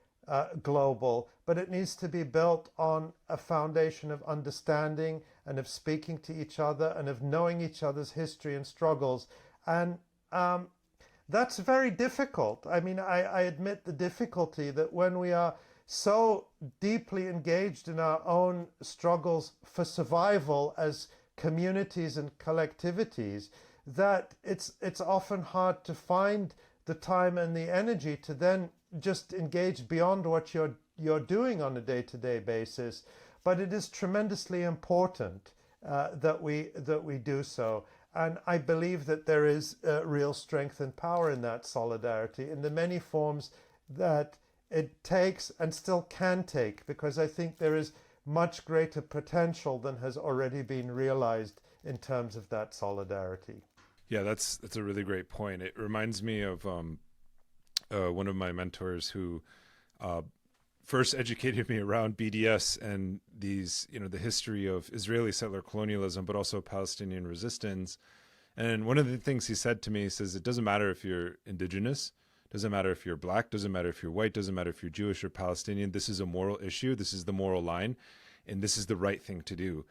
Speaker 11: global, but it needs to be built on a foundation of understanding and of speaking to each other and of knowing each other's history and struggles. And that's very difficult. I mean, I admit the difficulty that when we are so deeply engaged in our own struggles for survival as communities and collectivities, that it's often hard to find the time and the energy to then just engage beyond what you're doing on a day-to-day basis. But it is tremendously important that we do so. And I believe that there is real strength and power in that solidarity, in the many forms that it takes and still can take, because I think there is much greater potential than has already been realized in terms of that solidarity.
Speaker 9: Yeah, that's a really great point. It reminds me of one of my mentors who first educated me around BDS and these, the history of Israeli settler colonialism, but also Palestinian resistance. And one of the things he said to me, he says, it doesn't matter if you're indigenous, doesn't matter if you're black, doesn't matter if you're white, doesn't matter if you're Jewish or Palestinian. This is a moral issue. This is the moral line. And this is the right thing to do.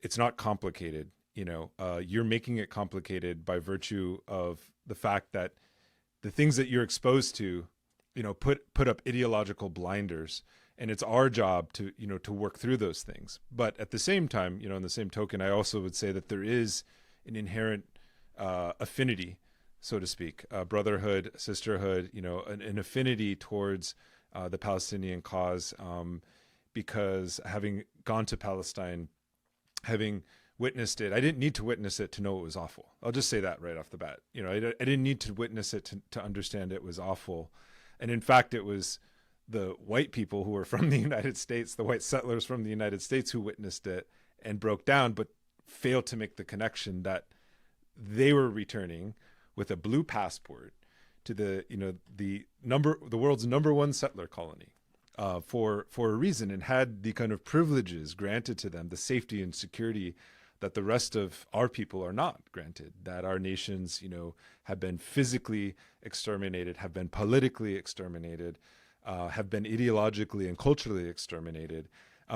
Speaker 9: It's not complicated. You're making it complicated by virtue of the fact that the things that you're exposed to, put up ideological blinders, and it's our job to work through those things. But at the same time, in the same token, I also would say that there is an inherent affinity, so to speak, brotherhood, sisterhood, an affinity towards the Palestinian cause, because having gone to Palestine, having witnessed it, I didn't need to witness it to know it was awful. I'll just say that right off the bat. I didn't need to witness it to understand it was awful. And in fact, it was the white people who were from the United States, the white settlers from the United States, who witnessed it and broke down, but failed to make the connection that they were returning with a blue passport to the world's #1 settler colony for a reason, and had the kind of privileges granted to them, the safety and security, that the rest of our people are not granted, that our nations, have been physically exterminated, have been politically exterminated, have been ideologically and culturally exterminated,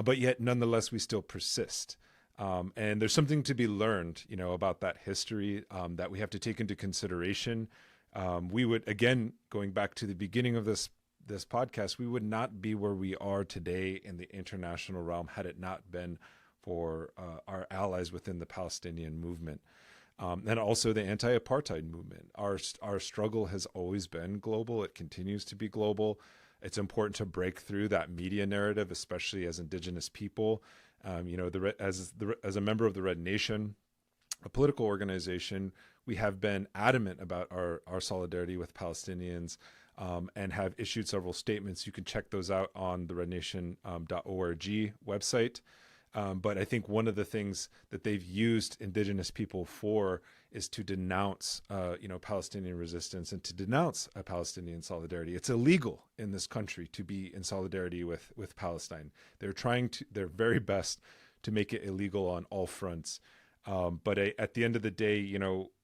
Speaker 9: but yet nonetheless we still persist. And there's something to be learned, about that history that we have to take into consideration. We would, again, going back to the beginning of this podcast, we would not be where we are today in the international realm had it not been for our allies within the Palestinian movement. And also the anti-apartheid movement. Our struggle has always been global. It continues to be global. It's important to break through that media narrative, especially as indigenous people. As a member of the Red Nation, a political organization, we have been adamant about our solidarity with Palestinians and have issued several statements. You can check those out on the rednation.org website. But I think one of the things that they've used indigenous people for is to denounce, Palestinian resistance and to denounce a Palestinian solidarity. It's illegal in this country to be in solidarity with Palestine. They're trying their very best to make it illegal on all fronts. But at the end of the day,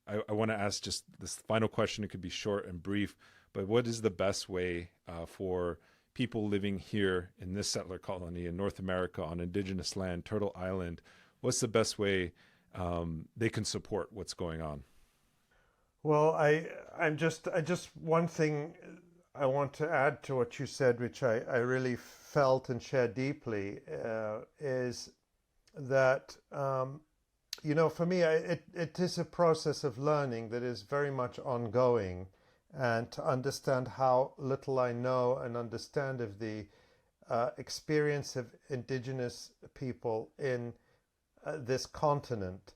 Speaker 9: I want to ask just this final question. It could be short and brief, but what is the best way for people living here in this settler colony in North America on indigenous land, Turtle Island? What's the best way they can support what's going on?
Speaker 11: Well, I'm just one thing I want to add to what you said, which I really felt and shared deeply, is that for me, it is a process of learning that is very much ongoing. And to understand how little I know and understand of the experience of indigenous people in this continent.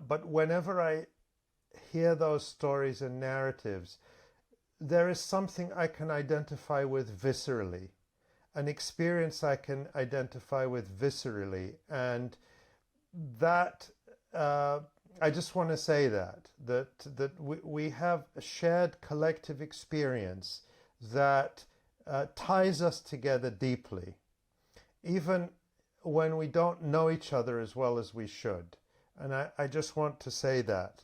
Speaker 11: But whenever I hear those stories and narratives, there is something I can identify with viscerally, an experience I can identify with viscerally. And that I just want to say that we have a shared collective experience that ties us together deeply, even when we don't know each other as well as we should. And I just want to say that.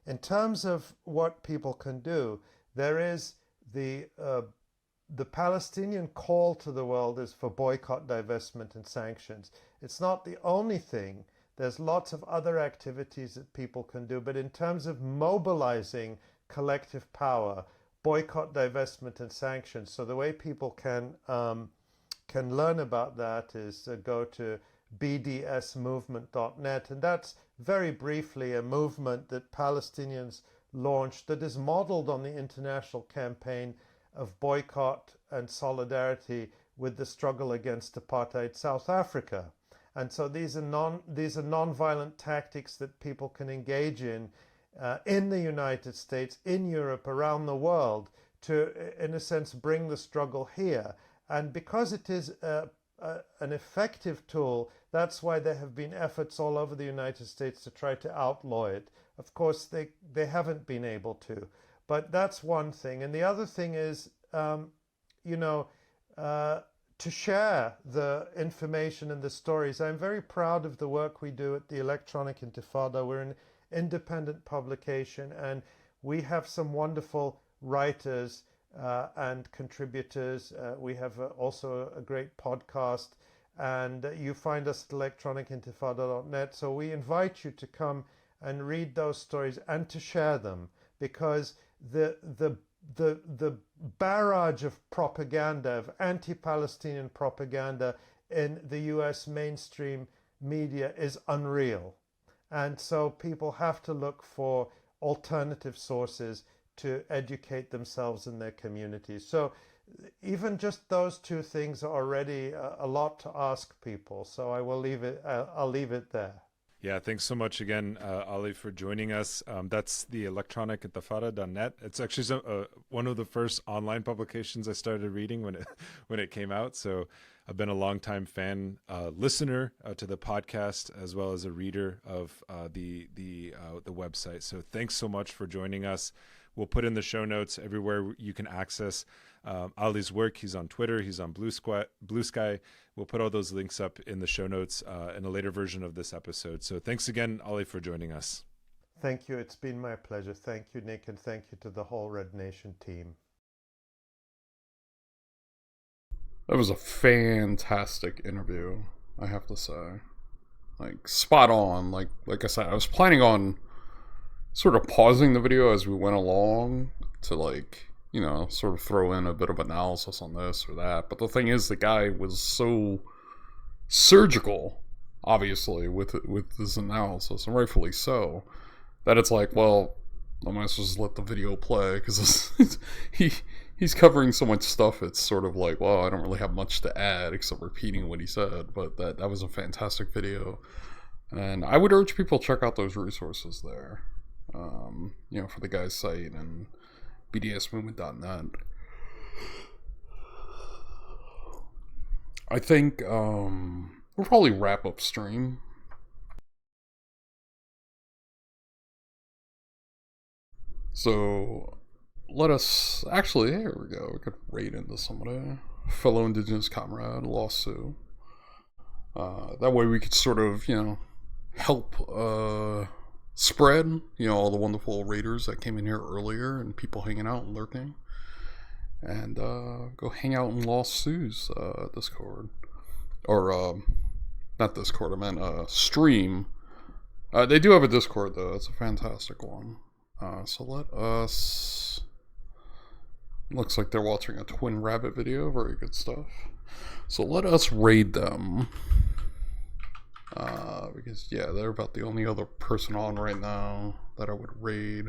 Speaker 11: In terms of what people can do, there is the Palestinian call to the world is for boycott, divestment, and sanctions. It's not the only thing. There's lots of other activities that people can do, but in terms of mobilizing collective power, boycott, divestment, and sanctions. So the way people can learn about that is go to bdsmovement.net, and that's very briefly a movement that Palestinians launched that is modeled on the international campaign of boycott and solidarity with the struggle against apartheid South Africa. And so these are non-violent tactics that people can engage in the United States, in Europe, around the world, to, in a sense, bring the struggle here. And because it is an effective tool, that's why there have been efforts all over the United States to try to outlaw it. Of course, they haven't been able to. But that's one thing. And the other thing is, to share the information and the stories. I'm very proud of the work we do at the Electronic Intifada. We're an independent publication, and we have some wonderful writers and contributors. We have also a great podcast, and you find us at electronicintifada.net. So we invite you to come and read those stories and to share them, because the barrage of propaganda, of anti-Palestinian propaganda in the US mainstream media is unreal. And so people have to look for alternative sources to educate themselves and their communities. So even just those two things are already a lot to ask people. So I'll leave it there.
Speaker 9: Yeah, thanks so much again, Ali, for joining us. That's the electronicintifada.net. It's actually one of the first online publications I started reading when it came out. So I've been a longtime fan, listener to the podcast, as well as a reader of the website. So thanks so much for joining us. We'll put in the show notes everywhere you can access Ali's work. He's on Twitter. He's on Blue Sky. We'll put all those links up in the show notes in a later version of this episode. So thanks again, Ali, for joining us.
Speaker 11: Thank you. It's been my pleasure. Thank you, Nick, and thank you to the whole Red Nation team.
Speaker 3: That was a fantastic interview, I have to say. Like, spot on. Like I said, I was planning on sort of pausing the video as we went along to, like, you know, sort of throw in a bit of analysis on this or that. But the thing is, the guy was so surgical, obviously, with his analysis, and rightfully so, that it's like, well, I might as well just let the video play, because he's covering so much stuff. It's sort of like, well, I don't really have much to add except repeating what he said. But that was a fantastic video, and I would urge people to check out those resources there, you know, for the guy's site and bdsmovement.net. I think we'll probably wrap up stream. So let us, actually, here we go. We could raid into somebody. Fellow Indigenous comrade, Lost Sioux. That way we could sort of, you know, help spread, you know, all the wonderful raiders that came in here earlier and people hanging out and lurking. And go hang out in Lost Sioux's Discord. Or, not Discord, I meant stream. They do have a Discord, though. It's a fantastic one. So let us... Looks like they're watching a Twin Rabbit video. Very good stuff. So let us raid them. Because, yeah, they're about the only other person on right now that I would raid.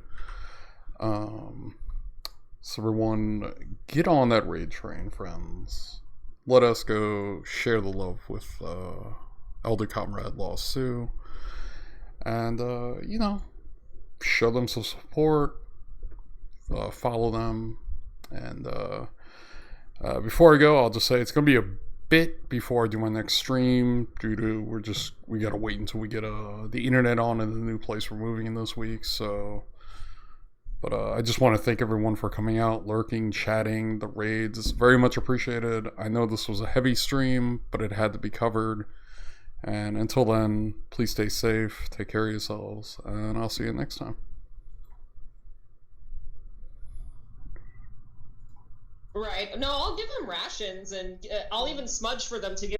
Speaker 3: So everyone, get on that raid train, friends. Let us go share the love with Elder Comrade Lost Sioux. And, you know, show them some support. Follow them. And before I go, I'll just say it's going to be a bit before I do my next stream, due to we got to wait until we get the internet on in the new place we're moving in this week. So... But I just want to thank everyone for coming out, lurking, chatting, the raids. It's very much appreciated. I know this was a heavy stream, but it had to be covered. And until then, please stay safe, take care of yourselves, and I'll see you next time.
Speaker 6: Right. No, I'll give them rations, and I'll even smudge for them to give